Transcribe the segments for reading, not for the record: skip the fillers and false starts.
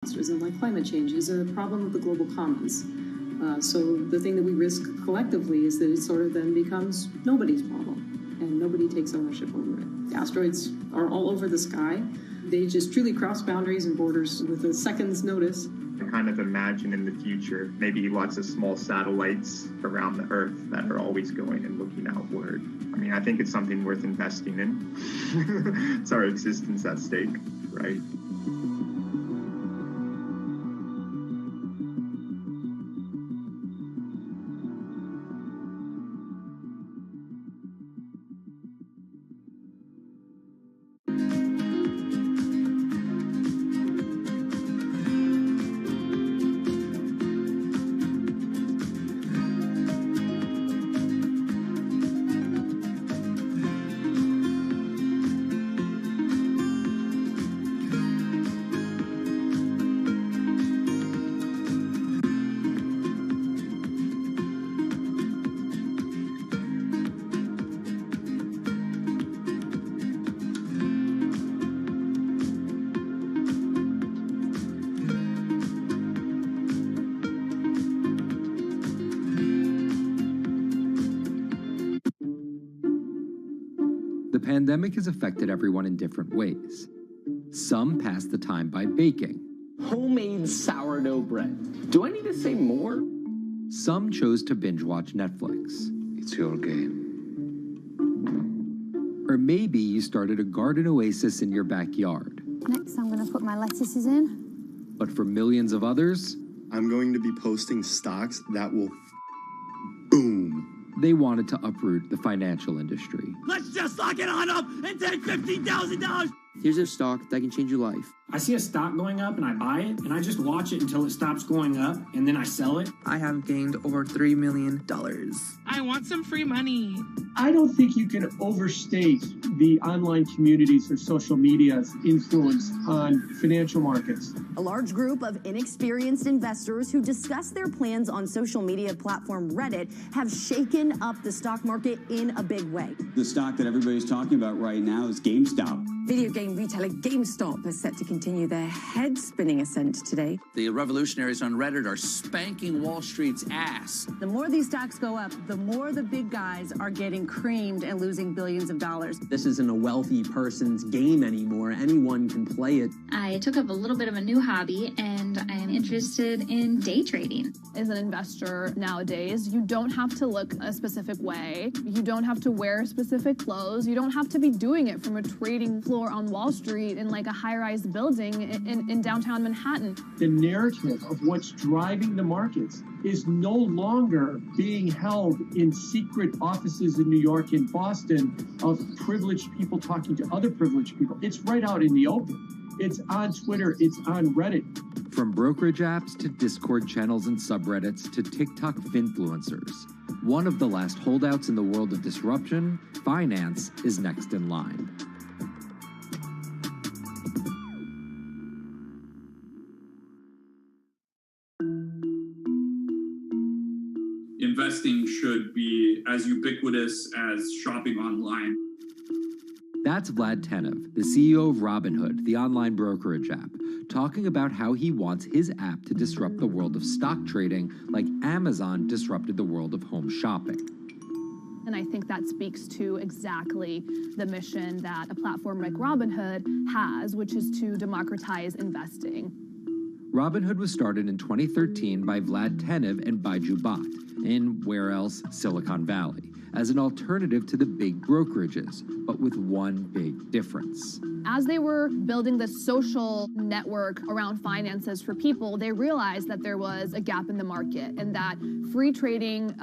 And like climate change is a problem of the global commons. So the thing that we risk collectively is that it sort of then becomes nobody's problem and nobody takes ownership over it. Asteroids are all over the sky. They just truly cross boundaries and borders with a second's notice. I kind of imagine in the future, maybe lots of small satellites around the Earth that are always going and looking outward. I mean, I think it's something worth investing in. It's our existence at stake, right? The pandemic has affected everyone in different ways. Some pass the time by baking. Homemade sourdough bread. Do I need to say more? Some chose to binge watch Netflix. It's your game. Or maybe you started a garden oasis in your backyard. Next, I'm going to put my lettuces in. But for millions of others, I'm going to be posting stocks that will boom. They wanted to uproot the financial industry. Let's just lock it on up and take $15,000. Here's a stock that can change your life. I see a stock going up and I buy it and I just watch it until it stops going up and then I sell it. I have gained over $3 million. I want some free money. I don't think you can overstate the online communities or social media's influence on financial markets. A large group of inexperienced investors who discuss their plans on social media platform Reddit have shaken up the stock market in a big way. The stock that everybody's talking about right now is GameStop. Video game retailer GameStop is set to continue their head-spinning ascent today. The revolutionaries on Reddit are spanking Wall Street's ass. The more these stocks go up, the more the big guys are getting creamed and losing billions of dollars. This isn't a wealthy person's game anymore. Anyone can play it. I took up a little bit of a new hobby, and I am interested in day trading. As an investor nowadays, you don't have to look a specific way. You don't have to wear specific clothes. You don't have to be doing it from a trading floor on Wall Street in like a high-rise building in downtown Manhattan. The narrative of what's driving the markets is no longer being held in secret offices in New York and Boston of privileged people talking to other privileged people. It's right out in the open. It's on Twitter, it's on Reddit. From brokerage apps to Discord channels and subreddits to TikTok finfluencers, one of the last holdouts in the world of disruption, finance is next in line. Investing should be as ubiquitous as shopping online. That's Vlad Tenev, the CEO of Robinhood, the online brokerage app, talking about how he wants his app to disrupt the world of stock trading like Amazon disrupted the world of home shopping. And I think that speaks to exactly the mission that a platform like Robinhood has, which is to democratize investing. Robinhood was started in 2013 by Vlad Tenev and Baiju Bhatt in, where else, Silicon Valley, as an alternative to the big brokerages, but with one big difference. As they were building the social network around finances for people, they realized that there was a gap in the market and that free trading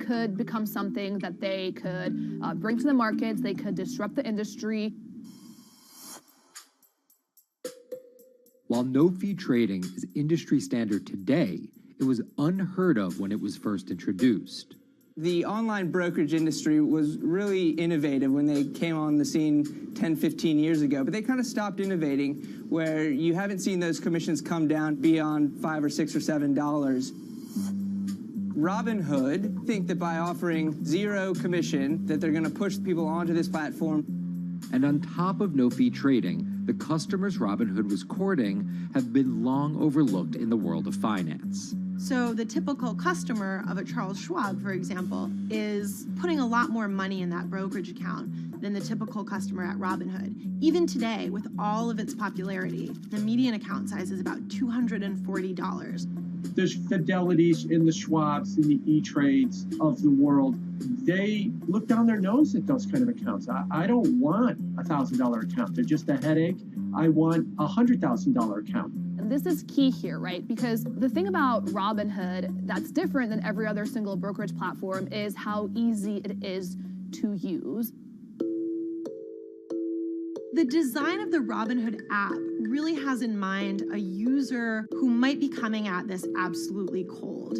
could become something that they could bring to the markets, they could disrupt the industry. While no-fee trading is industry standard today, it was unheard of when it was first introduced. The online brokerage industry was really innovative when they came on the scene 10, 15 years ago, but they kind of stopped innovating where you haven't seen those commissions come down beyond $5 or $6 or $7. Robinhood think that by offering zero commission that they're going to push people onto this platform. And on top of no-fee trading, the customers Robinhood was courting have been long overlooked in the world of finance. So the typical customer of a Charles Schwab, for example, is putting a lot more money in that brokerage account than the typical customer at Robinhood. Even today, with all of its popularity, the median account size is about $240. There's Fidelities in the Schwabs and the E-Trades of the world. They look down their nose at those kind of accounts. I don't want a $1,000 account. They're just a headache. I want a $100,000 account. And this is key here, right? Because the thing about Robinhood that's different than every other single brokerage platform is how easy it is to use. The design of the Robinhood app really has in mind a user who might be coming at this absolutely cold.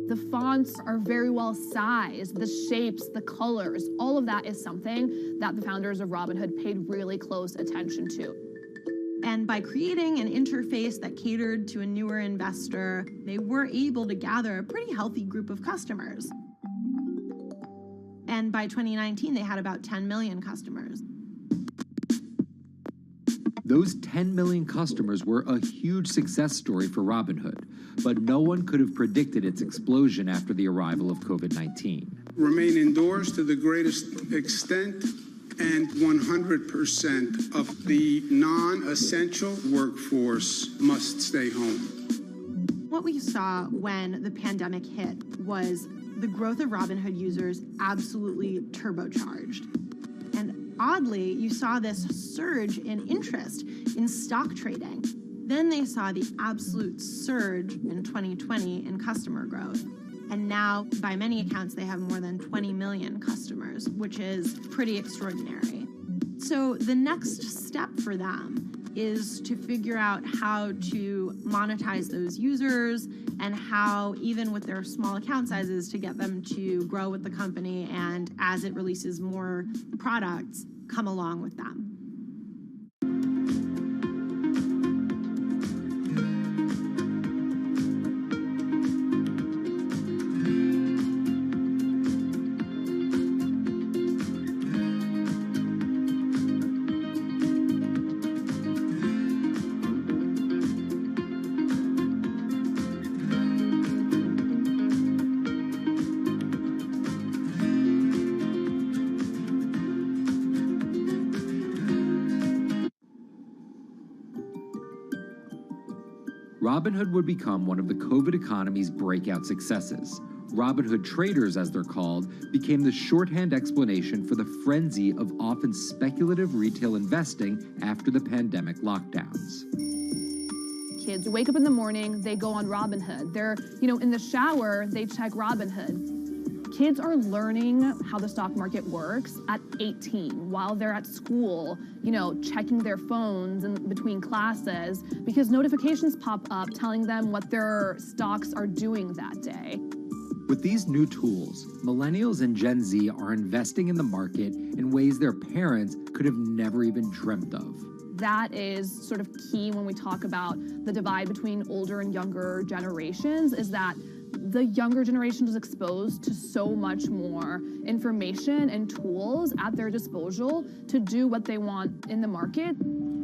The fonts are very well sized, the shapes, the colors, all of that is something that the founders of Robinhood paid really close attention to. And by creating an interface that catered to a newer investor, they were able to gather a pretty healthy group of customers. And by 2019, they had about 10 million customers. Those 10 million customers were a huge success story for Robinhood, but no one could have predicted its explosion after the arrival of COVID-19. Remain indoors to the greatest extent, and 100% of the non-essential workforce must stay home. What we saw when the pandemic hit was the growth of Robinhood users absolutely turbocharged. And oddly, you saw this surge in interest in stock trading. Then they saw the absolute surge in 2020 in customer growth. And now, by many accounts, they have more than 20 million customers, which is pretty extraordinary. So the next step for them is to figure out how to monetize those users and how, even with their small account sizes, to get them to grow with the company and, as it releases more products, come along with them. Robinhood would become one of the COVID economy's breakout successes. Robinhood traders, as they're called, became the shorthand explanation for the frenzy of often speculative retail investing after the pandemic lockdowns. Kids wake up in the morning, they go on Robinhood. They're, in the shower, they check Robinhood. Kids are learning how the stock market works at 18 while they're at school, checking their phones in between classes because notifications pop up telling them what their stocks are doing that day. With these new tools, millennials and Gen Z are investing in the market in ways their parents could have never even dreamt of. That is sort of key when we talk about the divide between older and younger generations, is that the younger generation is exposed to so much more information and tools at their disposal to do what they want in the market.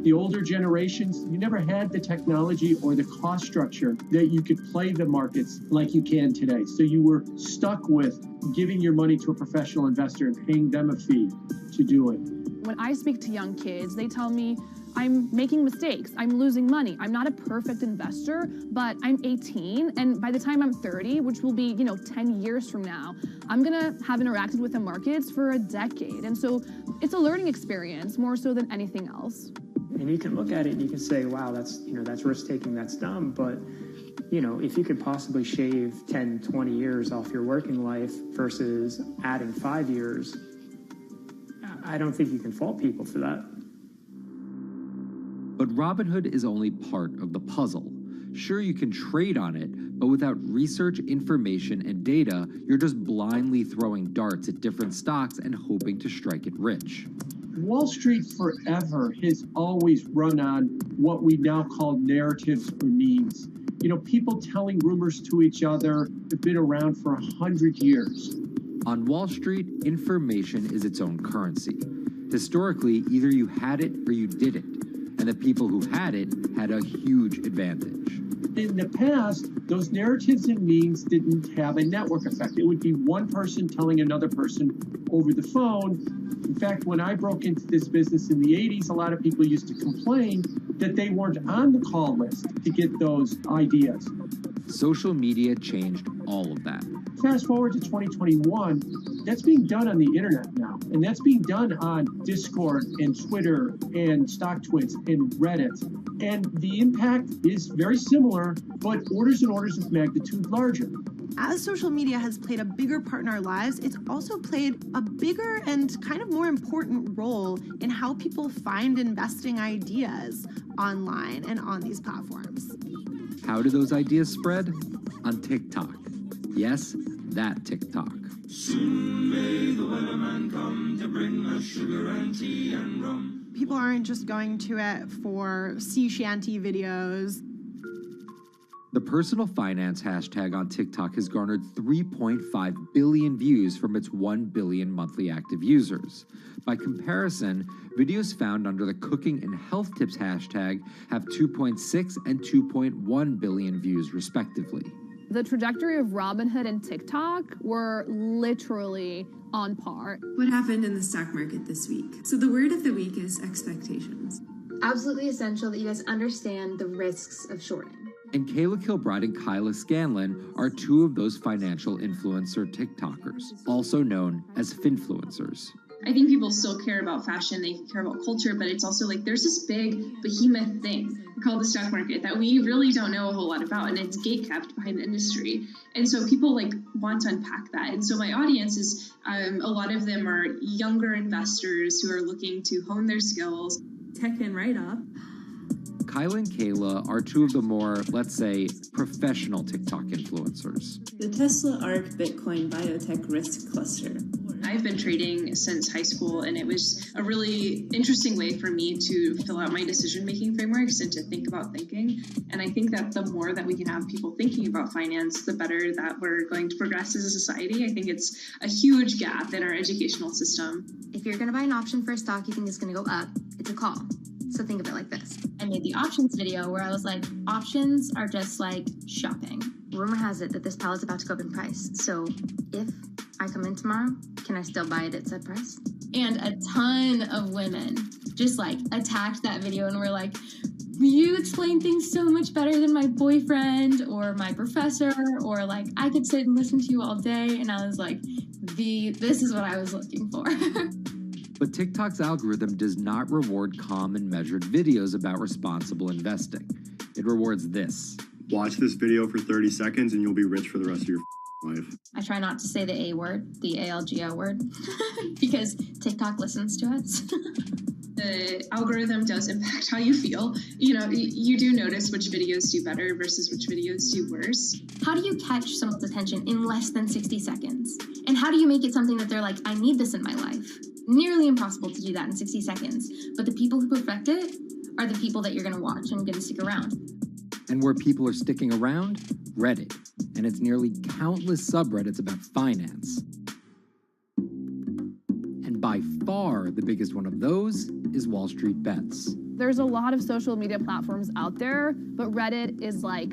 The older generations, you never had the technology or the cost structure that you could play the markets like you can today. So you were stuck with giving your money to a professional investor and paying them a fee to do it. When I speak to young kids, they tell me, I'm making mistakes, I'm losing money. I'm not a perfect investor, but I'm 18, and by the time I'm 30, which will be, 10 years from now, I'm gonna have interacted with the markets for a decade. And so it's a learning experience more so than anything else. And you can look at it and you can say, wow, that's risk-taking, that's dumb, but if you could possibly shave 10, 20 years off your working life versus adding 5 years, I don't think you can fault people for that. But Robinhood is only part of the puzzle. Sure, you can trade on it, but without research, information, and data, you're just blindly throwing darts at different stocks and hoping to strike it rich. Wall Street forever has always run on what we now call narratives or memes. People telling rumors to each other have been around for 100 years. On Wall Street, information is its own currency. Historically, either you had it or you didn't, and the people who had it had a huge advantage. In the past, those narratives and memes didn't have a network effect. It would be one person telling another person over the phone. In fact, when I broke into this business in the 80s, a lot of people used to complain that they weren't on the call list to get those ideas. Social media changed all of that. Fast forward to 2021, that's being done on the internet now. And that's being done on Discord and Twitter and StockTwits and Reddit. And the impact is very similar, but orders and orders of magnitude larger. As social media has played a bigger part in our lives, it's also played a bigger and kind of more important role in how people find investing ideas online and on these platforms. How do those ideas spread? On TikTok. Yes, that TikTok. Soon may the weatherman come to bring us sugar and tea and rum. People aren't just going to it for sea shanty videos. The personal finance hashtag on TikTok has garnered 3.5 billion views from its 1 billion monthly active users. By comparison, videos found under the cooking and health tips hashtag have 2.6 and 2.1 billion views respectively. The trajectory of Robinhood and TikTok were literally on par. What happened in the stock market this week? So the word of the week is expectations. Absolutely essential that you guys understand the risks of shorting. And Kayla Kilbride and Kyla Scanlon are two of those financial influencer TikTokers, also known as finfluencers. I think people still care about fashion, they care about culture, but it's also like there's this big behemoth thing called the stock market that we really don't know a whole lot about, and it's gatekept behind the industry. And so people like want to unpack that. And so my audience is, a lot of them are younger investors who are looking to hone their skills. Tech and right up. Kyla and Kayla are two of the more, let's say, professional TikTok influencers. The Tesla ARK Bitcoin Biotech Risk Cluster. I've been trading since high school, and it was a really interesting way for me to fill out my decision-making frameworks and to think about thinking. And I think that the more that we can have people thinking about finance, the better that we're going to progress as a society. I think it's a huge gap in our educational system. If you're going to buy an option for a stock you think is going to go up, it's a call. So think of it like this. I made the options video where I was like, options are just like shopping. Rumor has it that this pallet's about to go up in price. So if I come in tomorrow, can I still buy it at said price? And a ton of women just like attacked that video and were like, you explain things so much better than my boyfriend or my professor, or like I could sit and listen to you all day. And I was like, this is what I was looking for. But TikTok's algorithm does not reward calm and measured videos about responsible investing. It rewards this. Watch this video for 30 seconds and you'll be rich for the rest of your life. I try not to say the A word, the ALGO word, because TikTok listens to us. The algorithm does impact how you feel. You know, you do notice which videos do better versus which videos do worse. How do you catch someone's attention in less than 60 seconds? And how do you make it something that they're like, I need this in my life? Nearly impossible to do that in 60 seconds. But the people who perfect it are the people that you're going to watch and going to stick around. And where people are sticking around? Reddit. And its nearly countless subreddits about finance. And by far the biggest one of those is Wall Street Bets. There's a lot of social media platforms out there, but Reddit is like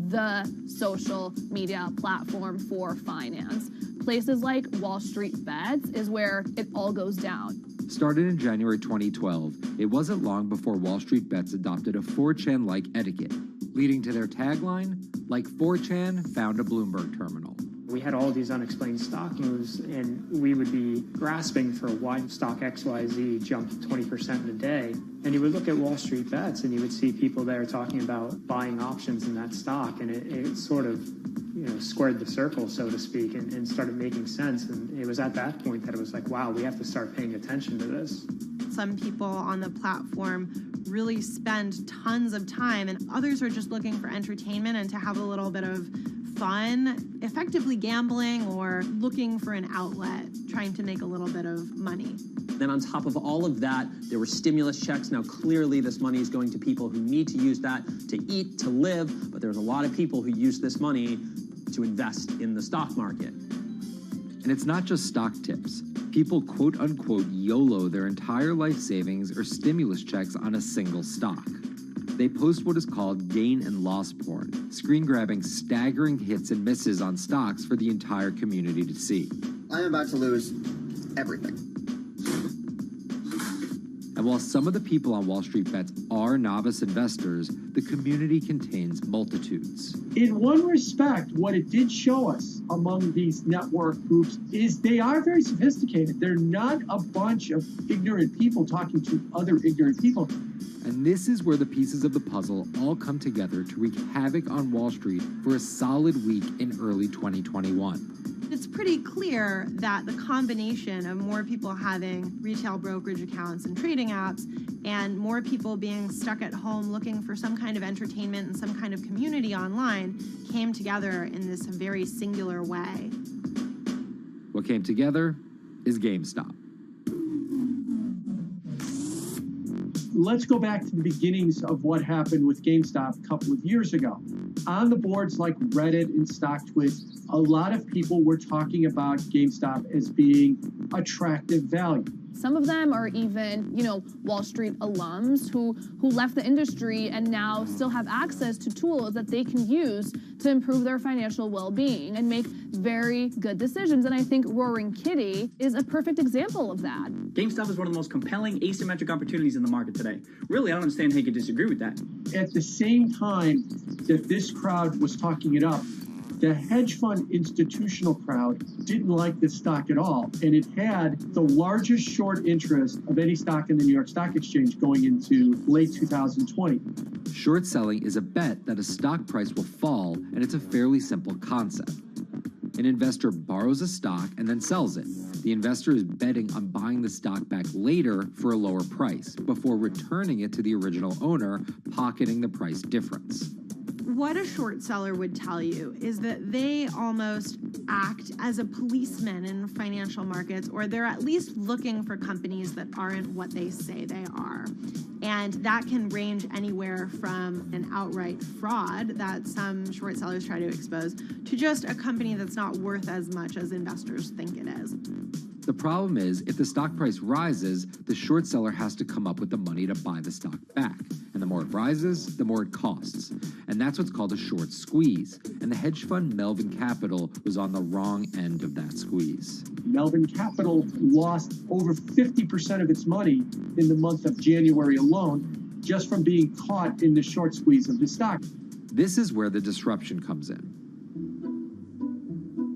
the social media platform for finance. Places like Wall Street Bets is where it all goes down. Started in January 2012, it wasn't long before Wall Street Bets adopted a 4chan-like etiquette, leading to their tagline, like 4chan found a Bloomberg terminal. We had all these unexplained stock moves, and we would be grasping for why stock XYZ jumped 20% in a day. And you would look at Wall Street Bets, and you would see people there talking about buying options in that stock, and it sort of, squared the circle, so to speak, and started making sense. And it was at that point that it was like, wow, we have to start paying attention to this. Some people on the platform really spend tons of time, and others are just looking for entertainment and to have a little bit of fun, effectively gambling or looking for an outlet, trying to make a little bit of money. Then on top of all of that, there were stimulus checks. Now, clearly this money is going to people who need to use that to eat, to live, but there's a lot of people who use this money to invest in the stock market. And it's not just stock tips. People quote-unquote YOLO their entire life savings or stimulus checks on a single stock. They post what is called gain and loss porn, screen-grabbing staggering hits and misses on stocks for the entire community to see. I'm about to lose everything. And while some of the people on Wall Street Bets are novice investors, the community contains multitudes. In one respect, what it did show us among these network groups is they are very sophisticated. They're not a bunch of ignorant people talking to other ignorant people. And this is where the pieces of the puzzle all come together to wreak havoc on Wall Street for a solid week in early 2021. It's pretty clear that the combination of more people having retail brokerage accounts and trading apps and more people being stuck at home looking for some kind of entertainment and some kind of community online came together in this very singular way. What came together is GameStop. Let's go back to the beginnings of what happened with GameStop a couple of years ago. On the boards like Reddit and StockTwits, a lot of people were talking about GameStop as being attractive value. Some of them are even, Wall Street alums who left the industry and now still have access to tools that they can use to improve their financial well-being and make very good decisions. And I think Roaring Kitty is a perfect example of that. GameStop is one of the most compelling asymmetric opportunities in the market today. Really, I don't understand how you could disagree with that. At the same time that this crowd was talking it up, the hedge fund institutional crowd didn't like this stock at all, and it had the largest short interest of any stock in the New York Stock Exchange going into late 2020. Short selling is a bet that a stock price will fall, and it's a fairly simple concept. An investor borrows a stock and then sells it. The investor is betting on buying the stock back later for a lower price before returning it to the original owner, pocketing the price difference. What a short seller would tell you is that they almost act as a policeman in financial markets, or they're at least looking for companies that aren't what they say they are. And that can range anywhere from an outright fraud that some short sellers try to expose to just a company that's not worth as much as investors think it is. The problem is, if the stock price rises, the short seller has to come up with the money to buy the stock back. And the more it rises, the more it costs. And that's what's called a short squeeze. And the hedge fund Melvin Capital was on the wrong end of that squeeze. Melvin Capital lost over 50% of its money in the month of January alone, just from being caught in the short squeeze of the stock. This is where the disruption comes in.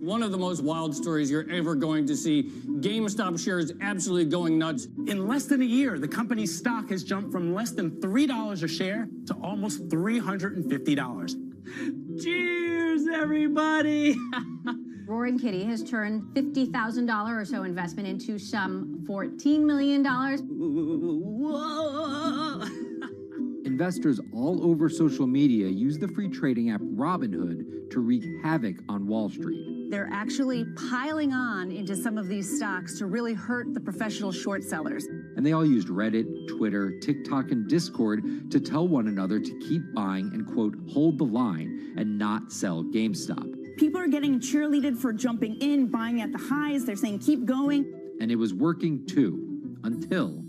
One of the most wild stories you're ever going to see. GameStop shares absolutely going nuts. In less than a year, the company's stock has jumped from less than $3 a share to almost $350. Cheers, everybody! Roaring Kitty has turned $50,000 or so investment into some $14 million. Whoa! Investors all over social media use the free trading app Robinhood to wreak havoc on Wall Street. They're actually piling on into some of these stocks to really hurt the professional short sellers. And they all used Reddit, Twitter, TikTok, and Discord to tell one another to keep buying and, quote, hold the line and not sell GameStop. People are getting cheerleaded for jumping in, buying at the highs. They're saying, keep going. And it was working too, until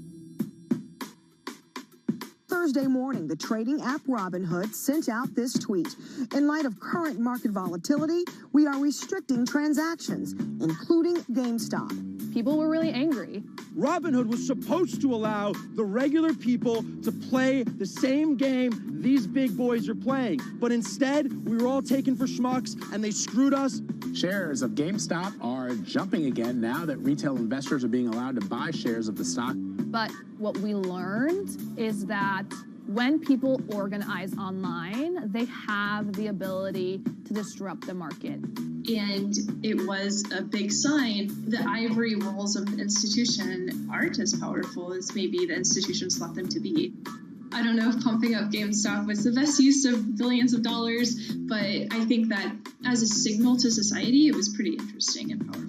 Thursday morning, the trading app Robinhood sent out this tweet. In light of current market volatility, we are restricting transactions, including GameStop. People were really angry. Robinhood was supposed to allow the regular people to play the same game these big boys are playing. But instead, we were all taken for schmucks, and they screwed us. Shares of GameStop are jumping again now that retail investors are being allowed to buy shares of the stock. But what we learned is that when people organize online, they have the ability to disrupt the market. And it was a big sign. The ivory walls of the institution aren't as powerful as maybe the institutions thought them to be. I don't know if pumping up GameStop was the best use of billions of dollars, but I think that as a signal to society, it was pretty interesting and powerful.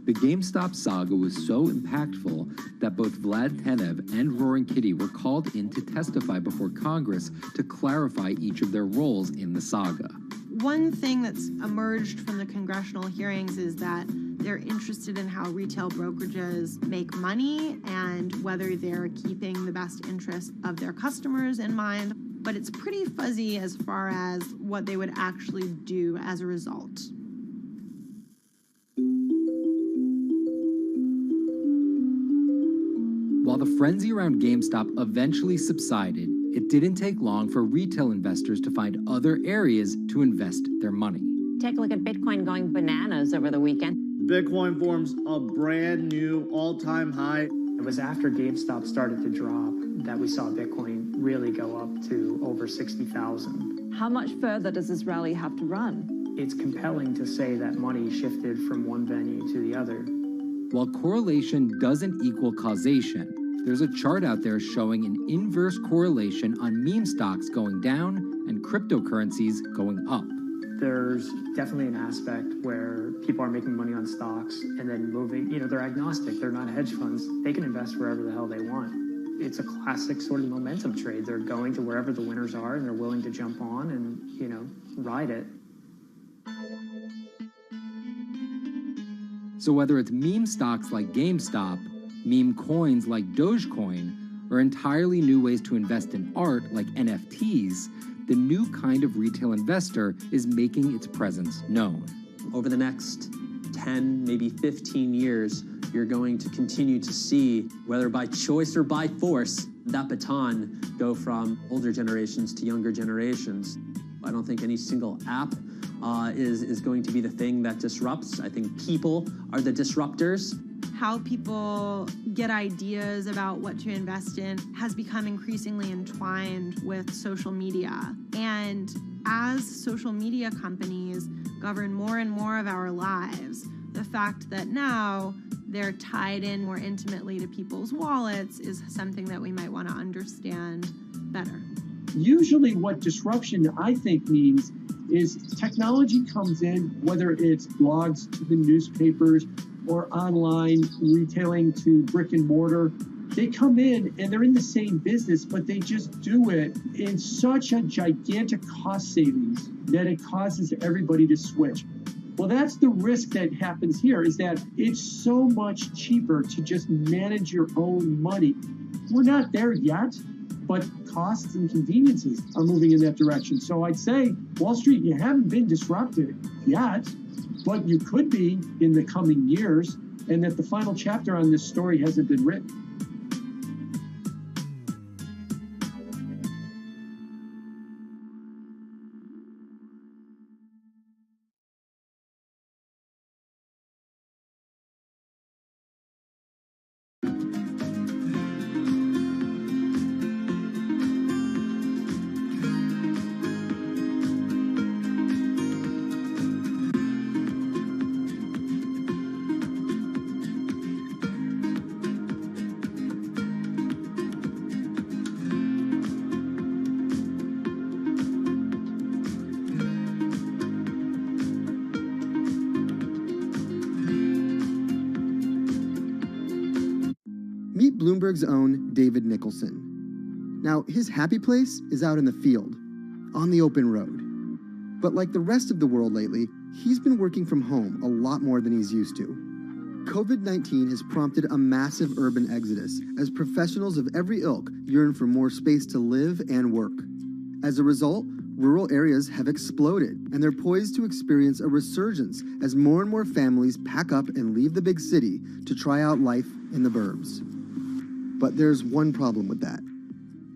The GameStop saga was so impactful that both Vlad Tenev and Roaring Kitty were called in to testify before Congress to clarify each of their roles in the saga. One thing that's emerged from the congressional hearings is that They're interested in how retail brokerages make money and whether they're keeping the best interest of their customers in mind. But it's pretty fuzzy as far as what they would actually do as a result. While the frenzy around GameStop eventually subsided, it didn't take long for retail investors to find other areas to invest their money. Take a look at Bitcoin going bananas over the weekend. Bitcoin forms a brand new all-time high. It was after GameStop started to drop that we saw Bitcoin really go up to over 60,000. How much further does this rally have to run? It's compelling to say that money shifted from one venue to the other. While correlation doesn't equal causation, there's a chart out there showing an inverse correlation on meme stocks going down and cryptocurrencies going up. There's definitely an aspect where people are making money on stocks and then moving, they're agnostic, they're not hedge funds. They can invest wherever the hell they want. It's a classic sort of momentum trade. They're going to wherever the winners are and they're willing to jump on and, ride it. So whether it's meme stocks like GameStop, meme coins like Dogecoin, or entirely new ways to invest in art like NFTs, the new kind of retail investor is making its presence known. Over the next 10, maybe 15 years, you're going to continue to see, whether by choice or by force, that baton go from older generations to younger generations. I don't think any single app is going to be the thing that disrupts. I think people are the disruptors. How people get ideas about what to invest in has become increasingly entwined with social media. And as social media companies govern more and more of our lives, the fact that now they're tied in more intimately to people's wallets is something that we might want to understand better. Usually what disruption, I think, means is technology comes in, whether it's blogs to the newspapers or online retailing to brick and mortar. They come in and they're in the same business, but they just do it in such a gigantic cost savings that it causes everybody to switch. Well, that's the risk that happens here, is that it's so much cheaper to just manage your own money. We're not there yet, but costs and conveniences are moving in that direction. So I'd say, Wall Street, you haven't been disrupted yet, but you could be in the coming years, and that the final chapter on this story hasn't been written. Meet Bloomberg's own David Nicholson. Now, his happy place is out in the field, on the open road. But like the rest of the world lately, he's been working from home a lot more than he's used to. COVID-19 has prompted a massive urban exodus as professionals of every ilk yearn for more space to live and work. As a result, rural areas have exploded, and they're poised to experience a resurgence as more and more families pack up and leave the big city to try out life in the burbs. But there's one problem with that.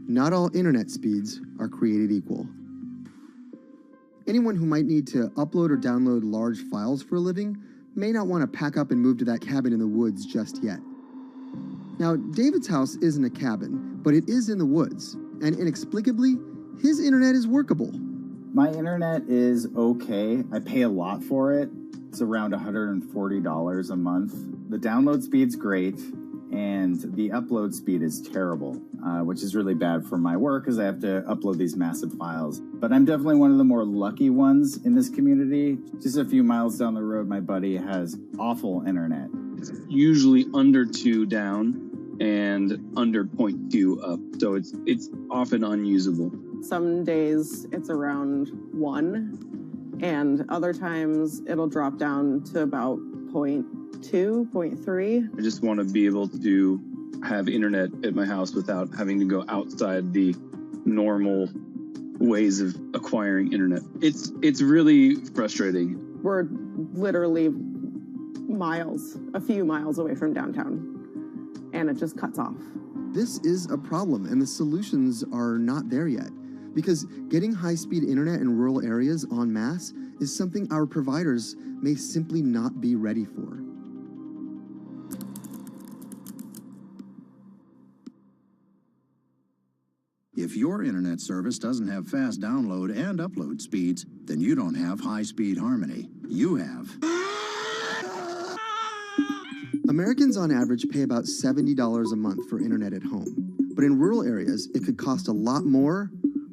Not all internet speeds are created equal. Anyone who might need to upload or download large files for a living may not want to pack up and move to that cabin in the woods just yet. Now, David's house isn't a cabin, but it is in the woods, and inexplicably, his internet is workable. My internet is okay. I pay a lot for it. It's around $140 a month. The download speed's great, and the upload speed is terrible, which is really bad for my work because I have to upload these massive files. But I'm definitely one of the more lucky ones in this community. Just a few miles down the road, my buddy has awful internet. It's usually under 2 down and under 0.2 up, so it's often unusable. Some days it's around 1, and other times it'll drop down to about 0.2, 0.3. I just want to be able to have internet at my house without having to go outside the normal ways of acquiring internet. It's really frustrating. We're literally miles, a few miles away from downtown, and it just cuts off. This is a problem, and the solutions are not there yet, because getting high-speed internet in rural areas en masse is something our providers may simply not be ready for. If your internet service doesn't have fast download and upload speeds, then you don't have high-speed harmony. You have. Americans on average pay about $70 a month for internet at home. But in rural areas, it could cost a lot more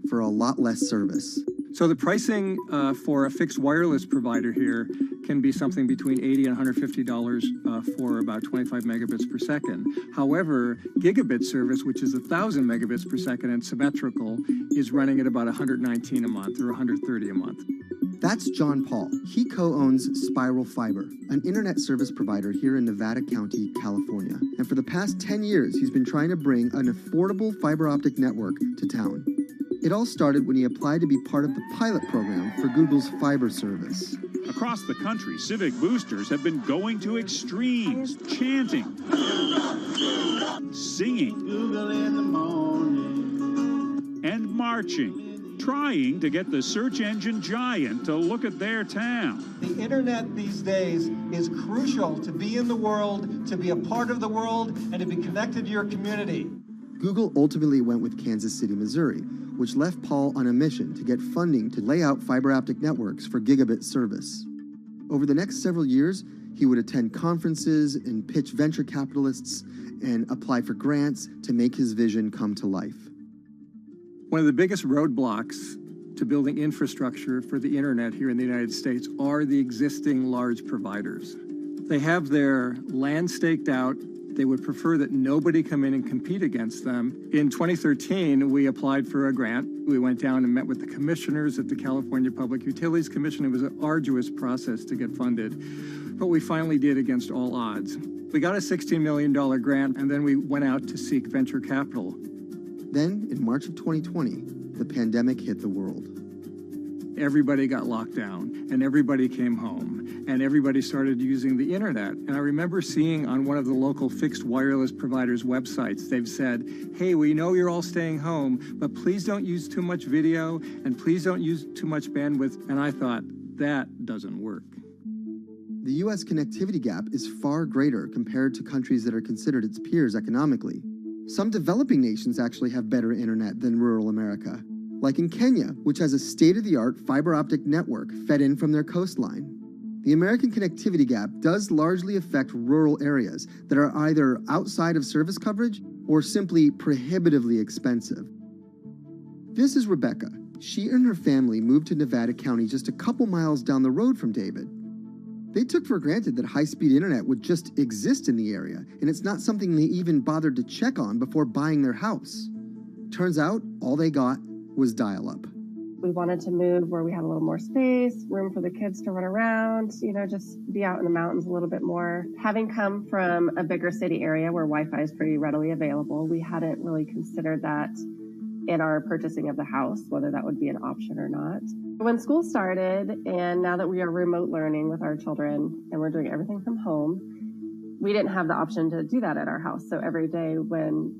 for a lot less service. So the pricing for a fixed wireless provider here can be something between $80 and $150 for about 25 megabits per second. However, gigabit service, which is 1,000 megabits per second and symmetrical, is running at about $119 a month or $130 a month. That's John Paul. He co-owns Spiral Fiber, an internet service provider here in Nevada County, California. And for the past 10 years, he's been trying to bring an affordable fiber optic network to town. It all started when he applied to be part of the pilot program for Google's fiber service. Across the country, civic boosters have been going to extremes, chanting, singing, Google in the morning, and marching, trying to get the search engine giant to look at their town. The internet these days is crucial to be in the world, to be a part of the world, and to be connected to your community. Google ultimately went with Kansas City, Missouri, which left Paul on a mission to get funding to lay out fiber optic networks for gigabit service. Over the next several years, he would attend conferences and pitch venture capitalists and apply for grants to make his vision come to life. One of the biggest roadblocks to building infrastructure for the internet here in the United States are the existing large providers. They have their land staked out. They would prefer that nobody come in and compete against them. In 2013, we applied for a grant. We went down and met with the commissioners at the California Public Utilities Commission. It was an arduous process to get funded, but we finally did against all odds. We got a $16 million grant, and then we went out to seek venture capital. Then, in March of 2020, the pandemic hit the world. Everybody got locked down, and everybody came home, and everybody started using the internet. And I remember seeing on one of the local fixed wireless providers' websites, they've said, hey, we know you're all staying home, but please don't use too much video, and please don't use too much bandwidth. And I thought, that doesn't work. The U.S. connectivity gap is far greater compared to countries that are considered its peers economically. Some developing nations actually have better internet than rural America, like in Kenya, which has a state-of-the-art fiber optic network fed in from their coastline. The American connectivity gap does largely affect rural areas that are either outside of service coverage or simply prohibitively expensive. This is Rebecca. She and her family moved to Nevada County just a couple miles down the road from David. They took for granted that high-speed internet would just exist in the area, and it's not something they even bothered to check on before buying their house. Turns out, all they got was dial-up. We wanted to move where we had a little more space, room for the kids to run around, just be out in the mountains a little bit more. Having come from a bigger city area where Wi-Fi is pretty readily available, we hadn't really considered that in our purchasing of the house, whether that would be an option or not. When school started, and now that we are remote learning with our children and we're doing everything from home, we didn't have the option to do that at our house. So every day when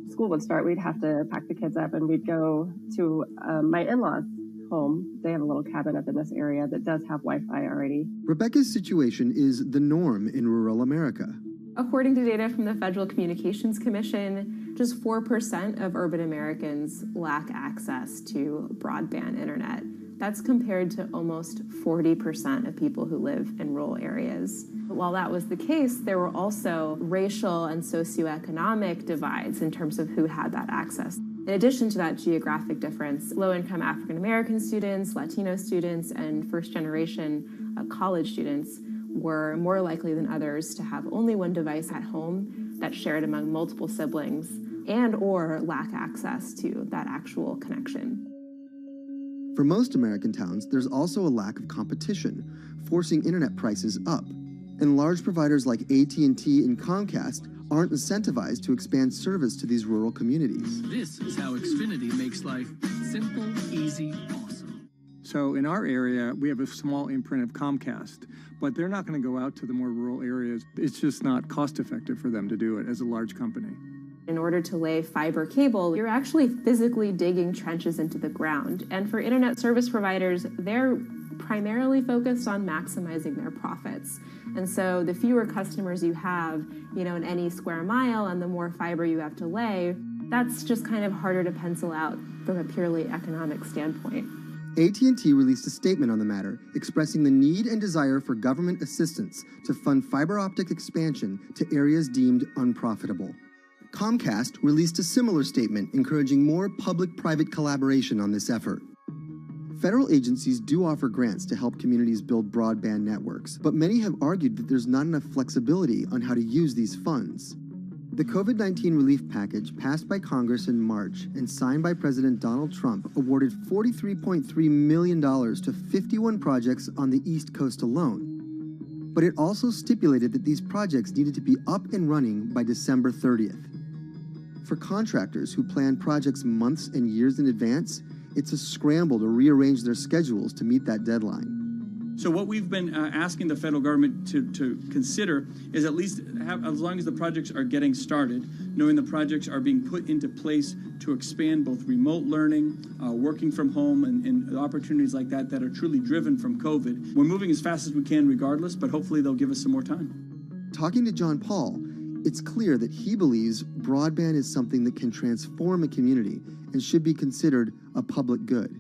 school would start, we'd have to pack the kids up and we'd go to my in-laws' home. They have a little cabin up in this area that does have Wi-Fi already. Rebecca's situation is the norm in rural America. According to data from the Federal Communications Commission, just 4% of urban Americans lack access to broadband internet. That's compared to almost 40% of people who live in rural areas. While that was the case, there were also racial and socioeconomic divides in terms of who had that access. In addition to that geographic difference, low-income African-American students, Latino students, and first-generation college students were more likely than others to have only one device at home that's shared among multiple siblings and or lack access to that actual connection. For most American towns, there's also a lack of competition, forcing internet prices up. And large providers like AT&T and Comcast aren't incentivized to expand service to these rural communities. This is how Xfinity makes life simple, easy, awesome. So in our area, we have a small imprint of Comcast, but they're not going to go out to the more rural areas. It's just not cost effective for them to do it as a large company. In order to lay fiber cable, you're actually physically digging trenches into the ground. And for internet service providers, they're primarily focused on maximizing their profits. And so the fewer customers you have, in any square mile and the more fiber you have to lay, that's just kind of harder to pencil out from a purely economic standpoint. AT&T released a statement on the matter, expressing the need and desire for government assistance to fund fiber optic expansion to areas deemed unprofitable. Comcast released a similar statement encouraging more public-private collaboration on this effort. Federal agencies do offer grants to help communities build broadband networks, but many have argued that there's not enough flexibility on how to use these funds. The COVID-19 relief package passed by Congress in March and signed by President Donald Trump awarded $43.3 million to 51 projects on the East Coast alone. But it also stipulated that these projects needed to be up and running by December 30th. For contractors who plan projects months and years in advance, it's a scramble to rearrange their schedules to meet that deadline. So what we've been asking the federal government to consider is at least have, as long as the projects are getting started, knowing the projects are being put into place to expand both remote learning, working from home, and opportunities like that are truly driven from COVID. We're moving as fast as we can regardless, but hopefully they'll give us some more time. Talking to John Paul, it's clear that he believes broadband is something that can transform a community and should be considered a public good.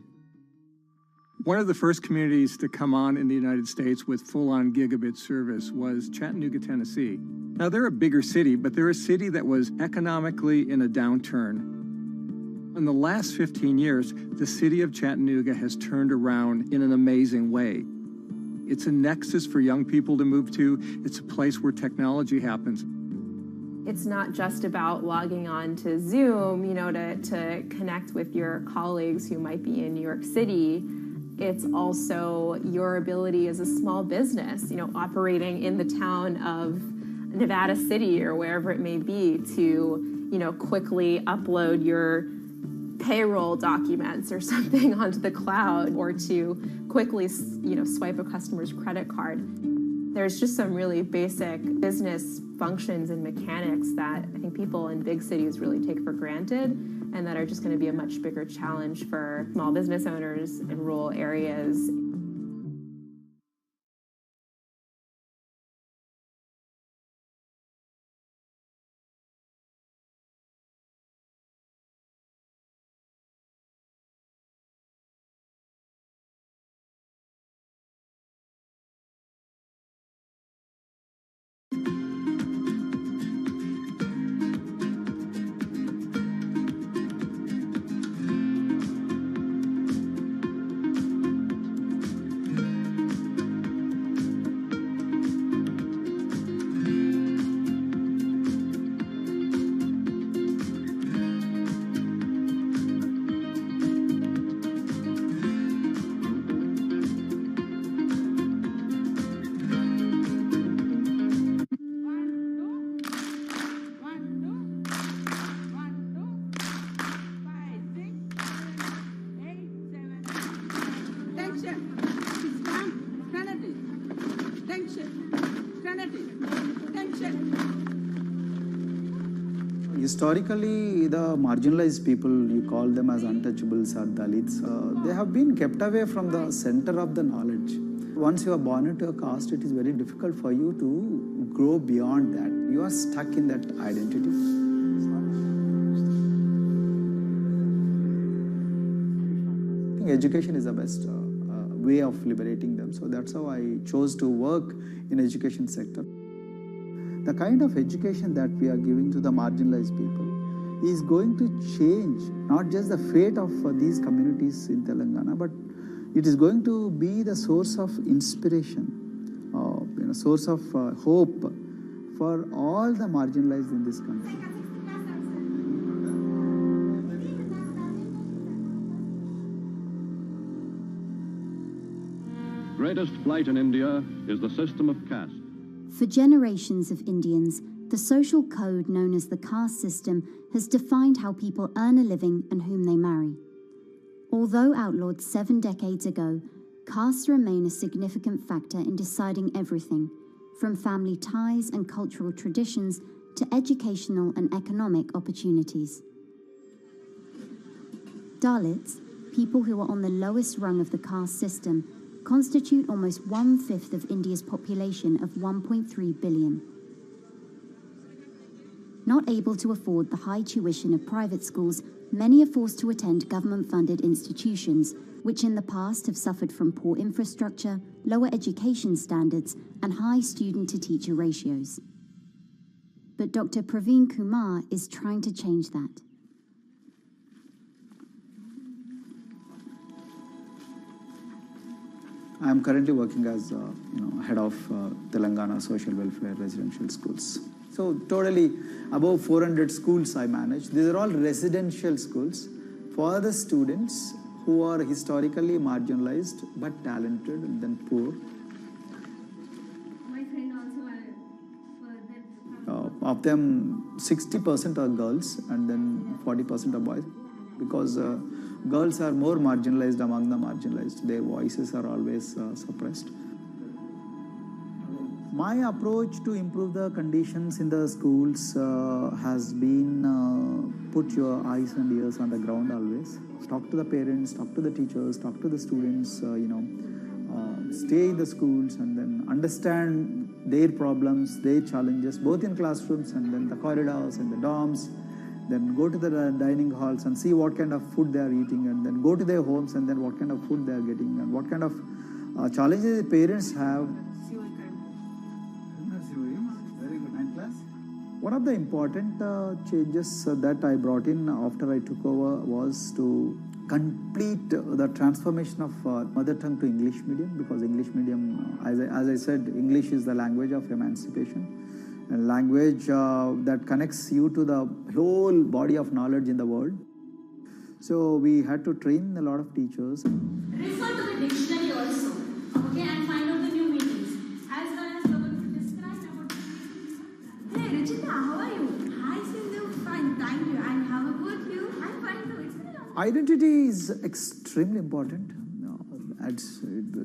One of the first communities to come on in the United States with full-on gigabit service was Chattanooga, Tennessee. Now, they're a bigger city, but they're a city that was economically in a downturn. In the last 15 years, the city of Chattanooga has turned around in an amazing way. It's a nexus for young people to move to. It's a place where technology happens. It's not just about logging on to Zoom, to connect with your colleagues who might be in New York City. It's also your ability as a small business, operating in the town of Nevada City or wherever it may be to, quickly upload your payroll documents or something onto the cloud, or to quickly, swipe a customer's credit card. There's just some really basic business functions and mechanics that I think people in big cities really take for granted, and that are just going to be a much bigger challenge for small business owners in rural areas. Historically, the marginalized people, you call them as untouchables or Dalits, they have been kept away from the center of the knowledge. Once you are born into a caste, it is very difficult for you to grow beyond that. You are stuck in that identity. I think education is the best way of liberating them. So that's how I chose to work in education sector. The kind of education that we are giving to the marginalized people is going to change not just the fate of these communities in Telangana, but it is going to be the source of inspiration, source of hope for all the marginalized in this country. Greatest blight in India is the system of caste. For generations of Indians, the social code known as the caste system has defined how people earn a living and whom they marry. Although outlawed 7 decades ago, castes remain a significant factor in deciding everything, from family ties and cultural traditions to educational and economic opportunities. Dalits, people who are on the lowest rung of the caste system, constitute almost 1/5 of India's population of 1.3 billion. Not able to afford the high tuition of private schools, many are forced to attend government-funded institutions, which in the past have suffered from poor infrastructure, lower education standards, and high student-to-teacher ratios. But Dr. Praveen Kumar is trying to change that. I am currently working as head of Telangana Social Welfare Residential Schools. So totally above 400 schools I manage. These are all residential schools for the students who are historically marginalized but talented and then poor. My friend also Of them, 60% are girls and then 40% are boys, because girls are more marginalized among the marginalized. Their voices are always suppressed. My approach to improve the conditions in the schools has been put your eyes and ears on the ground always. Talk to the parents, talk to the teachers, talk to the students, stay in the schools and then understand their problems, their challenges, both in classrooms and then the corridors and the dorms. Then go to the dining halls and see what kind of food they are eating, and then go to their homes and then what kind of food they are getting and what kind of challenges the parents have. One of the important changes that I brought in after I took over was to complete the transformation of mother tongue to English medium, because English medium, as I said, English is the language of emancipation, a language that connects you to the whole body of knowledge in the world. So we had to train a lot of teachers. Refer to the dictionary also, okay, and find out the new meanings, as well as describe about. Hey, Richita, how are you? Hi, Sindhu. Fine, thank you. And how about you? I'm fine too. It's been a long time. Identity is extremely important.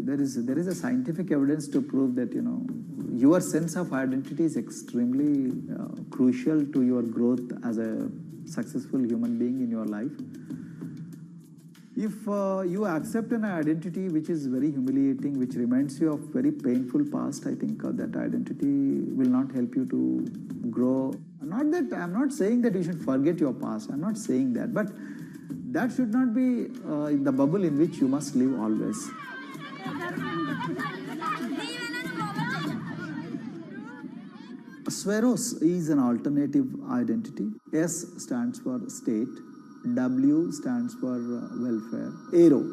There is a scientific evidence to prove that your sense of identity is extremely crucial to your growth as a successful human being in your life. If you accept an identity which is very humiliating, which reminds you of very painful past, I think that identity will not help you to grow. I'm not saying that you should forget your past. I'm not saying that, but that should not be the bubble in which you must live always. Sweros is an alternative identity. S stands for state, W stands for welfare, Aero,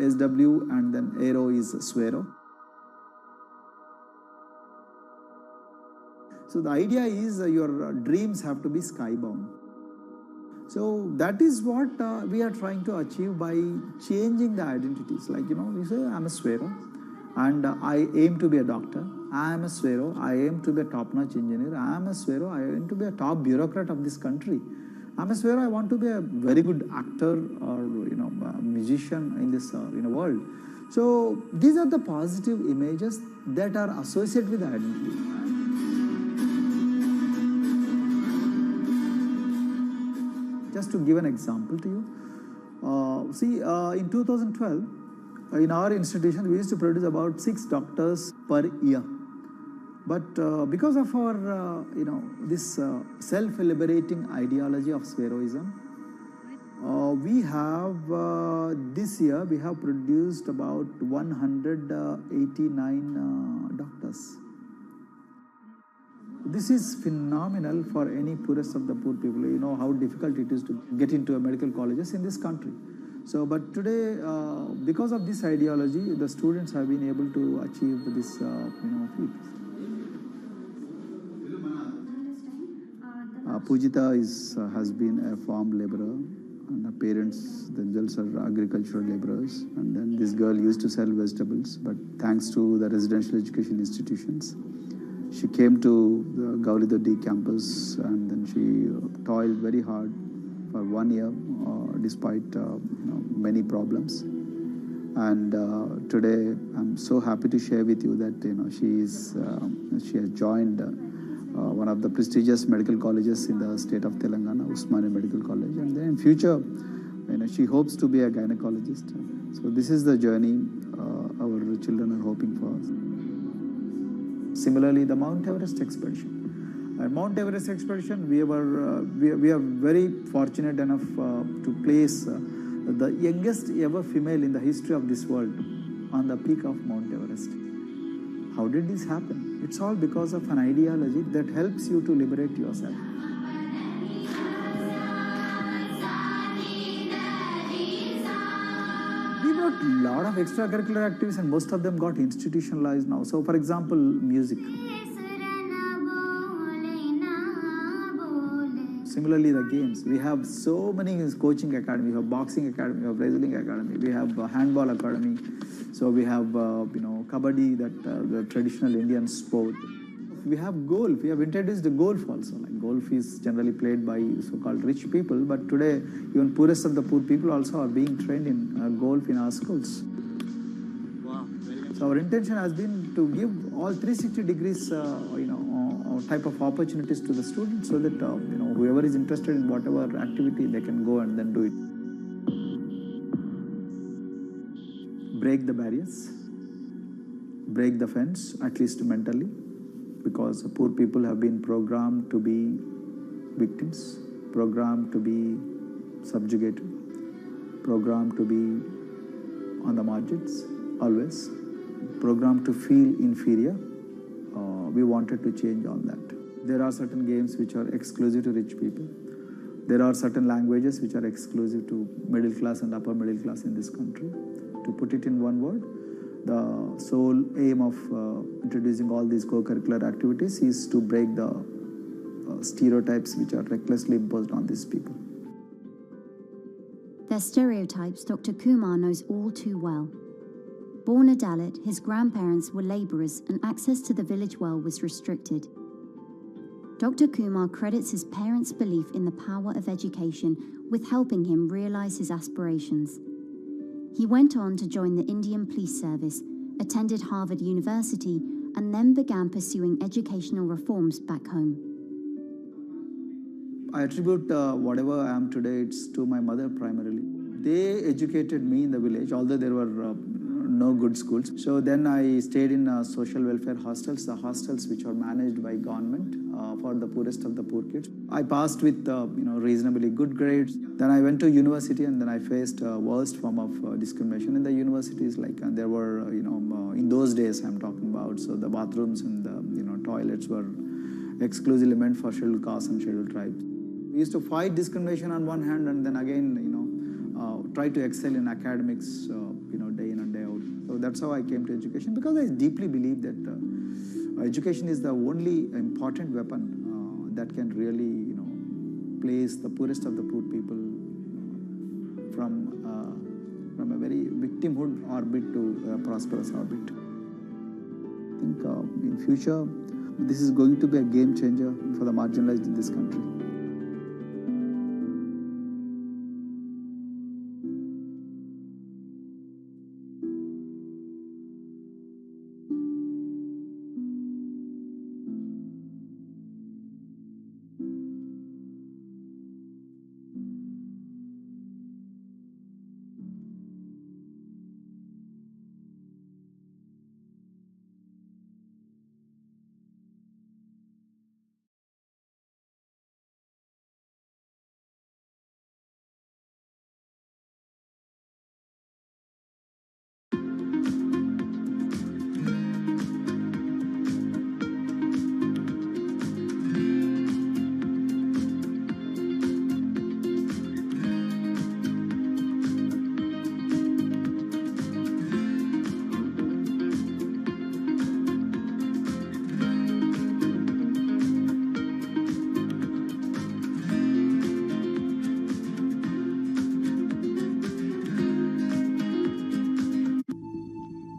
SW, and then Aero is Swero. So the idea is your dreams have to be skybound. So that is what we are trying to achieve by changing the identities. Like, you say, I'm a Swero and I aim to be a doctor. I am a Swero, I aim to be a top-notch engineer. I am a Swero, I aim to be a top bureaucrat of this country. I'm a Swero, I want to be a very good actor or a musician in this world. So these are the positive images that are associated with identity. Just to give an example to you, in 2012, in our institution, we used to produce about 6 doctors per year. But because of our, this self-liberating ideology of Sveroism, we have, this year, we have produced about 189 doctors. This is phenomenal for any poorest of the poor people. You know how difficult it is to get into medical colleges in this country. So, but today, because of this ideology, the students have been able to achieve this, feat. Pujita has been a farm laborer, and her parents themselves are agricultural laborers. And then this girl used to sell vegetables, but thanks to the residential education institutions, She came to the Gauridoddi campus and then she toiled very hard for 1 year despite many problems. And today I'm so happy to share with you that she has joined one of the prestigious medical colleges in the state of Telangana, Usmania Medical College, and then in future she hopes to be a gynecologist. So this is the journey our children are hoping for. Similarly, the Mount Everest expedition. At Mount Everest expedition, we are very fortunate enough to place the youngest ever female in the history of this world on the peak of Mount Everest. How did this happen? It's all because of an ideology that helps you to liberate yourself. We got a lot of extracurricular activities and most of them got institutionalized now. So for example, music. Similarly, the games. We have so many coaching academy. We have boxing academy, we have wrestling academy, we have handball academy. So we have, kabaddi, the traditional Indian sport. We have golf. We have introduced the golf also. Like golf is generally played by so-called rich people, but today even poorest of the poor people also are being trained in golf in our schools. Wow. So our intention has been to give all 360 degrees, type of opportunities to the students, so that whoever is interested in whatever activity, they can go and then do it. Break the barriers, break the fence, at least mentally, because poor people have been programmed to be victims, programmed to be subjugated, programmed to be on the margins, always, programmed to feel inferior. We wanted to change all that. There are certain games which are exclusive to rich people. There are certain languages which are exclusive to middle class and upper middle class in this country. To put it in one word, the sole aim of introducing all these co-curricular activities is to break the stereotypes which are recklessly imposed on these people. Their stereotypes Dr. Kumar knows all too well. Born a Dalit, his grandparents were labourers and access to the village well was restricted. Dr. Kumar credits his parents' belief in the power of education with helping him realise his aspirations. He went on to join the Indian Police Service, attended Harvard University, and then began pursuing educational reforms back home. I attribute whatever I am today, it's to my mother primarily. They educated me in the village, although there were no good schools. So then I stayed in social welfare hostels, the hostels which are managed by government for the poorest of the poor kids. I passed with reasonably good grades. Then I went to university and then I faced worst form of discrimination in the universities. Like there were, in those days I'm talking about, so the bathrooms and the toilets were exclusively meant for scheduled castes and scheduled tribes. We used to fight discrimination on one hand and then again, try to excel in academics, day in and day out. So that's how I came to education, because I deeply believe that education is the only important weapon that can really, place the poorest of the poor people from a very victimhood orbit to a prosperous orbit. I think in future, this is going to be a game changer for the marginalized in this country.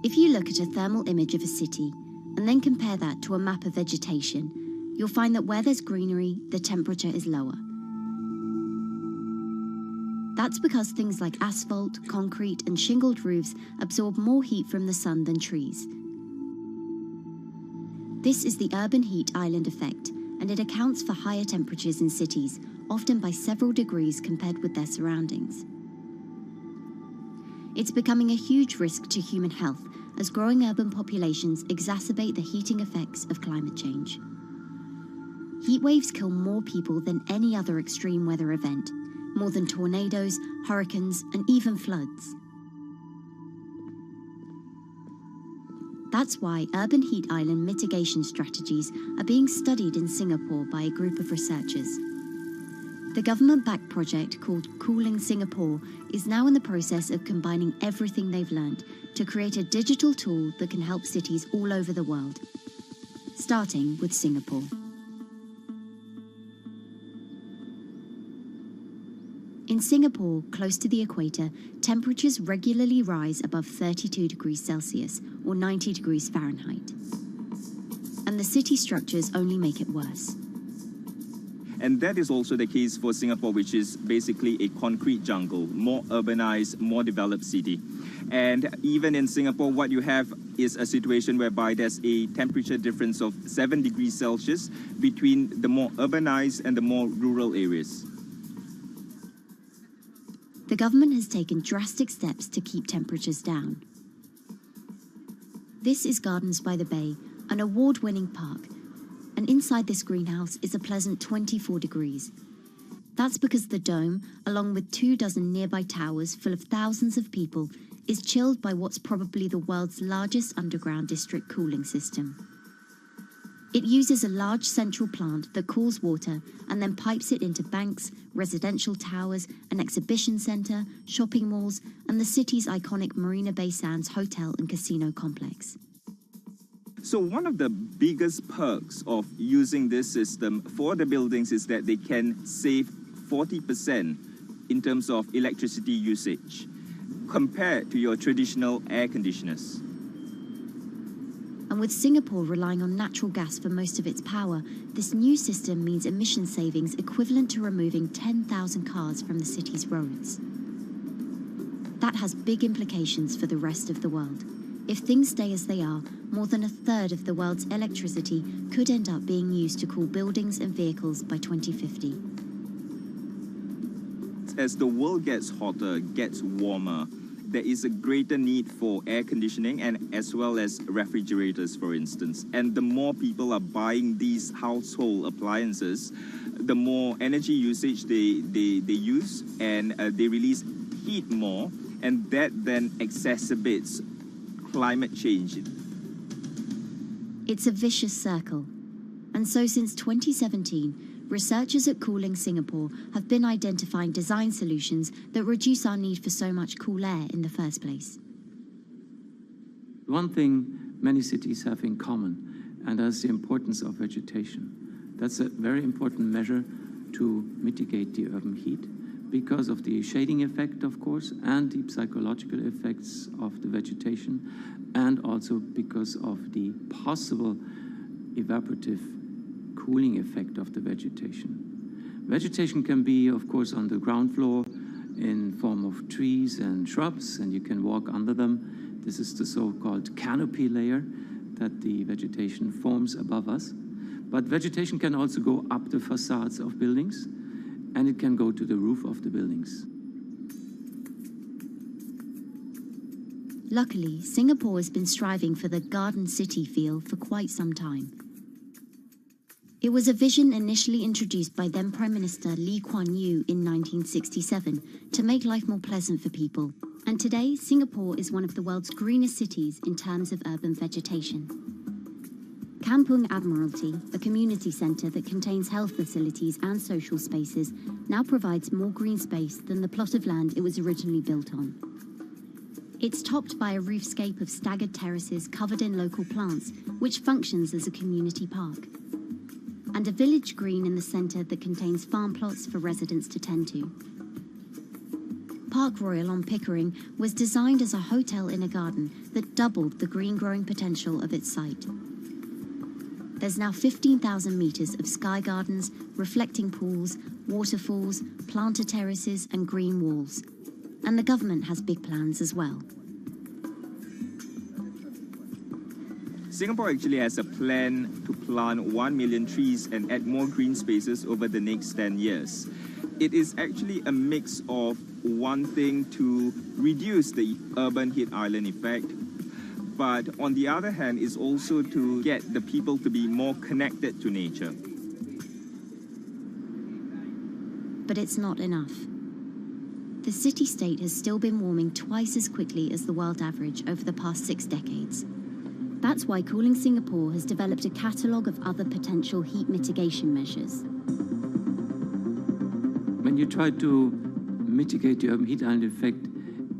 If you look at a thermal image of a city, and then compare that to a map of vegetation, you'll find that where there's greenery, the temperature is lower. That's because things like asphalt, concrete, and shingled roofs absorb more heat from the sun than trees. This is the urban heat island effect, and it accounts for higher temperatures in cities, often by several degrees compared with their surroundings. It's becoming a huge risk to human health as growing urban populations exacerbate the heating effects of climate change. Heat waves kill more people than any other extreme weather event, more than tornadoes, hurricanes, and even floods. That's why urban heat island mitigation strategies are being studied in Singapore by a group of researchers. The government-backed project called Cooling Singapore is now in the process of combining everything they've learned to create a digital tool that can help cities all over the world, starting with Singapore. In Singapore, close to the equator, temperatures regularly rise above 32 degrees Celsius or 90 degrees Fahrenheit. And the city structures only make it worse. And that is also the case for Singapore, which is basically a concrete jungle, more urbanized, more developed city. And even in Singapore, what you have is a situation whereby there's a temperature difference of 7 degrees Celsius between the more urbanized and the more rural areas. The government has taken drastic steps to keep temperatures down. This is Gardens by the Bay, an award-winning park, and inside this greenhouse is a pleasant 24 degrees. That's because the dome, along with 24 nearby towers full of thousands of people, is chilled by what's probably the world's largest underground district cooling system. It uses a large central plant that cools water and then pipes it into banks, residential towers, an exhibition centre, shopping malls, and the city's iconic Marina Bay Sands hotel and casino complex. So one of the biggest perks of using this system for the buildings is that they can save 40% in terms of electricity usage compared to your traditional air conditioners. And with Singapore relying on natural gas for most of its power, this new system means emission savings equivalent to removing 10,000 cars from the city's roads. That has big implications for the rest of the world. If things stay as they are, more than a third of the world's electricity could end up being used to cool buildings and vehicles by 2050. As the world gets hotter, gets warmer, there is a greater need for air conditioning and as well as refrigerators, for instance. And the more people are buying these household appliances, the more energy usage they use, and they release heat more, and that then exacerbates climate change. It's a vicious circle. And so since 2017, researchers at Cooling Singapore have been identifying design solutions that reduce our need for so much cool air in the first place. One thing many cities have in common, and that's the importance of vegetation. That's a very important measure to mitigate the urban heat because of the shading effect, of course, and the psychological effects of the vegetation, and also because of the possible evaporative cooling effect of the vegetation. Vegetation can be, of course, on the ground floor in form of trees and shrubs, and you can walk under them. This is the so-called canopy layer that the vegetation forms above us. But vegetation can also go up the facades of buildings, and it can go to the roof of the buildings. Luckily, Singapore has been striving for the garden city feel for quite some time. It was a vision initially introduced by then Prime Minister Lee Kuan Yew in 1967 to make life more pleasant for people. And today, Singapore is one of the world's greenest cities in terms of urban vegetation. Kampung Admiralty, a community centre that contains health facilities and social spaces, now provides more green space than the plot of land it was originally built on. It's topped by a roofscape of staggered terraces covered in local plants, which functions as a community park, and a village green in the centre that contains farm plots for residents to tend to. Park Royal on Pickering was designed as a hotel in a garden that doubled the green growing potential of its site. There's now 15,000 metres of sky gardens, reflecting pools, waterfalls, planter terraces and green walls. And the government has big plans as well. Singapore actually has a plan to plant 1 million trees and add more green spaces over the next 10 years. It is actually a mix of wanting to reduce the urban heat island effect, but on the other hand is also to get the people to be more connected to nature. But it's not enough. The city-state has still been warming twice as quickly as the world average over the past 6 decades. That's why Cooling Singapore has developed a catalogue of other potential heat mitigation measures. When you try to mitigate the urban heat island effect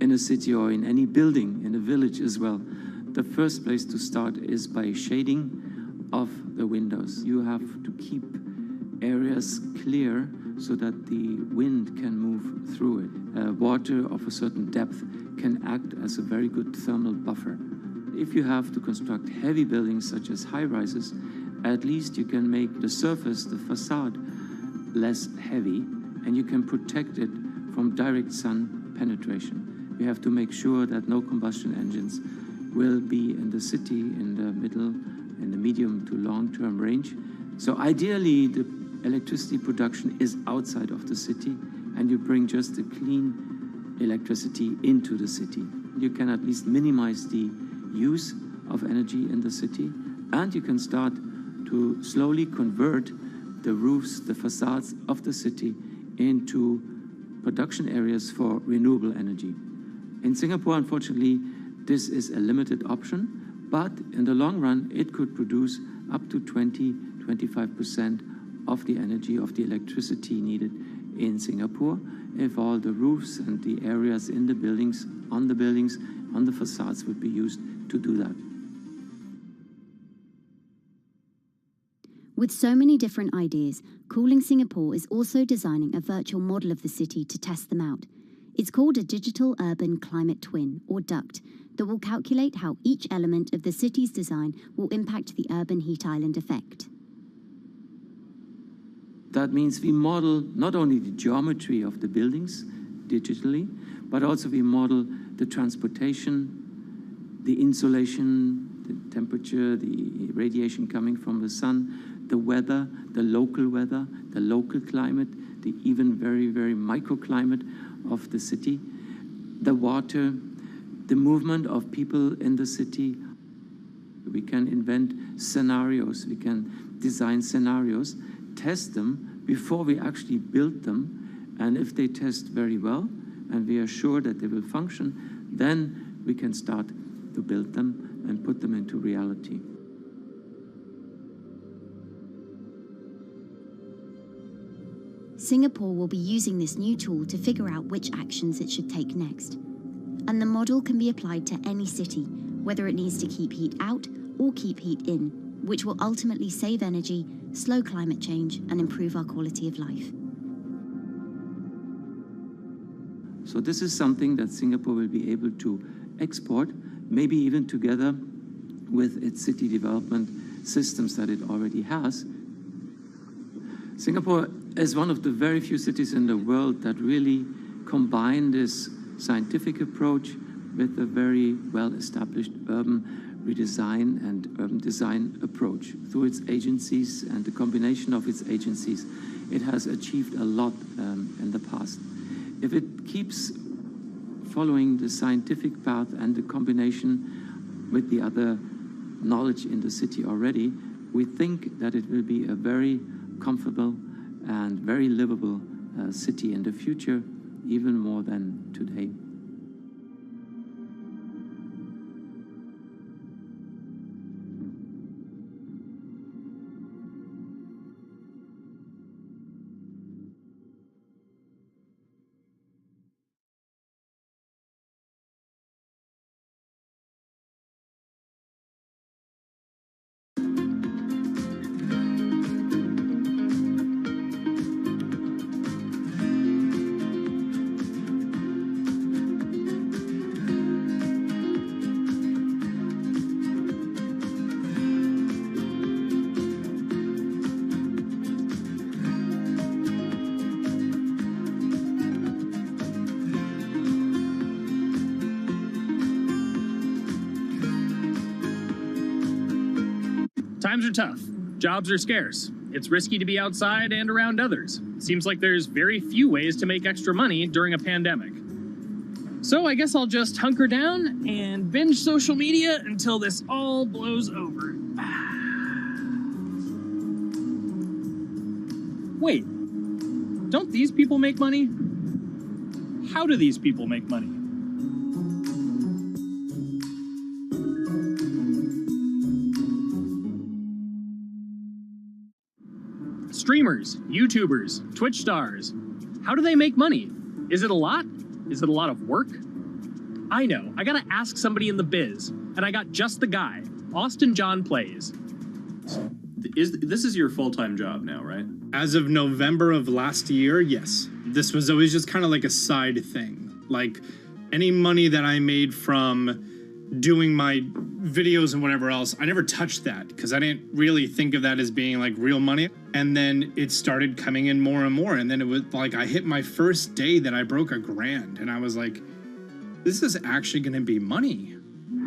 in a city or in any building, in a village as well, the first place to start is by shading of the windows. You have to keep areas clear so that the wind can move through it. Water of a certain depth can act as a very good thermal buffer. If you have to construct heavy buildings such as high-rises, at least you can make the surface, the facade, less heavy, and you can protect it from direct sun penetration. We have to make sure that no combustion engines will be in the city in the middle, in the medium to long-term range. So ideally, the electricity production is outside of the city, and you bring just the clean electricity into the city. You can at least minimize the use of energy in the city, and you can start to slowly convert the roofs, the facades of the city into production areas for renewable energy. In Singapore, unfortunately, this is a limited option, but in the long run, it could produce up to 20-25% of the energy, of the electricity needed in Singapore if all the roofs and the areas in the buildings, on the facades would be used to do that. With so many different ideas, Cooling Singapore is also designing a virtual model of the city to test them out. It's called a Digital Urban Climate Twin, or DUCT, that will calculate how each element of the city's design will impact the urban heat island effect. That means we model not only the geometry of the buildings digitally, but also we model the transportation, the insulation, the temperature, the radiation coming from the sun, the weather, the local climate, the even very, very microclimate of the city, the water, the movement of people in the city. We can invent scenarios, we can design scenarios, test them before we actually build them, and if they test very well and we are sure that they will function, then we can start to build them and put them into reality. Singapore will be using this new tool to figure out which actions it should take next. And the model can be applied to any city, whether it needs to keep heat out or keep heat in, which will ultimately save energy, slow climate change, and improve our quality of life. So this is something that Singapore will be able to export, maybe even together with its city development systems that it already has. Singapore is one of the very few cities in the world that really combine this scientific approach with a very well-established urban redesign and urban design approach. Through its agencies and the combination of its agencies, it has achieved a lot in the past. If it keeps following the scientific path and the combination with the other knowledge in the city already, we think that it will be a very comfortable and very livable city in the future, even more than today. Times are tough. Jobs are scarce. It's risky to be outside and around others. Seems like there's very few ways to make extra money during a pandemic. So I guess I'll just hunker down and binge social media until this all blows over. Wait, don't these people make money? How do these people make money? Streamers, YouTubers, Twitch stars. How do they make money? Is it a lot? Is it a lot of work? I know, I gotta ask somebody in the biz, and I got just the guy. Austin John Plays. This is your full-time job now, right? As of November of last year, yes. This was always just kind of like a side thing. Like, any money that I made from doing my videos and whatever else, I never touched that because I didn't really think of that as being like real money. And then it started coming in more and more. And then it was like I hit my first day that I broke $1,000 and I was like, this is actually going to be money.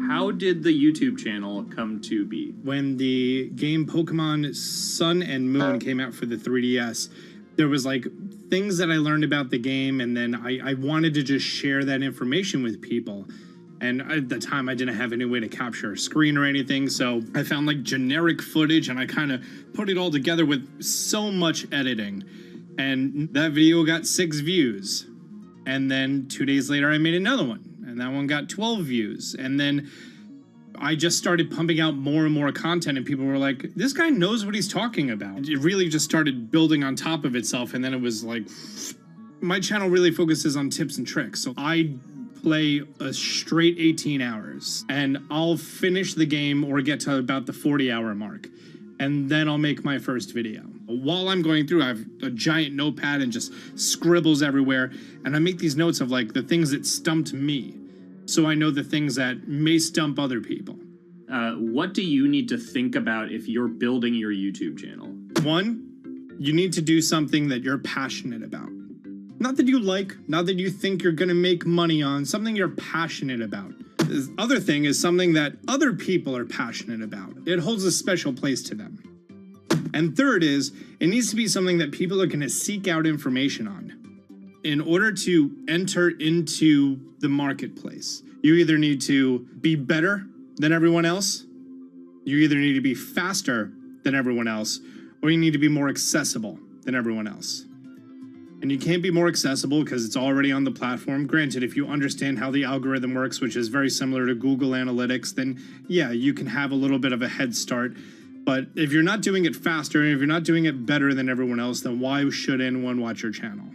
How did the YouTube channel come to be? When the game Pokemon Sun and Moon came out for the 3DS, there was like things that I learned about the game, and then I wanted to just share that information with people. And at the time, I didn't have any way to capture a screen or anything, so I found like generic footage and I kind of put it all together with so much editing. And that video got 6 views. And then 2 days later, I made another one, and that one got 12 views. And then I just started pumping out more and more content, and people were like, this guy knows what he's talking about. It really just started building on top of itself, and then it was like, my channel really focuses on tips and tricks. So I play a straight 18 hours, and I'll finish the game or get to about the 40-hour mark, and then I'll make my first video. While I'm going through, I have a giant notepad and just scribbles everywhere, and I make these notes of like the things that stumped me, so I know the things that may stump other people. What do you need to think about if you're building your YouTube channel? 1, you need to do something that you're passionate about. Not that you like, not that you think you're gonna make money on, something you're passionate about. The other thing is something that other people are passionate about. It holds a special place to them. And third is, it needs to be something that people are gonna seek out information on. In order to enter into the marketplace, you either need to be better than everyone else, you either need to be faster than everyone else, or you need to be more accessible than everyone else. And you can't be more accessible because it's already on the platform. Granted, if you understand how the algorithm works, which is very similar to Google Analytics, then yeah, you can have a little bit of a head start. But if you're not doing it faster, and if you're not doing it better than everyone else, then why should anyone watch your channel?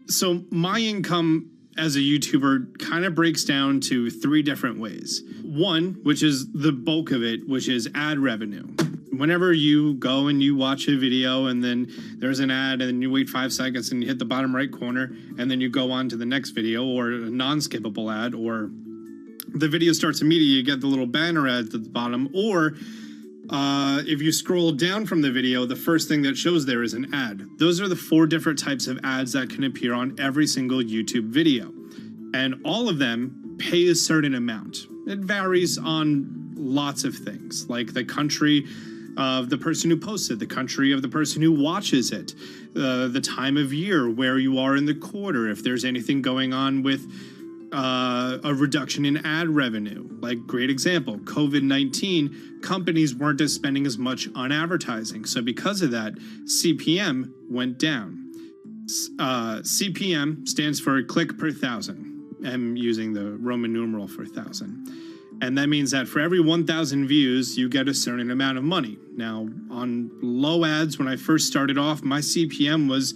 So my income as a YouTuber kind of breaks down to 3 different ways. 1, which is the bulk of it, which is ad revenue. Whenever you go and you watch a video and then there's an ad and then you wait 5 seconds and you hit the bottom right corner and then you go on to the next video, or a non-skippable ad, or the video starts immediately, you get the little banner ads at the bottom, or if you scroll down from the video, the first thing that shows there is an ad. Those are the 4 different types of ads that can appear on every single YouTube video. And all of them pay a certain amount. It varies on lots of things, like the country of the person who posts it, the country of the person who watches it, the time of year, where you are in the quarter, if there's anything going on with a reduction in ad revenue. Like, great example, COVID-19, companies weren't spending as much on advertising. So because of that, CPM went down. CPM stands for click per thousand. I'm using the Roman numeral for 1,000. And that means that for every 1,000 views, you get a certain amount of money. Now, on low ads, when I first started off, my CPM was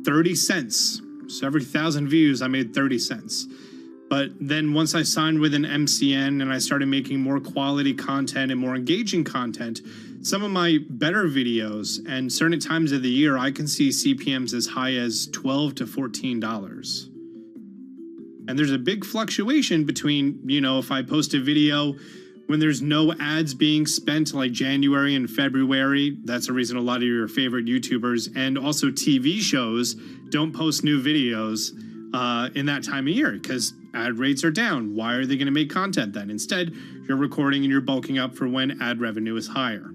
30 cents. So every 1,000 views, I made 30 cents. But then once I signed with an MCN and I started making more quality content and more engaging content, some of my better videos and certain times of the year, I can see CPMs as high as $12 to $14. And there's a big fluctuation between, you know, if I post a video when there's no ads being spent, like January and February, that's the reason a lot of your favorite YouTubers and also TV shows don't post new videos in that time of year because ad rates are down. Why are they going to make content then? Instead, you're recording and you're bulking up for when ad revenue is higher.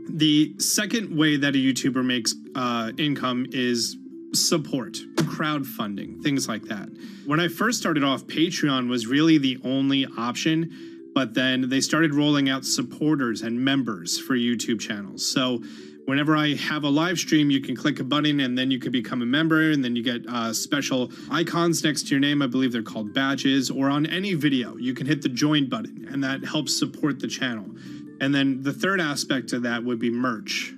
The second way that a YouTuber makes income is support, crowdfunding, things like that. When I first started off, Patreon was really the only option, but then they started rolling out supporters and members for YouTube channels. So whenever I have a live stream, you can click a button and then you can become a member, and then you get special icons next to your name. I believe they're called badges. Or on any video, you can hit the join button, and that helps support the channel. And then the third aspect of that would be merch.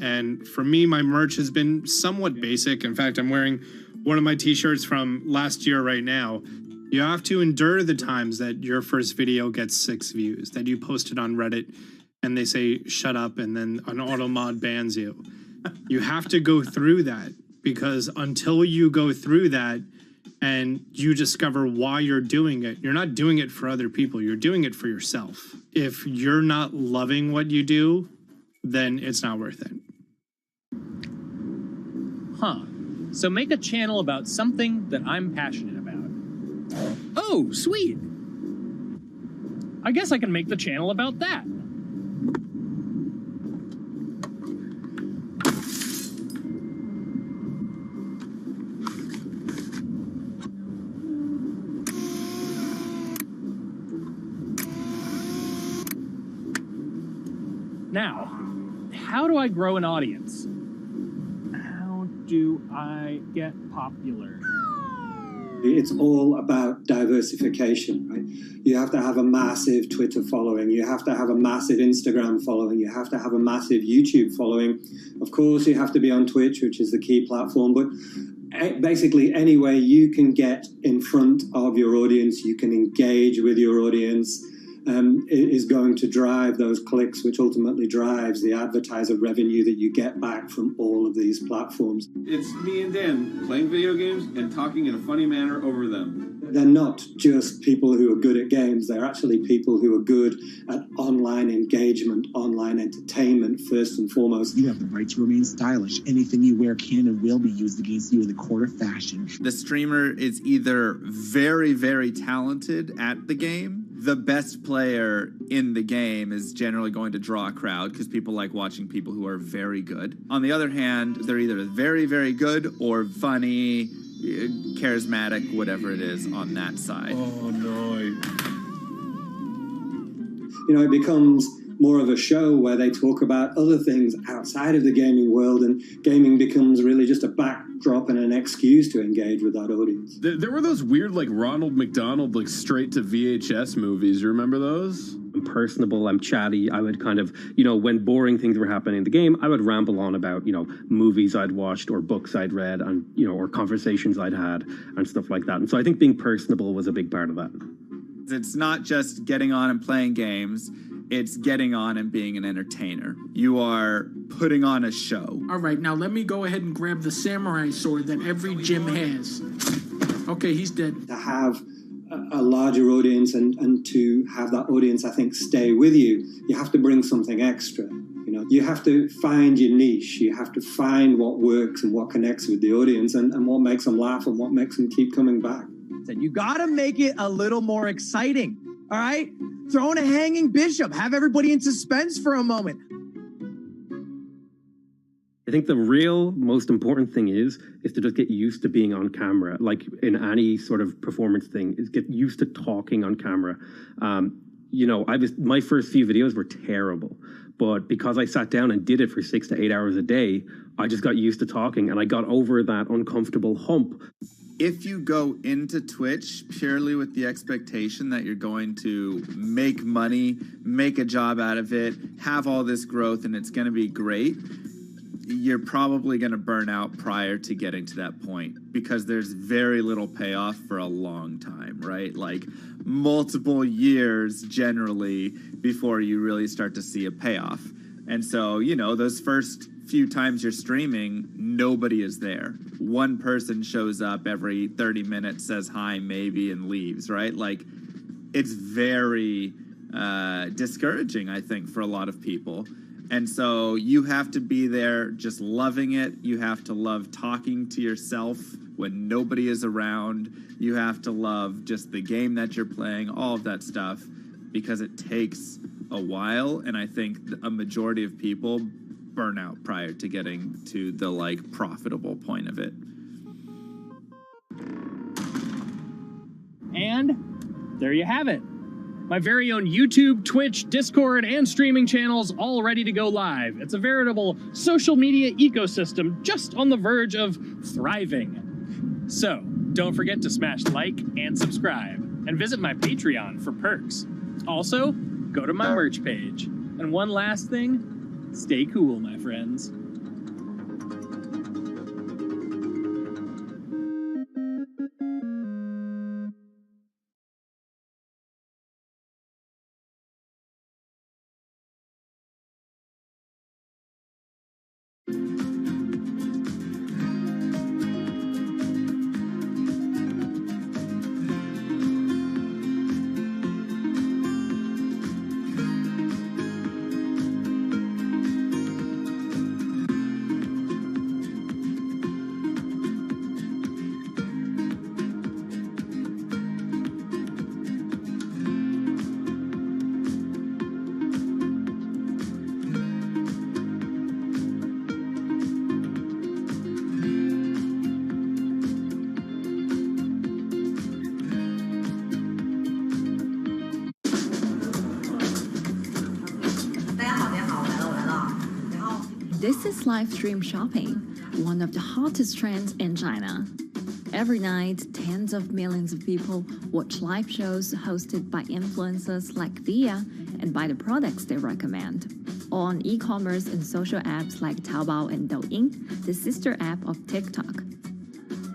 And for me, my merch has been somewhat basic. In fact, I'm wearing one of my t-shirts from last year right now. You have to endure the times that your first video gets 6 views, that you post it on Reddit and they say, shut up, and then an auto mod bans you. You have to go through that, because until you go through that and you discover why you're doing it, you're not doing it for other people, you're doing it for yourself. If you're not loving what you do, then it's not worth it. Huh. So make a channel about something that I'm passionate about. Oh, sweet. I guess I can make the channel about that. Now, how do I grow an audience? How do I get popular? It's all about diversification, right? You have to have a massive Twitter following. You have to have a massive Instagram following. You have to have a massive YouTube following. Of course, you have to be on Twitch, which is the key platform. But basically, any way you can get in front of your audience, you can engage with your audience, is going to drive those clicks, which ultimately drives the advertiser revenue that you get back from all of these platforms. It's me and Dan playing video games and talking in a funny manner over them. They're not just people who are good at games, they're actually people who are good at online engagement, online entertainment, first and foremost. You have the right to remain stylish. Anything you wear can and will be used against you in the court of fashion. The streamer is either very, very talented at the game. The best player in the game is generally going to draw a crowd because people like watching people who are very good. On the other hand, they're either very, very good or funny, charismatic, whatever it is on that side. Oh, no. You know, it becomes more of a show where they talk about other things outside of the gaming world, and gaming becomes really just a backdrop and an excuse to engage with that audience. There were those weird, like, Ronald McDonald, like, straight to VHS movies. You remember those? I'm personable, I'm chatty. I would kind of, you know, when boring things were happening in the game, I would ramble on about, you know, movies I'd watched or books I'd read and, you know, or conversations I'd had and stuff like that. And so I think being personable was a big part of that. It's not just getting on and playing games. It's getting on and being an entertainer. You are putting on a show. All right, now let me go ahead and grab the samurai sword that every gym has. Okay, he's dead. To have a larger audience and to have that audience, I think, stay with you, you have to bring something extra. You know, you have to find your niche. You have to find what works and what connects with the audience and what makes them laugh and what makes them keep coming back. You gotta make it a little more exciting, all right? Throw in a hanging bishop. Have everybody in suspense for a moment. I think the real most important thing is to just get used to being on camera. Like in any sort of performance thing, is get used to talking on camera. You know, my first few videos were terrible, but because I sat down and did it for 6 to 8 hours a day, I just got used to talking and I got over that uncomfortable hump. If you go into Twitch purely with the expectation that you're going to make money, make a job out of it, have all this growth, and it's going to be great, you're probably going to burn out prior to getting to that point because there's very little payoff for a long time, right? Like multiple years generally before you really start to see a payoff. And so, you know, those first few times you're streaming, nobody is there. One person shows up every 30 minutes, says hi, maybe, and leaves, right? Like, it's very discouraging, I think, for a lot of people. And so you have to be there just loving it. You have to love talking to yourself when nobody is around. You have to love just the game that you're playing, all of that stuff, because it takes a while, and I think a majority of people burn out prior to getting to the like profitable point of it. And there you have it. My very own YouTube, Twitch, Discord, and streaming channels all ready to go live. It's a veritable social media ecosystem just on the verge of thriving. So, don't forget to smash like and subscribe, and visit my Patreon for perks. Also, go to my merch page. And one last thing, stay cool, my friends. This is live stream shopping, one of the hottest trends in China. Every night, tens of millions of people watch live shows hosted by influencers like Via and buy the products they recommend. On e-commerce and social apps like Taobao and Douyin, the sister app of TikTok.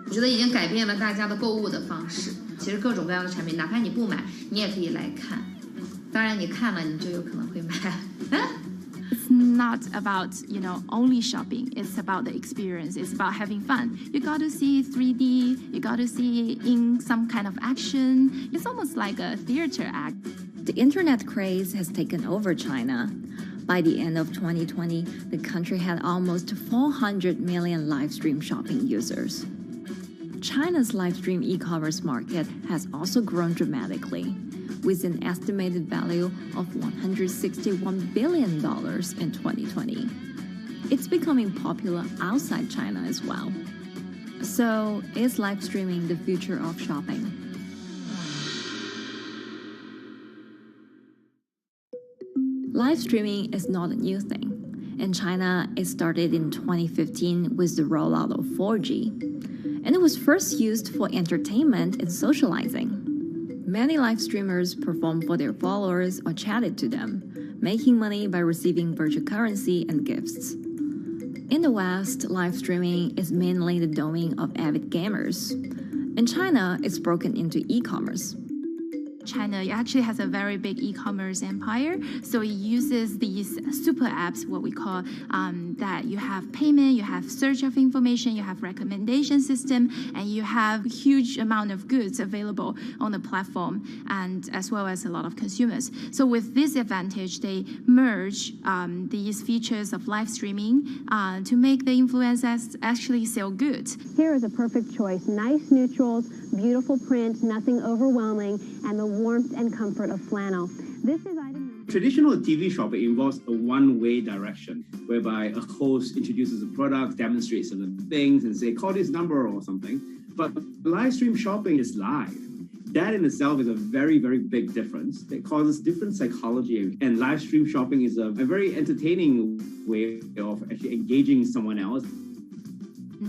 我觉得已经改变了大家的购物的方式。其实各种各样的产品，哪怕你不买，你也可以来看。当然，你看了，你就有可能会买。It's not about, only shopping. It's about the experience. It's about having fun. You got to see 3D. You got to see in some kind of action. It's almost like a theater act. The internet craze has taken over China. By the end of 2020, the country had almost 400 million live stream shopping users. China's live stream e-commerce market has also grown dramatically, with an estimated value of $161 billion in 2020. It's becoming popular outside China as well. So, is live streaming the future of shopping? Live streaming is not a new thing. In China, it started in 2015 with the rollout of 4G. And it was first used for entertainment and socializing. Many live streamers performed for their followers or chatted to them, making money by receiving virtual currency and gifts. In the West, live streaming is mainly the domain of avid gamers. In China, it's broken into e-commerce. China actually has a very big e-commerce empire, so it uses these super apps, what we call that you have payment, you have search of information, you have recommendation system, and you have huge amount of goods available on the platform, and as well as a lot of consumers. So with this advantage, they merge these features of live streaming to make the influencers actually sell goods. Here is a perfect choice: nice neutrals, beautiful print, nothing overwhelming, and the warmth and comfort of flannel. This is item. Traditional TV shopping involves a one-way direction, whereby a host introduces a product, demonstrates certain things, and say, call this number or something. But live stream shopping is live. That in itself is a very, very big difference. It causes different psychology. And live stream shopping is a very entertaining way of actually engaging someone else.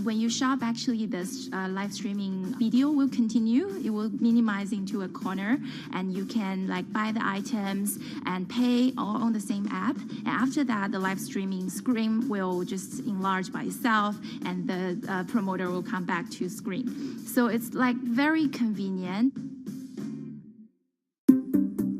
When you shop, actually, this live streaming video will continue. It will minimize into a corner, and you can buy the items and pay all on the same app. And after that, the live streaming screen will just enlarge by itself, and the promoter will come back to screen. So it's very convenient.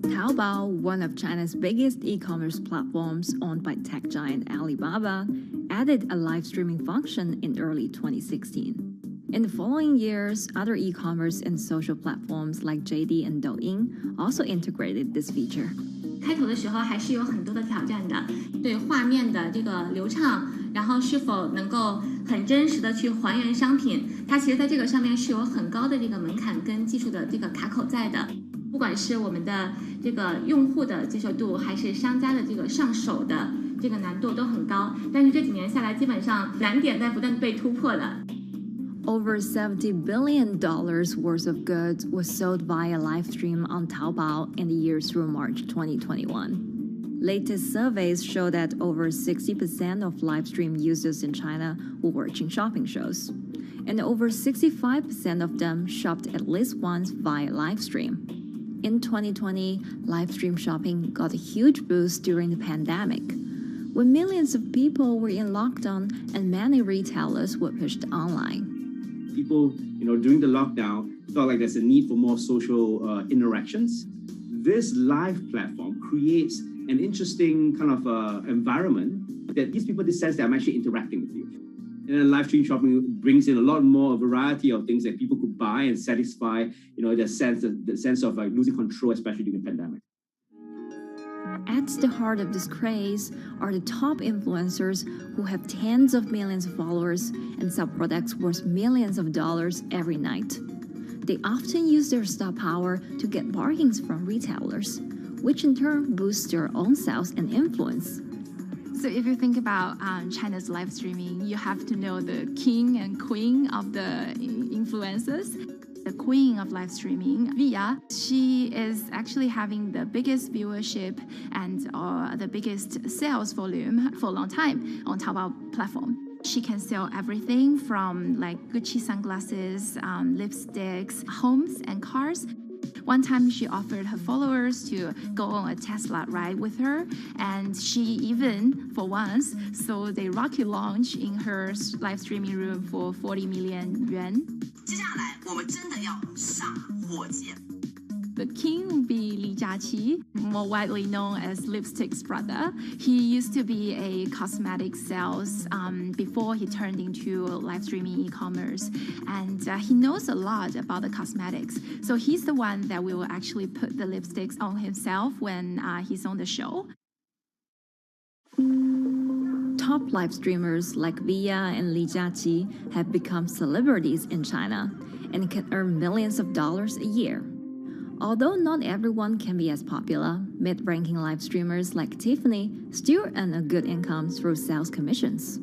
Taobao, one of China's biggest e-commerce platforms owned by tech giant Alibaba, added a live streaming function in early 2016. In the following years, other e-commerce and social platforms like JD and Douyin also integrated this feature. 开头的时候还是有很多的挑战的，对画面的这个流畅，然后是否能够很真实的去还原商品，它其实在这个上面是有很高的这个门槛跟技术的这个卡口在的。不不管是我们的这个用户的接受度，还是商家的这个上手的这个难度都很高。但是这几年下来，基本上难点在不断被突破的。Over $70 billion worth of goods was sold via live stream on Taobao in the year through March 2021. Latest surveys show that over 60% of live stream users in China were watching shopping shows, and over 65% of them shopped at least once via live stream. In 2020, live stream shopping got a huge boost during the pandemic, when millions of people were in lockdown and many retailers were pushed online. People, during the lockdown, felt like there's a need for more social interactions. This live platform creates an interesting kind of environment that gives people the sense that I'm actually interacting with you. And then live stream shopping brings in a lot more variety of things that people could buy and satisfy, the sense of like losing control, especially during the pandemic. At the heart of this craze are the top influencers who have tens of millions of followers and sell products worth millions of dollars every night. They often use their star power to get bargains from retailers, which in turn boosts their own sales and influence. So if you think about China's live streaming, you have to know the king and queen of the influencers. The queen of live streaming, Via, she is actually having the biggest viewership and the biggest sales volume for a long time on Taobao platform. She can sell everything from like Gucci sunglasses, lipsticks, homes and cars. One time she offered her followers to go on a Tesla ride with her, and she even, for once, sold a rocket launch in her live streaming room for 40 million yuan. The king will be Li Jiaqi, more widely known as Lipstick's brother. He used to be a cosmetic sales before he turned into live streaming e-commerce, and he knows a lot about the cosmetics. So he's the one that will actually put the lipsticks on himself when he's on the show. Top live streamers like Via and Li Jiaqi have become celebrities in China and can earn millions of dollars a year. Although not everyone can be as popular, mid-ranking live streamers like Tiffany still earn a good income through sales commissions.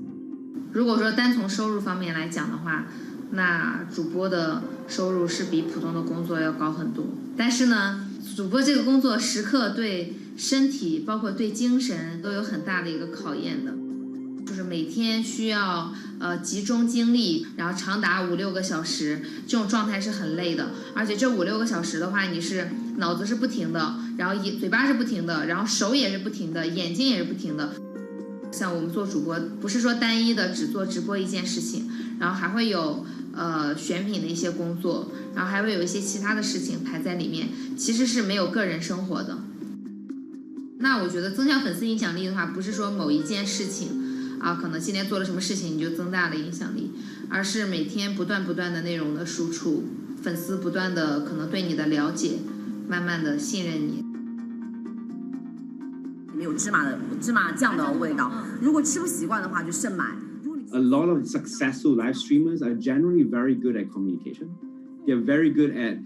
如果说单从收入方面来讲的话，那主播的收入是比普通的工作要高很多。但是呢，主播这个工作时刻对身体，包括对精神都有很大的一个考验的。就是每天需要集中精力，然后长达5-6个小时，这种状态是很累的。而且这5-6个小时的话，你是脑子是不停的，然后嘴巴是不停的，然后手也是不停的，眼睛也是不停的。像我们做主播，不是说单一的只做直播一件事情，然后还会有选品的一些工作，然后还会有一些其他的事情排在里面，其实是没有个人生活的。那我觉得增强粉丝影响力的话，不是说某一件事情。可能今天做了什么事情你就增大了影响力，而是每天不断的内容的输出，粉丝不断的可能对你的了解，慢慢的信任你。里面有芝麻酱的味道，如果吃不习惯的话就慎买。A lot of successful live streamers are generally very good at communication. They're very good at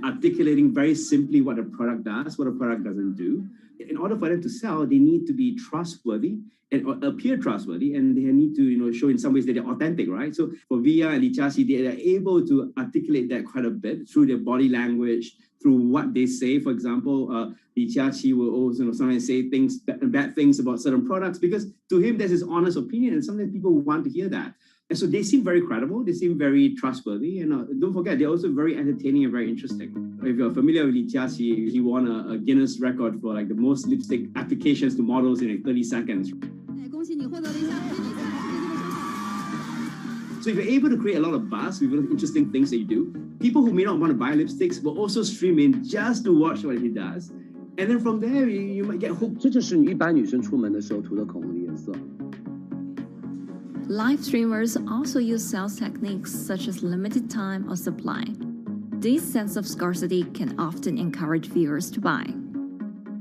articulating very simply what a product does, what a product doesn't do. In order for them to sell, they need to be trustworthy and appear trustworthy, and they need to, show in some ways that they're authentic, right? So for Via and Li Jiaqi, they are able to articulate that quite a bit through their body language, through what they say. For example, Li Jiaqi will also sometimes say bad things about certain products because to him that's his honest opinion, and sometimes people want to hear that. And so they seem very credible, they seem very trustworthy, and don't forget, they're also very entertaining and very interesting. If you're familiar with Li Jiaqi, he won a Guinness record for like the most lipstick applications to models in like 30 seconds. So if you're able to create a lot of buzz with interesting things that you do, people who may not want to buy lipsticks will also stream in just to watch what he does. And then from there, you might get hooked. 这就是你一般女生出门的时候涂的口红的颜色。Live streamers also use sales techniques such as limited time or supply. This sense of scarcity can often encourage viewers to buy.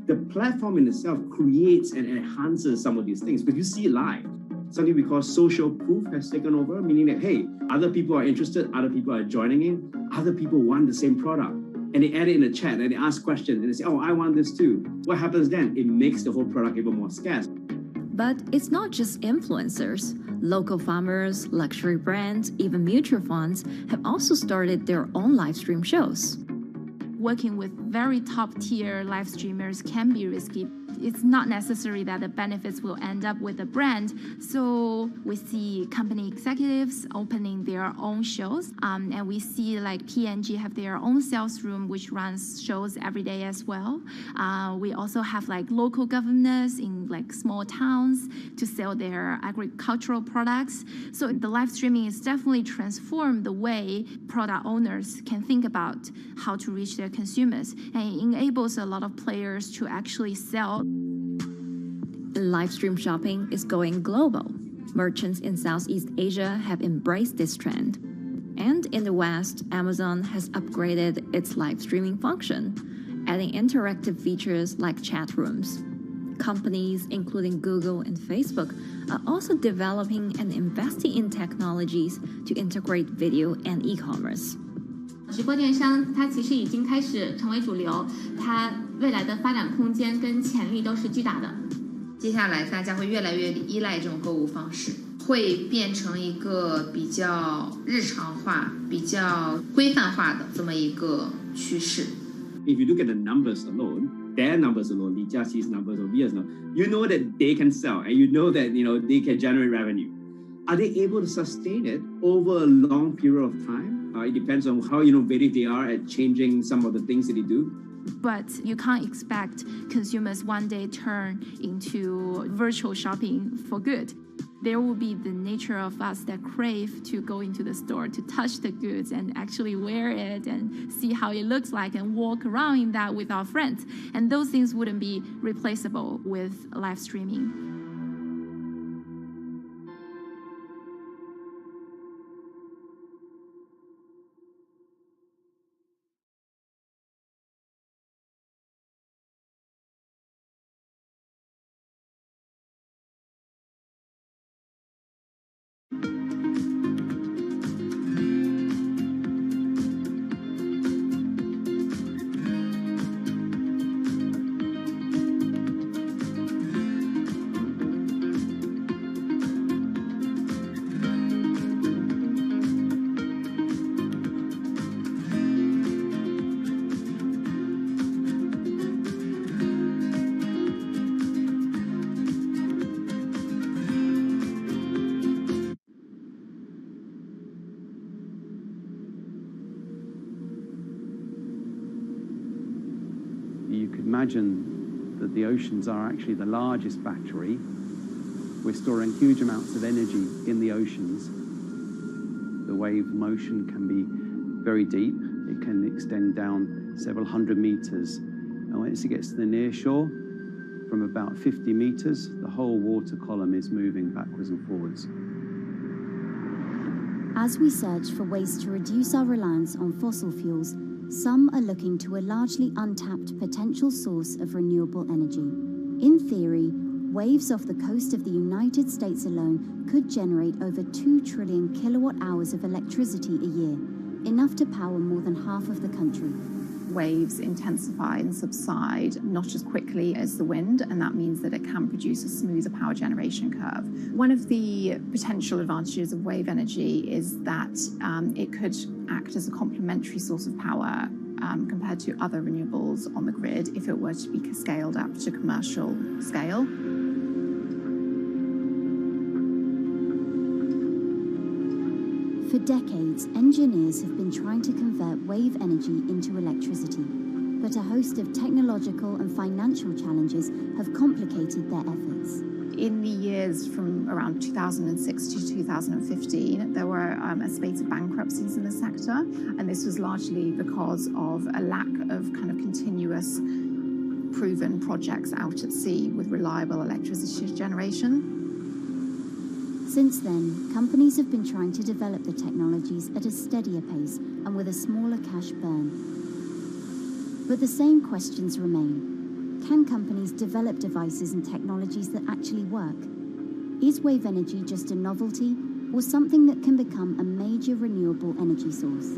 The platform in itself creates and enhances some of these things because you see it live. Something we call social proof has taken over, meaning that, hey, other people are interested, other people are joining in, other people want the same product. and they add it in the chat and they ask questions and they say, oh, I want this too. What happens then? It makes the whole product even more scarce. But it's not just influencers. Local farmers, luxury brands, even mutual funds have also started their own live stream shows. Working with very top-tier live streamers can be risky. It's not necessary that the benefits will end up with the brand. So we see company executives opening their own shows. And we see like P&G have their own sales room, which runs shows every day as well. We also have like local governors in like small towns to sell their agricultural products. So the live streaming is definitely transformed the way product owners can think about how to reach their consumers. And it enables a lot of players to actually sell. Live stream shopping is going global. Merchants in Southeast Asia have embraced this trend. And in the West, Amazon has upgraded its live streaming function, adding interactive features like chat rooms. Companies, including Google and Facebook, are also developing and investing in technologies to integrate video and e-commerce. 直播电商它其实已经开始成为主流，它未来的发展空间跟潜力都是巨大的。接下来大家会越来越依赖这种购物方式，会变成一个比较日常化、比较规范化的这么一个趋势。If you look at the numbers alone, their numbers alone, Li Jiaxi's numbers or Via's numbers, you know that they can sell and you know that they can generate revenue. Are they able to sustain it over a long period of time? It depends on how innovative they are at changing some of the things that they do. But you can't expect consumers one day turn into virtual shopping for good. There will be the nature of us that crave to go into the store, to touch the goods and actually wear it and see how it looks like and walk around in that with our friends. And those things wouldn't be replaceable with live streaming. You could imagine that the oceans are actually the largest battery. We're storing huge amounts of energy in the oceans. The wave motion can be very deep. It can extend down several hundred meters. And once it gets to the near shore, from about 50 meters, the whole water column is moving backwards and forwards. As we search for ways to reduce our reliance on fossil fuels, some are looking to a largely untapped potential source of renewable energy. In theory, waves off the coast of the United States alone could generate over 2 trillion kilowatt hours of electricity a year, enough to power more than half of the country. Waves intensify and subside not as quickly as the wind, and that means that it can produce a smoother power generation curve. One of the potential advantages of wave energy is that it could act as a complementary source of power compared to other renewables on the grid if it were to be scaled up to commercial scale. For decades, engineers have been trying to convert wave energy into electricity, but a host of technological and financial challenges have complicated their efforts. In the years from around 2006 to 2015, there were a spate of bankruptcies in the sector, and this was largely because of a lack of kind of continuous proven projects out at sea with reliable electricity generation. Since then, companies have been trying to develop the technologies at a steadier pace and with a smaller cash burn. But the same questions remain. Can companies develop devices and technologies that actually work? Is wave energy just a novelty or something that can become a major renewable energy source?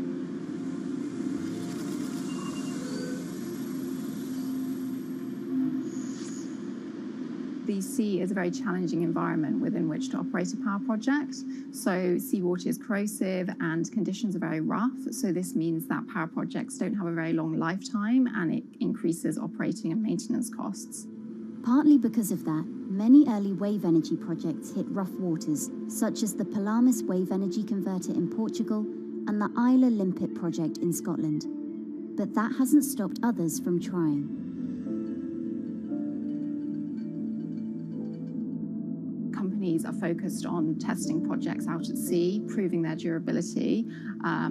The sea is a very challenging environment within which to operate a power project. So seawater is corrosive and conditions are very rough. So this means that power projects don't have a very long lifetime, and it increases operating and maintenance costs. Partly because of that, many early wave energy projects hit rough waters, such as the Palamas Wave Energy Converter in Portugal and the Isla Limpet project in Scotland. But that hasn't stopped others from trying. Companies are focused on testing projects out at sea, proving their durability,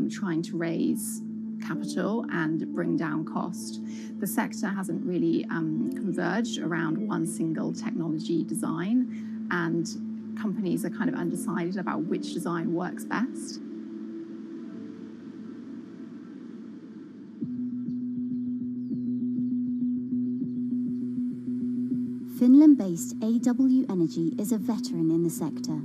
trying to raise capital and bring down cost. The sector hasn't really converged around one single technology design, and companies are kind of undecided about which design works best. Finland-based AW Energy is a veteran in the sector.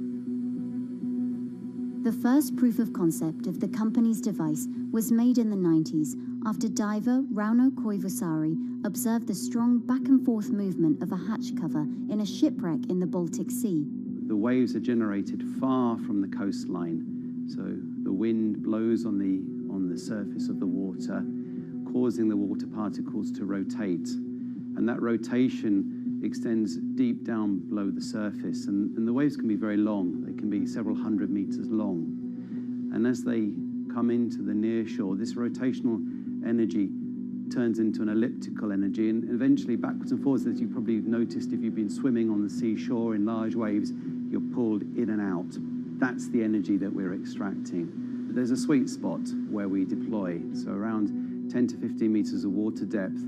The first proof of concept of the company's device was made in the 90s after diver Rauno Koivusaari observed the strong back-and-forth movement of a hatch cover in a shipwreck in the Baltic Sea. The waves are generated far from the coastline, so the wind blows on the surface of the water, causing the water particles to rotate, and that rotation extends deep down below the surface, and the waves can be very long. They can be several hundred meters long. And as they come into the near shore, this rotational energy turns into an elliptical energy, and eventually backwards and forwards, as you probably noticed if you've been swimming on the seashore in large waves, you're pulled in and out. That's the energy that we're extracting. There's a sweet spot where we deploy, so around 10 to 15 meters of water depth.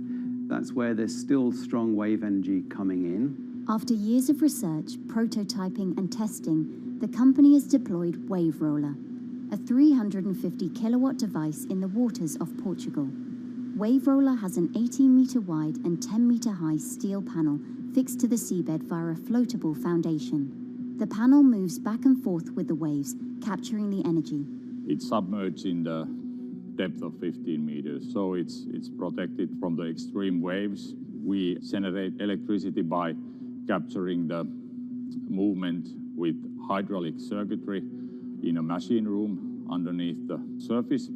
That's where there's still strong wave energy coming in. After years of research, prototyping and testing, the company has deployed Wave Roller, a 350 kilowatt device in the waters off Portugal. Wave Roller has an 18-meter wide and 10-meter high steel panel fixed to the seabed via a floatable foundation. The panel moves back and forth with the waves, capturing the energy. It's submerged in the depth of 15 meters, so it's protected from the extreme waves. We generate electricity by capturing the movement with hydraulic circuitry in a machine room underneath the surface.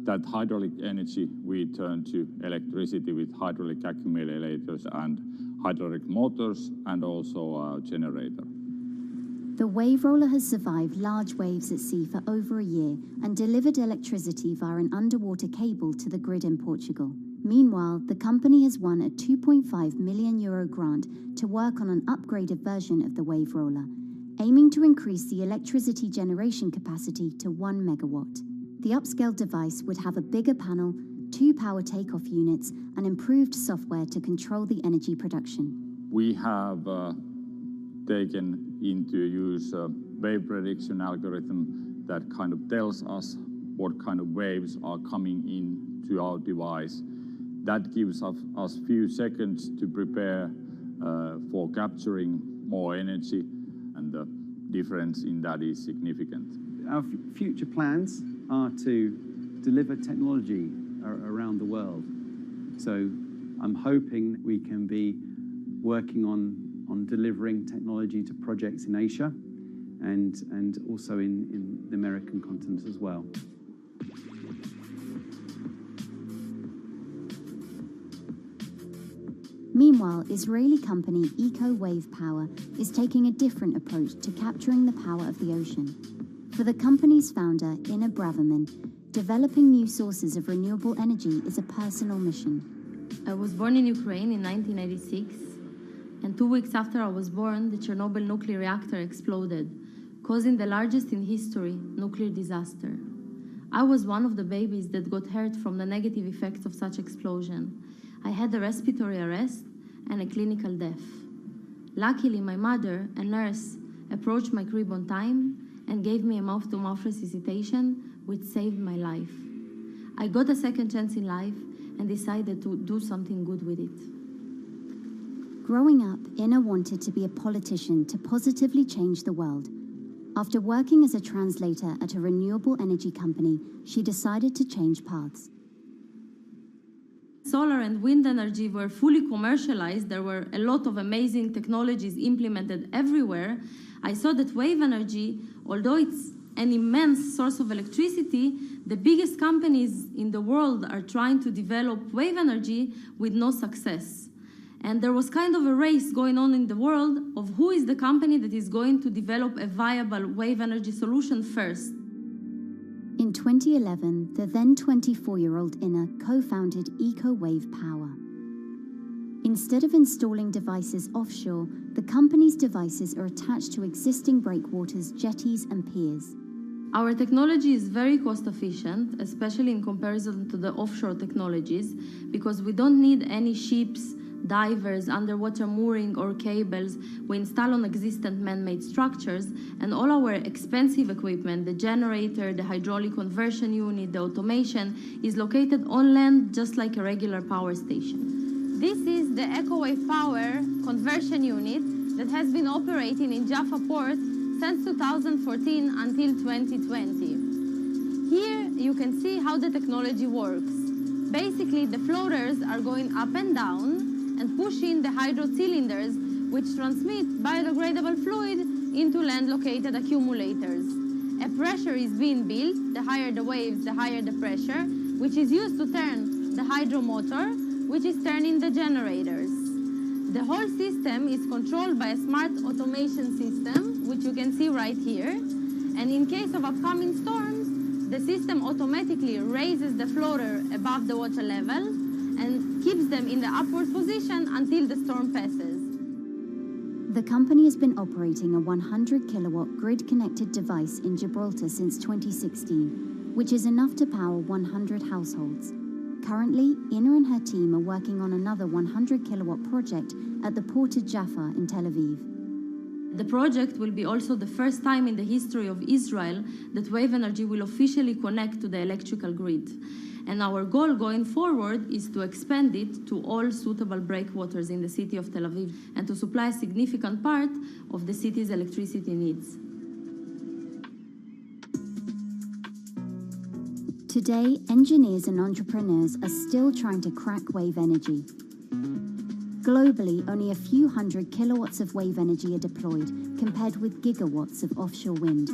That hydraulic energy we turn to electricity with hydraulic accumulators and hydraulic motors, and also a generator. The Wave Roller has survived large waves at sea for over a year and delivered electricity via an underwater cable to the grid in Portugal. Meanwhile, the company has won a €2.5 million grant to work on an upgraded version of the Wave Roller, aiming to increase the electricity generation capacity to 1 megawatt. The upscaled device would have a bigger panel, 2 power takeoff units, and improved software to control the energy production. We have taken into use a wave prediction algorithm that kind of tells us what kind of waves are coming in to our device. That gives us few seconds to prepare for capturing more energy, and the difference in that is significant. Our future plans are to deliver technology around the world. So I'm hoping we can be working on delivering technology to projects in Asia and also in the American continent as well. Meanwhile, Israeli company Eco Wave Power is taking a different approach to capturing the power of the ocean. For the company's founder, Ina Braverman, developing new sources of renewable energy is a personal mission. I was born in Ukraine in 1996, and 2 weeks after I was born, the Chernobyl nuclear reactor exploded, causing the largest in history nuclear disaster. I was one of the babies that got hurt from the negative effects of such explosion. I had a respiratory arrest and a clinical death. Luckily, my mother, a nurse, approached my crib on time and gave me a mouth-to-mouth resuscitation, which saved my life. I got a second chance in life and decided to do something good with it. Growing up, Ina wanted to be a politician to positively change the world. After working as a translator at a renewable energy company, she decided to change paths. solar and wind energy were fully commercialized, there were a lot of amazing technologies implemented everywhere, I saw that wave energy, although it's an immense source of electricity, the biggest companies in the world are trying to develop wave energy with no success. And there was kind of a race going on in the world of who is the company that is going to develop a viable wave energy solution first. In 2011, the then 24-year-old Inna co-founded EcoWave Power. Instead of installing devices offshore, the company's devices are attached to existing breakwaters, jetties, and piers. Our technology is very cost efficient, especially in comparison to the offshore technologies, because we don't need any ships, divers, underwater mooring or cables. We install on existing man-made structures, and all our expensive equipment, the generator, the hydraulic conversion unit, the automation, is located on land just like a regular power station. This is the EcoWave Power conversion unit that has been operating in Jaffa Port since 2014 until 2020. Here you can see how the technology works. Basically, the floaters are going up and down and pushing the hydro cylinders, which transmit biodegradable fluid into land-located accumulators. A pressure is being built. The higher the waves, the higher the pressure, which is used to turn the hydro motor, which is turning the generators. The whole system is controlled by a smart automation system, which you can see right here. And in case of upcoming storms, the system automatically raises the floater above the water level and keeps them in the upward position until the storm passes. The company has been operating a 100-kilowatt grid-connected device in Gibraltar since 2016, which is enough to power 100 households. Currently, Inna and her team are working on another 100-kilowatt project at the port of Jaffa in Tel Aviv. The project will be also the first time in the history of Israel that wave energy will officially connect to the electrical grid. And our goal going forward is to expand it to all suitable breakwaters in the city of Tel Aviv and to supply a significant part of the city's electricity needs. Today, engineers and entrepreneurs are still trying to crack wave energy. Globally, only a few hundred kilowatts of wave energy are deployed, compared with gigawatts of offshore wind.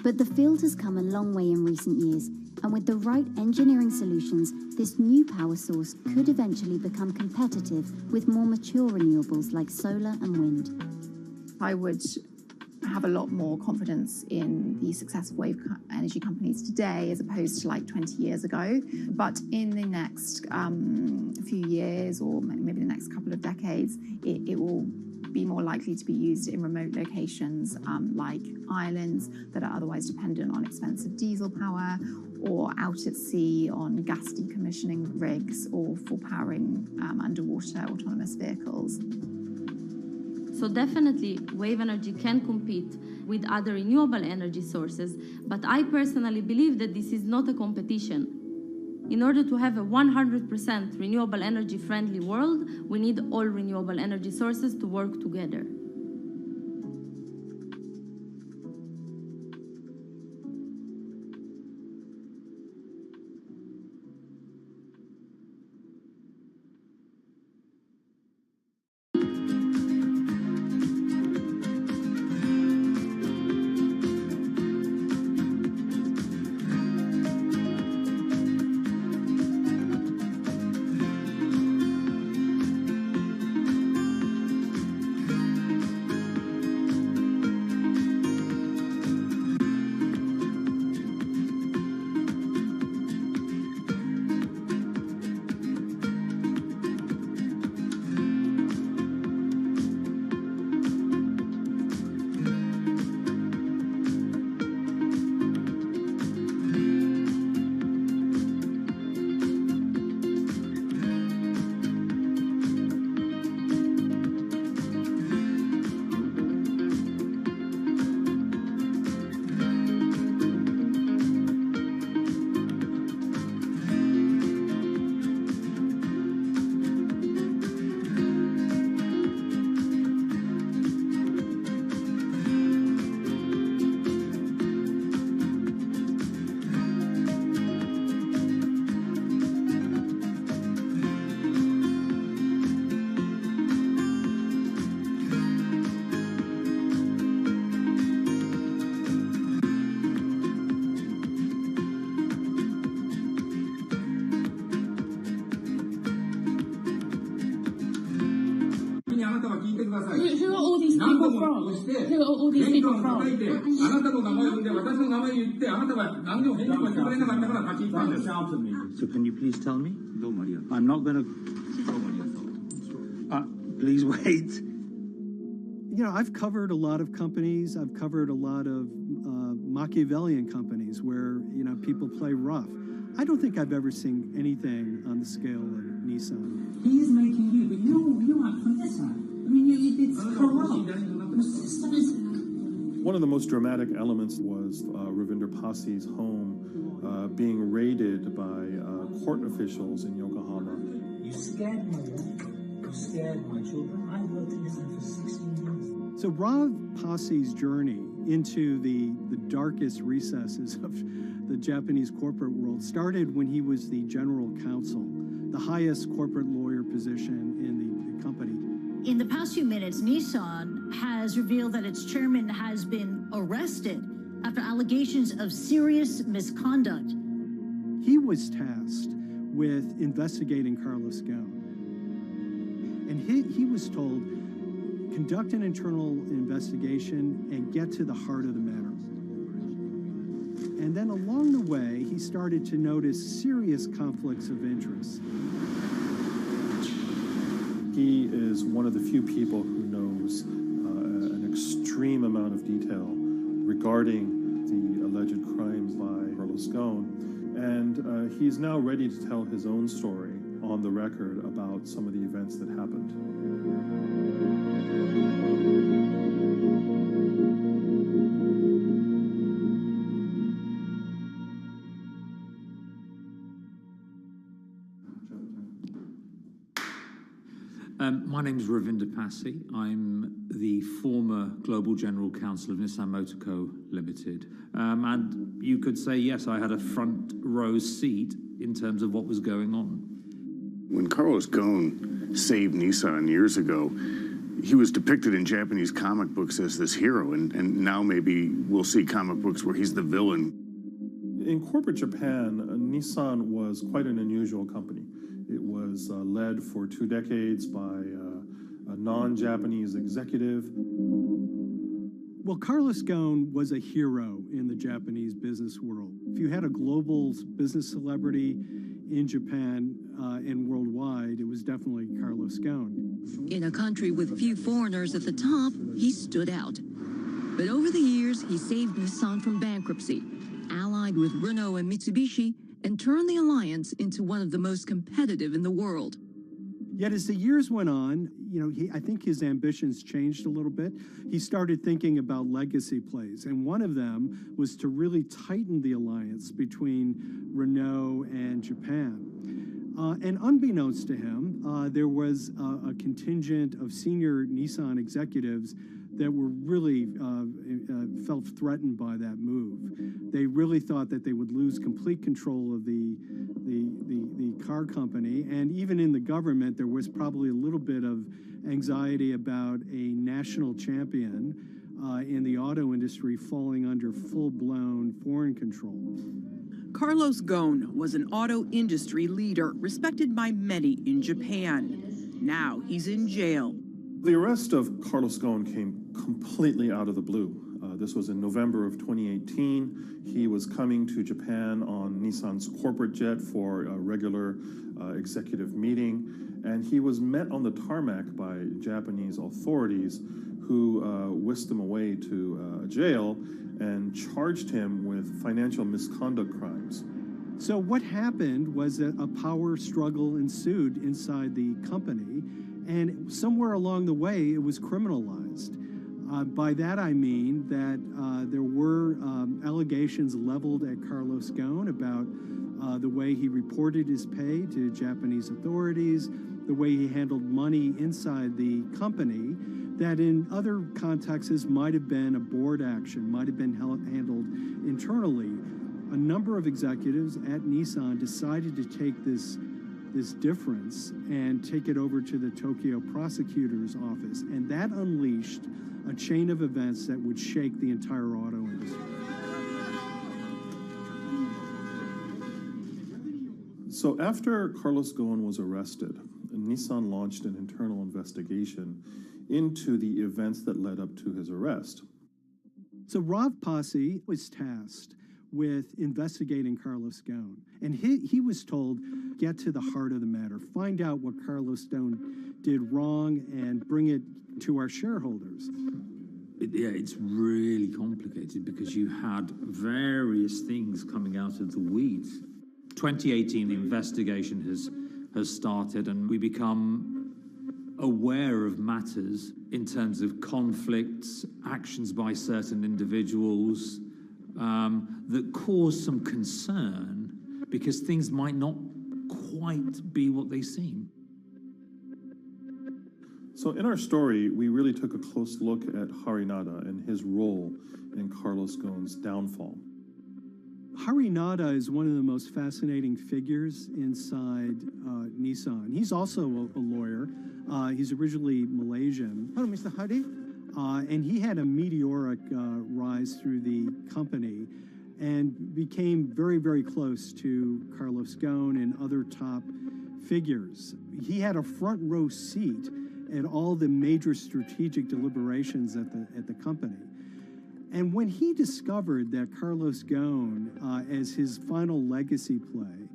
But the field has come a long way in recent years, and with the right engineering solutions, this new power source could eventually become competitive with more mature renewables like solar and wind. I would have a lot more confidence in the success of wave energy companies today as opposed to like 20 years ago. But in the next few years, or maybe the next couple of decades, it will be more likely to be used in remote locations like islands that are otherwise dependent on expensive diesel power, or out at sea on gas decommissioning rigs, or for powering underwater autonomous vehicles. So definitely, wave energy can compete with other renewable energy sources, but I personally believe that this is not a competition. In order to have a 100% renewable energy friendly world, we need all renewable energy sources to work together. Who are all these people from? Who are all these people from? So can you please tell me? I'm not going to... please wait. You know, I've covered a lot of companies. I've covered a lot of Machiavellian companies where, you know, people play rough. I don't think I've ever seen anything on the scale of Nissan. He is making you, but you act from this side. I mean, it's corrupt. The system is... One of the most dramatic elements was Ravinder Pasi's home being raided by court officials in Yokohama. You scared my wife. You scared my children. I worked in Nissan for 16 years. So Rav Pasi's journey into the darkest recesses of the Japanese corporate world started when he was the general counsel, the highest corporate lawyer position in the company. In the past few minutes, Nissan has revealed that its chairman has been arrested after allegations of serious misconduct. He was tasked with investigating Carlos Ghosn. And he was told, conduct an internal investigation and get to the heart of the matter. And then along the way, he started to notice serious conflicts of interest. He is one of the few people who knows an extreme amount of detail regarding the alleged crimes by Carlos Ghosn. And he's now ready to tell his own story on the record about some of the events that happened. My name is Ravinder Pasi. I'm the former Global General Counsel of Nissan Motor Co. Limited. And you could say, yes, I had a front row seat in terms of what was going on. When Carlos Ghosn saved Nissan years ago, he was depicted in Japanese comic books as this hero, and now maybe we'll see comic books where he's the villain. In corporate Japan, Nissan was quite an unusual company. It was led for 2 decades by a non-Japanese executive. Well, Carlos Ghosn was a hero in the Japanese business world. If you had a global business celebrity in Japan and worldwide, it was definitely Carlos Ghosn. In a country with few foreigners at the top, he stood out. But over the years, he saved Nissan from bankruptcy, allied with Renault and Mitsubishi, and turned the alliance into one of the most competitive in the world. Yet as the years went on, you know, I think his ambitions changed a little bit. He started thinking about legacy plays, and one of them was to really tighten the alliance between Renault and Japan. And unbeknownst to him, there was a contingent of senior Nissan executives that were really felt threatened by that move. They really thought that they would lose complete control of the car company, and even in the government, there was probably a little bit of anxiety about a national champion in the auto industry falling under full-blown foreign control. Carlos Ghosn was an auto industry leader, respected by many in Japan. Now he's in jail. The arrest of Carlos Ghosn came completely out of the blue. This was in November of 2018. He was coming to Japan on Nissan's corporate jet for a regular executive meeting, and he was met on the tarmac by Japanese authorities who whisked him away to jail and charged him with financial misconduct crimes. So what happened was that a power struggle ensued inside the company, and somewhere along the way, it was criminalized. By that I mean that there were allegations leveled at Carlos Ghosn about the way he reported his pay to Japanese authorities, the way he handled money inside the company, that in other contexts might have been a board action, might have been handled internally. A number of executives at Nissan decided to take this difference and take it over to the Tokyo prosecutor's office, and that unleashed a chain of events that would shake the entire auto industry. So after Carlos Ghosn was arrested, Nissan launched an internal investigation into the events that led up to his arrest. So Rav Passi was tasked with investigating Carlos Ghosn, and he was told, get to the heart of the matter, find out what Carlos Ghosn did wrong and bring it to our shareholders. It's really complicated because you had various things coming out of the weeds. 2018, the investigation has started, and we become aware of matters in terms of conflicts, actions by certain individuals that cause some concern because things might not quite be what they seem. So in our story, we really took a close look at Harinada and his role in Carlos Ghosn's downfall. Harinada is one of the most fascinating figures inside Nissan. He's also a lawyer. He's originally Malaysian. Hello, Mr. Hadi. And he had a meteoric rise through the company and became very, very close to Carlos Ghosn and other top figures. He had a front row seat at all the major strategic deliberations at the company. And when he discovered that Carlos Ghosn, as his final legacy play,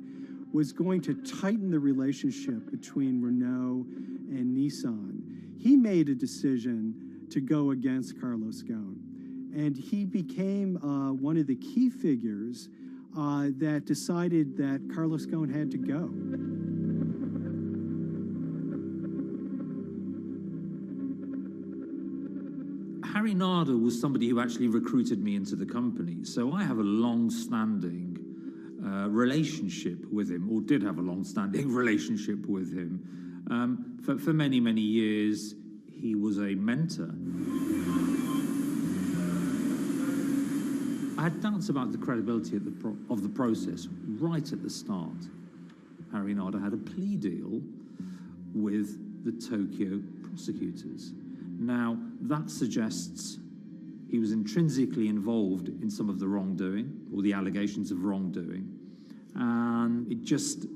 was going to tighten the relationship between Renault and Nissan, he made a decision to go against Carlos Ghosn. And he became one of the key figures that decided that Carlos Ghosn had to go. Harinada was somebody who actually recruited me into the company, so I have a long-standing relationship with him, or did have a long-standing relationship with him. For many, many years, he was a mentor. I had doubts about the credibility of the process right at the start. Harinada had a plea deal with the Tokyo prosecutors. Now, that suggests he was intrinsically involved in some of the wrongdoing, or the allegations of wrongdoing, and it just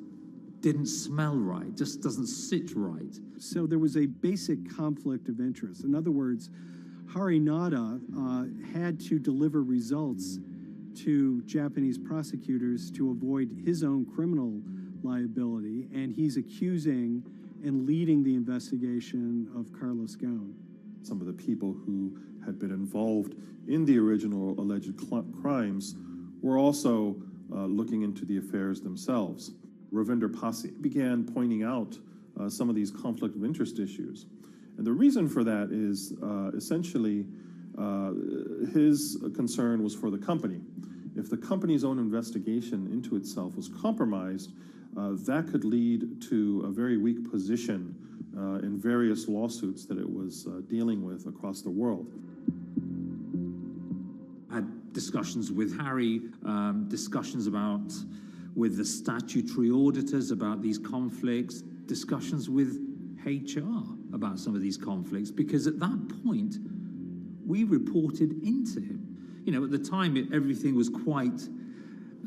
didn't smell right, just doesn't sit right. So there was a basic conflict of interest. In other words, Harinada had to deliver results to Japanese prosecutors to avoid his own criminal liability, and he's accusing and leading the investigation of Carlos Ghosn. Some of the people who had been involved in the original alleged crimes were also looking into the affairs themselves. Ravinder Passi began pointing out some of these conflict of interest issues. And the reason for that is essentially his concern was for the company. If the company's own investigation into itself was compromised, that could lead to a very weak position in various lawsuits that it was dealing with across the world. I had discussions with Harry, discussions with the statutory auditors about these conflicts, discussions with HR about some of these conflicts, because at that point, we reported into him. You know, at the time, everything was quite,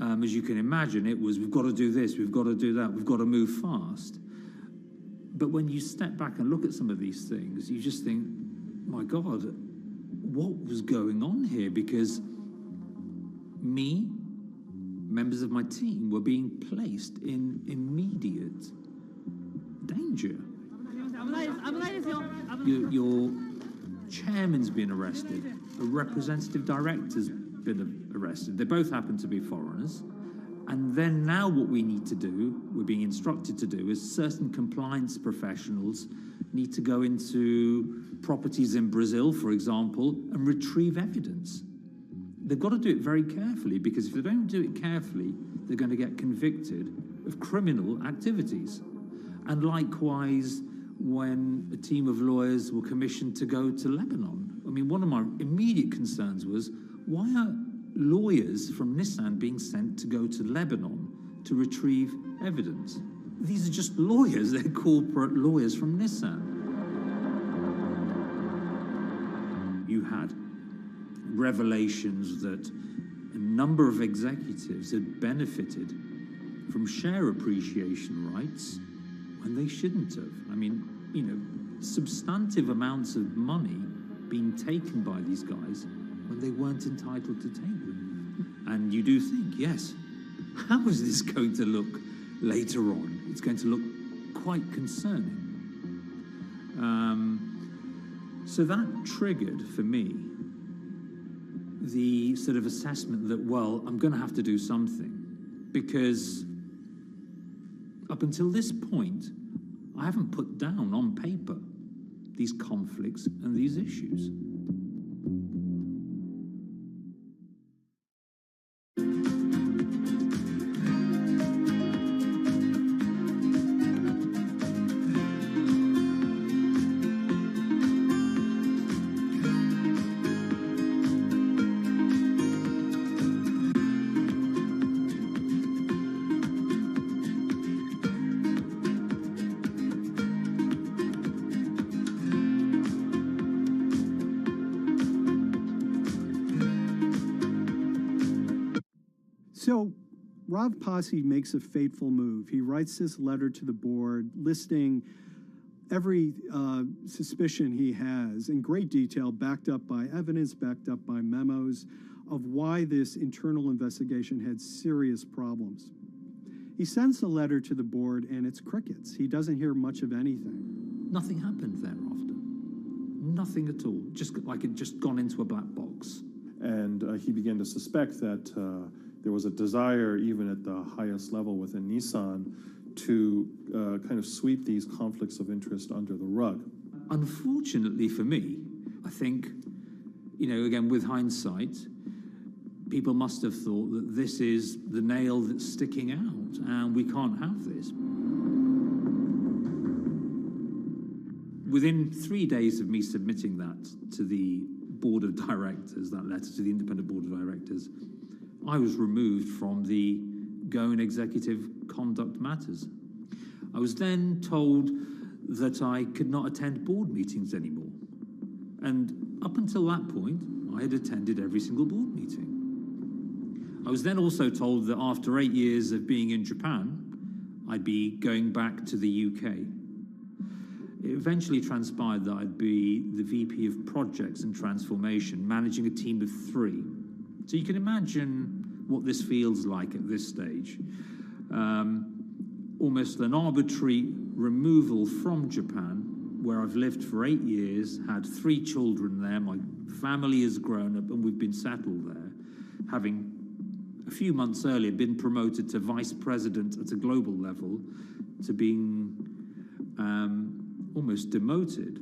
as you can imagine, it was, we've got to do this, we've got to do that, we've got to move fast. But when you step back and look at some of these things, you just think, my God, what was going on here? Because me, members of my team, were being placed in immediate danger. Your chairman's been arrested, a representative director's been arrested. They both happen to be foreigners. And then now what we need to do, we're being instructed to do, is certain compliance professionals need to go into properties in Brazil, for example, and retrieve evidence. They've got to do it very carefully, because if they don't do it carefully, they're going to get convicted of criminal activities. And likewise, when a team of lawyers were commissioned to go to Lebanon. I mean, one of my immediate concerns was, why are lawyers from Nissan being sent to go to Lebanon to retrieve evidence? These are just lawyers, they're corporate lawyers from Nissan. You had revelations that a number of executives had benefited from share appreciation rights when they shouldn't have. I mean, you know, substantive amounts of money being taken by these guys when they weren't entitled to take them. And you do think, yes, how is this going to look later on? It's going to look quite concerning. So that triggered for me the sort of assessment that, well, I'm going to have to do something, because up until this point, I haven't put down on paper these conflicts and these issues. So Rav Pasi makes a fateful move. He writes this letter to the board listing every suspicion he has in great detail, backed up by evidence, backed up by memos, of why this internal investigation had serious problems. He sends the letter to the board and it's crickets. He doesn't hear much of anything. Nothing happened thereafter. Nothing at all. Just like it just gone into a black box. And he began to suspect that there was a desire, even at the highest level within Nissan, to kind of sweep these conflicts of interest under the rug. Unfortunately for me, I think, you know, again, with hindsight, people must have thought that this is the nail that's sticking out, and we can't have this. Within 3 days of me submitting that to the board of directors, that letter to the independent board of directors, I was removed from the Goan Executive Conduct Matters. I was then told that I could not attend board meetings anymore. And up until that point, I had attended every single board meeting. I was then also told that after 8 years of being in Japan, I'd be going back to the UK. It eventually transpired that I'd be the VP of Projects and Transformation, managing a team of 3. So you can imagine what this feels like at this stage. Almost an arbitrary removal from Japan, where I've lived for 8 years, had 3 children there, my family has grown up, and we've been settled there, having a few months earlier been promoted to vice president at a global level, to being almost demoted.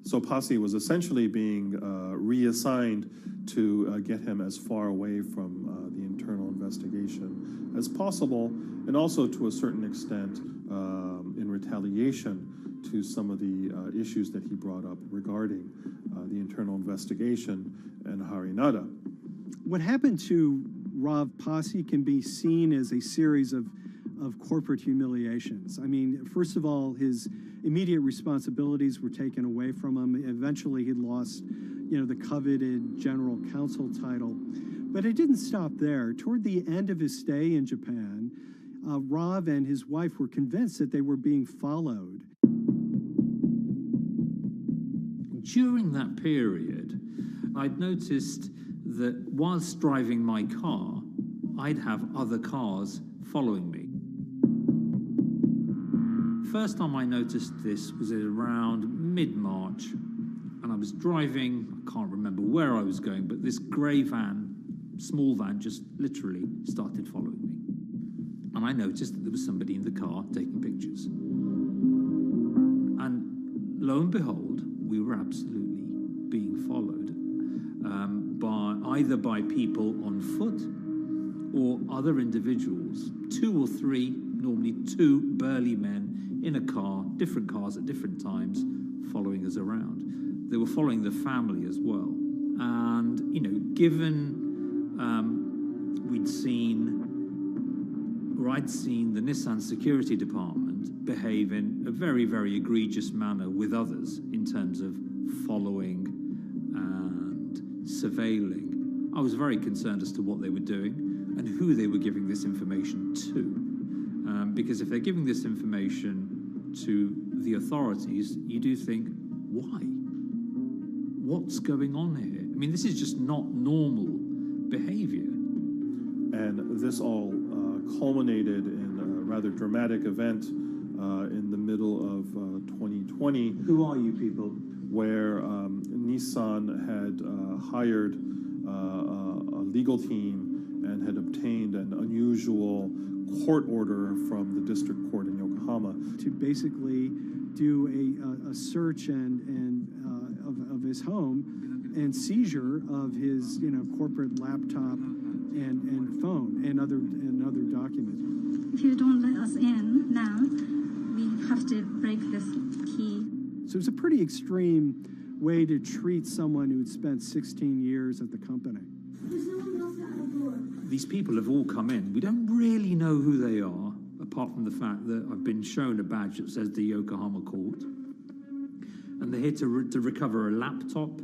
So Pasi was essentially being reassigned to get him as far away from the internal investigation as possible, and also to a certain extent in retaliation to some of the issues that he brought up regarding the internal investigation and Harinada. What happened to Rav Pasi can be seen as a series of corporate humiliations. I mean, first of all, his immediate responsibilities were taken away from him. Eventually, he lost, the coveted general counsel title. But it didn't stop there. Toward the end of his stay in Japan, Rav and his wife were convinced that they were being followed. During that period, I'd noticed that whilst driving my car, I'd have other cars following me. First time I noticed this was around mid-March, and I was driving, I can't remember where I was going, but this grey van, small van, just literally started following me. And I noticed that there was somebody in the car taking pictures. And lo and behold, we were absolutely being followed either by people on foot or other individuals, 2 or 3, normally 2 burly men in a car, different cars at different times, following us around. They were following the family as well. And, given I'd seen the Nissan security department behave in a very, very egregious manner with others in terms of following and surveilling, I was very concerned as to what they were doing and who they were giving this information to. Because if they're giving this information to the authorities, you do think, why? What's going on here? I mean, this is just not normal behavior. And this all culminated in a rather dramatic event in the middle of 2020. Who are you people? Where Nissan had hired a legal team and had obtained an unusual court order from the district court in Yokohama to basically do a search of his home and seizure of his corporate laptop and phone and other documents. If you don't let us in now, we have to break this key. So it's a pretty extreme way to treat someone who'd spent 16 years at the company. These people have all come in. We don't really know who they are, apart from the fact that I've been shown a badge that says the Yokohama court. And they're here to recover a laptop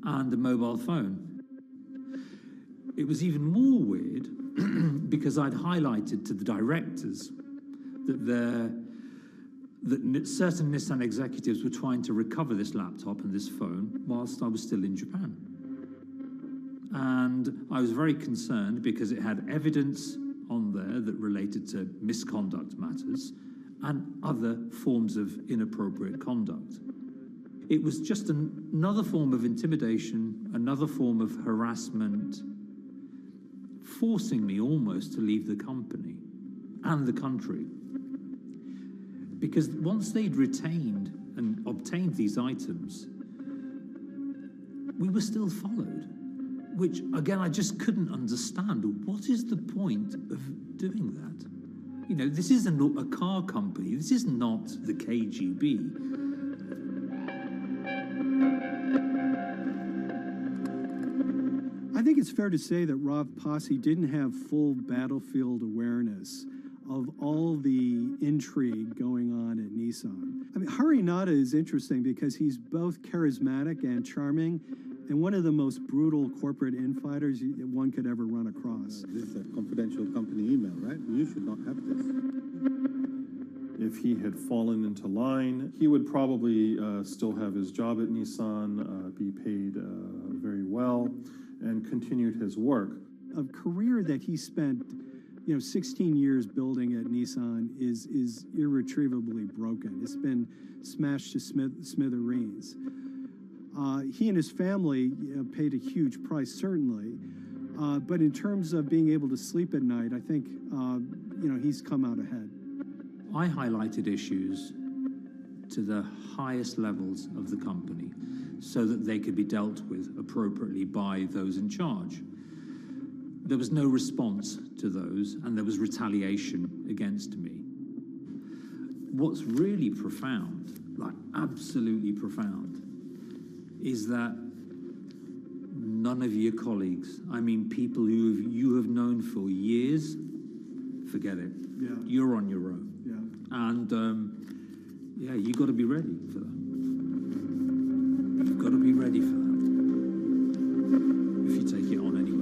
and a mobile phone. It was even more weird because I'd highlighted to the directors that certain Nissan executives were trying to recover this laptop and this phone whilst I was still in Japan. And I was very concerned because it had evidence on there that related to misconduct matters and other forms of inappropriate conduct. It was just another form of intimidation, another form of harassment, forcing me almost to leave the company and the country. Because once they'd retained and obtained these items, we were still followed, which, again, I just couldn't understand. What is the point of doing that? You know, this isn't a car company. This is not the KGB. I think it's fair to say that Rav Pasi didn't have full battlefield awareness of all the intrigue going on at Nissan. I mean, Hari Nada is interesting because he's both charismatic and charming, and one of the most brutal corporate infighters one could ever run across. This is a confidential company email, right? You should not have this. If he had fallen into line, he would probably still have his job at Nissan, be paid very well, and continued his work. A career that he spent 16 years building at Nissan is irretrievably broken. It's been smashed to smithereens. He and his family paid a huge price, certainly. But in terms of being able to sleep at night, I think, he's come out ahead. I highlighted issues to the highest levels of the company so that they could be dealt with appropriately by those in charge. There was no response to those, and there was retaliation against me. What's really profound, like absolutely profound, is that none of your colleagues, I mean people who you have known for years, forget it. Yeah. You're on your own. Yeah. And you got to be ready for that. You've got to be ready for that. If you take it on anyway.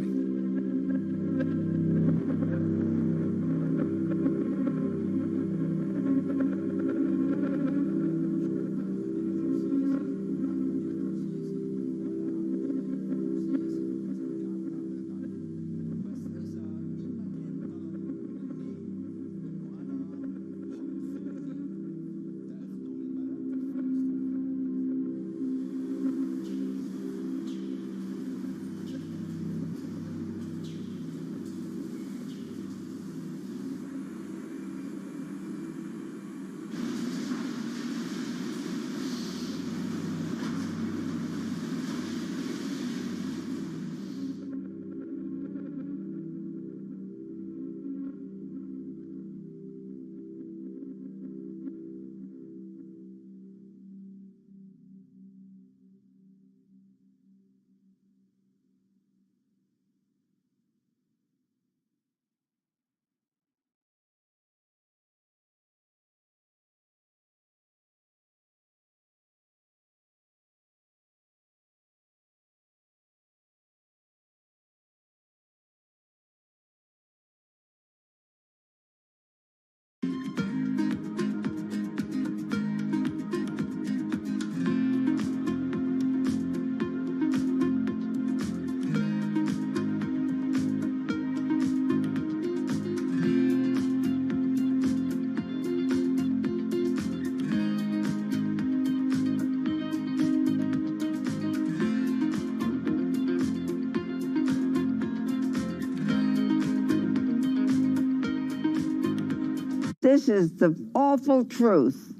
This is the awful truth.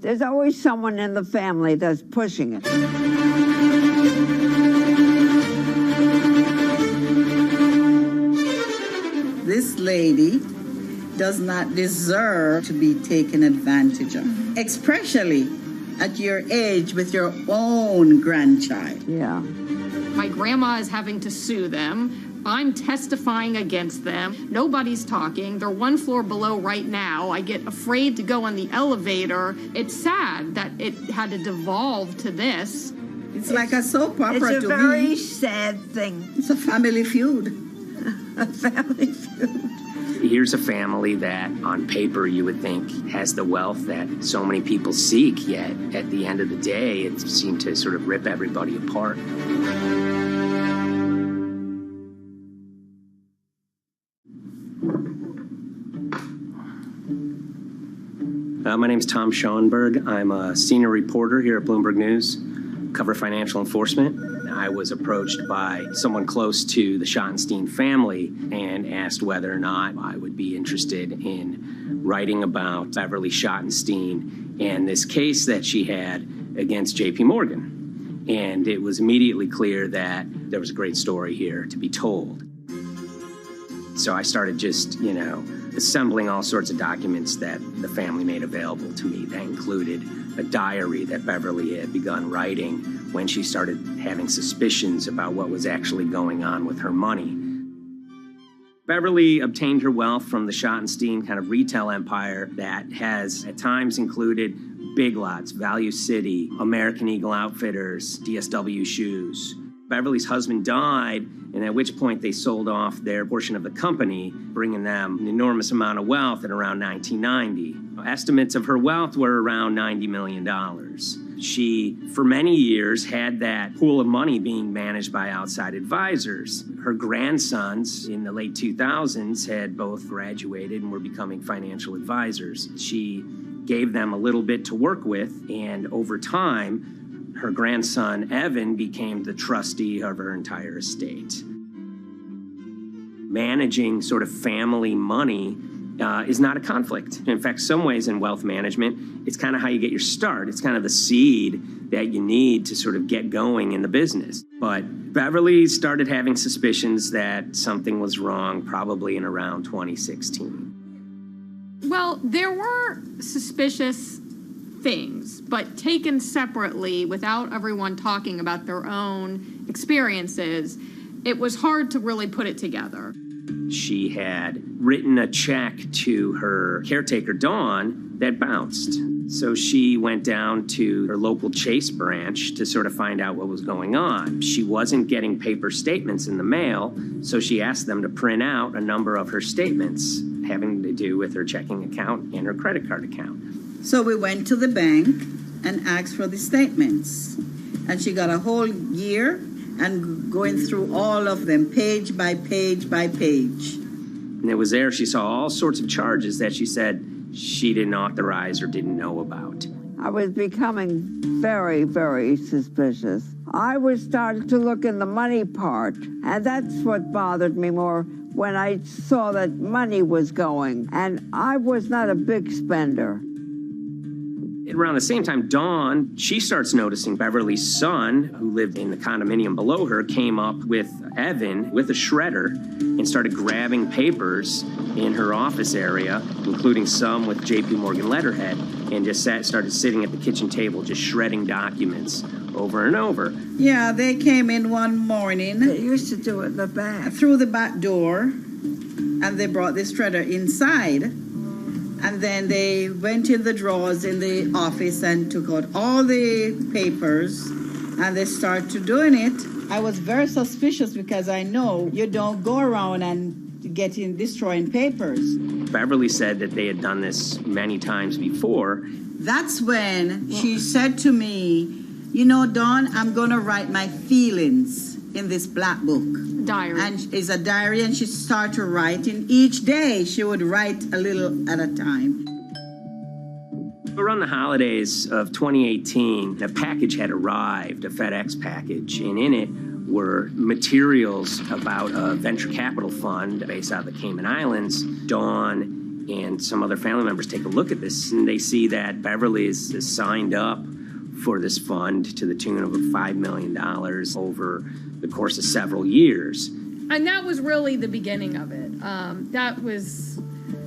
There's always someone in the family that's pushing it. This lady does not deserve to be taken advantage of, especially at your age with your own grandchild. Yeah. My grandma is having to sue them. I'm testifying against them. Nobody's talking. They're one floor below right now. I get afraid to go on the elevator. It's sad that it had to devolve to this. It's like a soap opera to me. It's a very sad thing. It's a family feud. A family feud. Here's a family that, on paper, you would think has the wealth that so many people seek, yet at the end of the day, it seemed to sort of rip everybody apart. My name's Tom Schoenberg. I'm a senior reporter here at Bloomberg News, cover financial enforcement. I was approached by someone close to the Schottenstein family and asked whether or not I would be interested in writing about Beverly Schottenstein and this case that she had against JP Morgan. And it was immediately clear that there was a great story here to be told. So I started just, assembling all sorts of documents that the family made available to me. That included a diary that Beverly had begun writing when she started having suspicions about what was actually going on with her money. Beverly obtained her wealth from the Schottenstein kind of retail empire that has at times included Big Lots, Value City, American Eagle Outfitters, DSW Shoes. Beverly's husband died, and at which point they sold off their portion of the company, bringing them an enormous amount of wealth at around 1990. Estimates of her wealth were around $90 million. She, for many years, had that pool of money being managed by outside advisors. Her grandsons in the late 2000s had both graduated and were becoming financial advisors. She gave them a little bit to work with, and over time, her grandson, Evan, became the trustee of her entire estate. Managing sort of family money is not a conflict. In fact, some ways in wealth management, it's kind of how you get your start. It's kind of the seed that you need to sort of get going in the business. But Beverly started having suspicions that something was wrong probably in around 2016. Well, there were suspicious things, but taken separately without everyone talking about their own experiences, it was hard to really put it together. She had written a check to her caretaker, Dawn, that bounced. So she went down to her local Chase branch to sort of find out what was going on. She wasn't getting paper statements in the mail, so she asked them to print out a number of her statements having to do with her checking account and her credit card account. So we went to the bank and asked for the statements. And she got a whole year and going through all of them, page by page by page. And it was there she saw all sorts of charges that she said she didn't authorize or didn't know about. I was becoming very, very suspicious. I was starting to look in the money part, and that's what bothered me more when I saw that money was going, and I was not a big spender. Around the same time, Dawn, she starts noticing Beverly's son, who lived in the condominium below her, came up with Evan with a shredder and started grabbing papers in her office area, including some with JP Morgan letterhead, and just started sitting at the kitchen table just shredding documents over and over. Yeah, they came in one morning. They used to do it in the back. Through the back door, and they brought the shredder inside. And then they went in the drawers in the office and took out all the papers, and they started doing it. I was very suspicious because I know you don't go around and destroying papers. Beverly said that they had done this many times before. That's when she said to me, Dawn, I'm going to write my feelings in this black book. Diary. And it's a diary, and she started writing. Each day she would write a little at a time. Around the holidays of 2018, a package had arrived, a FedEx package, and in it were materials about a venture capital fund based out of the Cayman Islands. Dawn and some other family members take a look at this, and they see that Beverly is signed up for this fund to the tune of $5 million over the course of several years. And that was really the beginning of it. That was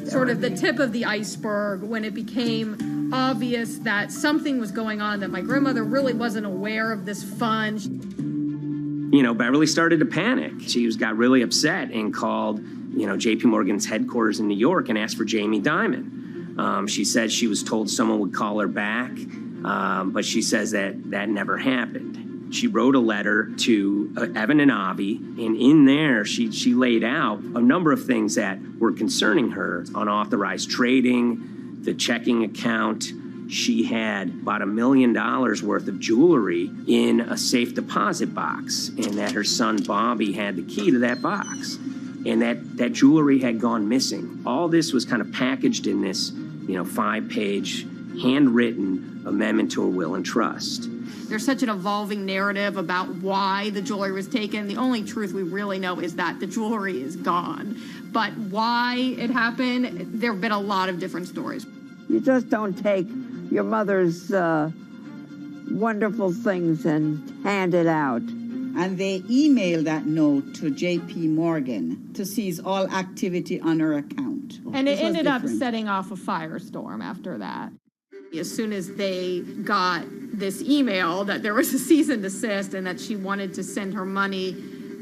sort of the tip of the iceberg when it became obvious that something was going on, that my grandmother really wasn't aware of this fund. You know, Beverly started to panic. She got really upset and called, JP Morgan's headquarters in New York and asked for Jamie Dimon. She said she was told someone would call her back, but she says that never happened. She wrote a letter to Evan and Avi, and in there she laid out a number of things that were concerning her: unauthorized trading, the checking account. She had about $1 million worth of jewelry in a safe deposit box, and that her son Bobby had the key to that box, and that jewelry had gone missing. All this was kind of packaged in this, 5-page handwritten amendment to a will and trust. There's such an evolving narrative about why the jewelry was taken. The only truth we really know is that the jewelry is gone. But why it happened, there have been a lot of different stories. You just don't take your mother's wonderful things and hand it out. And they emailed that note to JP Morgan to seize all activity on her account. And it ended up setting off a firestorm after that. As soon as they got this email that there was a cease and desist and that she wanted to send her money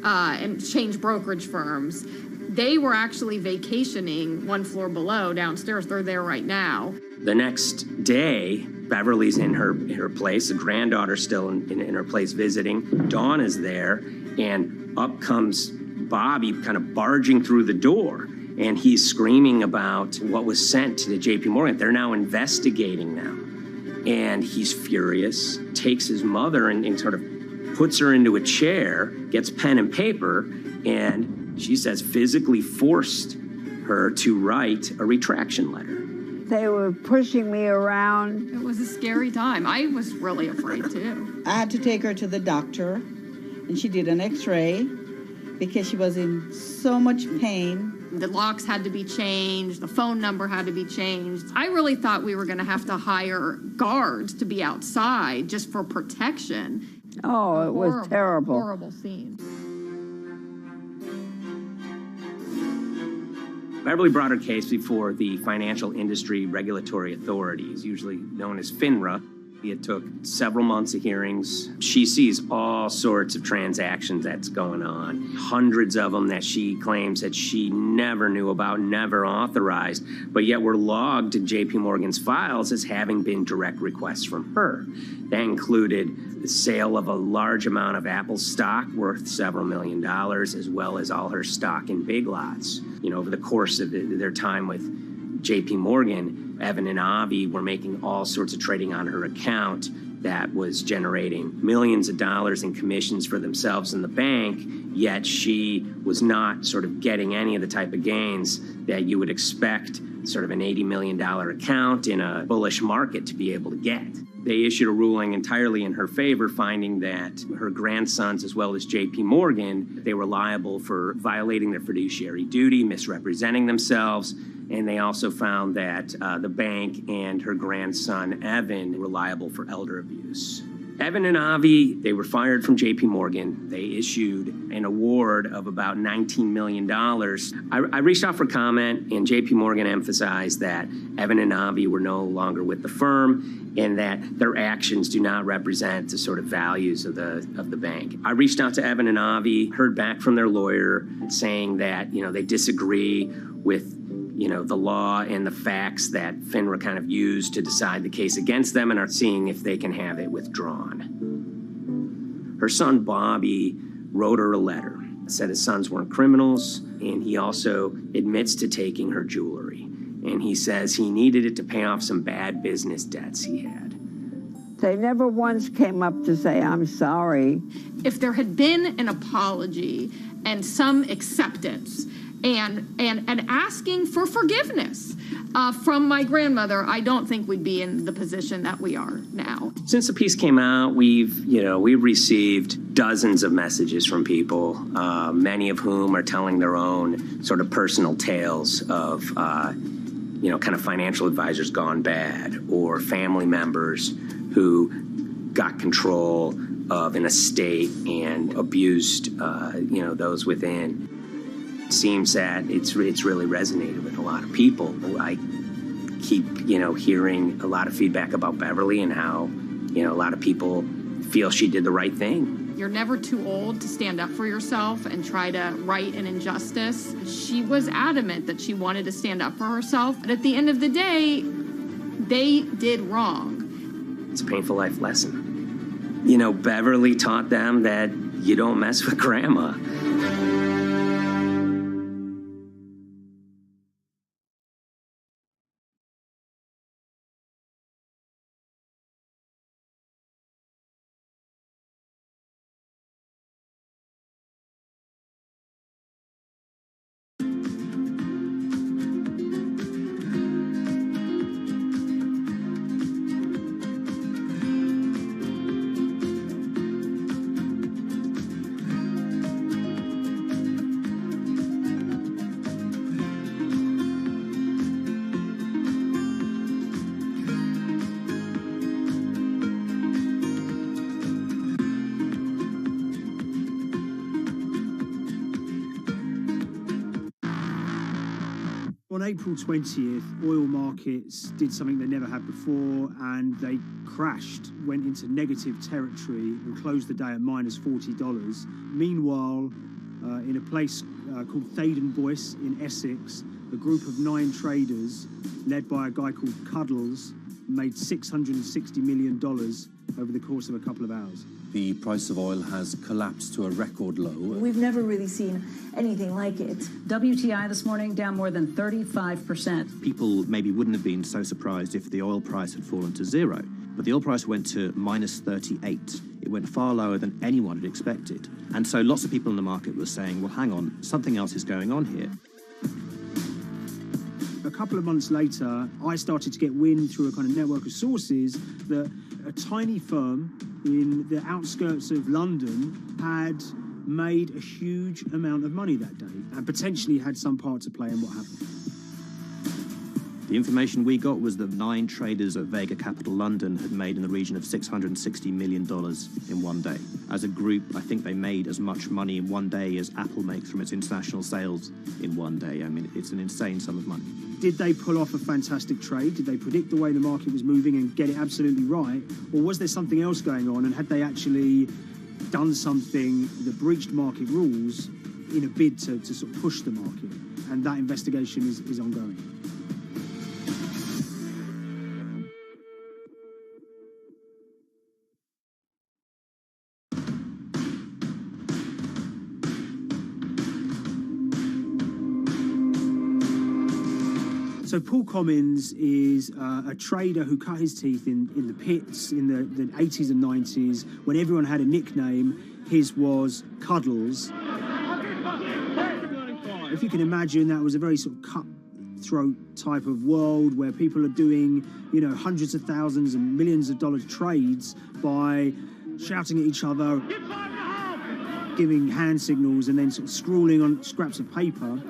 and change brokerage firms, they were actually vacationing one floor below downstairs. They're there right now. The next day, Beverly's in her place. The granddaughter's still in her place visiting. Dawn is there, and up comes Bobby kind of barging through the door. And he's screaming about what was sent to the JP Morgan. They're now investigating them. And he's furious, takes his mother and sort of puts her into a chair, gets pen and paper, and she says physically forced her to write a retraction letter. They were pushing me around. It was a scary time. I was really afraid too. I had to take her to the doctor, and she did an x-ray because she was in so much pain. The locks had to be changed. The phone number had to be changed. I really thought we were going to have to hire guards to be outside just for protection. Oh, it was terrible. Horrible scene. Beverly brought her case before the Financial Industry Regulatory Authorities, usually known as FINRA. It took several months of hearings. She sees all sorts of transactions that's going on, hundreds of them that she claims that she never knew about, never authorized, but yet were logged in JP Morgan's files as having been direct requests from her. That included the sale of a large amount of Apple stock worth several $1 million, as well as all her stock in Big Lots. Over the course of their time with JP Morgan, Evan and Avi were making all sorts of trading on her account that was generating millions of dollars in commissions for themselves and the bank, yet she was not sort of getting any of the type of gains that you would expect sort of an $80 million account in a bullish market to be able to get. They issued a ruling entirely in her favor, finding that her grandsons, as well as JP Morgan, they were liable for violating their fiduciary duty, misrepresenting themselves, and they also found that the bank and her grandson, Evan, were liable for elder abuse. Evan and Avi, they were fired from JP Morgan. They issued an award of about $19 million. I reached out for comment, and JP Morgan emphasized that Evan and Avi were no longer with the firm and that their actions do not represent the sort of values of the bank. I reached out to Evan and Avi, heard back from their lawyer saying that, they disagree with the law and the facts that FINRA kind of used to decide the case against them and are seeing if they can have it withdrawn. Her son, Bobby, wrote her a letter, said his sons weren't criminals, and he also admits to taking her jewelry. And he says he needed it to pay off some bad business debts he had. They never once came up to say, I'm sorry. If there had been an apology and some acceptance, and asking for forgiveness. From my grandmother, I don't think we'd be in the position that we are now. Since the piece came out, we've received dozens of messages from people, many of whom are telling their own sort of personal tales of, kind of financial advisors gone bad, or family members who got control of an estate and abused, those within. It seems that it's really resonated with a lot of people. I keep, hearing a lot of feedback about Beverly and how, a lot of people feel she did the right thing. You're never too old to stand up for yourself and try to right an injustice. She was adamant that she wanted to stand up for herself, but at the end of the day, they did wrong. It's a painful life lesson. Beverly taught them that you don't mess with grandma. On April 20th, oil markets did something they never had before, and they crashed, went into negative territory and closed the day at minus $40. Meanwhile, in a place called Thaden Boyce in Essex, a group of 9 traders, led by a guy called Cuddles, made $660 million over the course of a couple of hours. The price of oil has collapsed to a record low. We've never really seen anything like it. WTI this morning down more than 35%. People maybe wouldn't have been so surprised if the oil price had fallen to zero, but the oil price went to minus 38. It went far lower than anyone had expected. And so lots of people in the market were saying, well, hang on, something else is going on here. A couple of months later, I started to get wind through a kind of network of sources that a tiny firm in the outskirts of London had made a huge amount of money that day and potentially had some part to play in what happened. The information we got was that 9 traders at Vega Capital London had made in the region of $660 million in one day. As a group, I think they made as much money in one day as Apple makes from its international sales in one day. I mean, it's an insane sum of money. Did they pull off a fantastic trade? Did they predict the way the market was moving and get it absolutely right? Or was there something else going on, and had they actually done something that breached market rules in a bid to sort of push the market? And that investigation is ongoing. So Paul Commins is a trader who cut his teeth in the pits in the 80s and 90s. When everyone had a nickname, his was Cuddles. If you can imagine, that was a very sort of cutthroat type of world where people are doing, hundreds of thousands and millions of dollar trades by shouting at each other, giving hand signals, and then sort of scrawling on scraps of paper.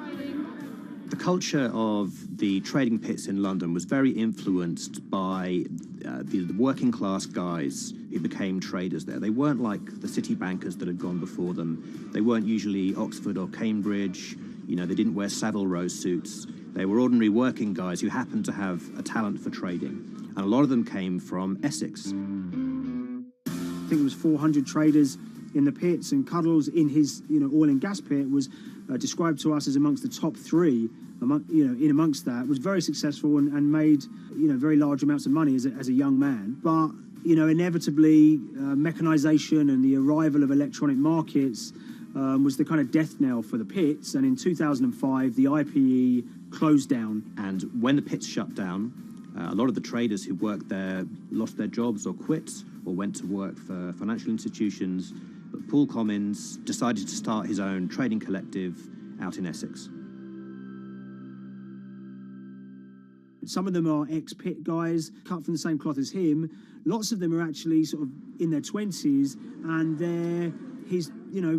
The culture of the trading pits in London was very influenced by the working class guys who became traders there. They weren't like the city bankers that had gone before them. They weren't usually Oxford or Cambridge. They didn't wear Savile Row suits. They were ordinary working guys who happened to have a talent for trading. And a lot of them came from Essex. I think it was 400 traders in the pits, and Cuddles in his oil and gas pit was described to us as amongst the top 3. In amongst that, was very successful and made very large amounts of money as a young man. But inevitably, mechanization and the arrival of electronic markets was the kind of death knell for the pits. And in 2005, the IPE closed down. And when the pits shut down, a lot of the traders who worked there lost their jobs or quit or went to work for financial institutions. But Paul Commins decided to start his own trading collective out in Essex. Some of them are ex-pit guys, cut from the same cloth as him. Lots of them are actually sort of in their 20s, and they're his,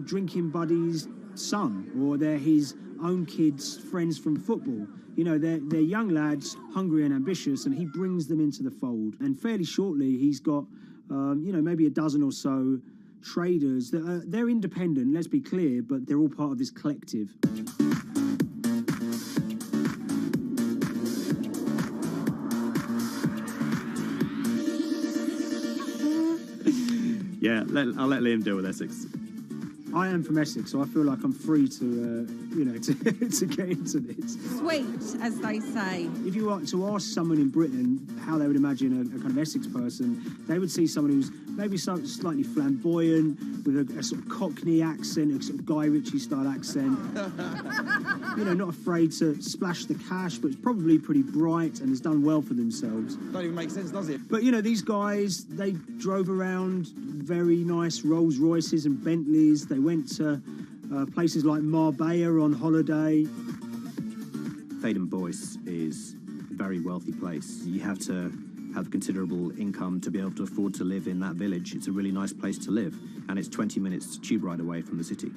drinking buddy's son, or they're his own kids' friends from football. They're young lads, hungry and ambitious, and he brings them into the fold. And fairly shortly, he's got, maybe a dozen or so traders that they're independent, let's be clear, but they're all part of this collective. Yeah, I'll let Liam deal with Essex. I am from Essex, so I feel like I'm free to, to get into this. Sweet, as they say. If you were to ask someone in Britain how they would imagine a kind of Essex person, they would see someone who's maybe slightly flamboyant, with a sort of Cockney accent, a sort of Guy Ritchie-style accent. Not afraid to splash the cash, but it's probably pretty bright and has done well for themselves. Don't even make sense, does it? But, these guys, they drove around very nice Rolls Royces and Bentleys. They went to places like Marbella on holiday. Faden Boyce is a very wealthy place. You have to have considerable income to be able to afford to live in that village. It's a really nice place to live, and it's 20 minutes tube ride away from the city.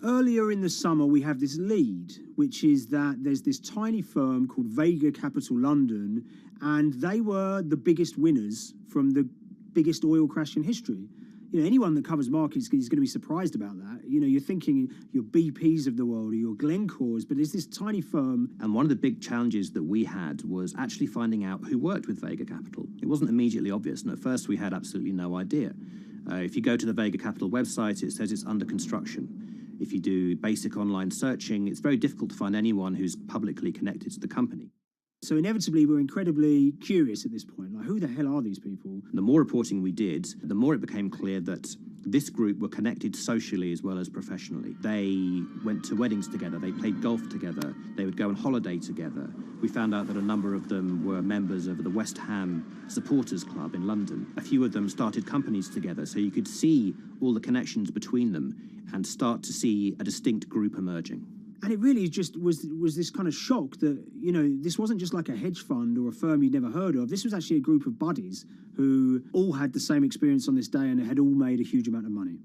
Earlier in the summer, we have this lead, which is that there's this tiny firm called Vega Capital London, and they were the biggest winners from the biggest oil crash in history. Anyone that covers markets is going to be surprised about that. You're thinking your BPs of the world or your Glencores, but there's this tiny firm. And one of the big challenges that we had was actually finding out who worked with Vega Capital. It wasn't immediately obvious, and at first we had absolutely no idea. If you go to the Vega Capital website, it says it's under construction. If you do basic online searching, it's very difficult to find anyone who's publicly connected to the company. So inevitably, we're incredibly curious at this point. Like, who the hell are these people? The more reporting we did, the more it became clear that this group were connected socially as well as professionally. They went to weddings together, they played golf together, they would go on holiday together. We found out that a number of them were members of the West Ham Supporters Club in London. A few of them started companies together, so you could see all the connections between them and start to see a distinct group emerging. And it really just was this kind of shock that, this wasn't just like a hedge fund or a firm you'd never heard of. This was actually a group of buddies who all had the same experience on this day and had all made a huge amount of money.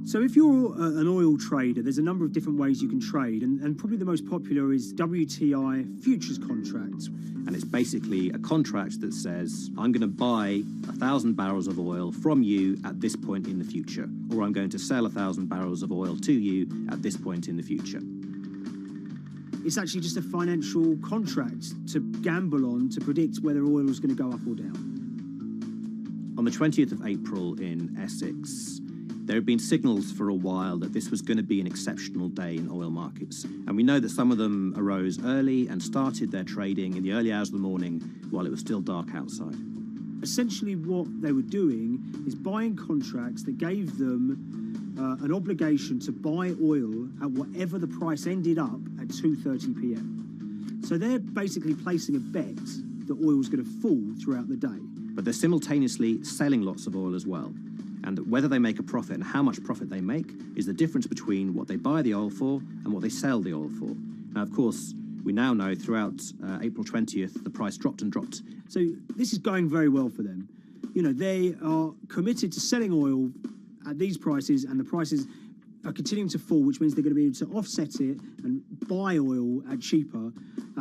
So if you're an oil trader, there's a number of different ways you can trade, and probably the most popular is WTI futures contracts. And it's basically a contract that says, I'm going to buy 1,000 barrels of oil from you at this point in the future, or I'm going to sell 1,000 barrels of oil to you at this point in the future. It's actually just a financial contract to gamble on to predict whether oil is going to go up or down. On the 20th of April in Essex, there had been signals for a while that this was going to be an exceptional day in oil markets. And we know that some of them arose early and started their trading in the early hours of the morning while it was still dark outside. Essentially what they were doing is buying contracts that gave them an obligation to buy oil at whatever the price ended up at 2:30 p.m. So they're basically placing a bet that oil was going to fall throughout the day. But they're simultaneously selling lots of oil as well. And whether they make a profit and how much profit they make is the difference between what they buy the oil for and what they sell the oil for. Now, of course, we now know throughout April 20th, the price dropped and dropped. So this is going very well for them. They are committed to selling oil at these prices, and the prices are continuing to fall, which means they're going to be able to offset it and buy oil at cheaper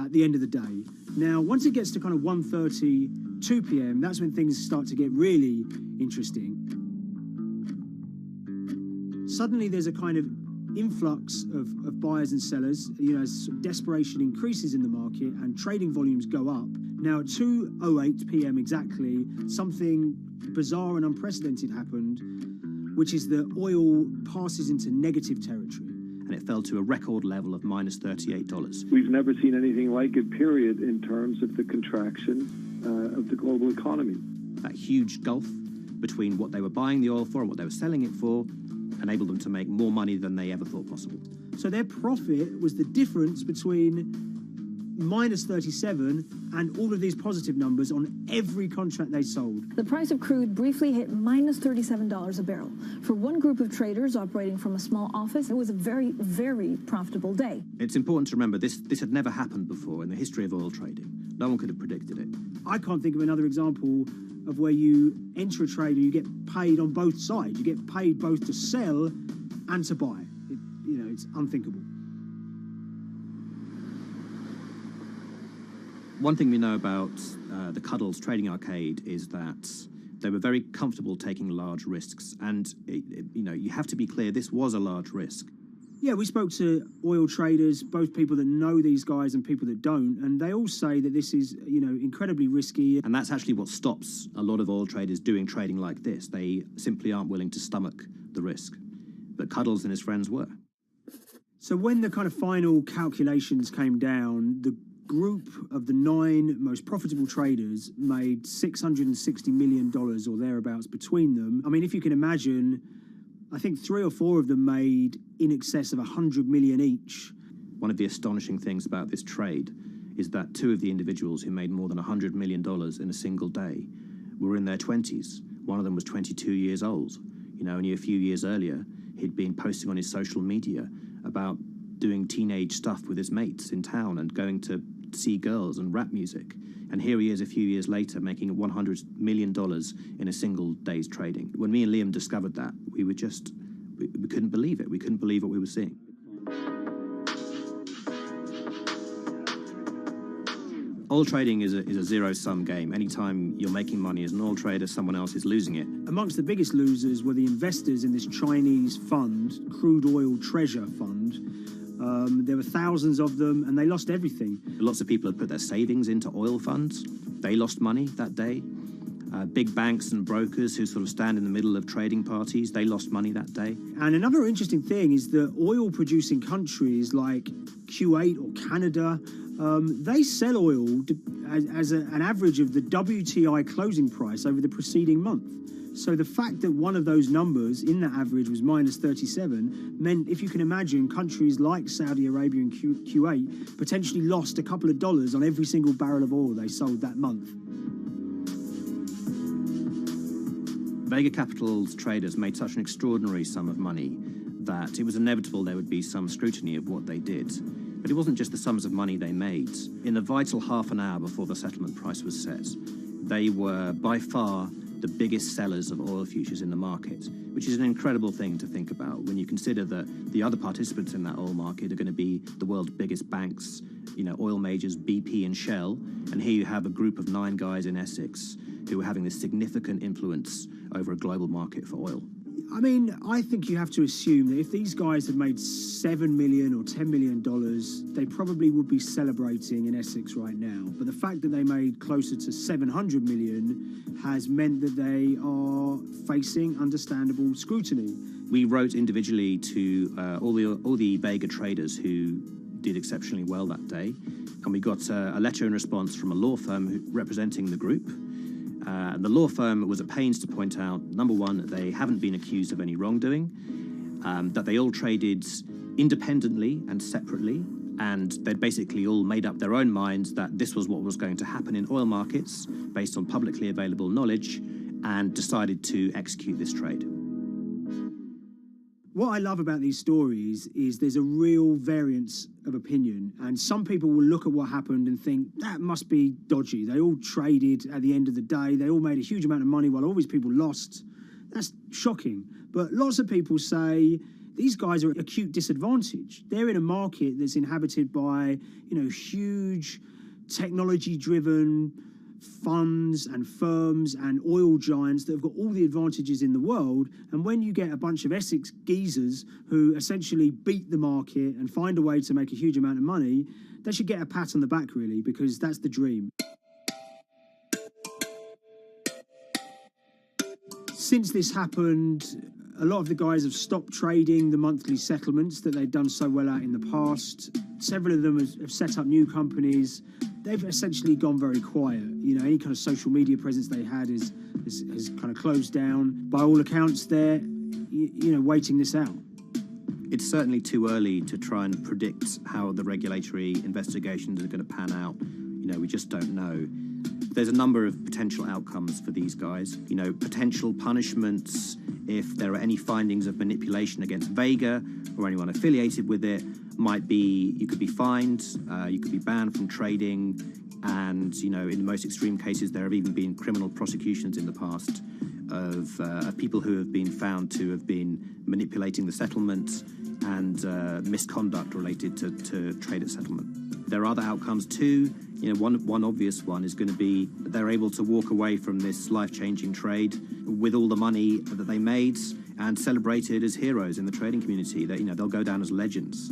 at the end of the day. Now, once it gets to kind of 1:30, 2 p.m., that's when things start to get really interesting. Suddenly there's a kind of influx of buyers and sellers, as desperation increases in the market and trading volumes go up. Now at 2:08 p.m. exactly, something bizarre and unprecedented happened, which is that oil passes into negative territory. And it fell to a record level of minus $38. We've never seen anything like it, period, in terms of the contraction of the global economy. That huge gulf between what they were buying the oil for and what they were selling it for enabled them to make more money than they ever thought possible. So their profit was the difference between, minus 37, and all of these positive numbers on every contract they sold. The price of crude briefly hit minus $37 a barrel. For one group of traders operating from a small office, it was a very, very profitable day. It's important to remember this had never happened before in the history of oil trading. No one could have predicted it. I can't think of another example of where you enter a trade and you get paid on both sides. You get paid both to sell and to buy. It's unthinkable. One thing we know about the Cuddles Trading Arcade is that they were very comfortable taking large risks. And, you have to be clear, this was a large risk. Yeah, we spoke to oil traders, both people that know these guys and people that don't, and they all say that this is, incredibly risky. And that's actually what stops a lot of oil traders doing trading like this. They simply aren't willing to stomach the risk. But Cuddles and his friends were. So when the kind of final calculations came down, the group of the 9 most profitable traders made $660 million or thereabouts between them. I mean, if you can imagine, I think 3 or 4 of them made in excess of 100 million each. One of the astonishing things about this trade is that 2 of the individuals who made more than $100 million in a single day were in their 20s. One of them was 22 years old. Only a few years earlier, he'd been posting on his social media about doing teenage stuff with his mates in town and going to see girls and rap music. And here he is a few years later making $100 million in a single day's trading. When me and Liam discovered that, we couldn't believe it. We couldn't believe what we were seeing. Oil trading is a zero-sum game. Anytime you're making money as an oil trader, someone else is losing it. Amongst the biggest losers were the investors in this Chinese fund, Crude Oil Treasure Fund. There were thousands of them, and they lost everything. Lots of people had put their savings into oil funds. They lost money that day. Big banks and brokers who sort of stand in the middle of trading parties, they lost money that day. And another interesting thing is that oil-producing countries like Kuwait or Canada, they sell oil as an average of the WTI closing price over the preceding month. So the fact that one of those numbers in that average was minus 37 meant, if you can imagine, countries like Saudi Arabia and Kuwait potentially lost a couple of dollars on every single barrel of oil they sold that month. Vega Capital's traders made such an extraordinary sum of money that it was inevitable there would be some scrutiny of what they did. But it wasn't just the sums of money they made. In the vital half an hour before the settlement price was set, they were by far the biggest sellers of oil futures in the market, which is an incredible thing to think about when you consider that the other participants in that oil market are going to be the world's biggest banks, oil majors, BP and Shell, and here you have a group of 9 guys in Essex who are having this significant influence over a global market for oil. I mean, I think you have to assume that if these guys had made $7 million or $10 million, they probably would be celebrating in Essex right now. But the fact that they made closer to $700 million has meant that they are facing understandable scrutiny. We wrote individually to all the Vega traders who did exceptionally well that day, and we got a letter in response from a law firm representing the group. The law firm was at pains to point out, number one, they haven't been accused of any wrongdoing, that they all traded independently and separately, and they'd basically all made up their own minds that this was what was going to happen in oil markets based on publicly available knowledge, and decided to execute this trade. What I love about these stories is there's a real variance of opinion, and some people will look at what happened and think that must be dodgy. They all traded at the end of the day. They all made a huge amount of money while all these people lost. That's shocking. But lots of people say these guys are at acute disadvantage. They're in a market that's inhabited by, huge technology-driven funds and firms and oil giants that have got all the advantages in the world, and when you get a bunch of Essex geezers who essentially beat the market and find a way to make a huge amount of money, they should get a pat on the back, really, because that's the dream. Since this happened, a lot of the guys have stopped trading the monthly settlements that they've done so well at in the past. Several of them have set up new companies. They've essentially gone very quiet. Any kind of social media presence they had is kind of closed down. By all accounts, they're, waiting this out. It's certainly too early to try and predict how the regulatory investigations are going to pan out. We just don't know. There's a number of potential outcomes for these guys. Potential punishments if there are any findings of manipulation against Vega or anyone affiliated with it might be you could be fined, you could be banned from trading, and in the most extreme cases there have even been criminal prosecutions in the past of people who have been found to have been manipulating the settlement and misconduct related to trade at settlement. There are other outcomes too. One obvious one is going to be that they're able to walk away from this life-changing trade with all the money that they made and celebrated as heroes in the trading community. That they'll go down as legends.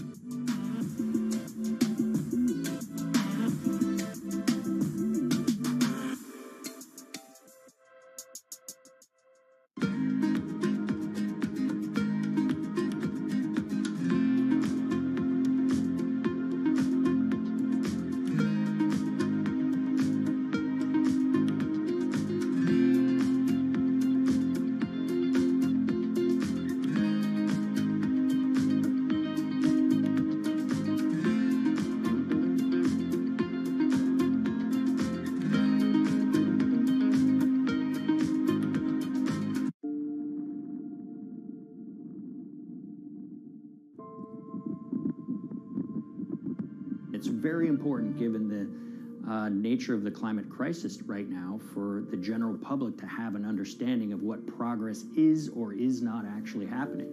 It's very important, given the nature of the climate crisis right now, for the general public to have an understanding of what progress is or is not actually happening.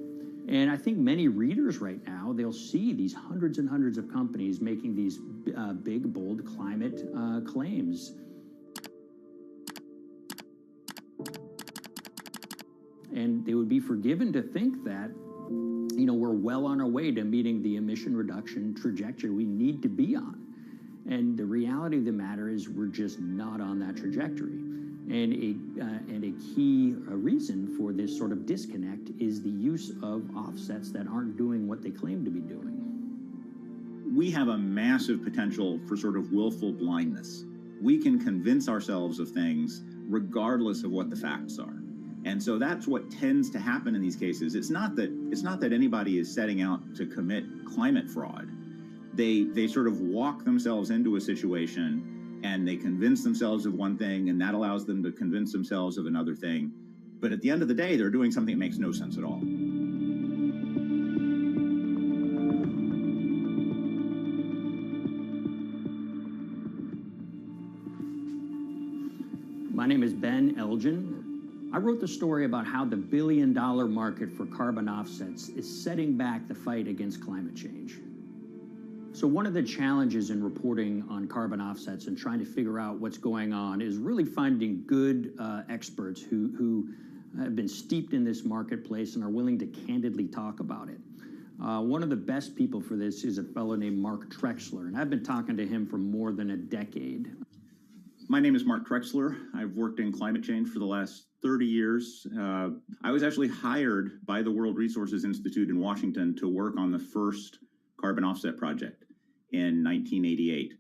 And I think many readers right now, they'll see these hundreds and hundreds of companies making these big, bold climate claims. And they would be forgiven to think that we're well on our way to meeting the emission reduction trajectory we need to be on. And the reality of the matter is we're just not on that trajectory. And a key reason for this sort of disconnect is the use of offsets that aren't doing what they claim to be doing. We have a massive potential for sort of willful blindness. We can convince ourselves of things regardless of what the facts are. And so that's what tends to happen in these cases. It's not that anybody is setting out to commit climate fraud. They sort of walk themselves into a situation and they convince themselves of one thing, and that allows them to convince themselves of another thing. But at the end of the day, they're doing something that makes no sense at all. My name is Ben Elgin. I wrote the story about how the billion-dollar market for carbon offsets is setting back the fight against climate change. So one of the challenges in reporting on carbon offsets and trying to figure out what's going on is really finding good experts who have been steeped in this marketplace and are willing to candidly talk about it. One of the best people for this is a fellow named Mark Trexler, and I've been talking to him for more than a decade. My name is Mark Trexler. I've worked in climate change for the last 30 years. I was actually hired by the World Resources Institute in Washington to work on the first carbon offset project in 1988.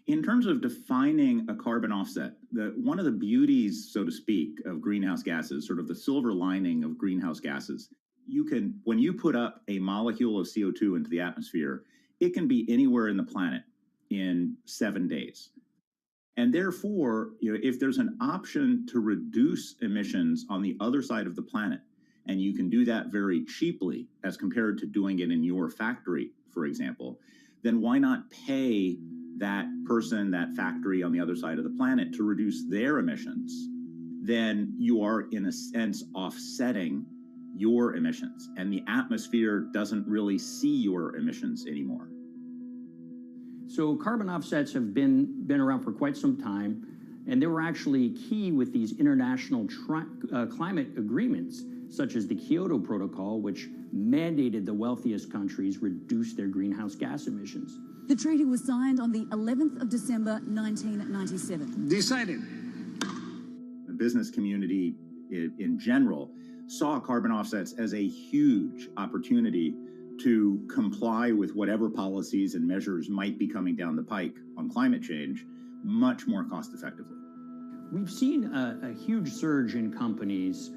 In terms of defining a carbon offset, one of the beauties, so to speak, of greenhouse gases, sort of the silver lining of greenhouse gases, when you put up a molecule of CO2 into the atmosphere, it can be anywhere in the planet in 7 days. And therefore, if there's an option to reduce emissions on the other side of the planet, and you can do that very cheaply as compared to doing it in your factory, for example, then why not pay that person, that factory on the other side of the planet to reduce their emissions? Then you are, in a sense, offsetting your emissions, and the atmosphere doesn't really see your emissions anymore. So carbon offsets have been around for quite some time, and they were actually key with these international climate agreements, such as the Kyoto Protocol, which mandated the wealthiest countries reduce their greenhouse gas emissions. The treaty was signed on the 11th of December, 1997. Decided. The business community in general saw carbon offsets as a huge opportunity to comply with whatever policies and measures might be coming down the pike on climate change much more cost effectively. We've seen a huge surge in companies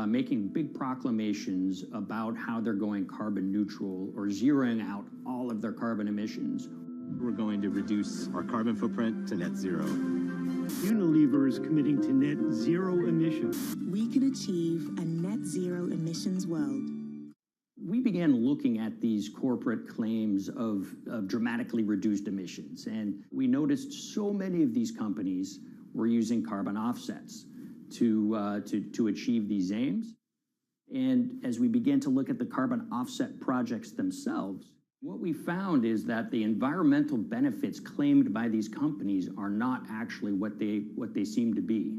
making big proclamations about how they're going carbon neutral or zeroing out all of their carbon emissions. We're going to reduce our carbon footprint to net zero. Unilever is committing to net zero emissions. We can achieve a net zero emissions world. We began looking at these corporate claims of dramatically reduced emissions, and we noticed so many of these companies were using carbon offsets to achieve these aims. And as we began to look at the carbon offset projects themselves, what we found is that the environmental benefits claimed by these companies are not actually what they seem to be.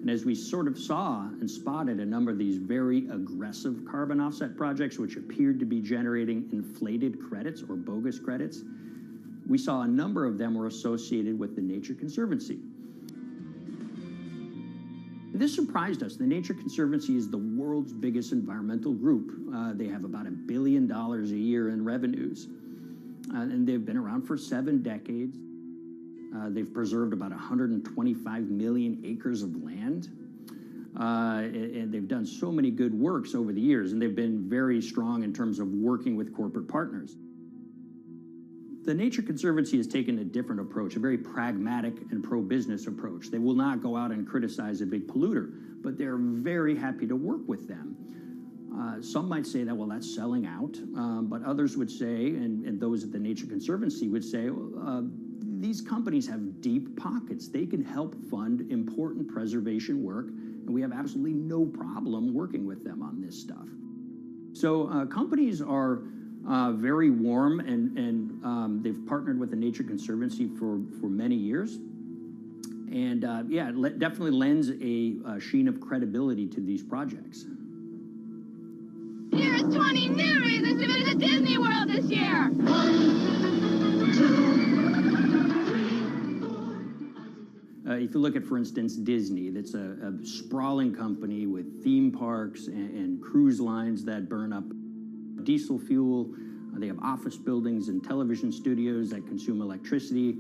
And as we sort of saw and spotted a number of these very aggressive carbon offset projects, which appeared to be generating inflated credits or bogus credits, we saw a number of them were associated with the Nature Conservancy. This surprised us. The Nature Conservancy is the world's biggest environmental group. They have about $1 billion a year in revenues, and they've been around for 7 decades. They've preserved about 125 million acres of land, and they've done so many good works over the years, and they've been very strong in terms of working with corporate partners. The Nature Conservancy has taken a different approach, a very pragmatic and pro-business approach. They will not go out and criticize a big polluter, but they're very happy to work with them. Some might say that, well, that's selling out, but others would say, and those at the Nature Conservancy would say, these companies have deep pockets. They can help fund important preservation work, and we have absolutely no problem working with them on this stuff. So companies are very warm, and they've partnered with the Nature Conservancy for many years. And yeah, it definitely lends a sheen of credibility to these projects. Here's 20 new reasons to visit Disney World this year. If you look at, for instance, Disney, that's a sprawling company with theme parks and cruise lines that burn up diesel fuel. They have office buildings and television studios that consume electricity.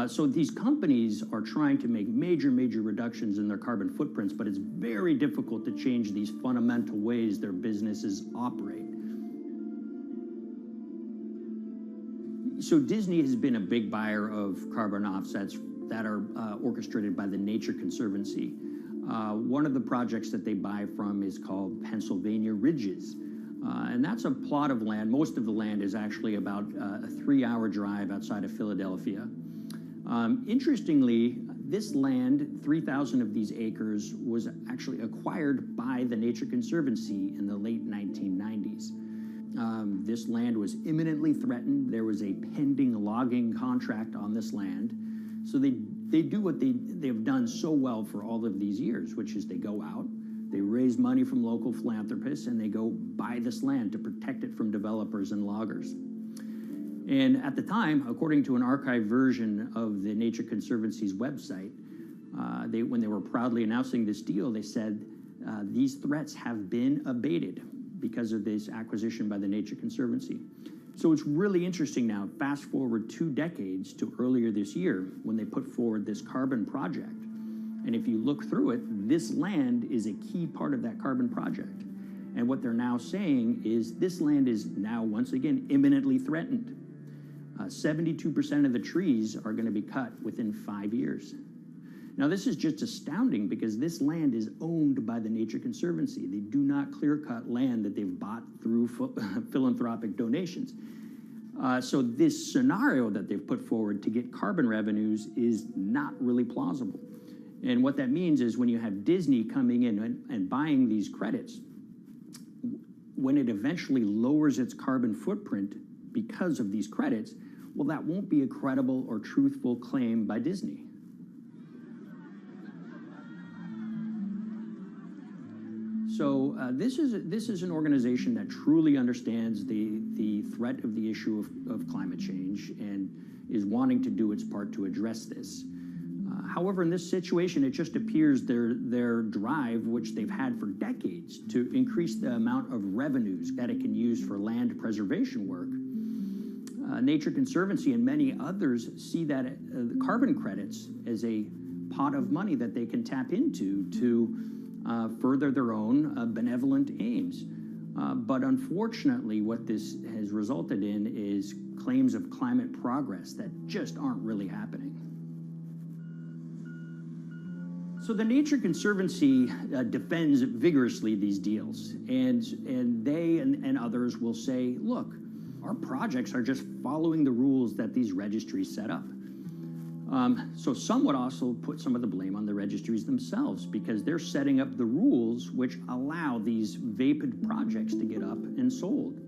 So these companies are trying to make major reductions in their carbon footprints, but it's very difficult to change these fundamental ways their businesses operate. So Disney has been a big buyer of carbon offsets that are orchestrated by the Nature Conservancy. One of the projects that they buy from is called Pennsylvania Ridges. And that's a plot of land. Most of the land is actually about a 3-hour drive outside of Philadelphia. Interestingly, this land, 3,000 of these acres, was actually acquired by the Nature Conservancy in the late 1990s. This land was imminently threatened. There was a pending logging contract on this land. So they do what they've done so well for all of these years, which is they go out, they raise money from local philanthropists, and they go buy this land to protect it from developers and loggers. And at the time, according to an archived version of the Nature Conservancy's website, when they were proudly announcing this deal, they said, these threats have been abated because of this acquisition by the Nature Conservancy. So it's really interesting now, fast forward 2 decades to earlier this year when they put forward this carbon project. And if you look through it, this land is a key part of that carbon project. And what they're now saying is this land is now, once again, imminently threatened. 72% of the trees are going to be cut within 5 years. Now, this is just astounding because this land is owned by the Nature Conservancy. They do not clear-cut land that they've bought through philanthropic donations. So this scenario that they've put forward to get carbon revenues is not really plausible. And what that means is when you have Disney coming in and buying these credits, when it eventually lowers its carbon footprint because of these credits, well, that won't be a credible or truthful claim by Disney. So this is an organization that truly understands the threat of the issue of climate change and is wanting to do its part to address this. However, in this situation, it just appears their drive, which they've had for decades, to increase the amount of revenues that it can use for land preservation work, Nature Conservancy and many others see that the carbon credits as a pot of money that they can tap into to further their own benevolent aims. But unfortunately, what this has resulted in is claims of climate progress that just aren't really happening. So the Nature Conservancy defends vigorously these deals, and they and others will say, look, our projects are just following the rules that these registries set up. So some would also put some of the blame on the registries themselves because they're setting up the rules which allow these vapid projects to get up and sold.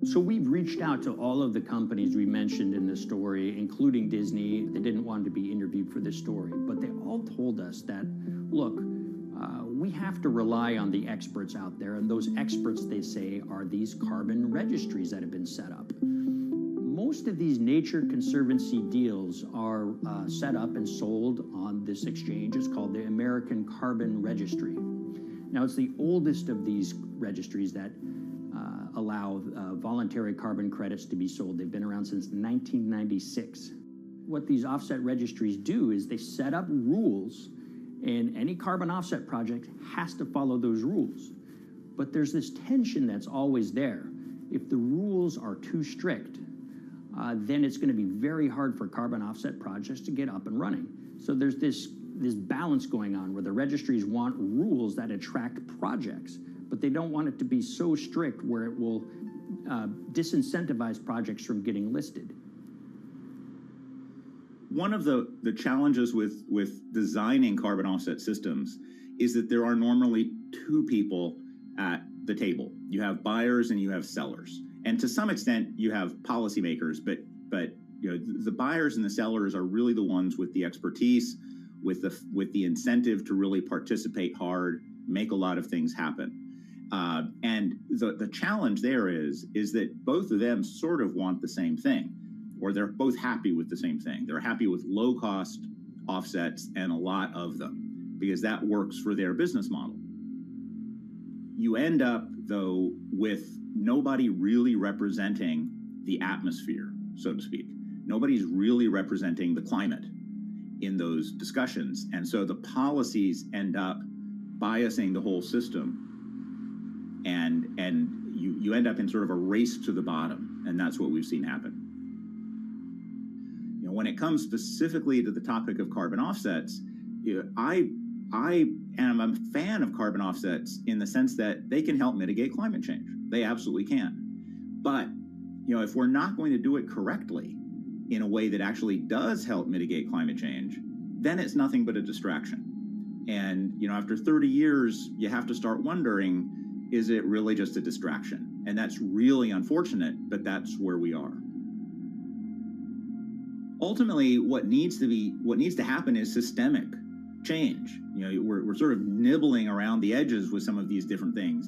So we've reached out to all of the companies we mentioned in this story, including Disney. They didn't want to be interviewed for this story, but they all told us that, look, we have to rely on the experts out there, and those experts, they say, are these carbon registries that have been set up. Most of these Nature Conservancy deals are set up and sold on this exchange. It's called the American Carbon Registry. Now, it's the oldest of these registries that allow voluntary carbon credits to be sold. They've been around since 1996. What these offset registries do is they set up rules, and any carbon offset project has to follow those rules. But there's this tension that's always there. If the rules are too strict, then it's going to be very hard for carbon offset projects to get up and running. So there's this balance going on where the registries want rules that attract projects, but they don't want it to be so strict where it will disincentivize projects from getting listed. One of the challenges with designing carbon offset systems is that there are normally two people at the table. You have buyers and you have sellers. And to some extent, you have policymakers, but you know, the buyers and the sellers are really the ones with the expertise, with the incentive to really participate hard, make a lot of things happen. And the challenge there is that both of them sort of want the same thing, or they're both happy with the same thing. They're happy with low-cost offsets and a lot of them, because that works for their business model. You end up, though, with nobody really representing the atmosphere, so to speak. Nobody's really representing the climate in those discussions. And so the policies end up biasing the whole system. And you end up in sort of a race to the bottom. And that's what we've seen happen. You know, when it comes specifically to the topic of carbon offsets, you know, I am a fan of carbon offsets in the sense that they can help mitigate climate change. They absolutely can. But, you know, if we're not going to do it correctly in a way that actually does help mitigate climate change, then it's nothing but a distraction. And, you know, after 30 years, you have to start wondering, is it really just a distraction? And that's really unfortunate, but that's where we are. Ultimately, what needs to happen is systemic change. You know, we're sort of nibbling around the edges with some of these different things.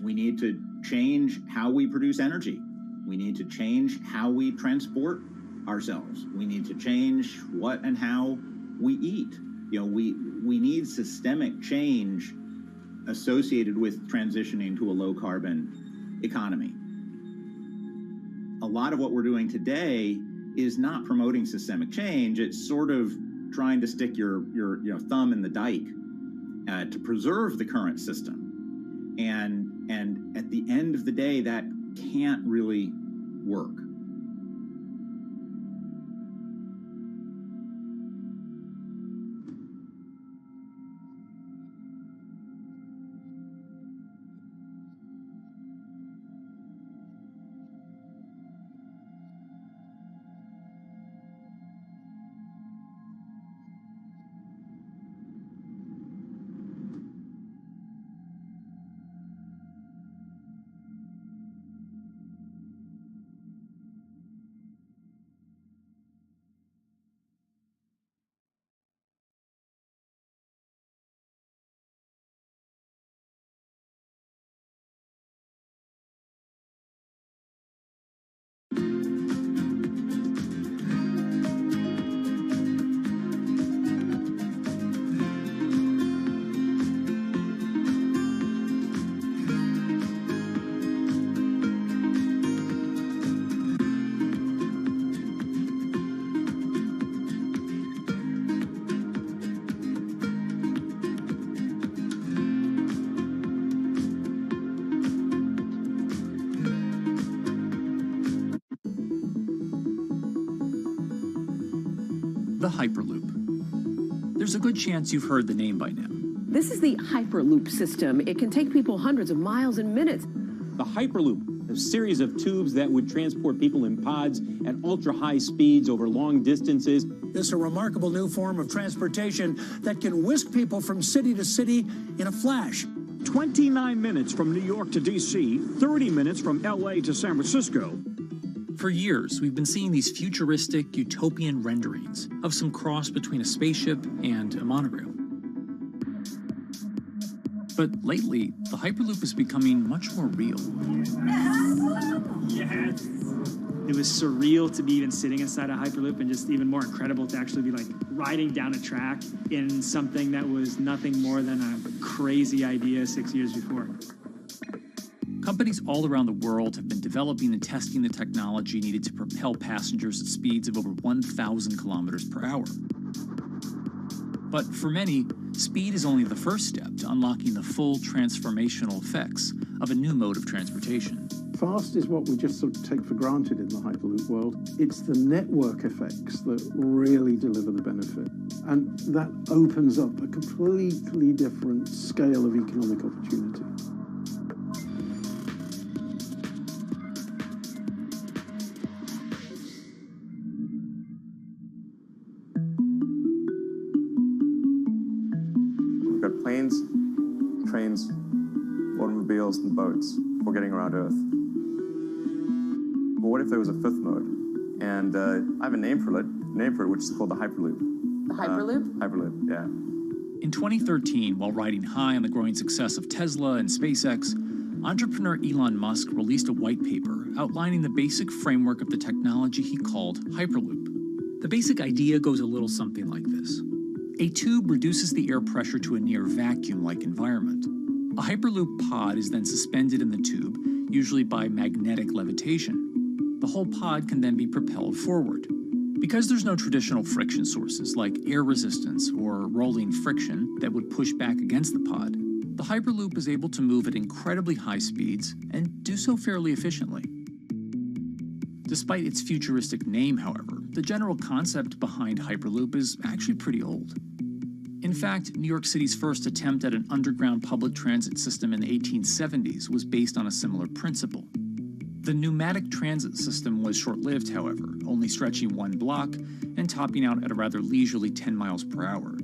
We need to change how we produce energy. We need to change how we transport ourselves. We need to change what and how we eat. You know, we need systemic change associated with transitioning to a low carbon economy. A lot of what we're doing today is not promoting systemic change. It's sort of trying to stick your thumb in the dike to preserve the current system. And at the end of the day, that can't really work. the Hyperloop. There's a good chance you've heard the name by now. This is the Hyperloop system. It can take people hundreds of miles in minutes. The Hyperloop, a series of tubes that would transport people in pods at ultra-high speeds over long distances. This is a remarkable new form of transportation that can whisk people from city to city in a flash. 29 minutes from New York to D.C., 30 minutes from L.A. to San Francisco. For years, we've been seeing these futuristic, utopian renderings of some cross between a spaceship and a monorail. But lately, the Hyperloop is becoming much more real. Yes. It was surreal to be even sitting inside a Hyperloop, and just even more incredible to actually be like riding down a track in something that was nothing more than a crazy idea 6 years before. Companies all around the world have been developing and testing the technology needed to propel passengers at speeds of over 1,000 kilometers per hour. But for many, speed is only the first step to unlocking the full transformational effects of a new mode of transportation. Fast is what we just sort of take for granted in the Hyperloop world. It's the network effects that really deliver the benefit. And that opens up a completely different scale of economic opportunity. We've got planes, trains, automobiles, and boats for getting around Earth. But what if there was a fifth mode? And I have a name for it, which is called the Hyperloop. The Hyperloop? Hyperloop, yeah. In 2013, while riding high on the growing success of Tesla and SpaceX, entrepreneur Elon Musk released a white paper outlining the basic framework of the technology he called Hyperloop. The basic idea goes a little something like this. A tube reduces the air pressure to a near vacuum-like environment. A Hyperloop pod is then suspended in the tube, usually by magnetic levitation. The whole pod can then be propelled forward. Because there's no traditional friction sources like air resistance or rolling friction that would push back against the pod, the Hyperloop is able to move at incredibly high speeds and do so fairly efficiently. Despite its futuristic name, however, the general concept behind Hyperloop is actually pretty old. In fact, New York City's first attempt at an underground public transit system in the 1870s was based on a similar principle. The pneumatic transit system was short-lived, however, only stretching one block and topping out at a rather leisurely 10 miles per hour.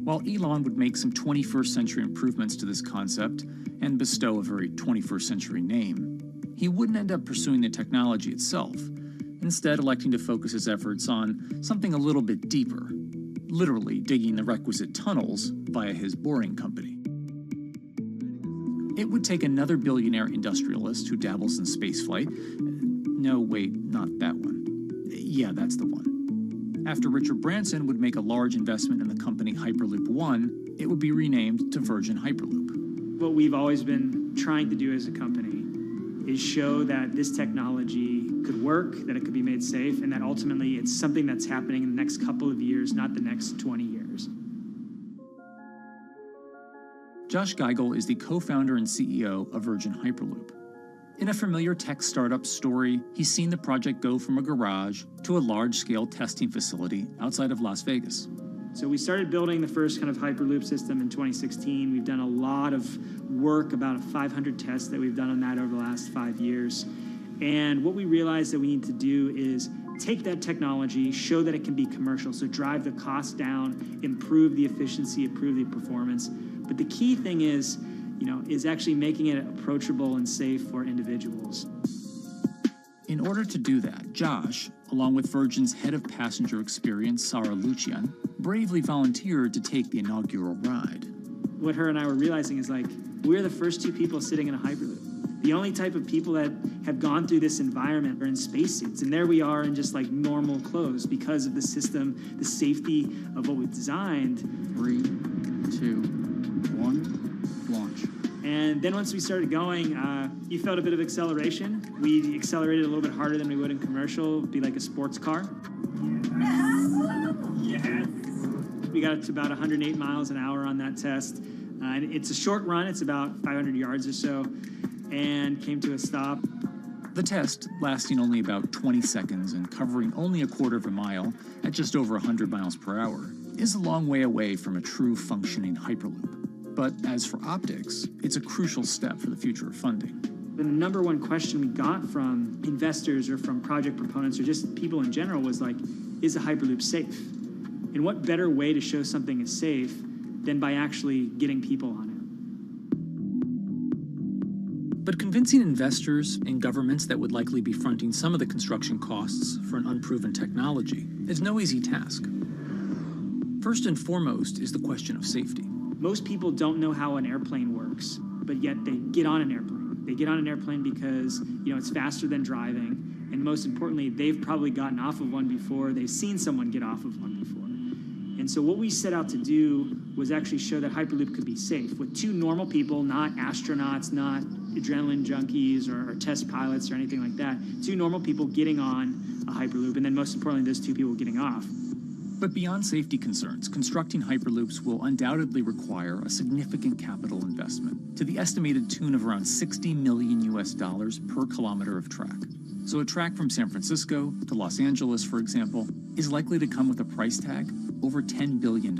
While Elon would make some 21st century improvements to this concept and bestow a very 21st century name, he wouldn't end up pursuing the technology itself, instead electing to focus his efforts on something a little bit deeper, literally digging the requisite tunnels via his boring company. It would take another billionaire industrialist who dabbles in spaceflight. No, wait, not that one. Yeah, that's the one. After Richard Branson would make a large investment in the company Hyperloop One, it would be renamed to Virgin Hyperloop. What we've always been trying to do as a company is show that this technology could work, that it could be made safe, and that ultimately it's something that's happening in the next couple of years, not the next 20 years. Josh Geigel is the co-founder and CEO of Virgin Hyperloop. In a familiar tech startup story, he's seen the project go from a garage to a large-scale testing facility outside of Las Vegas. So we started building the first kind of Hyperloop system in 2016. We've done a lot of work, about 500 tests that we've done on that over the last 5 years. And what we realized that we need to do is take that technology, show that it can be commercial, so drive the cost down, improve the efficiency, improve the performance. But the key thing is actually making it approachable and safe for individuals. In order to do that, Josh, along with Virgin's head of passenger experience, Sarah Lucian, bravely volunteered to take the inaugural ride. What her and I were realizing is we're the first two people sitting in a Hyperloop. The only type of people that have gone through this environment are in spacesuits, and there we are in just normal clothes because of the system, the safety of what we've designed. 3, 2, 1, launch. And then once we started going, you felt a bit of acceleration. We accelerated a little bit harder than we would in commercial. It'd be like a sports car. Yes. We got to about 108 miles an hour on that test. And it's a short run. It's about 500 yards or so. And came to a stop. The test, lasting only about 20 seconds and covering only a quarter of a mile at just over 100 miles per hour, is a long way away from a true functioning Hyperloop. But as for optics, it's a crucial step for the future of funding. The number one question we got from investors or from project proponents or just people in general was like, is a Hyperloop safe? And what better way to show something is safe than by actually getting people on it? But convincing investors and governments that would likely be fronting some of the construction costs for an unproven technology is no easy task. First and foremost is the question of safety. Most people don't know how an airplane works, but yet they get on an airplane. They get on an airplane because, it's faster than driving, and most importantly, they've probably gotten off of one before, they've seen someone get off of one before. And so what we set out to do was actually show that Hyperloop could be safe with two normal people, not astronauts, not adrenaline junkies or test pilots or anything like that. Two normal people getting on a Hyperloop, and then most importantly, those two people getting off. But beyond safety concerns, constructing Hyperloops will undoubtedly require a significant capital investment to the estimated tune of around $60 million per kilometer of track. So a track from San Francisco to Los Angeles, for example, is likely to come with a price tag over $10 billion.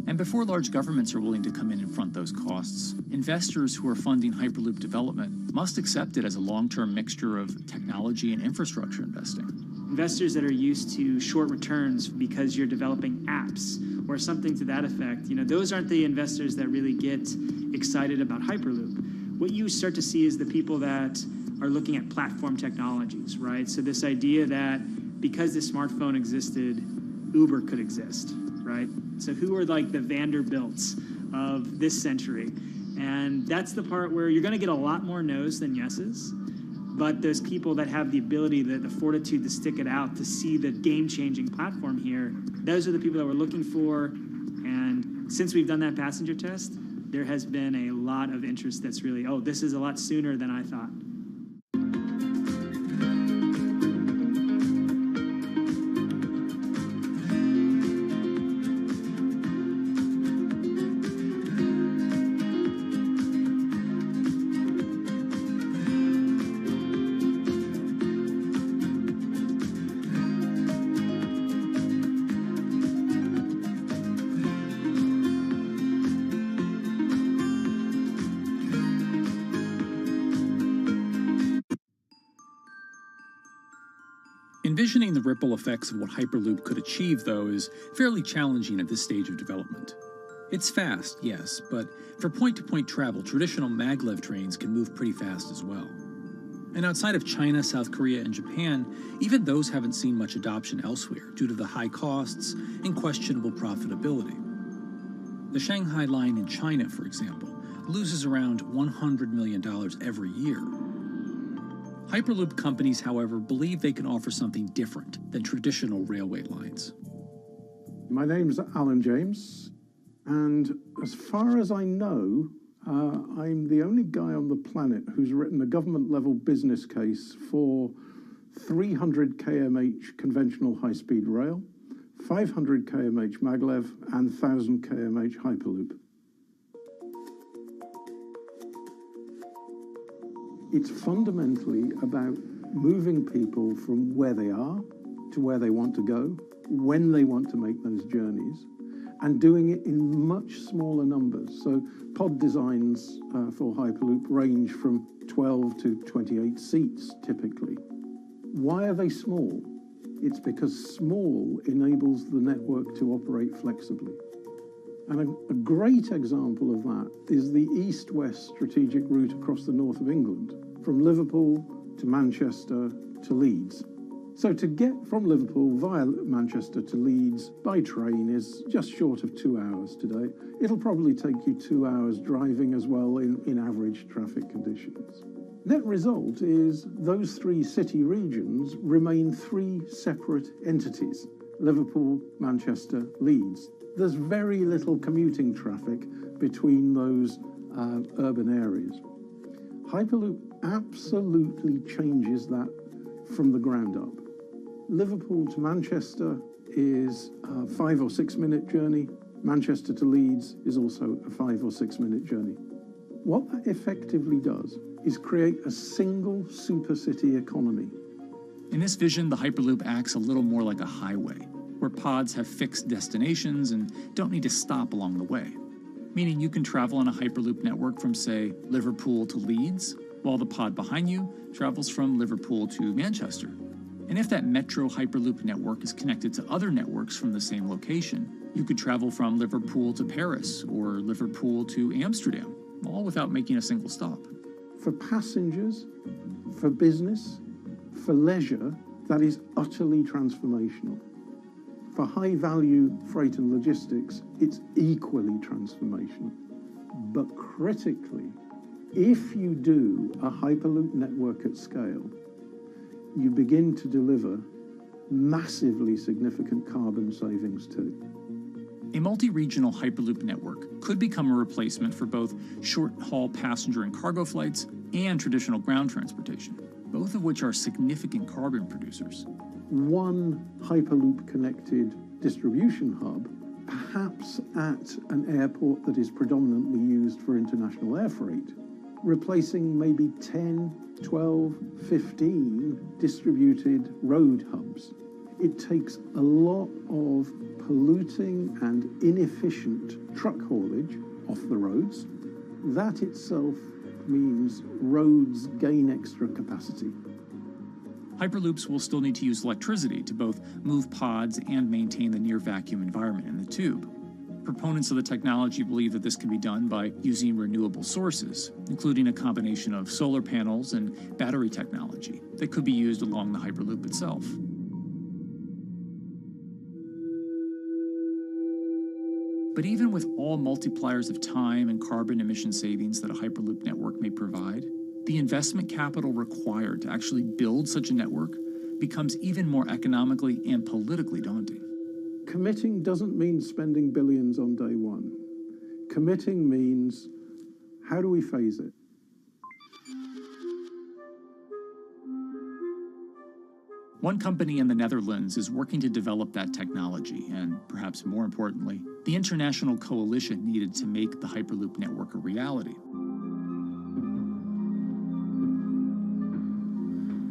And before large governments are willing to come in and front those costs, investors who are funding Hyperloop development must accept it as a long-term mixture of technology and infrastructure investing. Investors that are used to short returns because you're developing apps or something to that effect, those aren't the investors that really get excited about Hyperloop. What you start to see is the people that are looking at platform technologies, right? So this idea that because the smartphone existed, Uber could exist, right? So who are like the Vanderbilts of this century? And that's the part where you're going to get a lot more no's than yeses. But those people that have the ability, the fortitude to stick it out, to see the game-changing platform here, those are the people that we're looking for. And since we've done that passenger test, there has been a lot of interest that's really, this is a lot sooner than I thought. Envisioning the ripple effects of what Hyperloop could achieve, though, is fairly challenging at this stage of development. It's fast, yes, but for point-to-point travel, traditional maglev trains can move pretty fast as well. And outside of China, South Korea, and Japan, even those haven't seen much adoption elsewhere due to the high costs and questionable profitability. The Shanghai line in China, for example, loses around $100 million every year. Hyperloop companies, however, believe they can offer something different than traditional railway lines. My name's Alan James, and as far as I know, I'm the only guy on the planet who's written a government-level business case for 300 kmh conventional high-speed rail, 500 kmh maglev, and 1,000 kmh Hyperloop. It's fundamentally about moving people from where they are to where they want to go, when they want to make those journeys, and doing it in much smaller numbers. So pod designs for Hyperloop range from 12 to 28 seats, typically. Why are they small? It's because small enables the network to operate flexibly. And a great example of that is the east-west strategic route across the north of England, from Liverpool to Manchester to Leeds. So to get from Liverpool via Manchester to Leeds by train is just short of 2 hours today. It'll probably take you 2 hours driving as well in average traffic conditions. Net result is those three city regions remain three separate entities: Liverpool, Manchester, Leeds. There's very little commuting traffic between those urban areas. Hyperloop absolutely changes that from the ground up. Liverpool to Manchester is a 5 or 6 minute journey. Manchester to Leeds is also a 5 or 6 minute journey. What that effectively does is create a single supercity economy. In this vision, the Hyperloop acts a little more like a highway, where pods have fixed destinations and don't need to stop along the way. Meaning you can travel on a Hyperloop network from, say, Liverpool to Leeds, while the pod behind you travels from Liverpool to Manchester. And if that metro Hyperloop network is connected to other networks from the same location, you could travel from Liverpool to Paris or Liverpool to Amsterdam, all without making a single stop. For passengers, for business, for leisure, that is utterly transformational. For high-value freight and logistics, it's equally transformational. But critically, if you do a Hyperloop network at scale, you begin to deliver massively significant carbon savings too. A multi-regional Hyperloop network could become a replacement for both short-haul passenger and cargo flights and traditional ground transportation, both of which are significant carbon producers. One Hyperloop-connected distribution hub, perhaps at an airport that is predominantly used for international air freight, replacing maybe 10, 12, 15 distributed road hubs. It takes a lot of polluting and inefficient truck haulage off the roads. That itself means roads gain extra capacity. Hyperloops will still need to use electricity to both move pods and maintain the near-vacuum environment in the tube. Proponents of the technology believe that this can be done by using renewable sources, including a combination of solar panels and battery technology that could be used along the Hyperloop itself. But even with all multipliers of time and carbon emission savings that a Hyperloop network may provide, the investment capital required to actually build such a network becomes even more economically and politically daunting. Committing doesn't mean spending billions on day one. Committing means, how do we phase it? One company in the Netherlands is working to develop that technology, and perhaps more importantly, the international coalition needed to make the Hyperloop network a reality.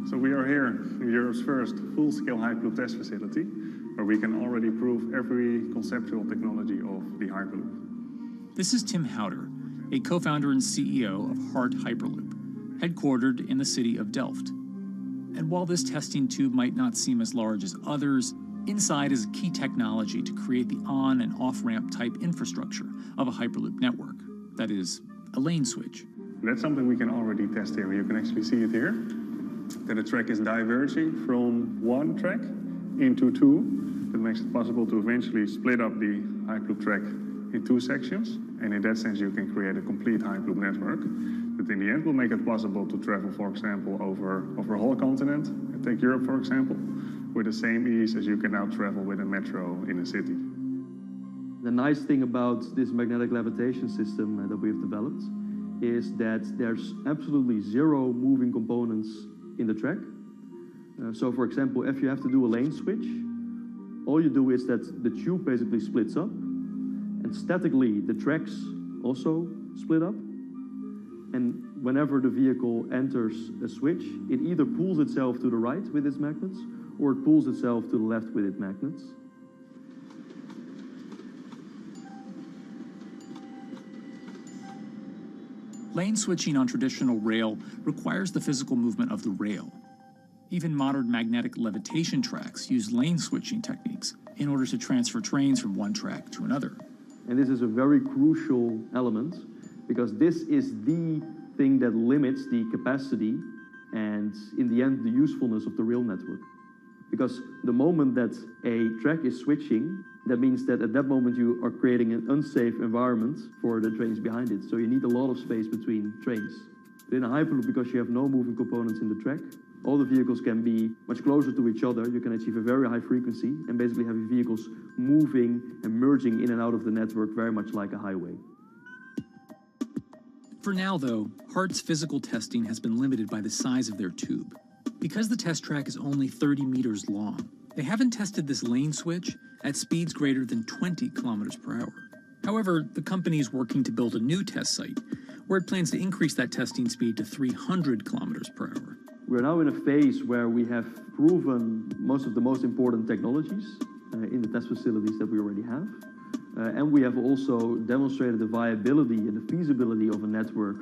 So we are here in Europe's first full-scale Hyperloop test facility, where we can already prove every conceptual technology of the Hyperloop. This is Tim Houter, a co-founder and CEO of Hart Hyperloop, headquartered in the city of Delft. And while this testing tube might not seem as large as others, inside is a key technology to create the on- and off-ramp type infrastructure of a Hyperloop network. That is, a lane switch. That's something we can already test here. You can actually see it here, that the track is diverging from one track into two. That makes it possible to eventually split up the Hyperloop track in two sections. And in that sense, you can create a complete Hyperloop network. That in the end will make it possible to travel, for example, over a whole continent. And take Europe, for example, with the same ease as you can now travel with a metro in a city. The nice thing about this magnetic levitation system that we've developed is that there's absolutely zero moving components in the track. So for example, if you have to do a lane switch, all you do is that the tube basically splits up, and statically the tracks also split up. And whenever the vehicle enters a switch, it either pulls itself to the right with its magnets, or it pulls itself to the left with its magnets. Lane switching on traditional rail requires the physical movement of the rail. Even modern magnetic levitation tracks use lane switching techniques in order to transfer trains from one track to another. And this is a very crucial element, because this is the thing that limits the capacity and, in the end, the usefulness of the rail network. Because the moment that a track is switching, that means that at that moment you are creating an unsafe environment for the trains behind it. So you need a lot of space between trains. But in a Hyperloop, because you have no moving components in the track, all the vehicles can be much closer to each other. You can achieve a very high frequency and basically have your vehicles moving and merging in and out of the network very much like a highway. For now, though, Hart's physical testing has been limited by the size of their tube. Because the test track is only 30 meters long, they haven't tested this lane switch at speeds greater than 20 kilometers per hour. However, the company is working to build a new test site where it plans to increase that testing speed to 300 kilometers per hour. We're now in a phase where we have proven most of the most important technologies in the test facilities that we already have. And we have also demonstrated the viability and the feasibility of a network.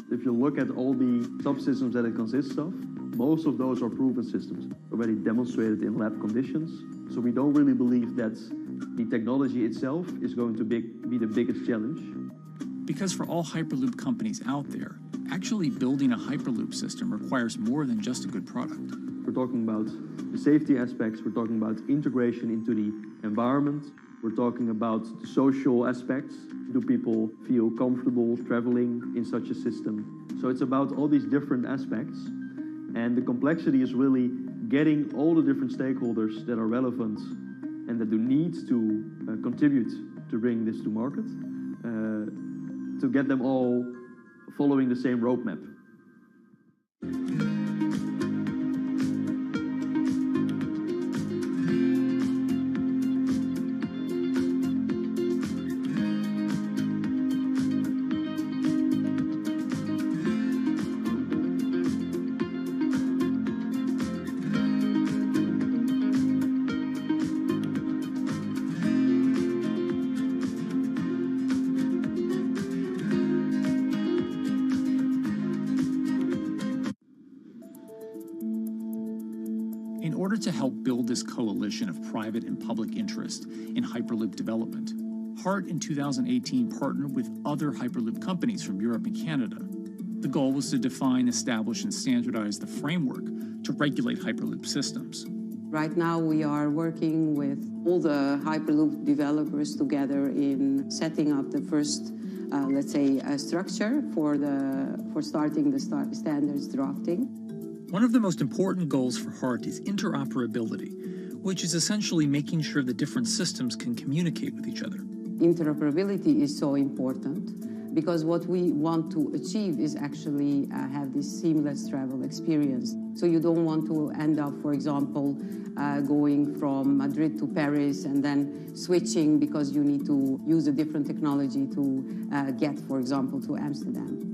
If you look at all the subsystems that it consists of, most of those are proven systems, already demonstrated in lab conditions. So we don't really believe that the technology itself is going to be the biggest challenge. Because for all Hyperloop companies out there, actually building a Hyperloop system requires more than just a good product. We're talking about the safety aspects, we're talking about integration into the environment, we're talking about the social aspects. Do people feel comfortable traveling in such a system? So it's about all these different aspects, and the complexity is really getting all the different stakeholders that are relevant and that do need to contribute to bring this to market, to get them all following the same roadmap. In order to help build this coalition of private and public interest in Hyperloop development, HART in 2018 partnered with other Hyperloop companies from Europe and Canada. The goal was to define, establish, and standardize the framework to regulate Hyperloop systems. Right now we are working with all the Hyperloop developers together in setting up the first, let's say, structure for starting the standards drafting. One of the most important goals for HART is interoperability, which is essentially making sure the different systems can communicate with each other. Interoperability is so important because what we want to achieve is actually have this seamless travel experience. So you don't want to end up, for example, going from Madrid to Paris and then switching because you need to use a different technology to get, for example, to Amsterdam.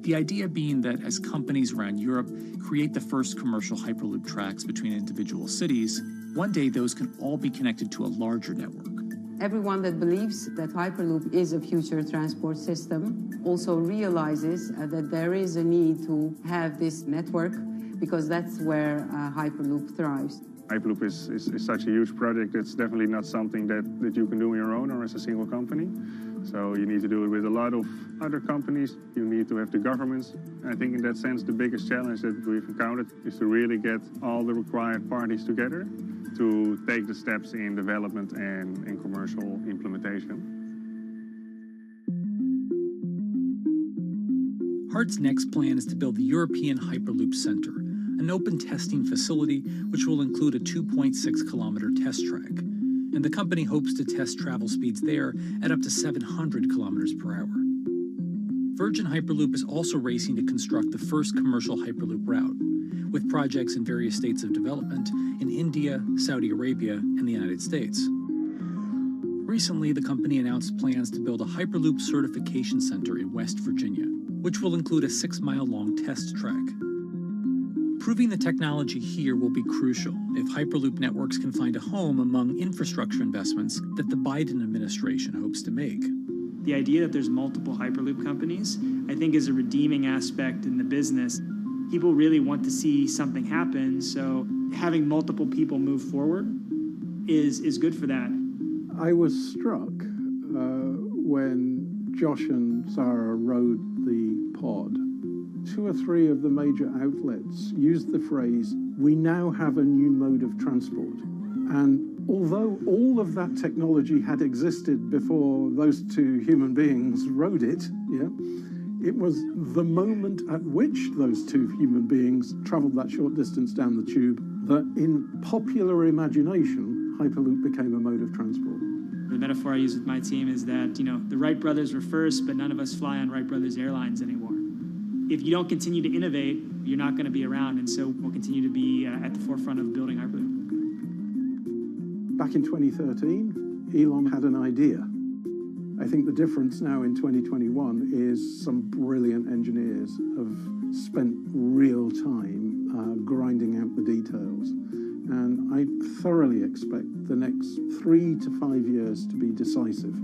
The idea being that as companies around Europe create the first commercial Hyperloop tracks between individual cities, one day those can all be connected to a larger network. Everyone that believes that Hyperloop is a future transport system also realizes that there is a need to have this network because that's where Hyperloop thrives. Hyperloop is such a huge project. It's definitely not something that you can do on your own or as a single company. So you need to do it with a lot of other companies. You need to have the governments. And I think in that sense, the biggest challenge that we've encountered is to really get all the required parties together to take the steps in development and in commercial implementation. HART's next plan is to build the European Hyperloop Center, an open testing facility which will include a 2.6-kilometer test track. And the company hopes to test travel speeds there at up to 700 kilometers per hour. Virgin Hyperloop is also racing to construct the first commercial Hyperloop route, with projects in various states of development in India, Saudi Arabia, and the United States. Recently, the company announced plans to build a Hyperloop certification center in West Virginia, which will include a 6-mile-long test track. Proving the technology here will be crucial if Hyperloop networks can find a home among infrastructure investments that the Biden administration hopes to make. The idea that there's multiple Hyperloop companies, I think, is a redeeming aspect in the business. People really want to see something happen, so having multiple people move forward is good for that. I was struck when Josh and Sarah rode the pod. 2 or 3 of the major outlets used the phrase, "We now have a new mode of transport." And although all of that technology had existed before those 2 human beings rode it, it was the moment at which those 2 human beings traveled that short distance down the tube that in popular imagination, Hyperloop became a mode of transport. The metaphor I use with my team is that, the Wright brothers were first, but none of us fly on Wright brothers airlines anymore. If you don't continue to innovate, you're not going to be around, and so we'll continue to be at the forefront of building Hyperloop. Back in 2013, Elon had an idea. I think the difference now in 2021 is some brilliant engineers have spent real time grinding out the details. And I thoroughly expect the next 3 to 5 years to be decisive.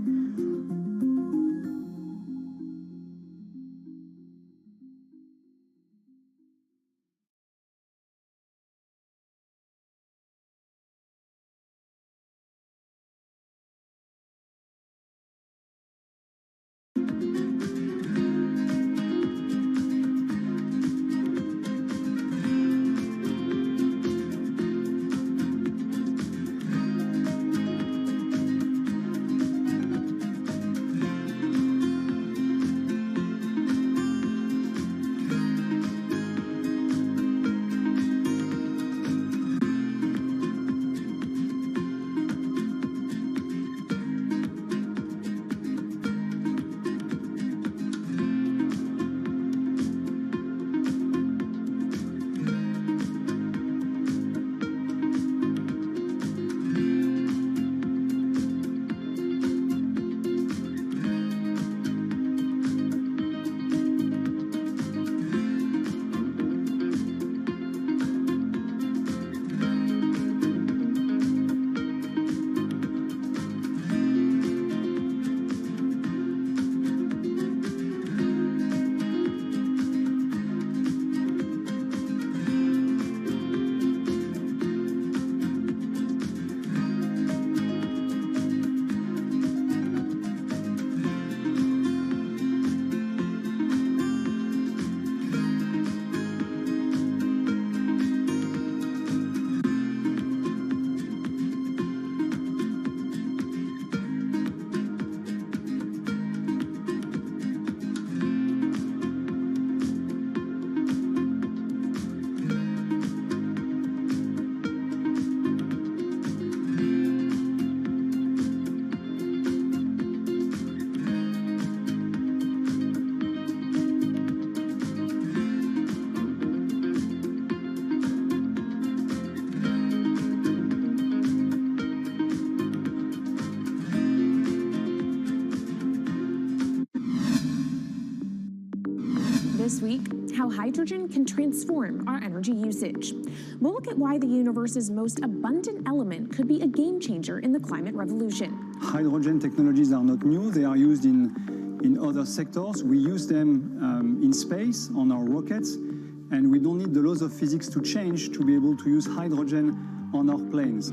This week, how hydrogen can transform our energy usage. We'll look at why the universe's most abundant element could be a game changer in the climate revolution. Hydrogen technologies are not new. They are used in other sectors. We use them in space, on our rockets, and we don't need the laws of physics to change to be able to use hydrogen on our planes.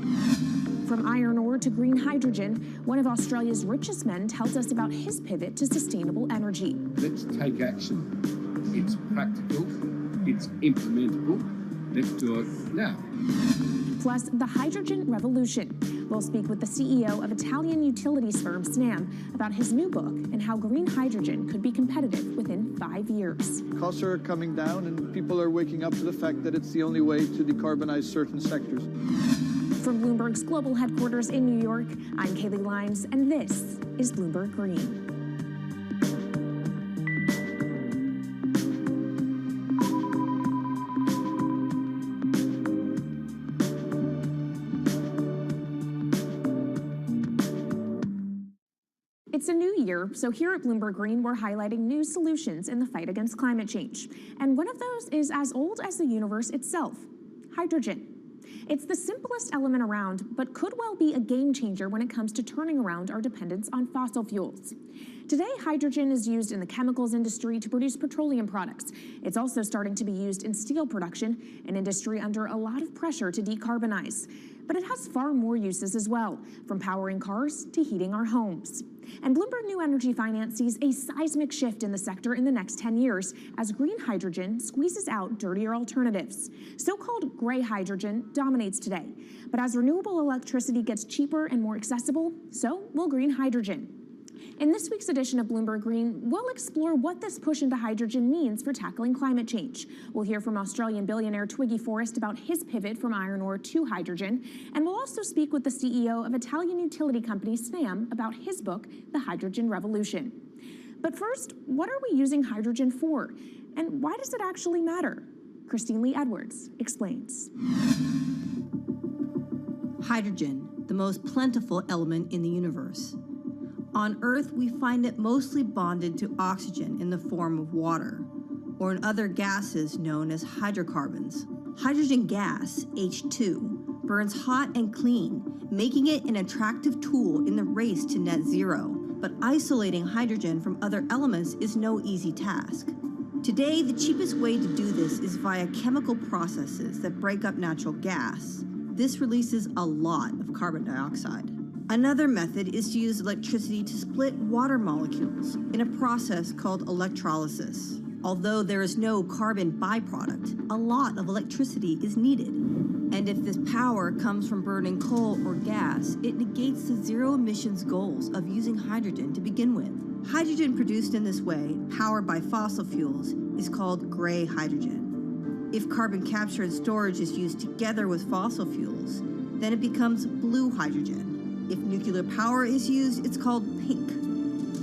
From iron ore to green hydrogen, one of Australia's richest men tells us about his pivot to sustainable energy. Let's take action. It's practical, it's implementable. Let's do it now. Plus, the hydrogen revolution. We'll speak with the CEO of Italian utilities firm Snam about his new book and how green hydrogen could be competitive within 5 years. Costs are coming down and people are waking up to the fact that it's the only way to decarbonize certain sectors. From Bloomberg's global headquarters in New York, I'm Kaylee Limes, and this is Bloomberg Green. It's a new year, so here at Bloomberg Green, we're highlighting new solutions in the fight against climate change. And one of those is as old as the universe itself, hydrogen. It's the simplest element around, but could well be a game changer when it comes to turning around our dependence on fossil fuels. Today, hydrogen is used in the chemicals industry to produce petroleum products. It's also starting to be used in steel production, an industry under a lot of pressure to decarbonize. But it has far more uses as well, from powering cars to heating our homes. And Bloomberg New Energy Finance sees a seismic shift in the sector in the next 10 years as green hydrogen squeezes out dirtier alternatives. So-called gray hydrogen dominates today. But as renewable electricity gets cheaper and more accessible, so will green hydrogen. In this week's edition of Bloomberg Green, we'll explore what this push into hydrogen means for tackling climate change. We'll hear from Australian billionaire Twiggy Forrest about his pivot from iron ore to hydrogen, and we'll also speak with the CEO of Italian utility company Snam about his book, The Hydrogen Revolution. But first, what are we using hydrogen for? And why does it actually matter? Christine Lee Edwards explains. Hydrogen, the most plentiful element in the universe. On Earth, we find it mostly bonded to oxygen in the form of water, or in other gases known as hydrocarbons. Hydrogen gas, H2, burns hot and clean, making it an attractive tool in the race to net zero. But isolating hydrogen from other elements is no easy task. Today, the cheapest way to do this is via chemical processes that break up natural gas. This releases a lot of carbon dioxide. Another method is to use electricity to split water molecules in a process called electrolysis. Although there is no carbon byproduct, a lot of electricity is needed. And if this power comes from burning coal or gas, it negates the zero emissions goals of using hydrogen to begin with. Hydrogen produced in this way, powered by fossil fuels, is called gray hydrogen. If carbon capture and storage is used together with fossil fuels, then it becomes blue hydrogen. If nuclear power is used, it's called pink.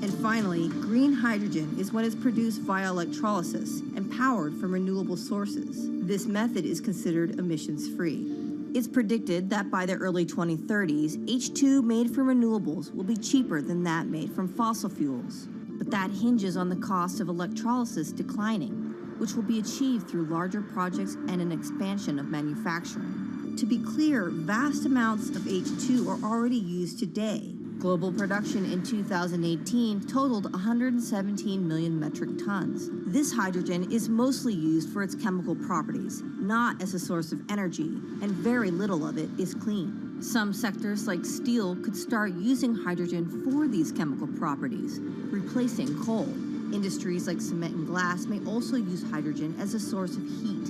And finally, green hydrogen is when it's produced via electrolysis and powered from renewable sources. This method is considered emissions-free. It's predicted that by the early 2030s, H2 made from renewables will be cheaper than that made from fossil fuels. But that hinges on the cost of electrolysis declining, which will be achieved through larger projects and an expansion of manufacturing. To be clear, vast amounts of H2 are already used today. Global production in 2018 totaled 117 million metric tons. This hydrogen is mostly used for its chemical properties, not as a source of energy, and very little of it is clean. Some sectors like steel could start using hydrogen for these chemical properties, replacing coal. Industries like cement and glass may also use hydrogen as a source of heat.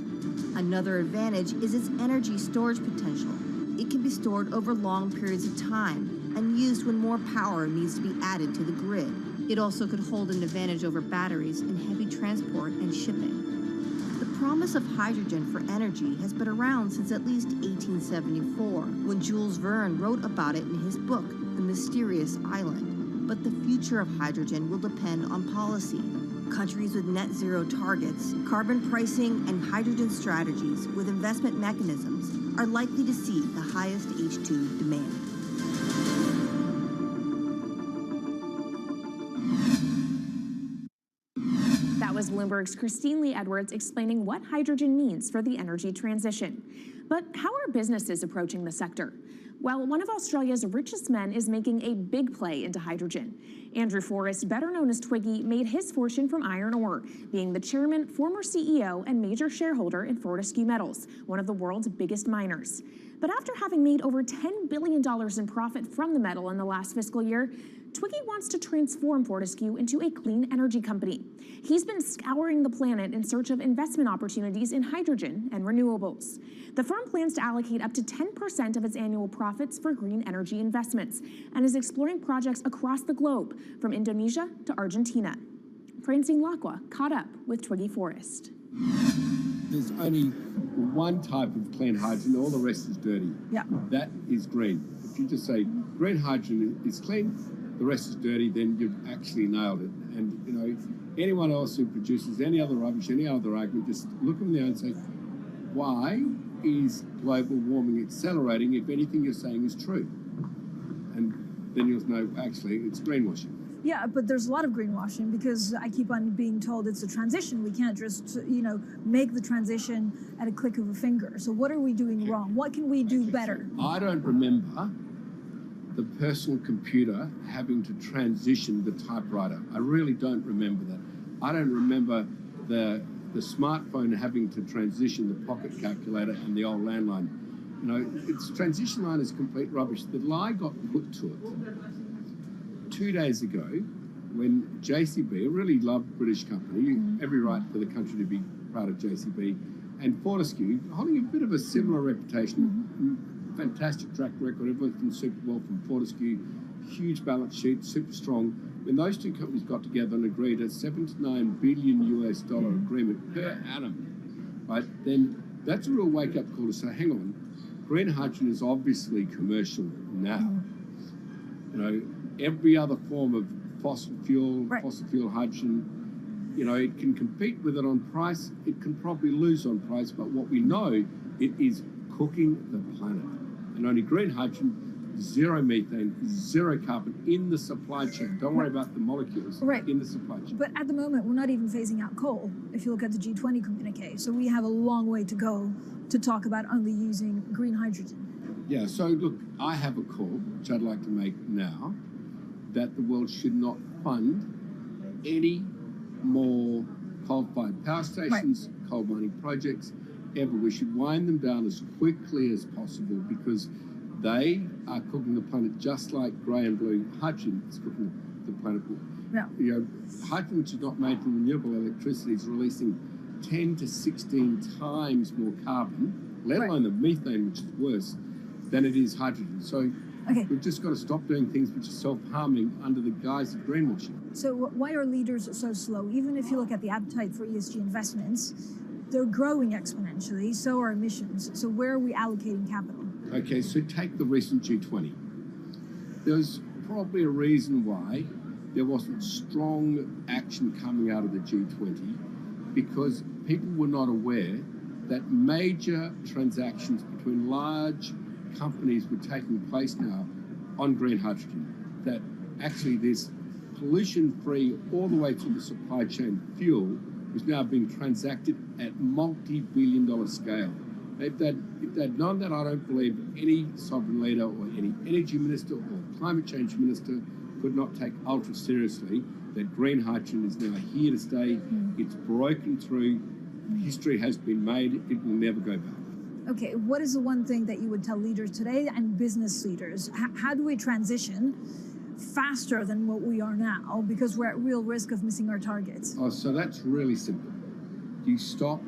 Another advantage is its energy storage potential. It can be stored over long periods of time and used when more power needs to be added to the grid. It also could hold an advantage over batteries in heavy transport and shipping. The promise of hydrogen for energy has been around since at least 1874, when Jules Verne wrote about it in his book, The Mysterious Island. But the future of hydrogen will depend on policy. Countries with net zero targets, carbon pricing, and hydrogen strategies with investment mechanisms are likely to see the highest H2 demand. That was Bloomberg's Christine Lee Edwards explaining what hydrogen means for the energy transition. But how are businesses approaching the sector? Well, one of Australia's richest men is making a big play into hydrogen. Andrew Forrest, better known as Twiggy, made his fortune from iron ore, being the chairman, former CEO, and major shareholder in Fortescue Metals, one of the world's biggest miners. But after having made over $10 billion in profit from the metal in the last fiscal year, Twiggy wants to transform Fortescue into a clean energy company. He's been scouring the planet in search of investment opportunities in hydrogen and renewables. The firm plans to allocate up to 10% of its annual profits for green energy investments and is exploring projects across the globe, from Indonesia to Argentina. Francine Lacqua caught up with Twiggy Forrest. There's only one type of clean hydrogen, all the rest is dirty. Yeah. That is green. If you just say green hydrogen is clean, the rest is dirty, then you've actually nailed it. And, you know, anyone else who produces any other rubbish, any other argument, just look them there and say, why is global warming accelerating if anything you're saying is true? And then you'll know, actually, it's greenwashing. Yeah, but there's a lot of greenwashing because I keep on being told it's a transition. We can't just, make the transition at a click of a finger. So what are we doing wrong? What can we do better? I don't remember the personal computer having to transition the typewriter. I really don't remember that. I don't remember the smartphone having to transition the pocket calculator and the old landline. You know, its transition line is complete rubbish. The lie got put to it 2 days ago when JCB, a really loved British company, every right for the country to be proud of JCB, and Fortescue, holding a bit of a similar reputation, fantastic track record, everyone's done super well from Fortescue, huge balance sheet, super strong. When those two companies got together and agreed a $7 to $9 billion US agreement per annum, right, then that's a real wake-up call to say, hang on, green hydrogen is obviously commercial now. You know, every other form of fossil fuel hydrogen, you know, it can compete with it on price, it can probably lose on price, but what we know, it is cooking the planet. And only green hydrogen zero methane, zero carbon in the supply chain. Don't worry about the molecules in the supply chain. But at the moment, we're not even phasing out coal, if you look at the G20 communique. So we have a long way to go to talk about only using green hydrogen. Yeah, so look, I have a call, which I'd like to make now, that the world should not fund any more coal-fired power stations, coal mining projects, ever. We should wind them down as quickly as possible because they are cooking the planet just like grey and blue hydrogen is cooking the planet. Yeah. You know, hydrogen, which is not made from renewable electricity, is releasing 10 to 16 times more carbon, let alone the methane, which is worse, than it is hydrogen. So we've just got to stop doing things which are self-harming under the guise of greenwashing. So why are leaders so slow? Even if you look at the appetite for ESG investments, they're growing exponentially, so are emissions. So where are we allocating capital? Okay, so take the recent G20. There's probably a reason why there wasn't strong action coming out of the G20 because people were not aware that major transactions between large companies were taking place now on green hydrogen, that actually this pollution-free all the way through the supply chain fuel was now being transacted at multi-billion-dollar scale. If they'd known that, I don't believe any sovereign leader or any energy minister or climate change minister could not take ultra seriously that green hydrogen is now here to stay. It's broken through. History has been made. It will never go back. Okay, what is the one thing that you would tell leaders today and business leaders? How do we transition faster than what we are now because we're at real risk of missing our targets? Oh, so that's really simple. You stop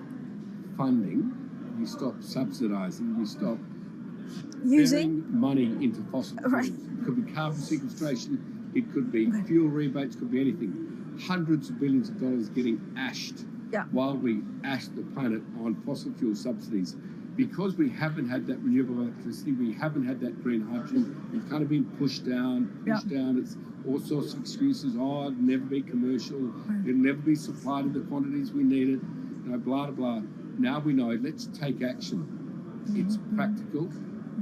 funding, you stop subsidizing, you stop using money into fossil fuels. It could be carbon sequestration, it could be fuel rebates, it could be anything. Hundreds of billions of dollars getting ashed while we ash the planet on fossil fuel subsidies. Because we haven't had that renewable electricity, we haven't had that green hydrogen, it's kind of been pushed down. It's all sorts of excuses. Oh, it'll never be commercial, it'll never be supplied in the quantities we need it, you know, blah, blah, blah. Now we know, let's take action. It's practical,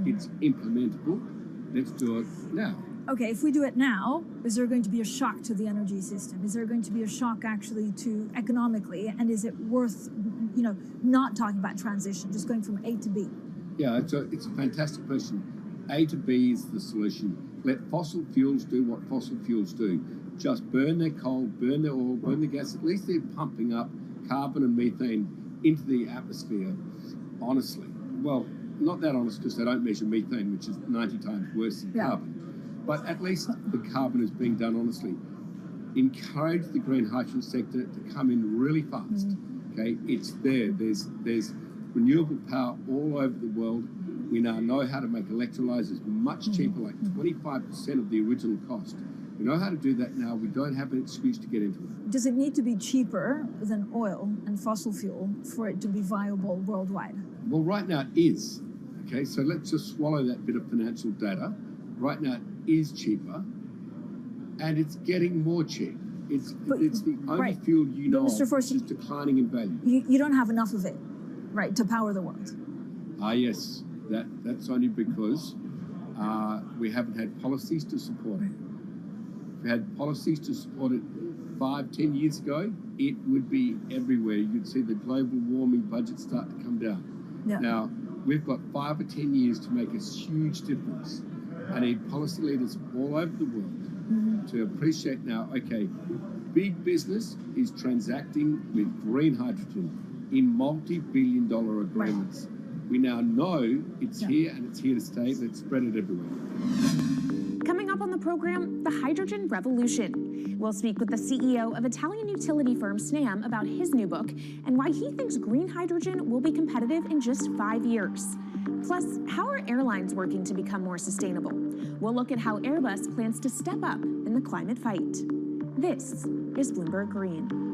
it's implementable, let's do it now. Okay, if we do it now, is there going to be a shock to the energy system? Is there going to be a shock actually to economically? And is it worth, you know, not talking about transition, just going from A to B? Yeah, it's a fantastic question. A to B is the solution. Let fossil fuels do what fossil fuels do. Just burn their coal, burn their oil, burn the gas. At least they're pumping up carbon and methane into the atmosphere, honestly. Well, not that honest because they don't measure methane, which is 90 times worse than carbon. But at least the carbon is being done honestly. Encourage the green hydrogen sector to come in really fast. Okay, it's there. There's renewable power all over the world. We now know how to make electrolyzers much cheaper, like 25% of the original cost. We know how to do that now. We don't have an excuse to get into it. Does it need to be cheaper than oil and fossil fuel for it to be viable worldwide? Well, right now it is. Okay, so let's just swallow that bit of financial data. Right now it is cheaper, and it's getting more cheap. It's the only fuel you know of which is declining in value. You don't have enough of it, right, to power the world. Yes, that's only because we haven't had policies to support it. If we had policies to support it 5-10 years ago, it would be everywhere. You'd see the global warming budget start to come down. Now, we've got 5 or 10 years to make a huge difference. I need policy leaders all over the world to appreciate now, okay, big business is transacting with green hydrogen in multi-billion-dollar agreements. We now know it's here and it's here to stay. Let's spread it everywhere. Coming up on the program, the hydrogen revolution. We'll speak with the CEO of Italian utility firm Snam about his new book and why he thinks green hydrogen will be competitive in just 5 years. Plus, how are airlines working to become more sustainable? We'll look at how Airbus plans to step up in the climate fight. This is Bloomberg Green.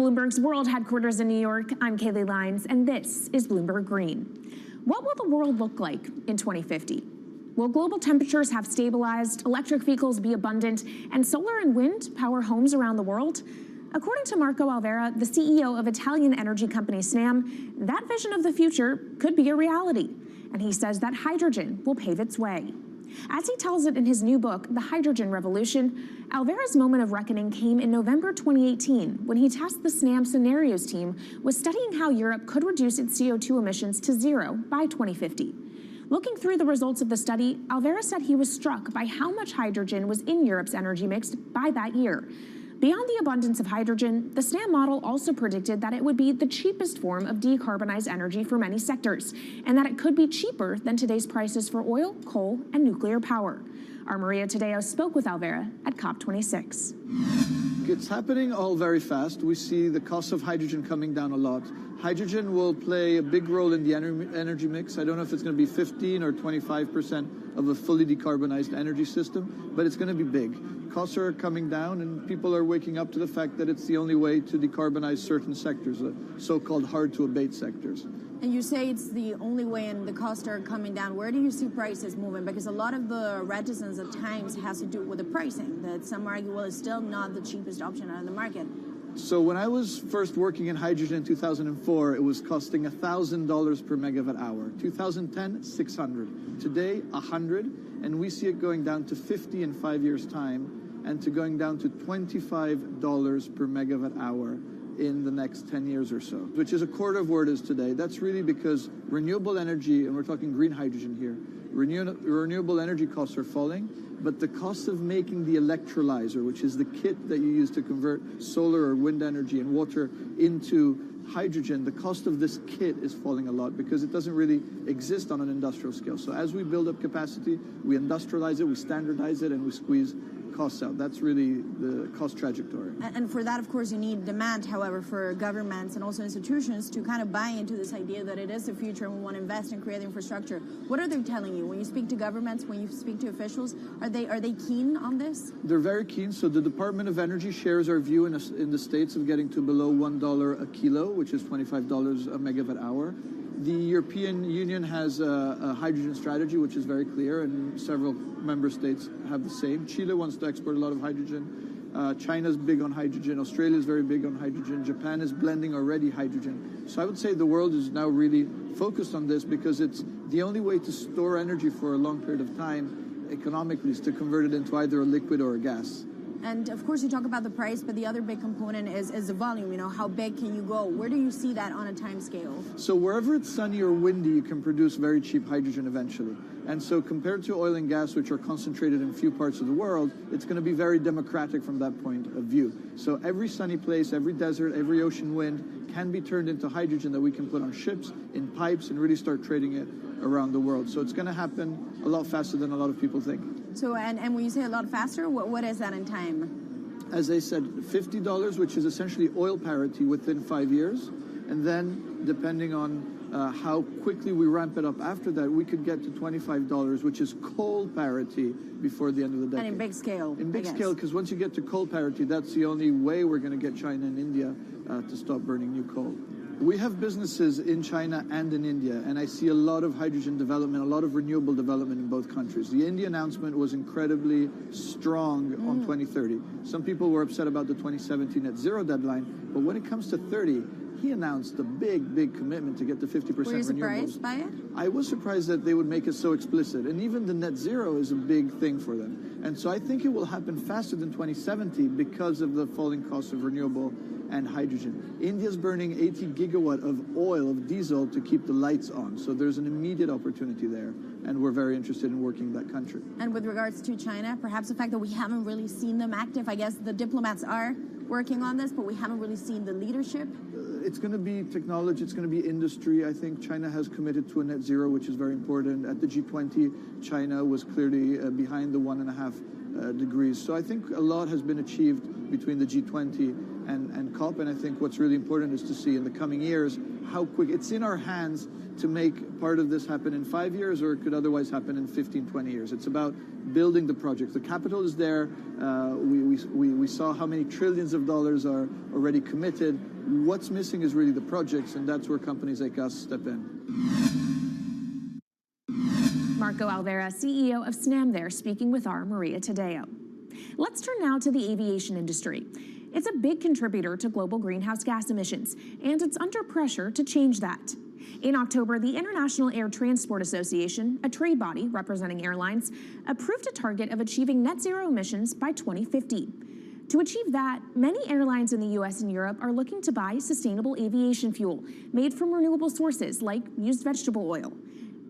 Bloomberg's world headquarters in New York, I'm Kaylee Lyons, and this is Bloomberg Green. What will the world look like in 2050? Will global temperatures have stabilized, electric vehicles be abundant, and solar and wind power homes around the world? According to Marco Alvera, the CEO of Italian energy company Snam, that vision of the future could be a reality. And he says that hydrogen will pave its way. As he tells it in his new book, The Hydrogen Revolution, Alvera's moment of reckoning came in November 2018 when he tasked the Snam Scenarios team with studying how Europe could reduce its CO2 emissions to zero by 2050. Looking through the results of the study, Alvera said he was struck by how much hydrogen was in Europe's energy mix by that year. Beyond the abundance of hydrogen, the Snam model also predicted that it would be the cheapest form of decarbonized energy for many sectors, and that it could be cheaper than today's prices for oil, coal, and nuclear power. Our Maria Tadeo spoke with Alvera at COP26. It's happening all very fast. We see the cost of hydrogen coming down a lot. Hydrogen will play a big role in the energy mix. I don't know if it's going to be 15 or 25% of a fully decarbonized energy system, but it's going to be big. Costs are coming down, and people are waking up to the fact that it's the only way to decarbonize certain sectors, the so-called hard-to-abate sectors. And you say it's the only way and the costs are coming down. Where do you see prices moving? Because a lot of the reticence at times has to do with the pricing, that some argue, well, it's still not the cheapest option on the market. So when I was first working in hydrogen in 2004, it was costing $1,000 per megawatt hour. 2010, $600. Today, $100, and we see it going down to $50 in 5 years' time, and to going down to $25 per megawatt hour in the next 10 years or so, which is a quarter of where it is today. That's really because renewable energy, and we're talking green hydrogen here, renewable energy costs are falling, but the cost of making the electrolyzer, which is the kit that you use to convert solar or wind energy and water into hydrogen, the cost of this kit is falling a lot because it doesn't really exist on an industrial scale. So as we build up capacity, we industrialize it, we standardize it, and we squeeze costs out. That's really the cost trajectory. And for that, of course, you need demand, however, for governments and also institutions to kind of buy into this idea that it is the future and we want to invest and create infrastructure. What are they telling you? When you speak to governments, when you speak to officials, are they keen on this? They're very keen. So the Department of Energy shares our view in the States of getting to below $1 a kilo, which is $25 a megawatt hour. The European Union has a hydrogen strategy, which is very clear, and several member states have the same. Chile wants to export a lot of hydrogen. China's big on hydrogen. Australia's very big on hydrogen. Japan is blending already hydrogen. So I would say the world is now really focused on this because it's the only way to store energy for a long period of time economically is to convert it into either a liquid or a gas. And of course, you talk about the price, but the other big component is the volume. You know, how big can you go? Where do you see that on a time scale? So wherever it's sunny or windy, you can produce very cheap hydrogen eventually. And so compared to oil and gas, which are concentrated in few parts of the world, it's going to be very democratic from that point of view. So every sunny place, every desert, every ocean wind can be turned into hydrogen that we can put on ships, in pipes, and really start trading it around the world. So it's going to happen a lot faster than a lot of people think. So, and when you say a lot faster, what is that in time? As I said, $50, which is essentially oil parity within 5 years. And then, depending on how quickly we ramp it up after that, we could get to $25, which is coal parity before the end of the decade. And in big scale. In big scale, because once you get to coal parity, that's the only way we're going to get China and India to stop burning new coal. We have businesses in China and in India, and I see a lot of hydrogen development, a lot of renewable development in both countries. The India announcement was incredibly strong on 2030. Some people were upset about the 2017 net zero deadline, but when it comes to 30, he announced a big, big commitment to get to 50% renewables. Were you surprised by it? I was surprised that they would make it so explicit, and even the net zero is a big thing for them. And so I think it will happen faster than 2070 because of the falling cost of renewable and hydrogen. India's burning 80 gigawatt of oil, of diesel, to keep the lights on. So there's an immediate opportunity there, and we're very interested in working in that country. And with regards to China, perhaps the fact that we haven't really seen them active, I guess the diplomats are working on this, but we haven't really seen the leadership. It's going to be technology, it's going to be industry. I think China has committed to a net zero, which is very important. At the G20, China was clearly behind the 1.5 degrees. So I think a lot has been achieved between the G20 and COP, and I think what's really important is to see in the coming years how quick. It's in our hands to make part of this happen in 5 years, or it could otherwise happen in 15, 20 years. It's about building the project. The capital is there. We saw how many trillions of dollars are already committed. What's missing is really the projects, and that's where companies like us step in. Marco Alvera, CEO of SNAM there, speaking with our Maria Tadeo. Let's turn now to the aviation industry. It's a big contributor to global greenhouse gas emissions, and it's under pressure to change that. In October, the International Air Transport Association, a trade body representing airlines, approved a target of achieving net zero emissions by 2050. To achieve that, many airlines in the US and Europe are looking to buy sustainable aviation fuel made from renewable sources like used vegetable oil.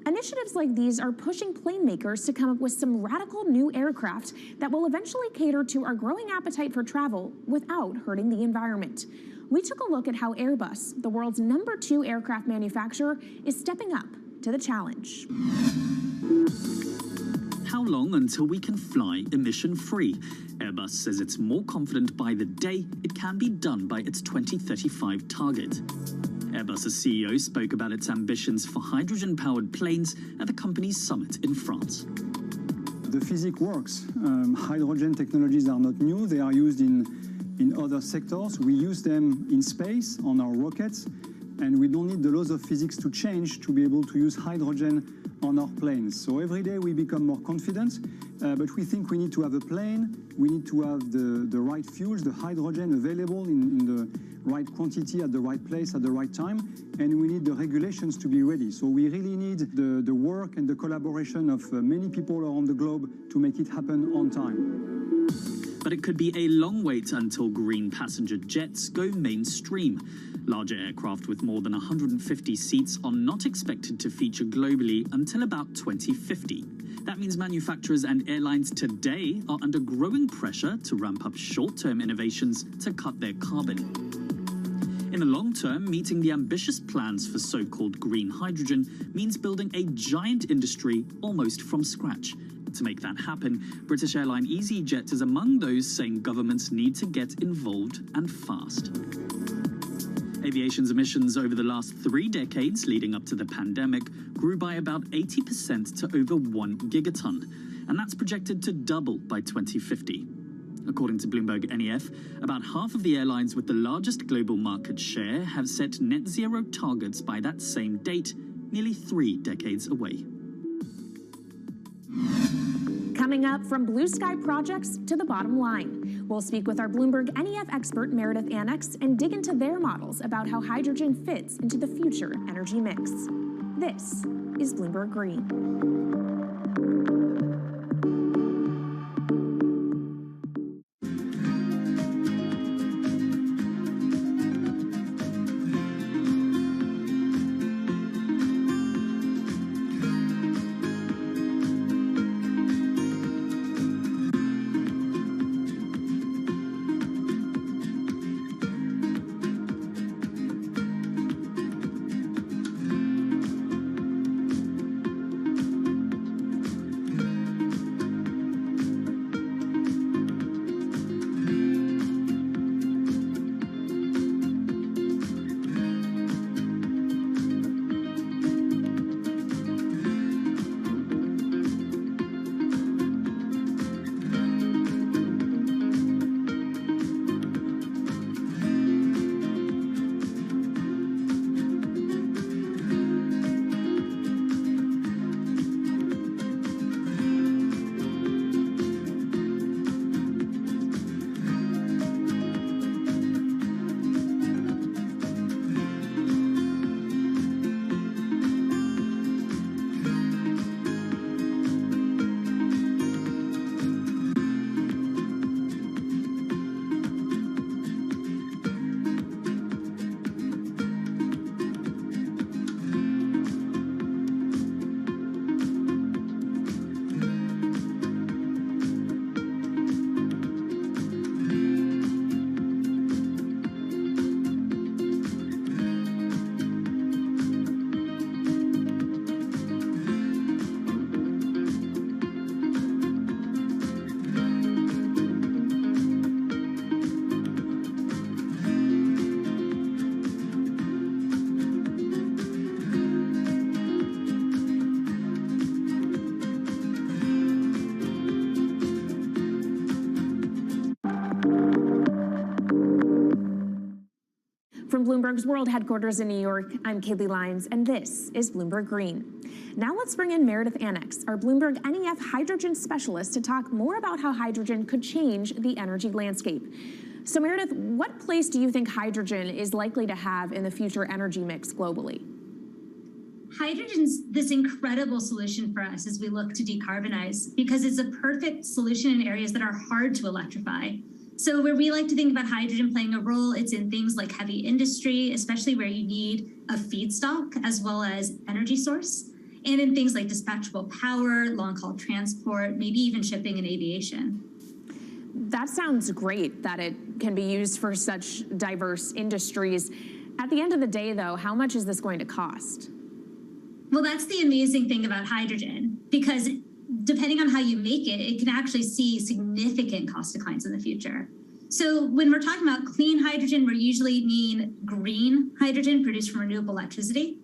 Initiatives like these are pushing plane makers to come up with some radical new aircraft that will eventually cater to our growing appetite for travel without hurting the environment. We took a look at how Airbus, the world's #2 aircraft manufacturer, is stepping up to the challenge. How long until we can fly emission-free? Airbus says it's more confident by the day it can be done by its 2035 target. Airbus's CEO spoke about its ambitions for hydrogen-powered planes at the company's summit in France. The physics works. Hydrogen technologies are not new. They are used in other sectors. We use them in space on our rockets, and we don't need the laws of physics to change to be able to use hydrogen on our planes. So every day we become more confident, but we think we need to have a plane, we need to have the right fuels, the hydrogen available in the right quantity at the right place at the right time, and we need the regulations to be ready. So we really need the work and the collaboration of many people around the globe to make it happen on time. But it could be a long wait until green passenger jets go mainstream. Larger aircraft with more than 150 seats are not expected to feature globally until about 2050. That means manufacturers and airlines today are under growing pressure to ramp up short-term innovations to cut their carbon. In the long term, meeting the ambitious plans for so-called green hydrogen means building a giant industry almost from scratch. To make that happen, British airline EasyJet is among those saying governments need to get involved and fast. Aviation's emissions over the last 3 decades leading up to the pandemic grew by about 80% to over 1 gigaton, and that's projected to double by 2050. According to Bloomberg NEF, about half of the airlines with the largest global market share have set net zero targets by that same date, nearly 3 decades away. Coming up, from blue sky projects to the bottom line. We'll speak with our Bloomberg NEF expert Meredith Annex and dig into their models about how hydrogen fits into the future energy mix. This is Bloomberg Green. From Bloomberg's World Headquarters in New York, I'm Kaylee Lyons, and this is Bloomberg Green. Now let's bring in Meredith Annex, our Bloomberg NEF hydrogen specialist, to talk more about how hydrogen could change the energy landscape. So Meredith, what place do you think hydrogen is likely to have in the future energy mix globally? Hydrogen's this incredible solution for us as we look to decarbonize because it's a perfect solution in areas that are hard to electrify. So where we like to think about hydrogen playing a role, it's in things like heavy industry, especially where you need a feedstock as well as energy source, and in things like dispatchable power, long-haul transport, maybe even shipping and aviation. That sounds great that it can be used for such diverse industries. At the end of the day, though, how much is this going to cost? Well, that's the amazing thing about hydrogen, because depending on how you make it, it can actually see significant cost declines in the future. So when we're talking about clean hydrogen, we usually mean green hydrogen produced from renewable electricity.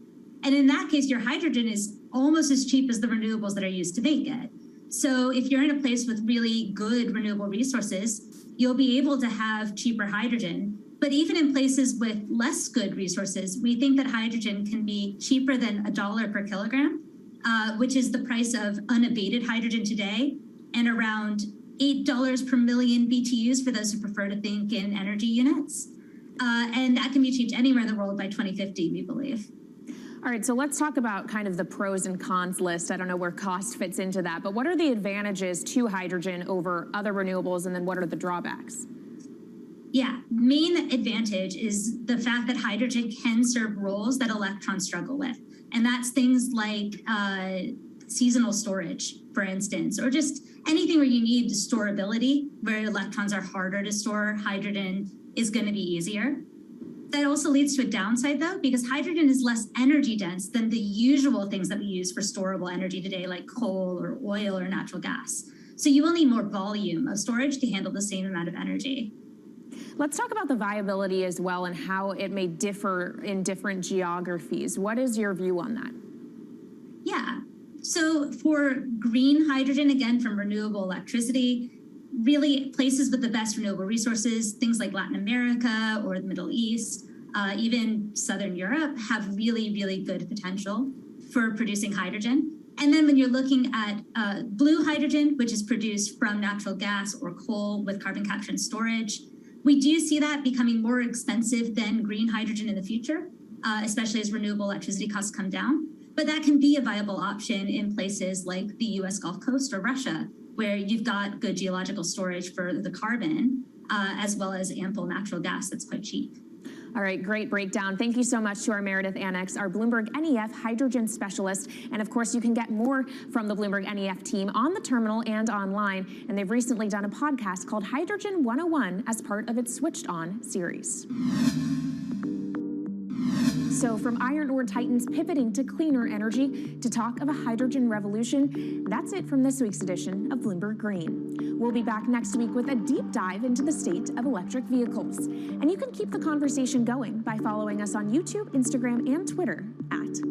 And in that case, your hydrogen is almost as cheap as the renewables that are used to make it. So if you're in a place with really good renewable resources, you'll be able to have cheaper hydrogen. But even in places with less good resources, we think that hydrogen can be cheaper than $1 per kilogram, which is the price of unabated hydrogen today, and around $8 per million BTUs for those who prefer to think in energy units. And that can be achieved anywhere in the world by 2050, we believe. All right, so let's talk about kind of the pros and cons list. I don't know where cost fits into that, but what are the advantages to hydrogen over other renewables, and then what are the drawbacks? Yeah, main advantage is the fact that hydrogen can serve roles that electrons struggle with. And that's things like seasonal storage, for instance, or just anything where you need storability, where electrons are harder to store, hydrogen is going to be easier. That also leads to a downside, though, because hydrogen is less energy dense than the usual things that we use for storable energy today, like coal or oil or natural gas. So you will need more volume of storage to handle the same amount of energy. Let's talk about the viability as well and how it may differ in different geographies. What is your view on that? Yeah, so for green hydrogen, again, from renewable electricity, really places with the best renewable resources, things like Latin America or the Middle East, even Southern Europe, have really, really good potential for producing hydrogen. And then when you're looking at blue hydrogen, which is produced from natural gas or coal with carbon capture and storage, we do see that becoming more expensive than green hydrogen in the future, especially as renewable electricity costs come down. But that can be a viable option in places like the US Gulf Coast or Russia, where you've got good geological storage for the carbon, as well as ample natural gas that's quite cheap. All right, great breakdown. Thank you so much to our Meredith Annex, our Bloomberg NEF hydrogen specialist. And of course, you can get more from the Bloomberg NEF team on the terminal and online. And they've recently done a podcast called Hydrogen 101 as part of its Switched On series. So from iron ore titans pivoting to cleaner energy to talk of a hydrogen revolution, that's it from this week's edition of Bloomberg Green. We'll be back next week with a deep dive into the state of electric vehicles. And you can keep the conversation going by following us on YouTube, Instagram, and Twitter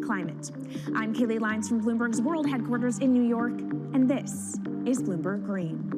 @Climate. I'm Kaylee Lyons from Bloomberg's World Headquarters in New York, and this is Bloomberg Green.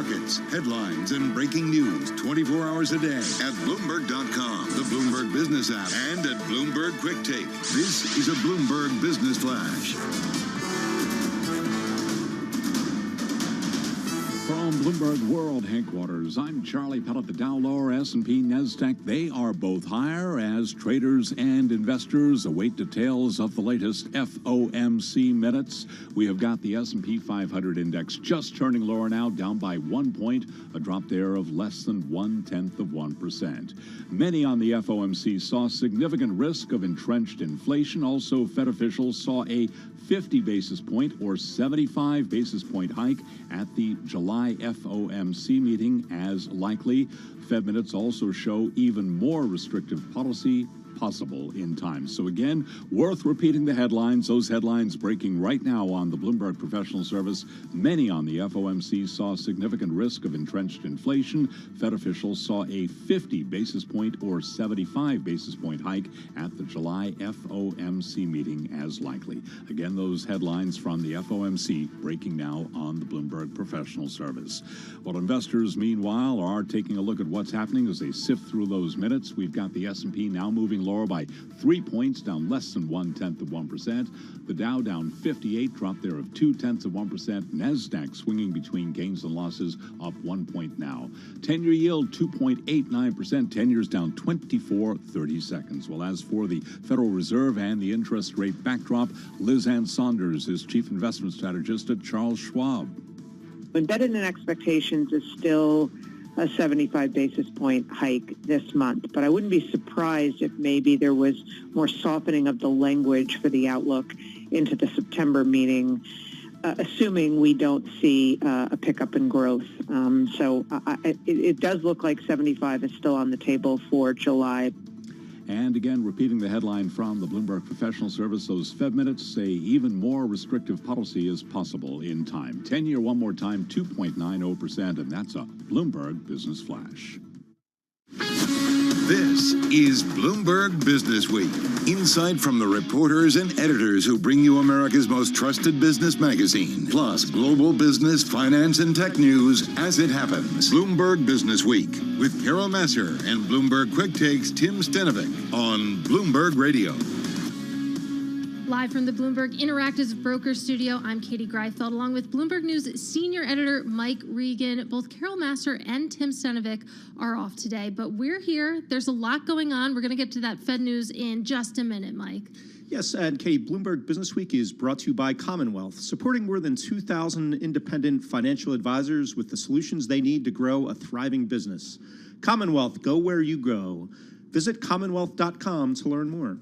markets, headlines, and breaking news 24 hours a day at Bloomberg.com, the Bloomberg Business app, and at Bloomberg Quick Take. This is a Bloomberg Business Flash. From Bloomberg World Headquarters, I'm Charlie Pellet. The Dow lower, S&P, NASDAQ, they are both higher as traders and investors await details of the latest FOMC minutes. We have got the S&P 500 index just turning lower now, down by 1 point, a drop there of less than 0.1%. Many on the FOMC saw significant risk of entrenched inflation. Also, Fed officials saw a 50 basis point or 75 basis point hike at the July FOMC meeting as likely. Fed minutes also show even more restrictive policy possible in time. So again, worth repeating the headlines. Those headlines breaking right now on the Bloomberg Professional Service. Many on the FOMC saw significant risk of entrenched inflation. Fed officials saw a 50 basis point or 75 basis point hike at the July FOMC meeting as likely. Again, those headlines from the FOMC breaking now on the Bloomberg Professional Service. Well, investors, meanwhile, are taking a look at what's happening as they sift through those minutes. We've got the S&P now moving lower by 3 points, down less than 0.1%. The Dow down 58, drop there of 0.2%. NASDAQ swinging between gains and losses, up 1 point now. 10-year yield 2.89%, 10 years down 24 seconds. Well, as for the Federal Reserve and the interest rate backdrop, Liz Ann Saunders is Chief Investment Strategist at Charles Schwab. Embedded in expectations is still a 75 basis point hike this month, but I wouldn't be surprised if maybe there was more softening of the language for the outlook into the September meeting, assuming we don't see a pickup in growth. It does look like 75 is still on the table for July. And again, repeating the headline from the Bloomberg Professional Service, those Fed minutes say even more restrictive policy is possible in time. 10-year, one more time, 2.90%, and that's a Bloomberg Business Flash. This is Bloomberg Business Week. Insight from the reporters and editors who bring you America's most trusted business magazine, plus global business, finance, and tech news as it happens. Bloomberg Business Week with Carol Masser and Bloomberg Quick Takes Tim Stenovic on Bloomberg Radio. Live from the Bloomberg Interactive Broker Studio, I'm Katie Greifeld, along with Bloomberg News senior editor Mike Regan. Both Carol Masser and Tim Stenovic are off today, but we're here. There's a lot going on. We're going to get to that Fed news in just a minute, Mike. Yes, and Katie, Bloomberg Business Week is brought to you by Commonwealth, supporting more than 2,000 independent financial advisors with the solutions they need to grow a thriving business. Commonwealth, go where you go. Visit commonwealth.com to learn more.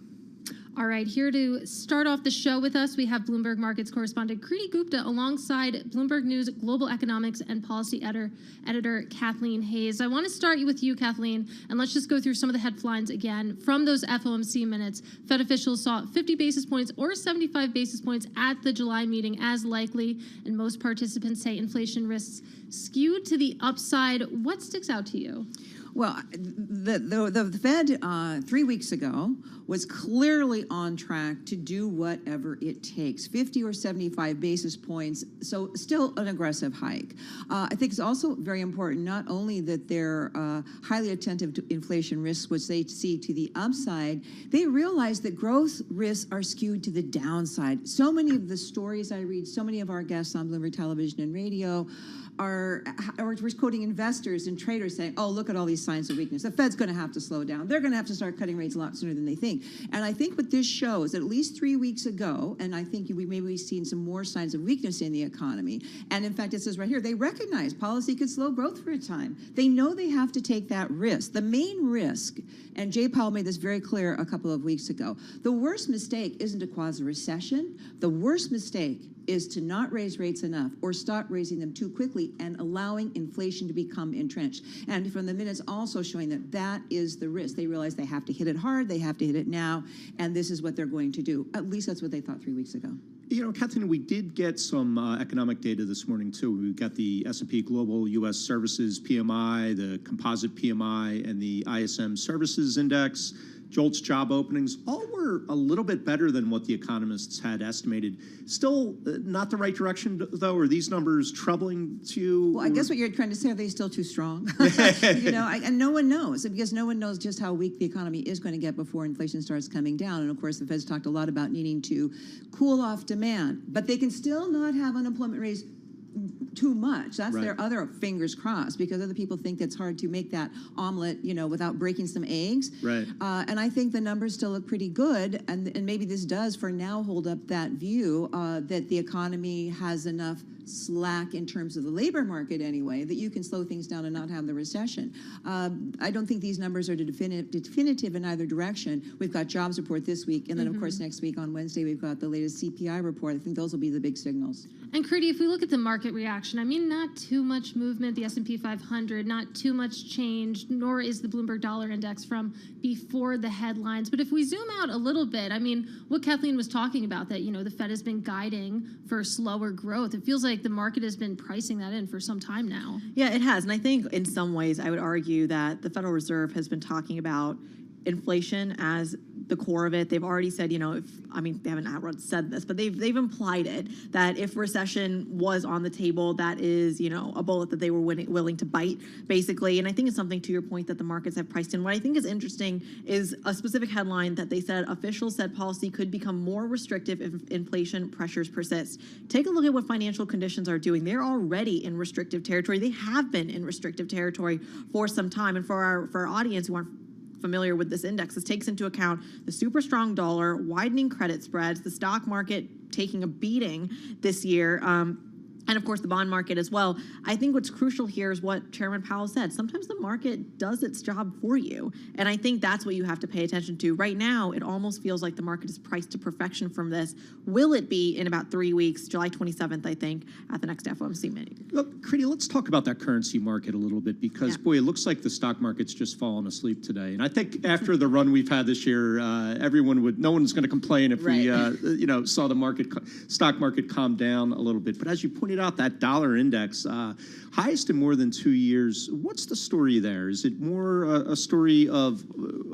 All right, here to start off the show with us, we have Bloomberg Markets correspondent Kriti Gupta alongside Bloomberg News global economics and policy editor Kathleen Hayes. I want to start with you, Kathleen, and let's just go through some of the headlines again. From those FOMC minutes, Fed officials saw 50 basis points or 75 basis points at the July meeting as likely, and most participants say inflation risks skewed to the upside. What sticks out to you? Well, the Fed 3 weeks ago was clearly on track to do whatever it takes, 50 or 75 basis points, so still an aggressive hike. I think it's also very important not only that they're highly attentive to inflation risks, which they see to the upside, they realize that growth risks are skewed to the downside. So many of the stories I read, so many of our guests on Bloomberg Television and Radio are quoting investors and traders saying, oh, look at all these signs of weakness. The Fed's going to have to slow down. They're going to have to start cutting rates a lot sooner than they think. And I think what this shows, that at least 3 weeks ago, and I think we've seen some more signs of weakness in the economy. And in fact, it says right here, they recognize policy could slow growth for a time. They know they have to take that risk. The main risk, and Jay Powell made this very clear a couple of weeks ago, the worst mistake isn't to cause a recession. The worst mistake is to not raise rates enough or start raising them too quickly and allowing inflation to become entrenched. And from the minutes also showing that that is the risk. They realize they have to hit it hard, they have to hit it now, and this is what they're going to do. At least that's what they thought 3 weeks ago. You know, Kathleen, we did get some economic data this morning, too. We got the S&P Global U.S. Services PMI, the Composite PMI, and the ISM Services Index. JOLTS job openings, all were a little bit better than what the economists had estimated. Still not the right direction, though. Are these numbers troubling to you? Well, I guess what you're trying to say, are they still too strong? And no one knows, because no one knows just how weak the economy is going to get before inflation starts coming down. And of course, the Fed's talked a lot about needing to cool off demand, but they can still not have unemployment rates too much. That's their other fingers crossed, because other people think it's hard to make that omelet, without breaking some eggs. Right. And I think the numbers still look pretty good, and maybe this does for now hold up that view that the economy has enough slack in terms of the labor market anyway, that you can slow things down and not have the recession. I don't think these numbers are definitive in either direction. We've got jobs report this week, and then of course next week on Wednesday we've got the latest CPI report. I think those will be the big signals. And Crudy, if we look at the market reaction, I mean, not too much movement, the S&P 500, not too much change, nor is the Bloomberg Dollar Index from before the headlines. But if we zoom out a little bit, I mean, what Kathleen was talking about, that, the Fed has been guiding for slower growth. It feels like the market has been pricing that in for some time now. Yeah, it has. And I think in some ways I would argue that the Federal Reserve has been talking about inflation as the core of it. They've already said, they haven't outright said this, but they've implied it, that if recession was on the table, that is, a bullet that they were willing to bite, basically. And I think it's something, to your point, that the markets have priced in. What I think is interesting is a specific headline that they said officials said policy could become more restrictive if inflation pressures persist. Take a look at what financial conditions are doing. They're already in restrictive territory. They have been in restrictive territory for some time. And for our audience who aren't familiar with this index, this takes into account the super strong dollar, widening credit spreads, the stock market taking a beating this year, and of course the bond market as well. I think what's crucial here is what Chairman Powell said. Sometimes the market does its job for you, and I think that's what you have to pay attention to. Right now, it almost feels like the market is priced to perfection from this. Will it be in about 3 weeks, July 27th, I think, at the next FOMC meeting? Look, Crudy, let's talk about that currency market a little bit, because, boy, it looks like the stock market's just fallen asleep today. And I think after the run we've had this year, no one's going to complain if we, saw the stock market calm down a little bit. But as you pointed out, that dollar index, highest in more than 2 years. What's the story there? Is it more a story of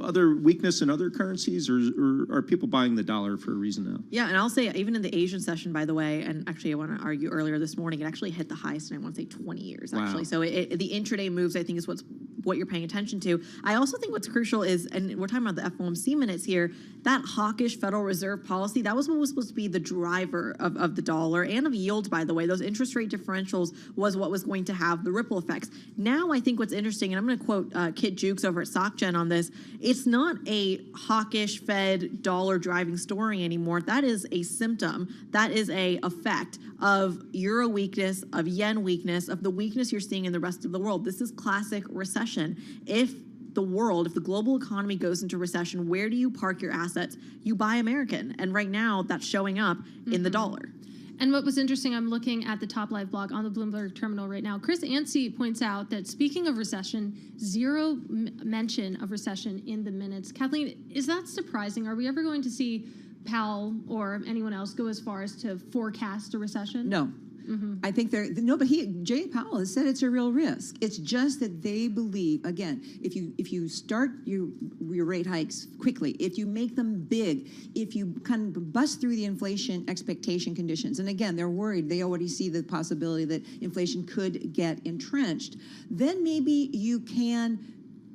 other weakness in other currencies, or are people buying the dollar for a reason now? Yeah, and I'll say, even in the Asian session, by the way, and actually I want to argue earlier this morning, it actually hit the highest in, I want to say, 20 years, actually. Wow. So the intraday moves, I think, is what you're paying attention to. I also think what's crucial is, and we're talking about the FOMC minutes here, that hawkish Federal Reserve policy, that was what was supposed to be the driver of the dollar and of yields, by the way. Those interest rate differentials was what was going to have the ripple effects. Now, I think what's interesting, and I'm going to quote Kit Jukes over at SocGen on this, it's not a hawkish Fed dollar driving story anymore. That is a symptom. That is a effect of euro weakness, of yen weakness, of the weakness you're seeing in the rest of the world. This is classic recession. If the global economy goes into recession, where do you park your assets? You buy American. And right now, that's showing up in the dollar. And what was interesting, I'm looking at the Top Live blog on the Bloomberg terminal right now. Chris Anstey points out that, speaking of recession, zero mention of recession in the minutes. Kathleen, is that surprising? Are we ever going to see Powell or anyone else go as far as to forecast a recession? No. I think but Jay Powell has said it's a real risk. It's just that they believe, again, if you start your rate hikes quickly, if you make them big, if you kind of bust through the inflation expectation conditions, and again, they're worried, they already see the possibility that inflation could get entrenched, then maybe you can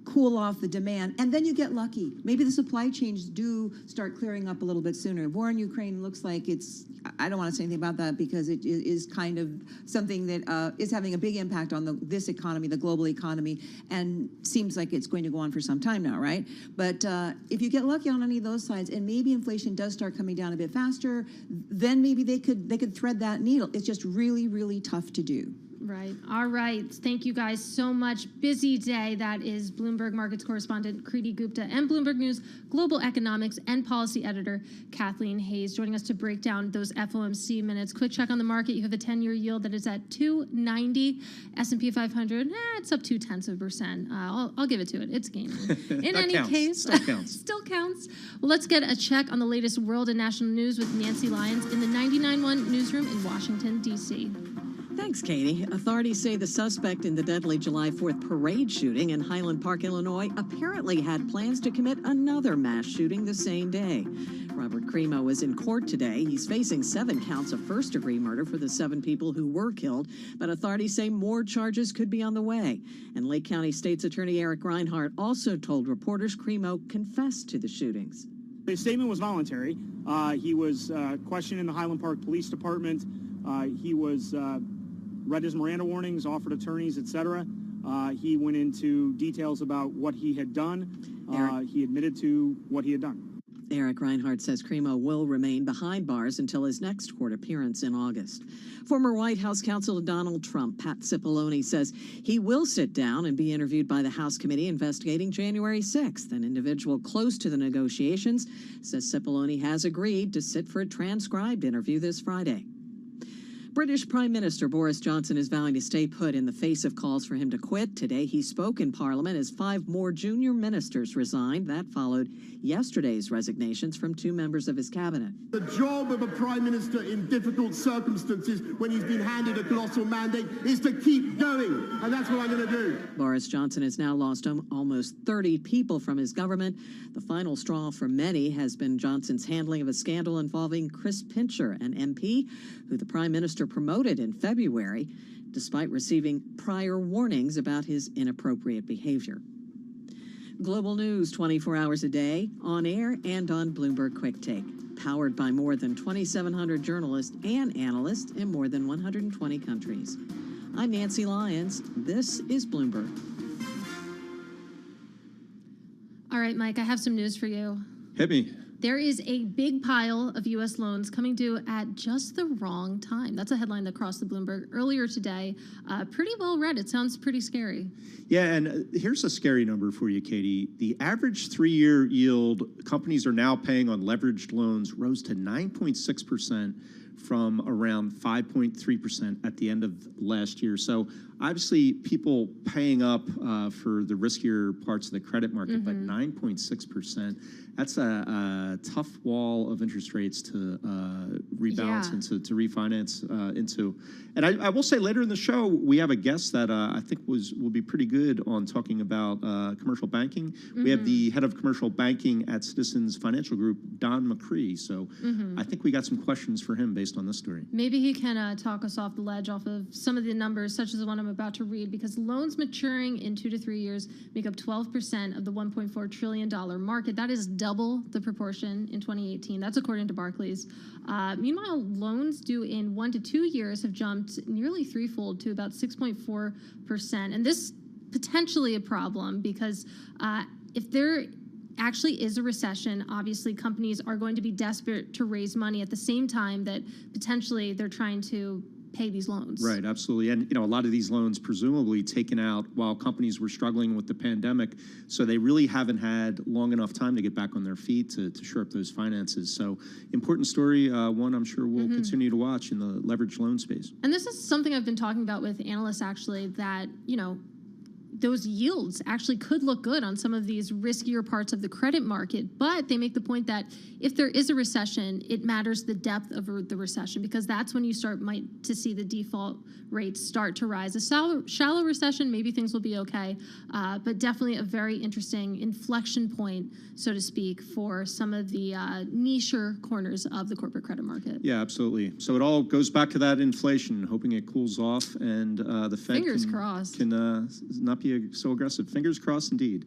cool off the demand, and then you get lucky. Maybe the supply chains do start clearing up a little bit sooner. War in Ukraine looks like I don't want to say anything about that, because it is kind of something that is having a big impact on this economy, the global economy, and seems like it's going to go on for some time now, right? But if you get lucky on any of those sides, and maybe inflation does start coming down a bit faster, then maybe they could thread that needle. It's just really, really tough to do. Right. All right. Thank you guys so much. Busy day. That is Bloomberg Markets correspondent Kriti Gupta and Bloomberg News global economics and policy editor Kathleen Hayes joining us to break down those FOMC minutes. Quick check on the market. You have a 10-year yield that is at 290. S&P 500, it's up 0.2%. I'll give it to it. It's gaining. In any case, still counts. Well, let's get a check on the latest world and national news with Nancy Lyons in the 99.1 newsroom in Washington, D.C. Thanks, Katie. Authorities say the suspect in the deadly July 4th parade shooting in Highland Park, Illinois, apparently had plans to commit another mass shooting the same day. Robert Cremo was in court today. He's facing 7 counts of first-degree murder for the 7 people who were killed, but authorities say more charges could be on the way. And Lake County State's Attorney Eric Reinhart also told reporters Cremo confessed to the shootings. His statement was voluntary. He was questioned in the Highland Park Police Department. He was read his Miranda warnings, offered attorneys, etc. He went into details about what he had done. He admitted to what he had done. Eric Reinhart says Cremo will remain behind bars until his next court appearance in August. Former White House counsel to Donald Trump, Pat Cipollone, says he will sit down and be interviewed by the House committee investigating January 6th. An individual close to the negotiations says Cipollone has agreed to sit for a transcribed interview this Friday. British Prime Minister Boris Johnson is vowing to stay put in the face of calls for him to quit. Today, he spoke in Parliament as 5 more junior ministers resigned. That followed yesterday's resignations from 2 members of his cabinet. The job of a Prime Minister in difficult circumstances when he's been handed a colossal mandate is to keep going, and that's what I'm going to do. Boris Johnson has now lost almost 30 people from his government. The final straw for many has been Johnson's handling of a scandal involving Chris Pincher, an MP who the Prime Minister promoted in February, despite receiving prior warnings about his inappropriate behavior. Global news 24 hours a day, on air and on Bloomberg Quick Take, powered by more than 2,700 journalists and analysts in more than 120 countries. I'm Nancy Lyons. This is Bloomberg. All right, Mike, I have some news for you. Hit me. There is a big pile of U.S. loans coming due at just the wrong time. That's a headline that crossed the Bloomberg earlier today. Pretty well read. It sounds pretty scary. Yeah, and here's a scary number for you, Katie. The average 3-year yield companies are now paying on leveraged loans rose to 9.6% from around 5.3% at the end of last year. So obviously people paying up for the riskier parts of the credit market, but 9.6%, that's a tough wall of interest rates to rebalance into, to refinance into. And I will say later in the show, we have a guest that I think will be pretty good on talking about commercial banking. We have the head of commercial banking at Citizens Financial Group, Don McCree. So I think we got some questions for him based on this story. Maybe he can talk us off the ledge off of some of the numbers, such as the one I'm about to read, because loans maturing in 2 to 3 years make up 12% of the $1.4 trillion market. That is double the proportion in 2018. That's according to Barclays. Meanwhile, loans due in 1 to 2 years have jumped nearly threefold to about 6.4%. And this potentially a problem because if there actually is a recession, obviously companies are going to be desperate to raise money at the same time that potentially they're trying to pay these loans. Right, absolutely. And a lot of these loans presumably taken out while companies were struggling with the pandemic, so they really haven't had long enough time to get back on their feet to shore up those finances. So important story, one I'm sure we'll continue to watch in the leveraged loan space. And this is something I've been talking about with analysts actually, that, those yields actually could look good on some of these riskier parts of the credit market, but they make the point that if there is a recession, it matters the depth of the recession, because that's when you might see the default rates start to rise. A shallow recession, maybe things will be okay, but definitely a very interesting inflection point, so to speak, for some of the nicher corners of the corporate credit market. Yeah, absolutely. So it all goes back to that inflation, hoping it cools off, and the Fed can not be so aggressive. Fingers crossed indeed.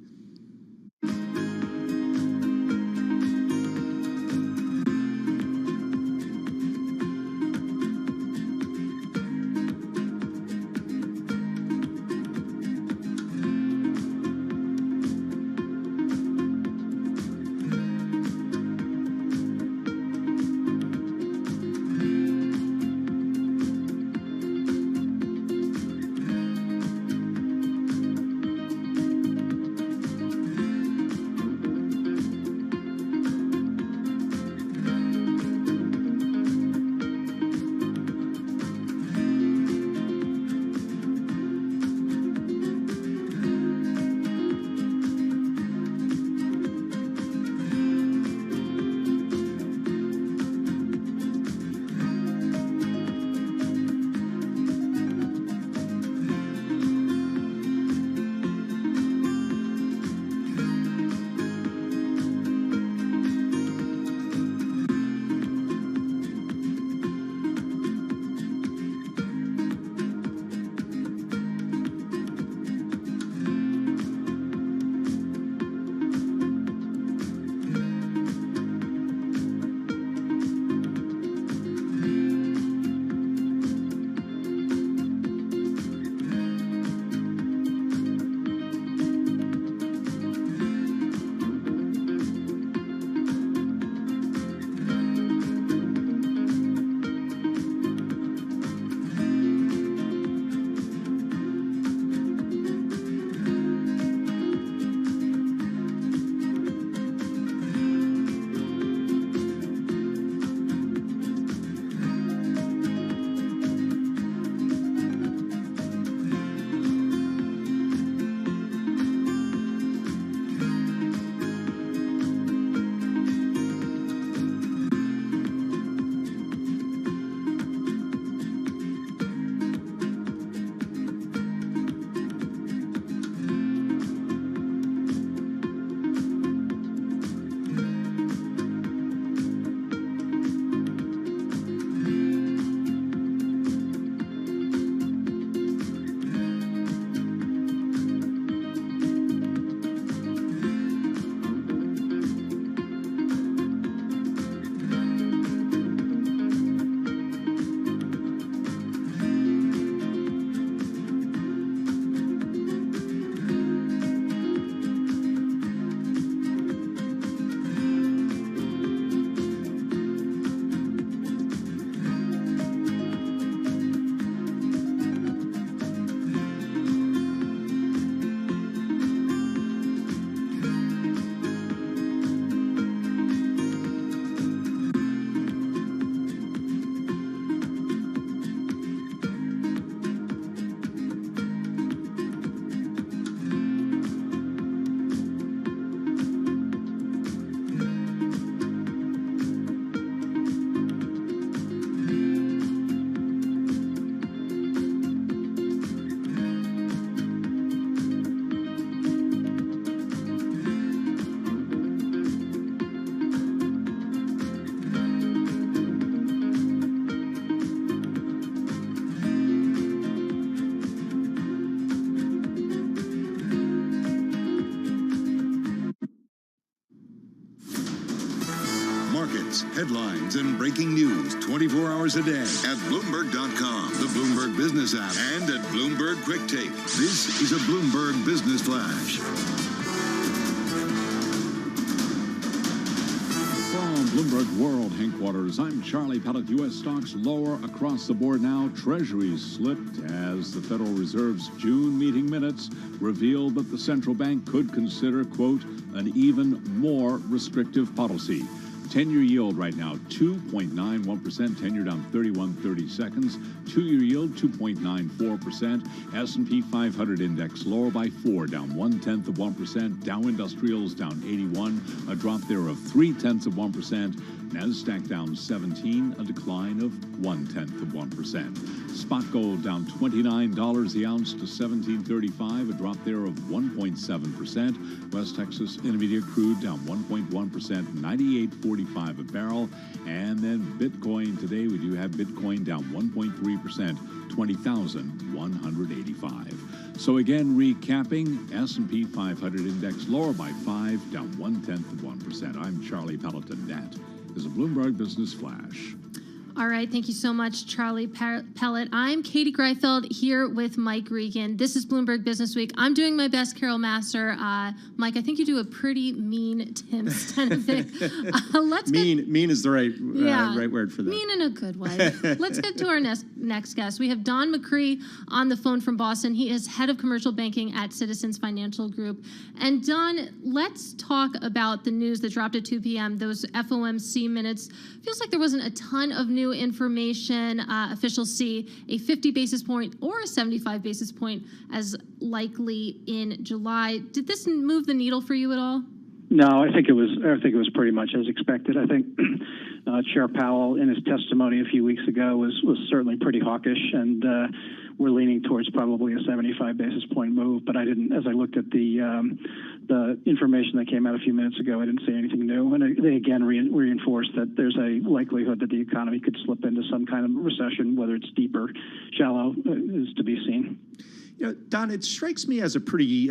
events, headlines, and breaking news 24 hours a day at Bloomberg.com, the Bloomberg Business app, and at Bloomberg Quick Take. This is a Bloomberg Business Flash. From Bloomberg World Headquarters, I'm Charlie Pellet. U.S. stocks lower across the board now. Treasuries slipped as the Federal Reserve's June meeting minutes revealed that the central bank could consider, quote, an even more restrictive policy. 10-year yield right now, 2.91%, 10-year down 31 seconds. 2-year yield, 2.94%. S&P 500 index lower by 4, down 0.1%. Dow Industrials down 81, a drop there of 0.3%. NASDAQ down 17, a decline of 0.1%. Spot gold down $29 the ounce to $17.35, a drop there of 1.7%. West Texas Intermediate crude down 1.1%, 98.45 a barrel. And then Bitcoin today, we do have Bitcoin down 1.3%, 20,185. So again, recapping, S&P 500 index lower by 5, down 0.1%. I'm Charlie Pelleton. That is a Bloomberg Business Flash. All right, thank you so much, Charlie Pellet. I'm Katie Greifeld here with Mike Regan. This is Bloomberg Business Week. I'm doing my best, Carol Massar. Mike, I think you do a pretty mean Tim Stenovic. Mean is the right word for that. Mean in a good way. Let's get to our next guest. We have Don McCree on the phone from Boston. He is head of commercial banking at Citizens Financial Group. And Don, let's talk about the news that dropped at 2 p.m., those FOMC minutes. Feels like there wasn't a ton of new information. Officials see a 50 basis point or a 75 basis point as likely in July. Did this move the needle for you at all? No, I think it was pretty much as expected. I think Chair Powell, in his testimony a few weeks ago, was certainly pretty hawkish, and we're leaning towards probably a 75 basis point move. But I didn't, as I looked at the information that came out a few minutes ago, I didn't see anything new. And they again reinforced that there's a likelihood that the economy could slip into some kind of recession, whether it's deep or shallow is to be seen. You know, Don, it strikes me as a pretty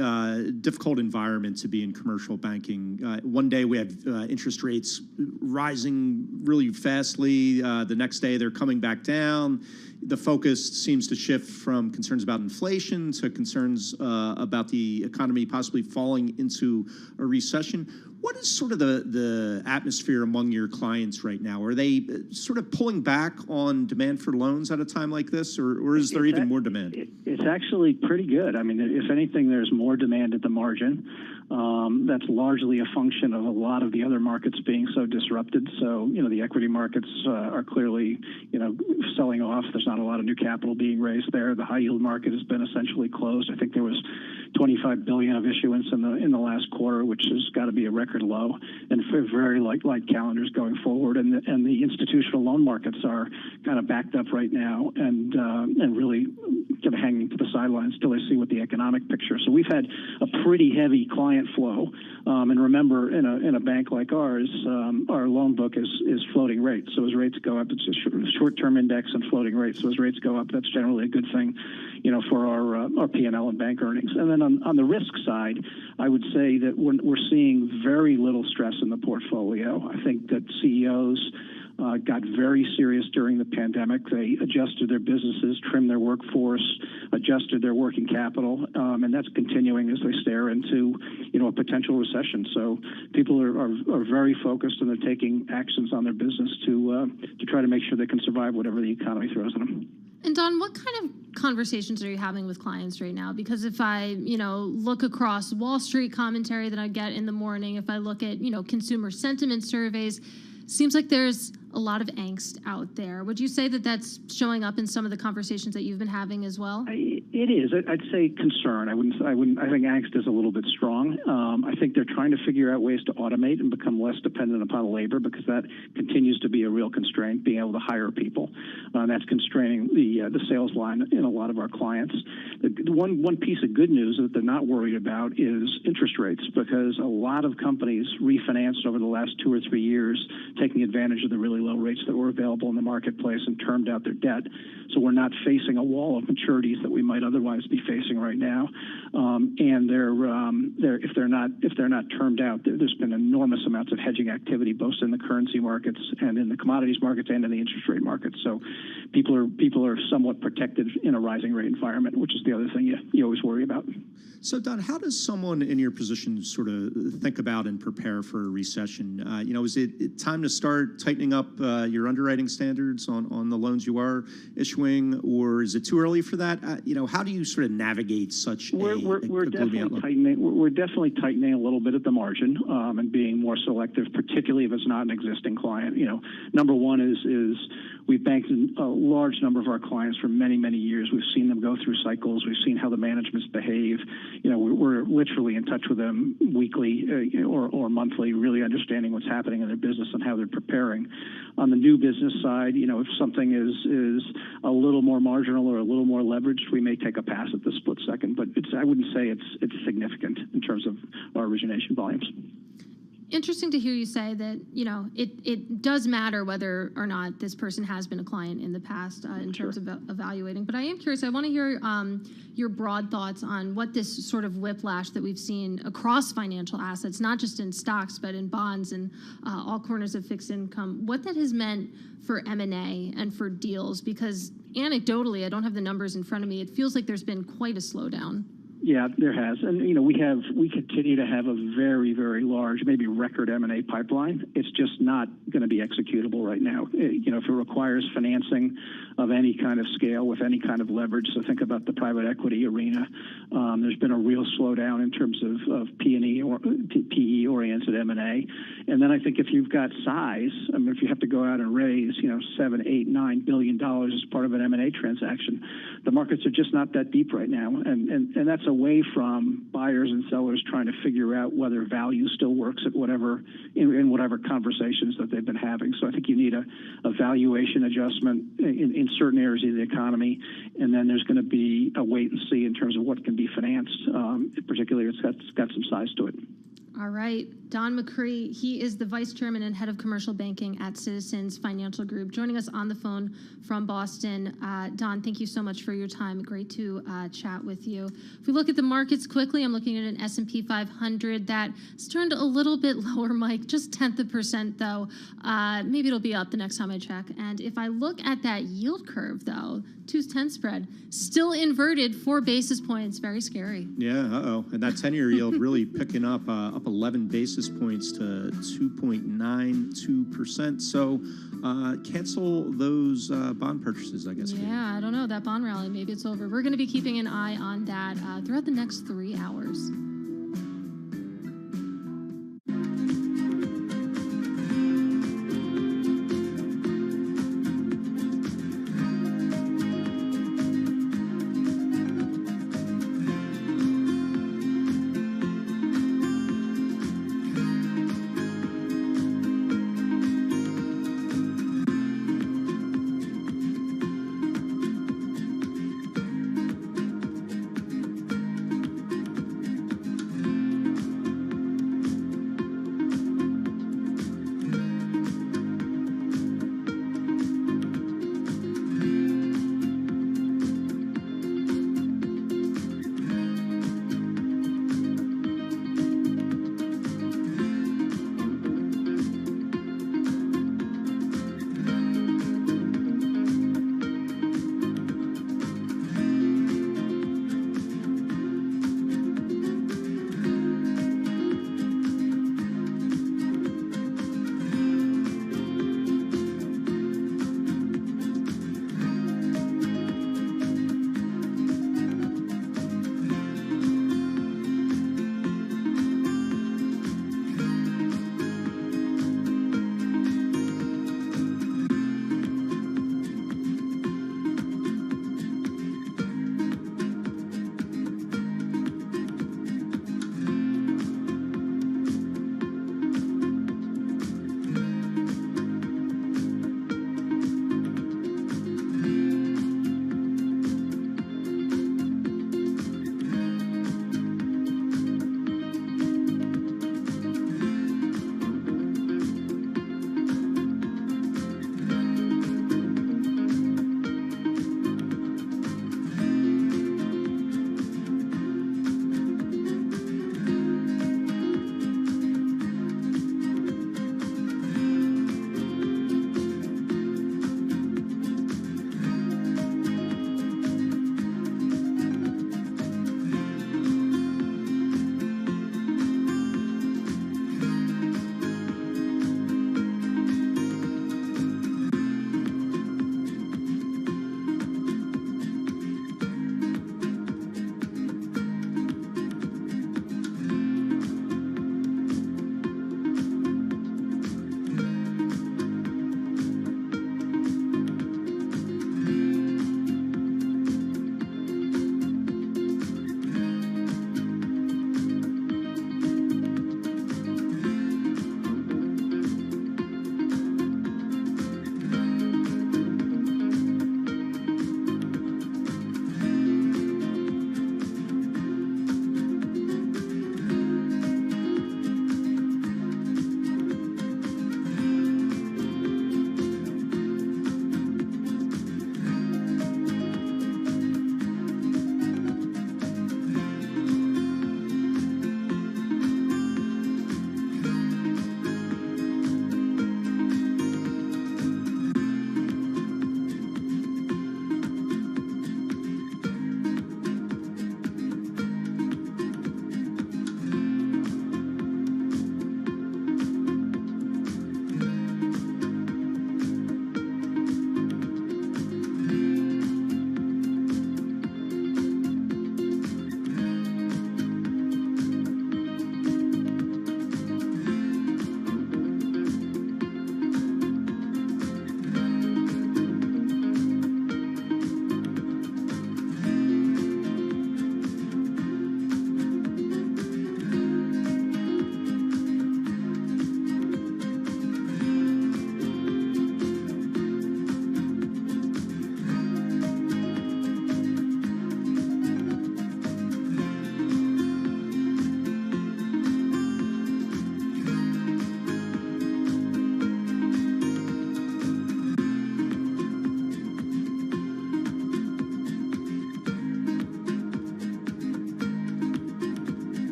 difficult environment to be in commercial banking. One day we have interest rates rising really fastly. The next day they're coming back down. The focus seems to shift from concerns about inflation to concerns about the economy possibly falling into a recession. What is sort of the atmosphere among your clients right now? Are they sort of pulling back on demand for loans at a time like this, or is there even more demand? It's actually pretty good. I mean, if anything, there's more demand at the margin. That's largely a function of a lot of the other markets being so disrupted. So, you know, the equity markets are clearly, you know, selling off. There's not a lot of new capital being raised there. The high yield market has been essentially closed. I think there was $25 billion of issuance in the last quarter, which has got to be a record low, and for very light calendars going forward. And the institutional loan markets are kind of backed up right now, and really kind of hanging to the sidelines till they see what the economic picture. So we've had a pretty heavy client flow. And remember, in a bank like ours, our loan book is floating rate. So as rates go up, it's a short-term index and floating rate. So as rates go up, that's generally a good thing, you know, for our P&L and bank earnings. And then on the risk side, I would say that we're seeing very little stress in the portfolio. I think that CEOs got very serious during the pandemic. They adjusted their businesses, trimmed their workforce, adjusted their working capital, and that's continuing as they stare into, you know, a potential recession. So people are very focused, and they're taking actions on their business to try to make sure they can survive whatever the economy throws at them. And Don, what kind of conversations are you having with clients right now? Because if I, you know, look across Wall Street commentary that I get in the morning, if I look at, you know, consumer sentiment surveys, seems like there's a lot of angst out there. Would you say that that's showing up in some of the conversations that you've been having as well? It is. I'd say concern. I wouldn't. I think angst is a little bit strong. I think they're trying to figure out ways to automate and become less dependent upon labor, because that continues to be a real constraint, being able to hire people. That's constraining the sales line in a lot of our clients. The one piece of good news that they're not worried about is interest rates, because a lot of companies refinanced over the last 2 or 3 years, taking advantage of the really low low rates that were available in the marketplace and termed out their debt. So we're not facing a wall of maturities that we might otherwise be facing right now. And if they're not termed out, there's been enormous amounts of hedging activity, both in the currency markets and in the commodities markets and in the interest rate markets. So people are somewhat protected in a rising rate environment, which is the other thing you always worry about. So, Don, how does someone in your position sort of think about and prepare for a recession? Is it time to start tightening up your underwriting standards on the loans you are issuing, or is it too early for that? How do you sort of navigate such we're definitely outlook? tightening. We're definitely tightening a little bit at the margin and being more selective, particularly if it's not an existing client. Number one is we've banked a large number of our clients for many, many years. We've seen them go through cycles. We've seen how the managements behave. We're literally in touch with them weekly or monthly, really understanding what's happening in their business and how they're preparing. On the new business side, if something is a little more marginal or a little more leveraged, we may take a pass at the split second. But I wouldn't say it's significant in terms of our origination volumes. Interesting to hear you say that, it does matter whether or not this person has been a client in the past in terms of evaluating. But I am curious, I want to hear your broad thoughts on what this sort of whiplash that we've seen across financial assets, not just in stocks, but in bonds and all corners of fixed income, what that has meant for M&A and for deals. Because anecdotally, I don't have the numbers in front of me, it feels like there's been quite a slowdown. Yeah, there has. And, we continue to have a very, very large, maybe record M&A pipeline. It's just not going to be executable right now. If it requires financing of any kind of scale with any kind of leverage, so think about the private equity arena, there's been a real slowdown in terms of P&E or PE-oriented M&A. And then I think if you've got size, if you have to go out and raise, $7, $8, $9 billion as part of an M&A transaction, the markets are just not that deep right now. And that's away from buyers and sellers trying to figure out whether value still works at whatever conversations that they've been having. So I think you need a valuation adjustment in certain areas of the economy, and then there's going to be a wait and see in terms of what can be financed, particularly it's got some size to it. All right. Don McCree, he is the Vice Chairman and Head of Commercial Banking at Citizens Financial Group, joining us on the phone from Boston. Don, thank you so much for your time. Great to chat with you. If we look at the markets quickly, I'm looking at an S&P 500 that's turned a little bit lower, Mike, just 0.1% though. Maybe it'll be up the next time I check. And if I look at that yield curve though, 2-10 spread, still inverted 4 basis points. Very scary. Yeah, and that 10-year yield really picking up 11 basis points to 2.92%. So cancel those bond purchases, I guess. Yeah, I don't know. That bond rally, maybe it's over. We're going to be keeping an eye on that throughout the next 3 hours.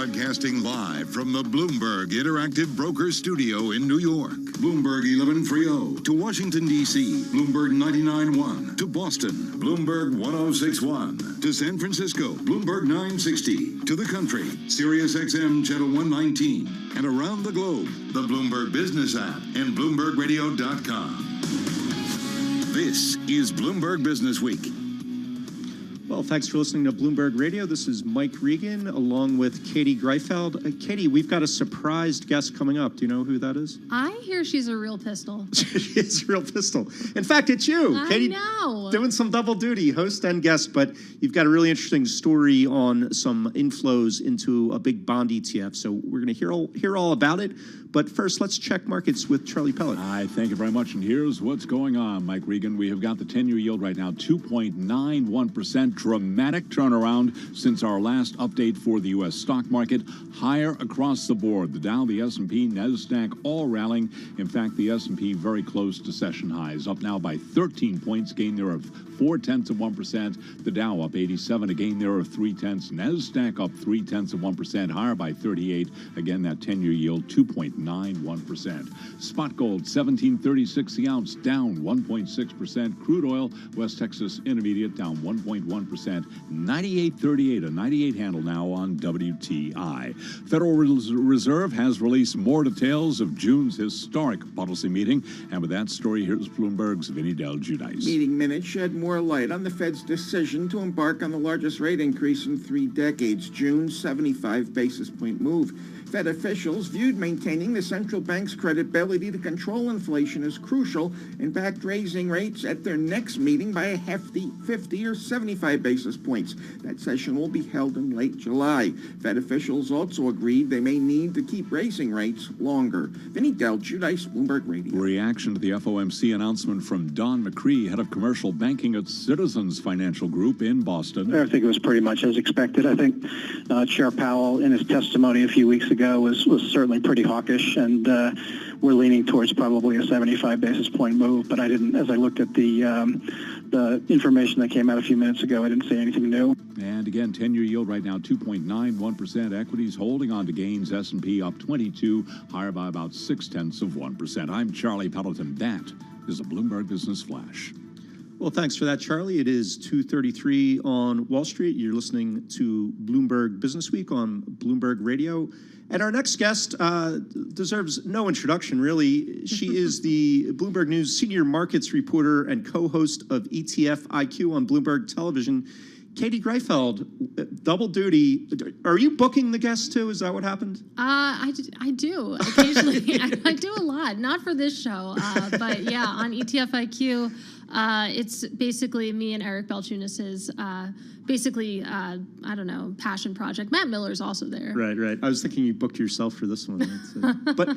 Broadcasting live from the Bloomberg Interactive Broker Studio in New York. Bloomberg 1130. To Washington, D.C., Bloomberg 99.1. To Boston, Bloomberg 106.1. To San Francisco, Bloomberg 960. To the country, Sirius XM Channel 119. And around the globe, the Bloomberg Business app and BloombergRadio.com. This is Bloomberg Business Week. Well, thanks for listening to Bloomberg Radio. This is Mike Regan along with Katie Greifeld. Katie, we've got a surprised guest coming up. Do you know who that is? I hear she's a real pistol. It's a real pistol. In fact, it's you, Katie. I know. Doing some double duty, host and guest, but you've got a really interesting story on some inflows into a big bond ETF. So we're going to hear all about it. But first, let's check markets with Charlie Pellet. Hi, thank you very much. And here's what's going on, Mike Regan. We have got the 10-year yield right now, 2.91%. Dramatic turnaround since our last update for the U.S. stock market. Higher across the board. The Dow, the S&P, NASDAQ all rallying. In fact, the S&P very close to session highs. Up now by 13 points, gain there of 0.4%. The Dow up 87, a gain there of 0.3. NASDAQ up 0.3%, higher by 38. Again, that 10-year yield, 2.91%. Spot gold, $17.36 the ounce, down 1.6%. Crude oil, West Texas Intermediate, down 1.1%. 98.38, a 98 handle now on WTI. Federal Reserve has released more details of June's historic policy meeting. And with that story, here's Bloomberg's Vinny Del Giudice. Meeting minutes shed more light on the Fed's decision to embark on the largest rate increase in 3 decades, June's 75 basis point move. Fed officials viewed maintaining the central bank's credibility to control inflation as crucial and backed raising rates at their next meeting by a hefty 50 or 75 basis points. That session will be held in late July. Fed officials also agreed they may need to keep raising rates longer. Vinny Del Giudice, Bloomberg Radio. Reaction to the FOMC announcement from Don McCree, head of commercial banking at Citizens Financial Group in Boston. I think it was pretty much as expected. I think Chair Powell, in his testimony a few weeks ago, was certainly pretty hawkish, and we're leaning towards probably a 75 basis point move. But I didn't, as I looked at the information that came out a few minutes ago, I didn't see anything new. And again, 10-year yield right now, 2.91%. Equities holding on to gains. S&P up 22, higher by about 0.6%. I'm Charlie Pelleton. That is a Bloomberg Business Flash. Well, thanks for that, Charlie. It is 2:33 on Wall Street. You're listening to Bloomberg Business Week on Bloomberg Radio. And our next guest deserves no introduction, really. She is the Bloomberg News senior markets reporter and co-host of ETF IQ on Bloomberg Television. Katie Greifeld, double duty. Are you booking the guest too? Is that what happened? I do occasionally. I do a lot, not for this show, but yeah, on ETF IQ. It's basically me and Eric Balchunas' I don't know, passion project. Matt Miller's also there. Right. I was thinking you booked yourself for this one. But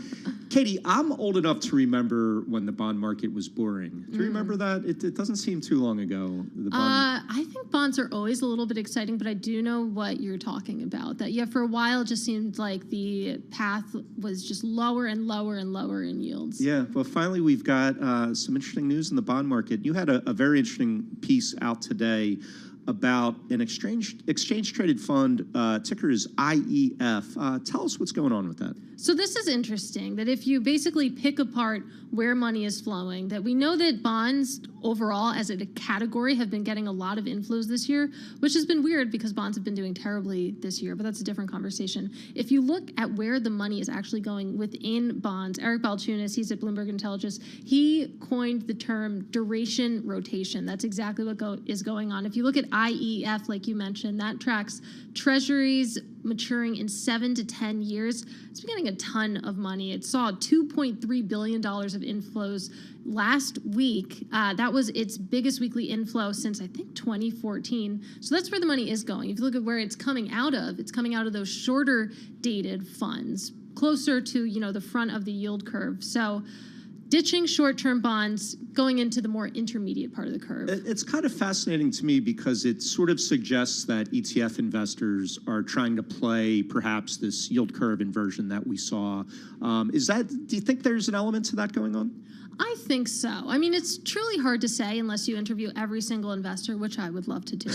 Katie, I'm old enough to remember when the bond market was boring. Do you remember that? It doesn't seem too long ago. I think bonds are always a little bit exciting, but I do know what you're talking about. That, yeah, for a while it just seemed like the path was just lower and lower and lower in yields. Yeah, well, finally we've got some interesting news in the bond market. You had a very interesting piece out today about an exchange-traded fund, ticker is IEF. Tell us what's going on with that. So this is interesting, that if you basically pick apart where money is flowing, that we know that bonds overall as a category have been getting a lot of inflows this year, which has been weird because bonds have been doing terribly this year, but that's a different conversation. If you look at where the money is actually going within bonds, Eric Balchunas, he's at Bloomberg Intelligence, he coined the term duration rotation. That's exactly what is going on. If you look at IEF, like you mentioned, that tracks treasuries maturing in 7 to 10 years. It's been getting a ton of money. It saw $2.3 billion of inflows last week. That was its biggest weekly inflow since, I think, 2014. So that's where the money is going. If you look at where it's coming out of those shorter dated funds, closer to, the front of the yield curve. So ditching short-term bonds, going into the more intermediate part of the curve. It's kind of fascinating to me because it sort of suggests that ETF investors are trying to play perhaps this yield curve inversion that we saw. Do you think there's an element to that going on? I think so. I mean, it's truly hard to say unless you interview every single investor, which I would love to do.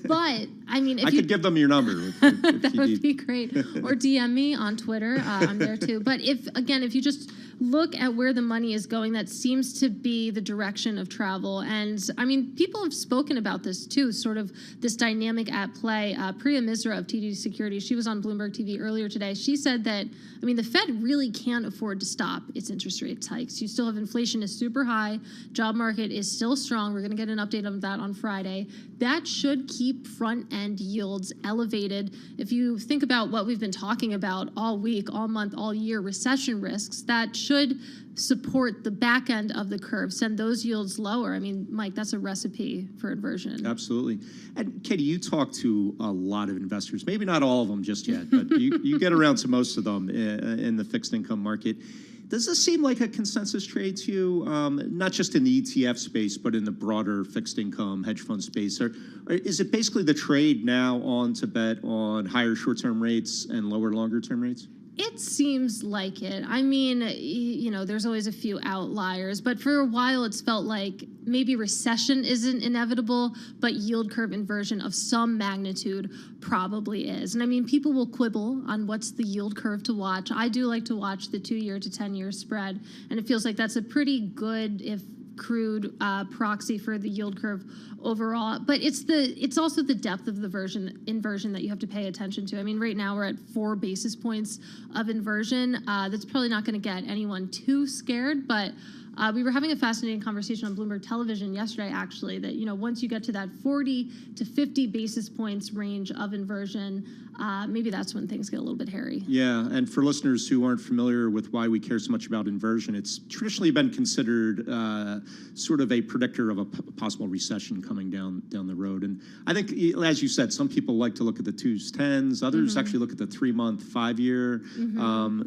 But, I mean, if I could give them your number. That would be great. Or DM me on Twitter. I'm there too. But if you just look at where the money is going, that seems to be the direction of travel. And I mean, people have spoken about this too, sort of this dynamic at play. Priya Misra of TD Securities, she was on Bloomberg TV earlier today. She said that, I mean, the Fed really can't afford to stop its interest rate hikes. You still have inflation is super high. Job market is still strong. We're going to get an update on that on Friday. That should keep front end yields elevated. If you think about what we've been talking about all week, all month, all year, recession risks, that should support the back end of the curve, send those yields lower. I mean, Mike, that's a recipe for inversion. Absolutely. And Katie, you talk to a lot of investors, maybe not all of them just yet, but you get around to most of them in the fixed income market. Does this seem like a consensus trade to you, not just in the ETF space, but in the broader fixed income hedge fund space? Or is it basically the trade now on to bet on higher short-term rates and lower longer-term rates? It seems like it. I mean, you know, there's always a few outliers, but for a while it's felt like maybe recession isn't inevitable, but yield curve inversion of some magnitude probably is. And I mean, people will quibble on what's the yield curve to watch. I do like to watch the 2-year to 10-year spread, and it feels like that's a pretty good, if crude, proxy for the yield curve overall. But it's also the depth of the inversion that you have to pay attention to. I mean, right now we're at 4 basis points of inversion. That's probably not going to get anyone too scared, but we were having a fascinating conversation on Bloomberg Television yesterday, actually, that, you know, once you get to that 40 to 50 basis points range of inversion, maybe that's when things get a little bit hairy. Yeah, and for listeners who aren't familiar with why we care so much about inversion, it's traditionally been considered sort of a predictor of a possible recession coming down the road. And I think, as you said, some people like to look at the 2s, 10s, others actually look at the 3-month, 5-year.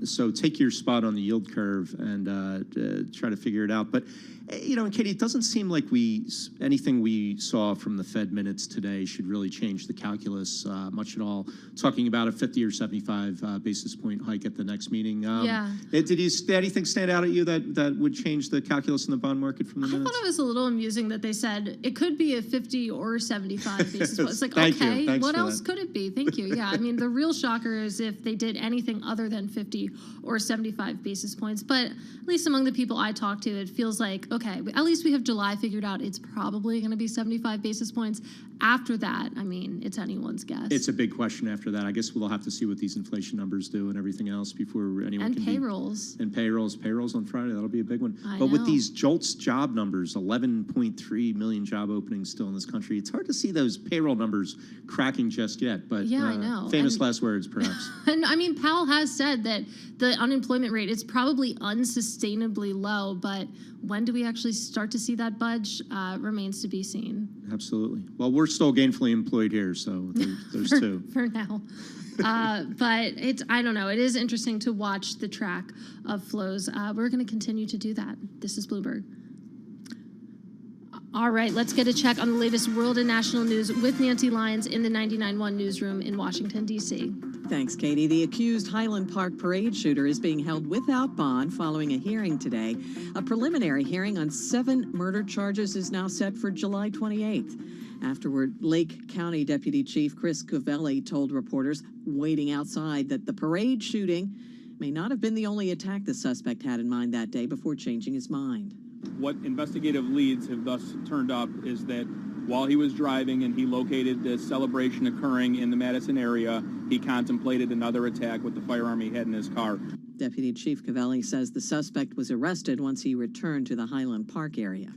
So take your spot on the yield curve and try to figure it out. But, you know, and Katie, it doesn't seem like anything we saw from the Fed minutes today should really change the calculus much at all. Talking about a 50 or 75 basis point hike at the next meeting. Did anything stand out at you that would change the calculus in the bond market from the minutes? I thought it was a little amusing that they said it could be a 50 or 75 basis points. It's like, Thank you. okay, Thanks what for else that. could it be? Thank you. Yeah, I mean, the real shocker is if they did anything other than 50 or 75 basis points. But at least among the people I talked to, it feels like, okay, at least we have July figured out. It's probably going to be 75 basis points. After that, I mean, it's anyone's guess. It's a big question after that. I guess we'll have to see what these inflation numbers do and everything else before anyone and can payrolls. And payrolls on Friday. That'll be a big one. I But with know. these JOLTS job numbers, 11.3 million job openings still in this country, it's hard to see those payroll numbers cracking just yet. But Yeah, I know. Famous And- last words, perhaps. And I mean, Powell has said that the unemployment rate is probably unsustainably low, but when do we actually start to see that budge remains to be seen. Absolutely. Well, we're still gainfully employed here, so there's two. For now. But I don't know. It is interesting to watch the track of flows. We're going to continue to do that. This is Bloomberg. All right, let's get a check on the latest world and national news with Nancy Lyons in the 99.1 newsroom in Washington, D.C. Thanks, Katie. The accused Highland Park parade shooter is being held without bond following a hearing today. A preliminary hearing on 7 murder charges is now set for July 28th. Afterward, Lake County Deputy Chief Chris Covelli told reporters waiting outside that the parade shooting may not have been the only attack the suspect had in mind that day before changing his mind. What investigative leads have thus turned up is that while he was driving and he located this celebration occurring in the Madison area, he contemplated another attack with the firearm he had in his car. Deputy Chief Covelli says the suspect was arrested once he returned to the Highland Park area.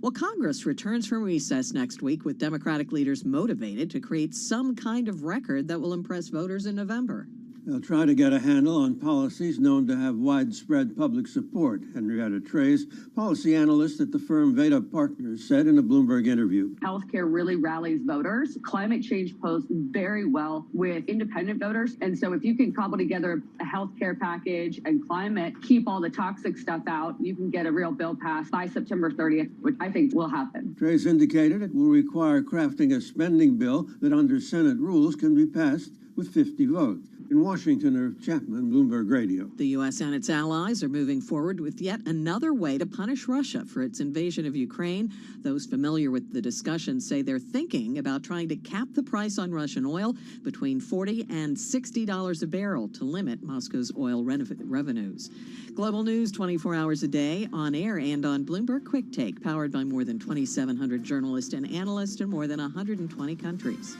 Well, Congress returns from recess next week with Democratic leaders motivated to create some kind of record that will impress voters in November. They'll try to get a handle on policies known to have widespread public support. Henrietta Trey's, policy analyst at the firm Veda Partners, said in a Bloomberg interview. Healthcare really rallies voters. Climate change posed very well with independent voters. And so if you can cobble together a healthcare package and climate, keep all the toxic stuff out, you can get a real bill passed by September 30th, which I think will happen. Trey's indicated it will require crafting a spending bill that under Senate rules can be passed with 50 votes. In Washington, Irv Chapman, Bloomberg Radio. The U.S. and its allies are moving forward with yet another way to punish Russia for its invasion of Ukraine. Those familiar with the discussion say they're thinking about trying to cap the price on Russian oil between $40 and $60 a barrel to limit Moscow's oil revenues. Global news 24 hours a day, on air and on Bloomberg Quick Take, powered by more than 2,700 journalists and analysts in more than 120 countries.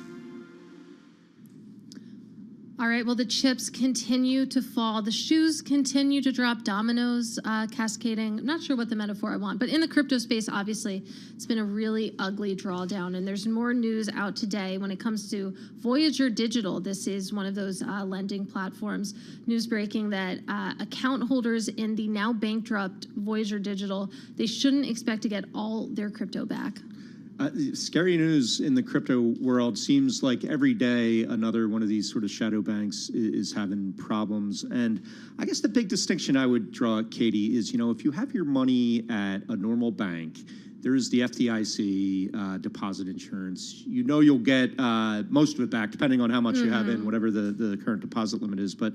All right, well, the chips continue to fall. The shoes continue to drop, dominoes cascading. I'm not sure what the metaphor I want, but in the crypto space, obviously, it's been a really ugly drawdown. And there's more news out today when it comes to Voyager Digital. This is one of those lending platforms. News breaking that account holders in the now bankrupt Voyager Digital, they shouldn't expect to get all their crypto back. Scary news in the crypto world. Seems like every day another one of these sort of shadow banks is having problems. And I guess the big distinction I would draw, Katie, is, if you have your money at a normal bank, there is the FDIC deposit insurance. You'll get most of it back, depending on how much you have in, whatever the current deposit limit is. But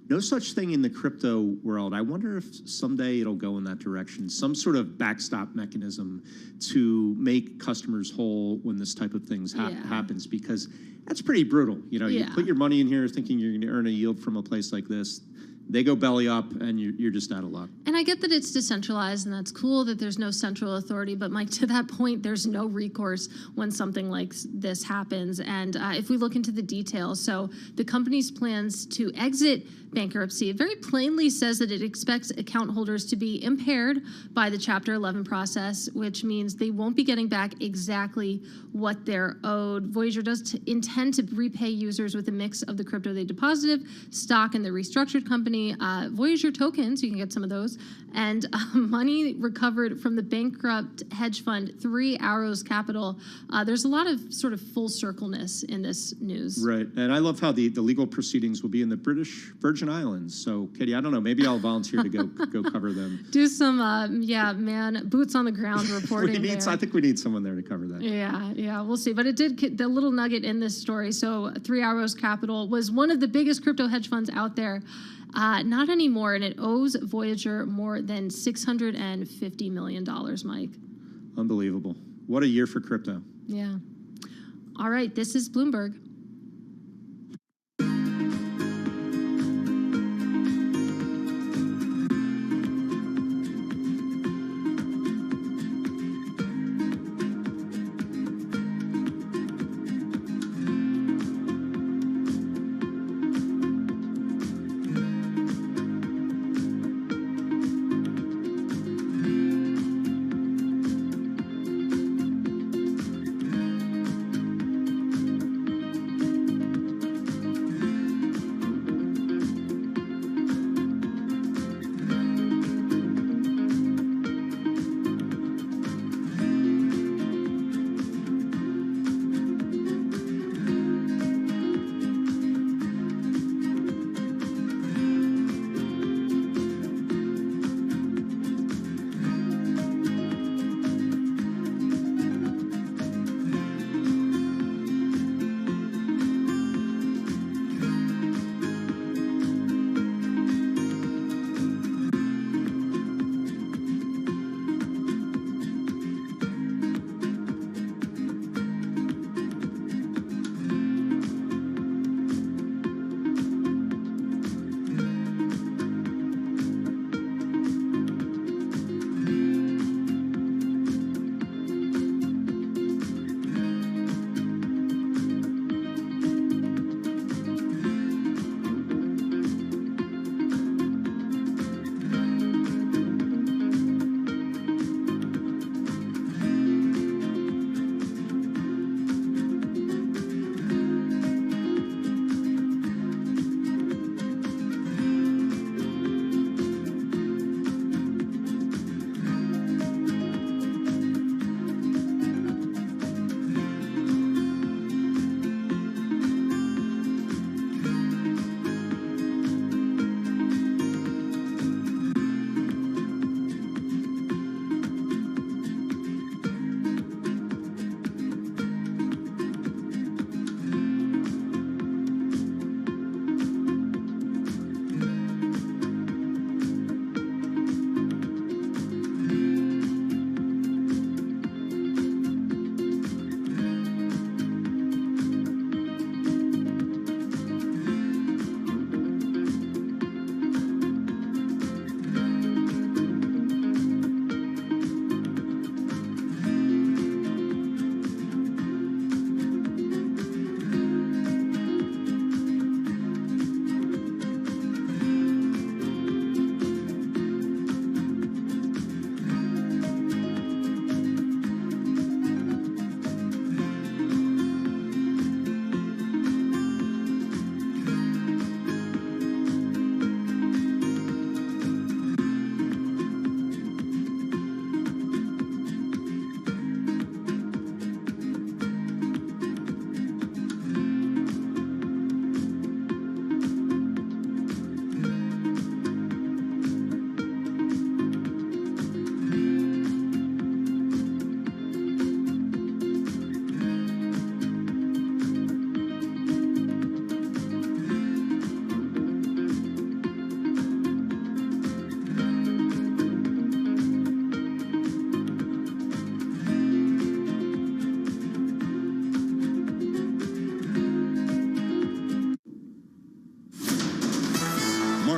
no such thing in the crypto world. I wonder if someday it'll go in that direction. Some sort of backstop mechanism to make customers whole when this type of things happens, because that's pretty brutal. You put your money in here thinking you're going to earn a yield from a place like this. They go belly up, and you're just out of luck. And I get that it's decentralized, and that's cool that there's no central authority. But, Mike, to that point, there's no recourse when something like this happens. And if we look into the details, so the company's plans to exit bankruptcy, it very plainly says that it expects account holders to be impaired by the Chapter 11 process, which means they won't be getting back exactly what they're owed. Voyager does intend to repay users with a mix of the crypto they deposited, stock in the restructured company, Voyager tokens, you can get some of those, and money recovered from the bankrupt hedge fund 3 Arrows Capital. There's a lot of sort of full circleness in this news. Right, and I love how the legal proceedings will be in the British Virgin Islands. So, Katie, I don't know, maybe I'll volunteer to go cover them. Do some, boots on the ground reporting there. I think we need someone there to cover that. Yeah, we'll see. But it did, the little nugget in this story, so 3 Arrows Capital was one of the biggest crypto hedge funds out there. Not anymore, and it owes Voyager more than $650 million, Mike. Unbelievable. What a year for crypto. Yeah. All right, this is Bloomberg.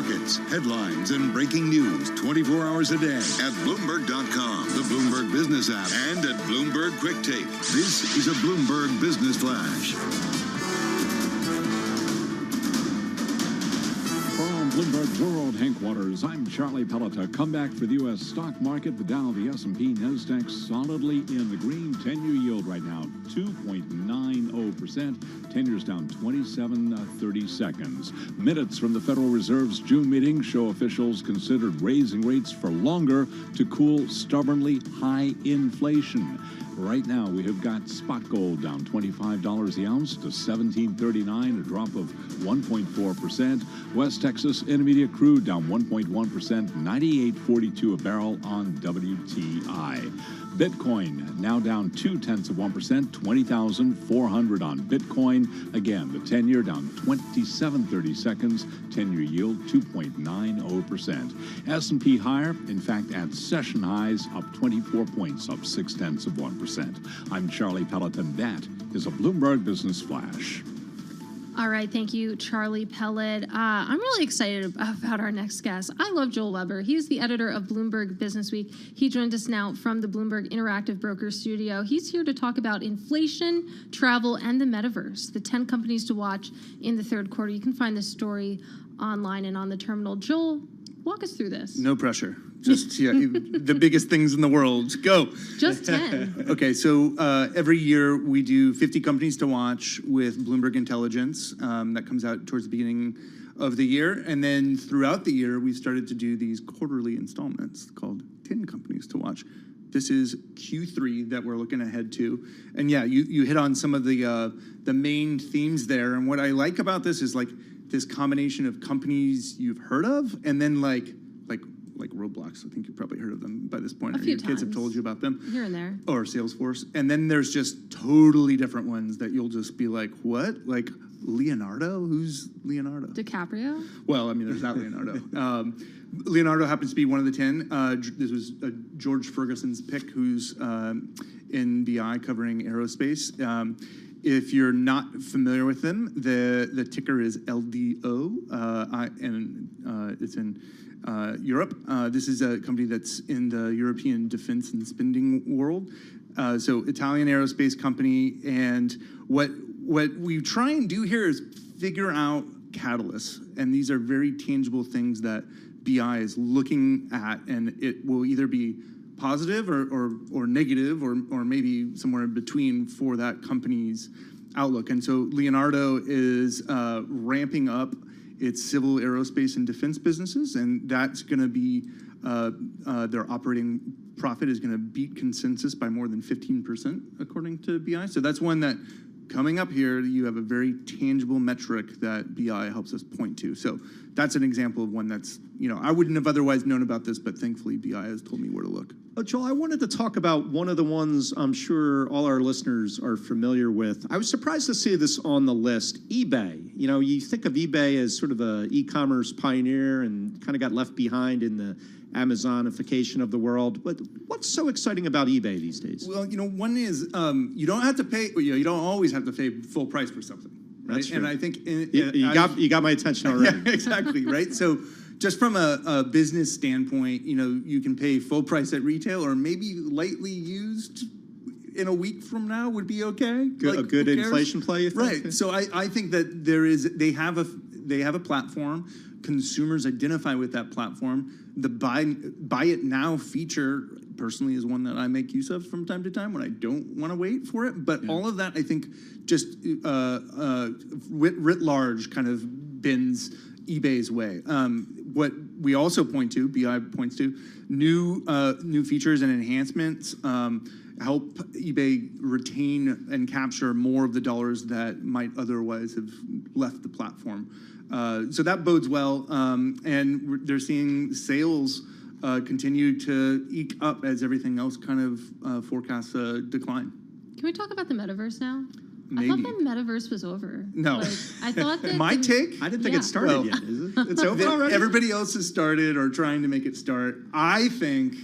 markets, headlines, and breaking news 24 hours a day at Bloomberg.com, the Bloomberg Business app, and at Bloomberg Quick Tape. This is a Bloomberg Business Flash. From Bloomberg World Headquarters, I'm Charlie Pelota. Comeback for the U.S. stock market. The Dow, the S&P, NASDAQ solidly in the green. 10-year yield right now, 2.90%. 10-year's down 27 seconds. Minutes from the Federal Reserve's June meeting show officials considered raising rates for longer to cool stubbornly high inflation. Right now, we have got spot gold down $25 the ounce to $17.39, a drop of 1.4%. West Texas Intermediate crude down 1.1%, $98.42 a barrel on WTI. Bitcoin now down 0.2%, 20,400 on Bitcoin. Again, the 10-year down 27 seconds, 10-year yield 2.90%. S&P higher, in fact, at session highs, up 24 points, up 0.6%. I'm Charlie Pelleton. That is a Bloomberg Business Flash. All right, thank you, Charlie Pellet. I'm really excited about our next guest. I love Joel Weber. He's the editor of Bloomberg Business Week. He joined us now from the Bloomberg Interactive Broker Studio. He's here to talk about inflation, travel, and the metaverse, the 10 companies to watch in the third quarter. You can find this story online and on the terminal. Joel, walk us through this. No pressure. Just the biggest things in the world. Go. Just 10. Okay, so every year we do 50 companies to watch with Bloomberg Intelligence. That comes out towards the beginning of the year. And then throughout the year, we've started to do these quarterly installments called 10 companies to watch. This is Q3 that we're looking ahead to. And yeah, you hit on some of the main themes there. And what I like about this is like this combination of companies you've heard of and then like Roblox. I think you've probably heard of them by this point. A few Your kids have told you about them. Here and there. Or Salesforce. And then there's just totally different ones that you'll just be like, what? Like Leonardo? Who's Leonardo? DiCaprio? Well, I mean, there's that Leonardo. Leonardo happens to be one of the 10. This was George Ferguson's pick, who's in BI covering aerospace. If you're not familiar with them, the ticker is LDO, and it's in Europe. This is a company that's in the European defense and spending world. So Italian aerospace company. And what we try and do here is figure out catalysts. And these are very tangible things that BI is looking at. And it will either be positive or negative or maybe somewhere in between for that company's outlook. And so Leonardo is ramping up its civil aerospace and defense businesses, and that's going to be their operating profit is going to beat consensus by more than 15%, according to BI. So that's one that coming up here, you have a very tangible metric that BI helps us point to. So that's an example of one that's, I wouldn't have otherwise known about this, but thankfully BI has told me where to look. Joel, I wanted to talk about one of the ones I'm sure all our listeners are familiar with. I was surprised to see this on the list, eBay. You think of eBay as sort of an e-commerce pioneer and kind of got left behind in the Amazonification of the world. But what's so exciting about eBay these days? Well, one is you don't have to pay. You don't always have to pay full price for something. Right? That's true. And I think you got my attention already. Yeah, exactly. Right. So just from a business standpoint, you can pay full price at retail, or maybe lightly used in a week from now would be okay. A good inflation play, you think? Right. So I think that they have a platform. Consumers identify with that platform. The buy it now feature personally is one that I make use of from time to time when I don't want to wait for it. But all of that, I think, just writ large kind of bends eBay's way. What we also point to, BI points to, new features and enhancements help eBay retain and capture more of the dollars that might otherwise have left the platform. So that bodes well, and they're seeing sales continue to eke up as everything else kind of forecasts a decline. Can we talk about the metaverse now? Maybe. I thought the metaverse was over. No. I thought that My take? I didn't think it started yet. Is it? It's over already? Everybody else has started or trying to make it start. I think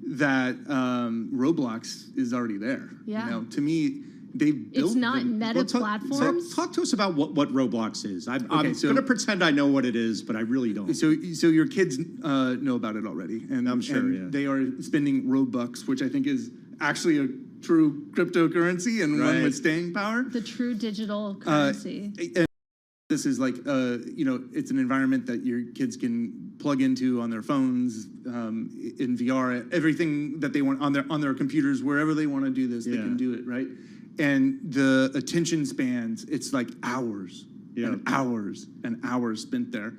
that Roblox is already there. Yeah. To me, they built It's not them. meta platforms. Talk to us about what Roblox is. I'm Okay, so- going to pretend I know what it is, but I really don't. So your kids know about it already, and I'm sure, and yeah. they are spending Robux, which I think is actually a true cryptocurrency and one Right. with staying power. The true digital currency. And this is like, it's an environment that your kids can plug into on their phones, in VR, everything that they want on their computers, wherever they want to do this, they can do it, right? And the attention spans, it's like hours and hours and hours spent there.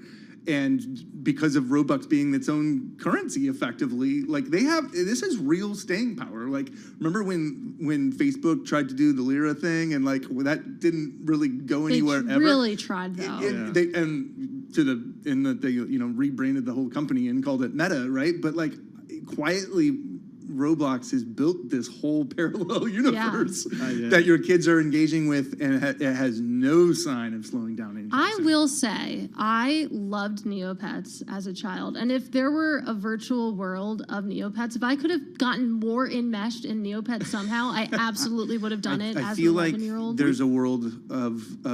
And because of Robux being its own currency, effectively, like this is real staying power. Like, remember when Facebook tried to do the Lira thing, and like that didn't really go anywhere They ever. really tried though. They rebranded the whole company and called it Meta, right? But like quietly, Roblox has built this whole parallel universe that your kids are engaging with, and it has no sign of slowing down anytime I soon. will say, I loved Neopets as a child. And if there were a virtual world of Neopets, if I could have gotten more enmeshed in Neopets somehow, I absolutely would have done it I as feel an like 11-year-old. there's a world of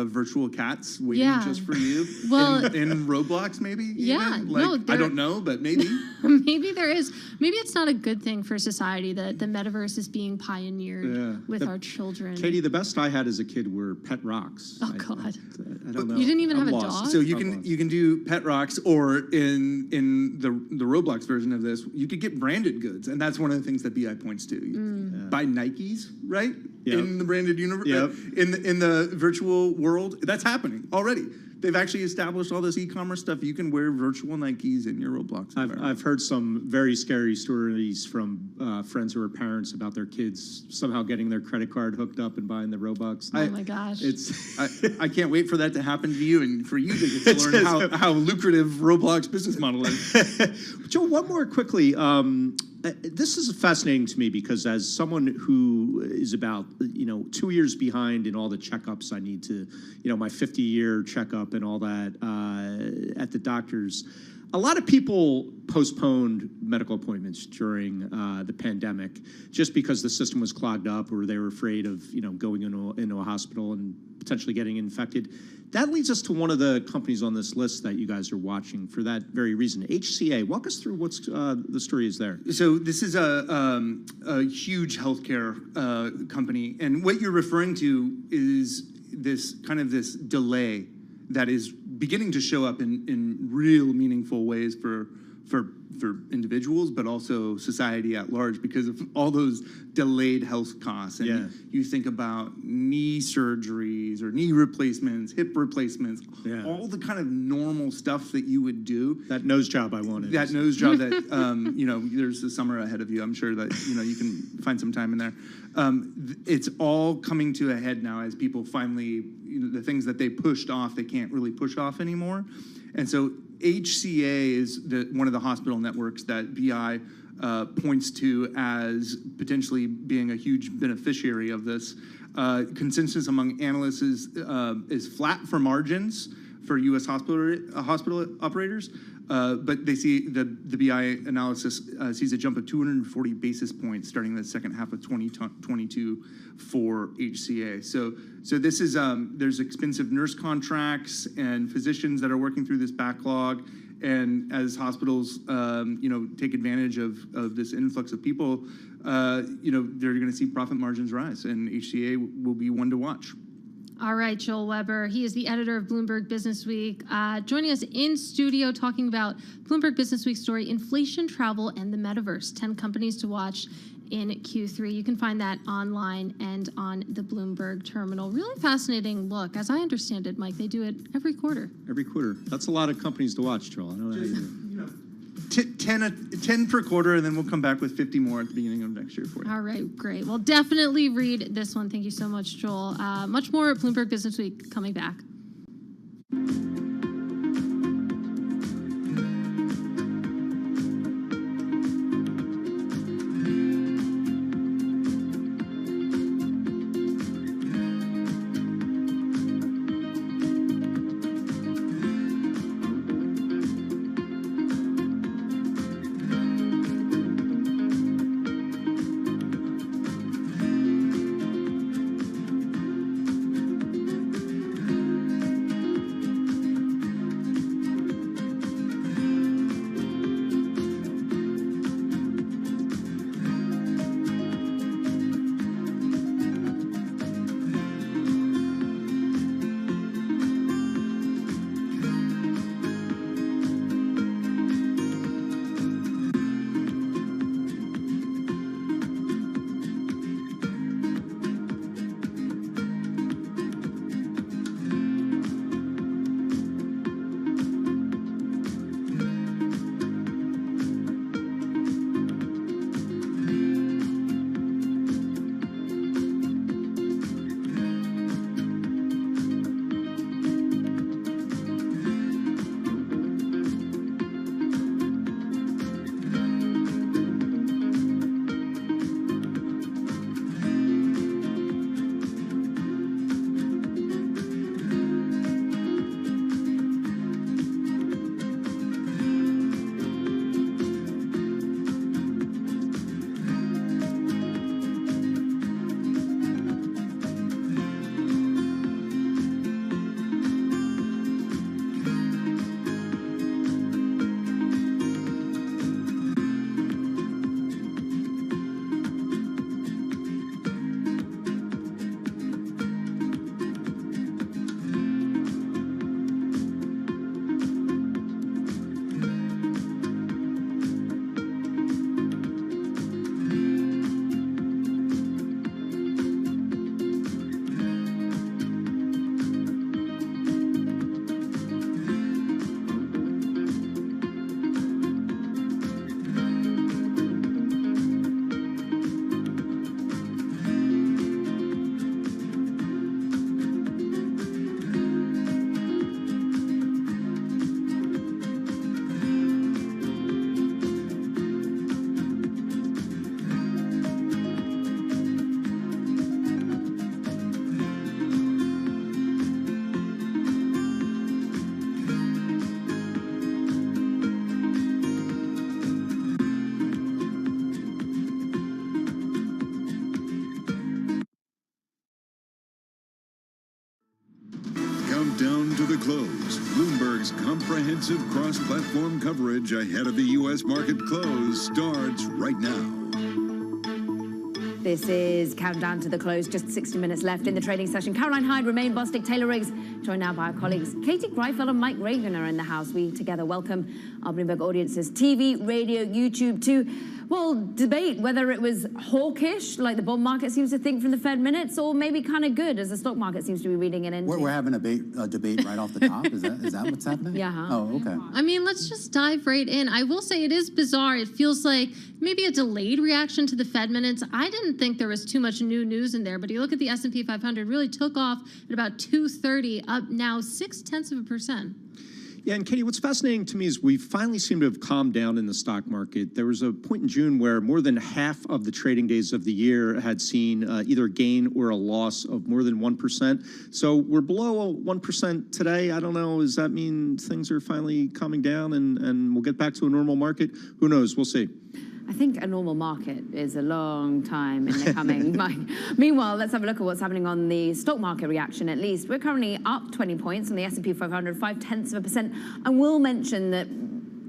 virtual cats waiting just for you. Well, in Roblox, maybe? Yeah, even? Like, no, I don't know, but maybe. Maybe there is. Maybe it's not a good thing for society that the metaverse is being pioneered with our children. Katie, the best I had as a kid were pet rocks. Oh God! I don't know. You didn't even I'm have a lost. dog. So you can do pet rocks, or in the Roblox version of this, you could get branded goods, and that's one of the things that BI points to. Buy Nikes, right? Yep. In the branded universe, Yep. in the virtual world, that's happening already. They've actually established all this e-commerce stuff. You can wear virtual Nikes in your Roblox. I've heard some very scary stories from friends who are parents about their kids somehow getting their credit card hooked up and buying the Robux. Oh my gosh! I can't wait for that to happen to you and for you to get to learn how lucrative Roblox business model is. Joe, one more quickly. This is fascinating to me because as someone who is about 2 years behind in all the checkups I need to, my 50-year checkup and all that at the doctors, a lot of people postponed medical appointments during the pandemic just because the system was clogged up or they were afraid of going into a hospital and potentially getting infected. That leads us to one of the companies on this list that you guys are watching for that very reason. HCA, walk us through what's the story is there. So this is a huge healthcare company, and what you're referring to is this delay that is beginning to show up in real meaningful ways for individuals, but also society at large because of all those delayed health costs. And you think about knee surgeries or knee replacements, hip replacements, all the kind of normal stuff that you would do. That nose job I wanted. That nose job that, there's the summer ahead of you. I'm sure that, you can find some time in there. It's all coming to a head now as people finally, the things that they pushed off, they can't really push off anymore. And so HCA is one of the hospital networks that BI points to as potentially being a huge beneficiary of this. Consensus among analysts is flat for margins for U.S. hospital operators, but they see the BI analysis sees a jump of 240 basis points starting the second half of 2022 for HCA. So this is there's expensive nurse contracts and physicians that are working through this backlog, and as hospitals take advantage of this influx of people, they're going to see profit margins rise, and HCA will be one to watch. All right, Joel Weber. He is the editor of Bloomberg Business Week, joining us in studio talking about Bloomberg Business Week story, inflation, travel, and the metaverse, 10 companies to watch in Q3. You can find that online and on the Bloomberg terminal. Really fascinating look. As I understand it, Mike, they do it every quarter. Every quarter. That's a lot of companies to watch, Joel. I don't know how you do it. 10 per quarter, and then we'll come back with 50 more at the beginning of next year for you. All right, great. Well, definitely read this one. Thank you so much, Joel. Much more at Bloomberg Business Week coming back. Countdown to the Close. Bloomberg's comprehensive cross-platform coverage ahead of the U.S. market close starts right now. This is Countdown to the Close. Just 60 minutes left in the trading session. Caroline Hyde, Romain Bostic, Taylor Riggs, joined now by our colleagues Katie Greifeld and Mike Reagan are in the house. We together welcome our Bloomberg audiences, TV, radio, YouTube, to, well, debate whether it was hawkish, like the bond market seems to think from the Fed minutes, or maybe kind of good, as the stock market seems to be reading it into. We're having a debate right off the top. Is that what's happening? Yeah. Oh, okay. I mean, let's just dive right in. I will say it is bizarre. It feels like maybe a delayed reaction to the Fed minutes. I didn't think there was too much new news in there, but you look at the S&P 500, really took off at about 230, up now 0.6%. Yeah, and Katie, what's fascinating to me is we finally seem to have calmed down in the stock market. There was a point in June where more than half of the trading days of the year had seen either a gain or a loss of more than 1%. So we're below 1% today. I don't know. Does that mean things are finally calming down and we'll get back to a normal market? Who knows? We'll see. I think a normal market is a long time in the coming. Meanwhile, let's have a look at what's happening on the stock market reaction, at least. We're currently up 20 points on the S&P 500, 0.5%. And we'll mention that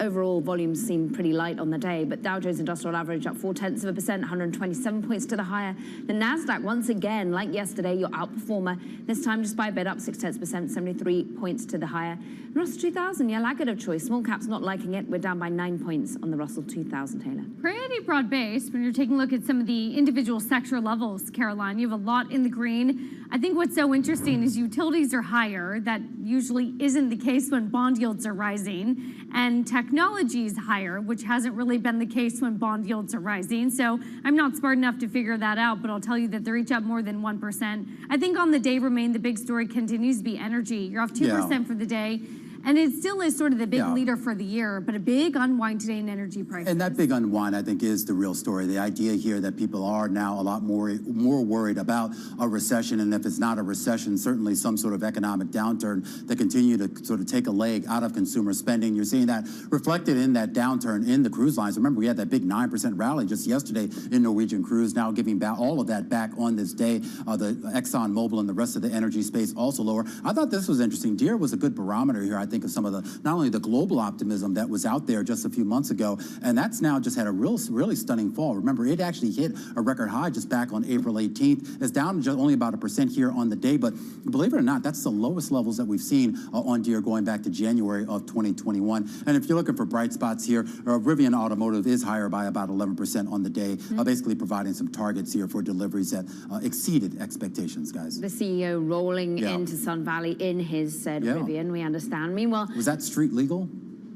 overall volumes seem pretty light on the day, but Dow Jones Industrial Average up 0.4%, 127 points to the higher. The Nasdaq, once again, like yesterday, your outperformer, this time just by a bit, up 0.6%, 73 points to the higher. And Russell 2000, your laggard of choice. Small caps not liking it. We're down by 9 points on the Russell 2000, Taylor. Pretty broad-based when you're taking a look at some of the individual sector levels, Caroline. You have a lot in the green. I think what's so interesting is utilities are higher. That usually isn't the case when bond yields are rising. And technology is higher, which hasn't really been the case when bond yields are rising. So I'm not smart enough to figure that out, but I'll tell you that they're each up more than 1%. I think on the day, Romain, the big story continues to be energy. You're off 2% for the day. And it still is sort of the big leader for the year, but a big unwind today in energy prices. And that big unwind, I think, is the real story. The idea here that people are now a lot more worried about a recession, and if it's not a recession, certainly some sort of economic downturn that continue to sort of take a leg out of consumer spending. You're seeing that reflected in that downturn in the cruise lines. Remember, we had that big 9% rally just yesterday in Norwegian Cruise, now giving back all of that back on this day. The Exxon Mobil and the rest of the energy space also lower. I thought this was interesting. Deere was a good barometer here, I think, of some of the, not only the global optimism that was out there just a few months ago, and that's now just had a really stunning fall. Remember, it actually hit a record high just back on April 18th. It's down just only about 1% here on the day, but believe it or not, that's the lowest levels that we've seen on Deere going back to January of 2021. And if you're looking for bright spots here, Rivian Automotive is higher by about 11% on the day, basically providing some targets here for deliveries that exceeded expectations, guys. The CEO rolling into Sun Valley in his said Rivian, we understand. Meanwhile, was that street legal,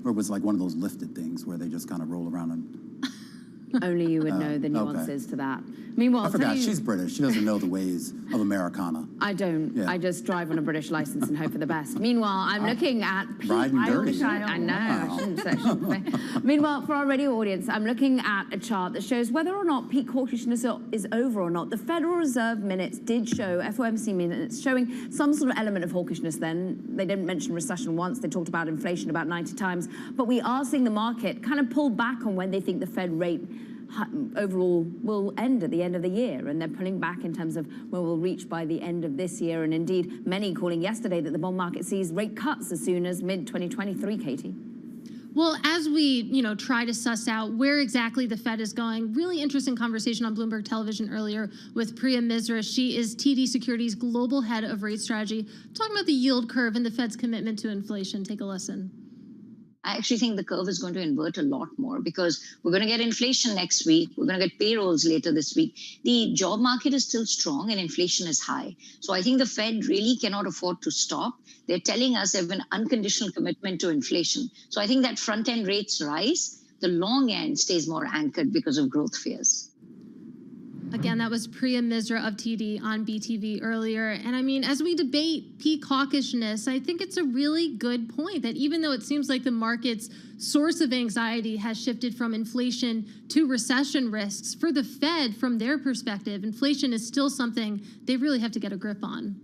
or was it like one of those lifted things where they just kind of roll around and... Only you would know the nuances to that. Meanwhile, I forgot, she's British. She doesn't know the ways of Americana. I don't. Yeah. I just drive on a British license and hope for the best. Meanwhile, I'm looking at... Riding dirty. I know. Wow. I shouldn't say. Meanwhile, for our radio audience, I'm looking at a chart that shows whether or not peak hawkishness is over or not. The Federal Reserve minutes did show, FOMC minutes, showing some sort of element of hawkishness then. They didn't mention recession once. They talked about inflation about 90 times. But we are seeing the market kind of pull back on when they think the Fed rate overall will end at the end of the year, and they're pulling back in terms of where we'll reach by the end of this year, and indeed many calling yesterday that the bond market sees rate cuts as soon as mid-2023, Katie. Well, as we, try to suss out where exactly the Fed is going, really interesting conversation on Bloomberg Television earlier with Priya Misra. She is TD Securities Global Head of Rate Strategy, talking about the yield curve and the Fed's commitment to inflation. Take a listen. I actually think the curve is going to invert a lot more because we're going to get inflation next week. We're going to get payrolls later this week. The job market is still strong and inflation is high. So I think the Fed really cannot afford to stop. They're telling us they have an unconditional commitment to inflation. So I think that front end rates rise. The long end stays more anchored because of growth fears. Again, that was Priya Misra of TD on BTV earlier. And I mean, as we debate peak hawkishness, I think it's a really good point that even though it seems like the market's source of anxiety has shifted from inflation to recession risks, for the Fed, from their perspective, inflation is still something they really have to get a grip on.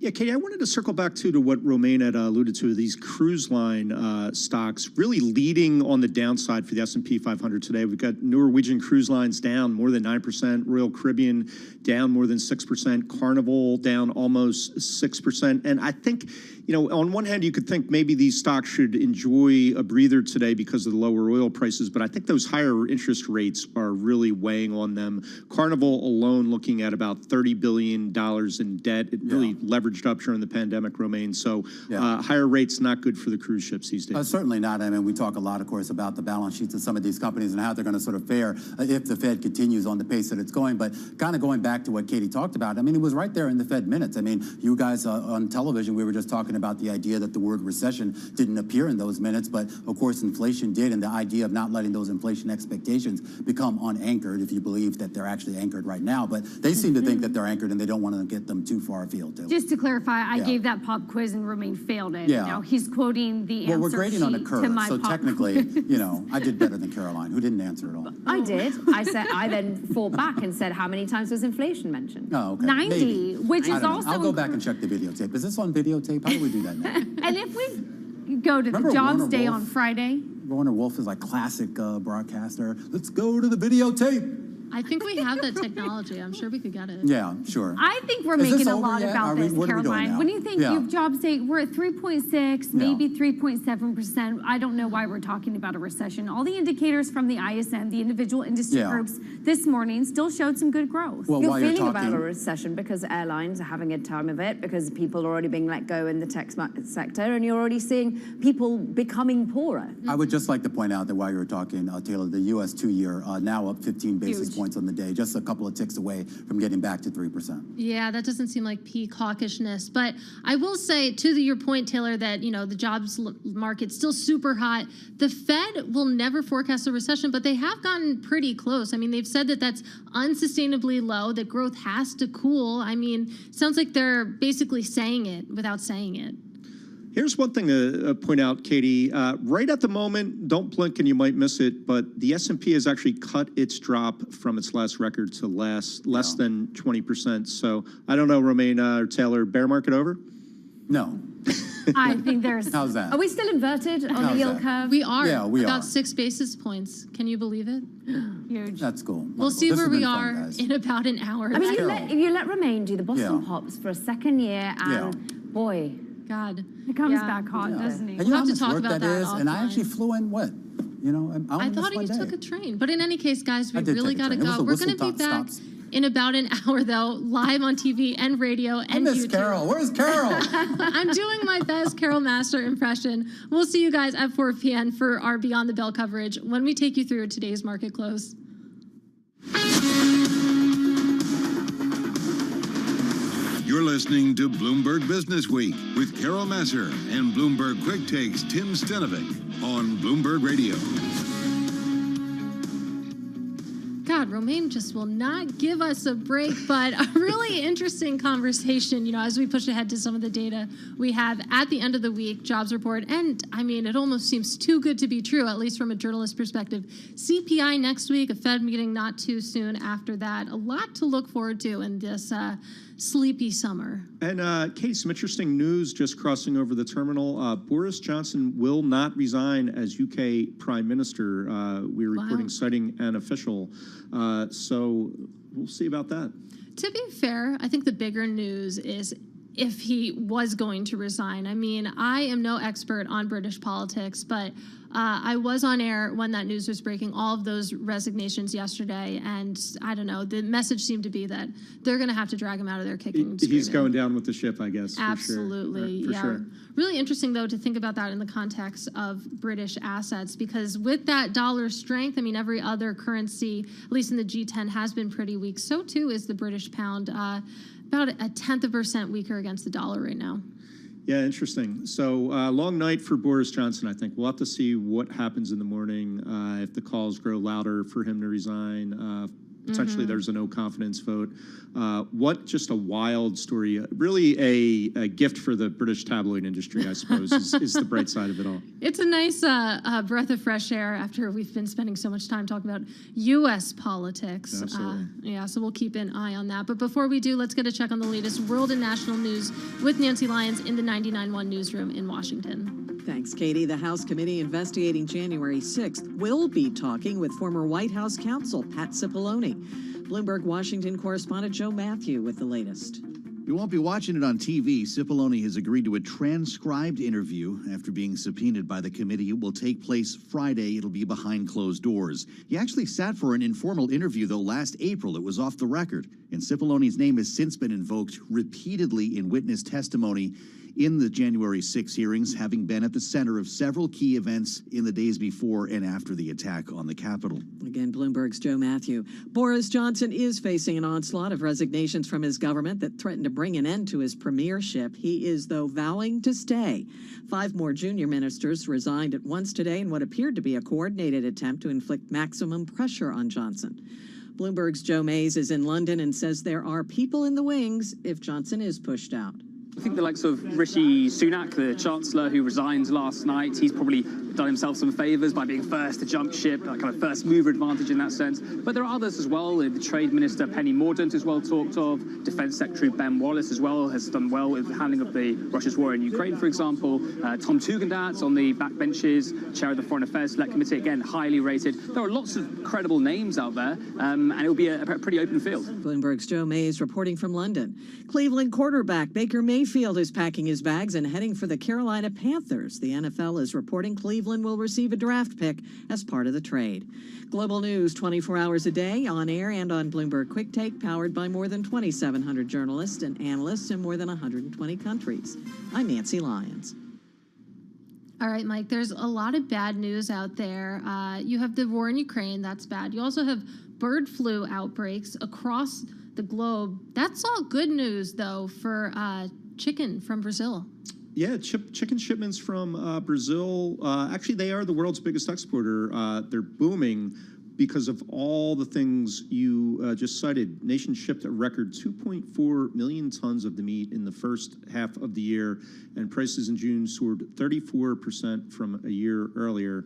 Yeah, Katie, I wanted to circle back to what Romaine had alluded to, these cruise line stocks really leading on the downside for the S&P 500 today. We've got Norwegian Cruise Lines down more than 9%, Royal Caribbean down more than 6%, Carnival down almost 6%. And I think, you know, on one hand, you could think maybe these stocks should enjoy a breather today because of the lower oil prices, but I think those higher interest rates are really weighing on them. Carnival alone looking at about $30 billion in debt. It really leveraged up during the pandemic, Romaine. So higher rates not good for the cruise ships these days. Certainly not. I mean, we talk a lot, of course, about the balance sheets of some of these companies and how they're going to sort of fare if the Fed continues on the pace that it's going. But kind of going back to what Katie talked about, I mean, it was right there in the Fed minutes. I mean, you guys on television, we were just talking about the idea that the word recession didn't appear in those minutes, but of course inflation did, and the idea of not letting those inflation expectations become unanchored, if you believe that they're actually anchored right now. But they seem to think that they're anchored and they don't want to get them too far afield. Just to clarify, I gave that pop quiz and Romaine failed it. Yeah. You know, he's quoting the answer Well, we're grading on a sheet curve, to my so pop technically, quiz. you know, I did better than Caroline, who didn't answer at all. I did. I then fought back and said, how many times was inflation mentioned? Oh, okay. 90, Maybe. which I is don't know. also I'll go back and check the videotape. Is this on videotape? How do we do that now? And if we go to Remember the Jobs Warner Day Wolf? on Friday, Warner Wolf is like classic broadcaster. Let's go to the videotape. I think we have that technology. I'm sure we could get it. Yeah, sure. I think we're Is this making a over lot yet? about this, What are we doing Caroline. now? When you think Yeah. you've Jobs Day, we're at 3.6, maybe 3.7%. I don't know why we're talking about a recession. All the indicators from the ISM, the individual industry groups, this morning still showed some good growth. Well, You're while feeling you're about talking- a recession because airlines are having a time of it, because people are already being let go in the tech sector, and you're already seeing people becoming poorer. I would just like to point out that while you were talking, Taylor, the U.S. 2-year now up 15 basis Huge. points on the day, just a couple of ticks away from getting back to 3%. Yeah, that doesn't seem like peak hawkishness. But I will say, to your point, Taylor, that, you know, the jobs market's still super hot. The Fed will never forecast a recession, but they have gotten pretty close. I mean, they've said that that's unsustainably low, that growth has to cool. I mean, sounds like they're basically saying it without saying it. Here's one thing to point out, Katie. Right at the moment, don't blink and you might miss it, but the S&P has actually cut its drop from its last record to less than 20%. So I don't know, Romaine or Taylor, bear market over? No. I think there's... How's that? Are we still inverted on the yield curve? We are. Yeah, we about are. 6 basis points. Can you believe it? Huge. That's cool. We'll see This where has we been are fun, guys. in about an hour. I mean, you let Romaine do the Boston Yeah. Pops for a second year, and boy, God, he comes back hot, doesn't he? And you know We'll how have to much talk work about that that is? And I offline. actually flew in what? You know, I only thought missed you one took day. a train. But in any case, guys, we I did really take a got to train. It was go. a We're going to be whistle-stop back stops. in about an hour, though, live on TV and radio and I miss YouTube. Carol. Where's Carol? I'm doing my best Carol Master impression. We'll see you guys at 4 p.m. for our Beyond the Bell coverage when we take you through today's market close. You're listening to Bloomberg Business Week with Carol Messer and Bloomberg Quick Takes Tim Stenovic on Bloomberg Radio. God, Romaine just will not give us a break, but a really interesting conversation, you know, as we push ahead to some of the data we have at the end of the week, jobs report. And I mean, it almost seems too good to be true, at least from a journalist perspective. CPI next week, a Fed meeting not too soon after that. A lot to look forward to in this sleepy summer. And Katie, some interesting news just crossing over the terminal. Boris Johnson will not resign as UK Prime Minister. We're reporting, citing an official. So we'll see about that. To be fair, I think the bigger news is if he was going to resign. I mean, I am no expert on British politics, but I was on air when that news was breaking, all of those resignations yesterday, and I don't know, the message seemed to be that they're going to have to drag him out of there kicking and He's screaming. going down with the ship, I guess. Absolutely, for yeah. sure. Really interesting, though, to think about that in the context of British assets, because with that dollar strength, I mean, every other currency, at least in the G10, has been pretty weak. So, too, is the British pound, about 0.1% weaker against the dollar right now. Yeah, interesting. So long night for Boris Johnson, I think. We'll have to see what happens in the morning if the calls grow louder for him to resign. potentially there's a no confidence vote. What just a wild story. Really a gift for the British tabloid industry, I suppose, is the bright side of it all. It's a nice breath of fresh air after we've been spending so much time talking about U.S. politics. Absolutely. Yeah, so we'll keep an eye on that. But before we do, let's get a check on the latest world and national news with Nancy Lyons in the 99.1 newsroom in Washington. Thanks, Katie. The House committee investigating January 6th will be talking with former White House counsel Pat Cipollone. Bloomberg Washington correspondent Joe Matthew with the latest. You won't be watching it on TV. Cipollone has agreed to a transcribed interview after being subpoenaed by the committee. It will take place Friday. It'll be behind closed doors. He actually sat for an informal interview, though, last April. It was off the record. And Cipollone's name has since been invoked repeatedly in witness testimony in the January 6 hearings, having been at the center of several key events in the days before and after the attack on the Capitol. Again, Bloomberg's Joe Matthew. Boris Johnson is facing an onslaught of resignations from his government that threatened to bring an end to his premiership. He is, though, vowing to stay. 5 more junior ministers resigned at once today in what appeared to be a coordinated attempt to inflict maximum pressure on Johnson. Bloomberg's Joe Mays is in London and says there are people in the wings if Johnson is pushed out. I think the likes of Rishi Sunak, the Chancellor who resigned last night, he's probably done himself some favours by being first to jump ship, that kind of first mover advantage in that sense. But there are others as well. The Trade Minister Penny Mordaunt is well talked of. Defence Secretary Ben Wallace as well has done well with the handling of the Russia's war in Ukraine, for example. Tom Tugendhat on the backbenches, chair of the Foreign Affairs Select Committee, again, highly rated. There are lots of credible names out there, and it will be a pretty open field. Bloomberg's Joe Mays reporting from London. Cleveland quarterback Baker Mayfield is packing his bags and heading for the Carolina Panthers. The NFL is reporting Cleveland will receive a draft pick as part of the trade. Global news 24 hours a day, on air and on Bloomberg Quick Take, powered by more than 2,700 journalists and analysts in more than 120 countries. I'm Nancy Lyons. All right, Mike, there's a lot of bad news out there. You have the war in Ukraine, that's bad. You also have bird flu outbreaks across the globe. That's all good news, though, for chicken from Brazil. Yeah, chicken shipments from Brazil, actually, they are the world's biggest exporter. They're booming because of all the things you just cited. Nation shipped a record 2.4 million tons of the meat in the first half of the year, and prices in June soared 34% from a year earlier.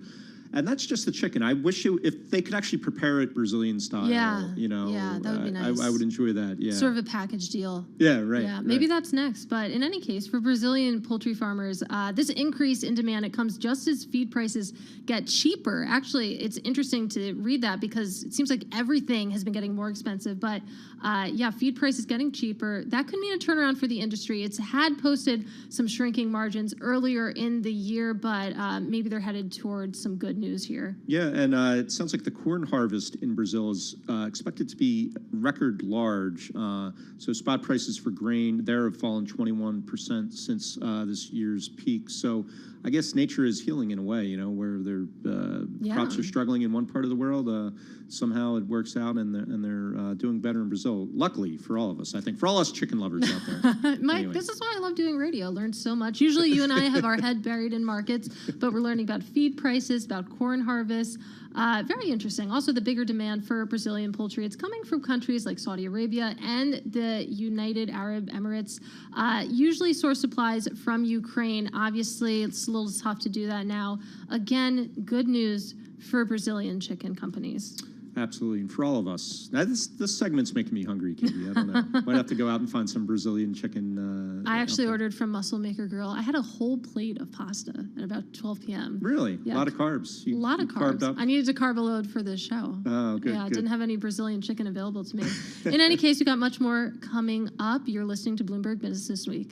And that's just the chicken. I wish if they could actually prepare it Brazilian style. Yeah, you know, yeah, that would be nice. I would enjoy that. Yeah, Sort of a package deal. Yeah, right. Yeah, maybe right. that's next. But in any case, for Brazilian poultry farmers, this increase in demand, it comes just as feed prices get cheaper. Actually, it's interesting to read that because it seems like everything has been getting more expensive. But yeah, feed prices getting cheaper. That could mean a turnaround for the industry. It's had posted some shrinking margins earlier in the year, but maybe they're headed towards some good news here. Yeah, and it sounds like the corn harvest in Brazil is expected to be record large. So spot prices for grain there have fallen 21% since this year's peak. So I guess nature is healing in a way, you know, where their crops are struggling in one part of the world. Somehow it works out, and they're doing better in Brazil. Luckily for all of us, I think, for all us chicken lovers out there. Mike, Anyway. this is why I love doing radio. Learned so much. Usually you and I have our head buried in markets, but we're learning about feed prices, about corn harvest. Very interesting. Also, the bigger demand for Brazilian poultry. It's coming from countries like Saudi Arabia and the United Arab Emirates. Usually source supplies from Ukraine. Obviously, it's a little tough to do that now. Again, good news for Brazilian chicken companies. Absolutely, and for all of us. Now, this segment's making me hungry, Katie. I don't know. Might have to go out and find some Brazilian chicken. I actually ordered from Muscle Maker Grill. I had a whole plate of pasta at about 12 p.m. Really? Yeah. A lot of carbs. A lot of carved carbs. up? I needed to carb a load for this show. Oh, good. Yeah, I good. didn't have any Brazilian chicken available to me. In any case, we got much more coming up. You're listening to Bloomberg Business This Week.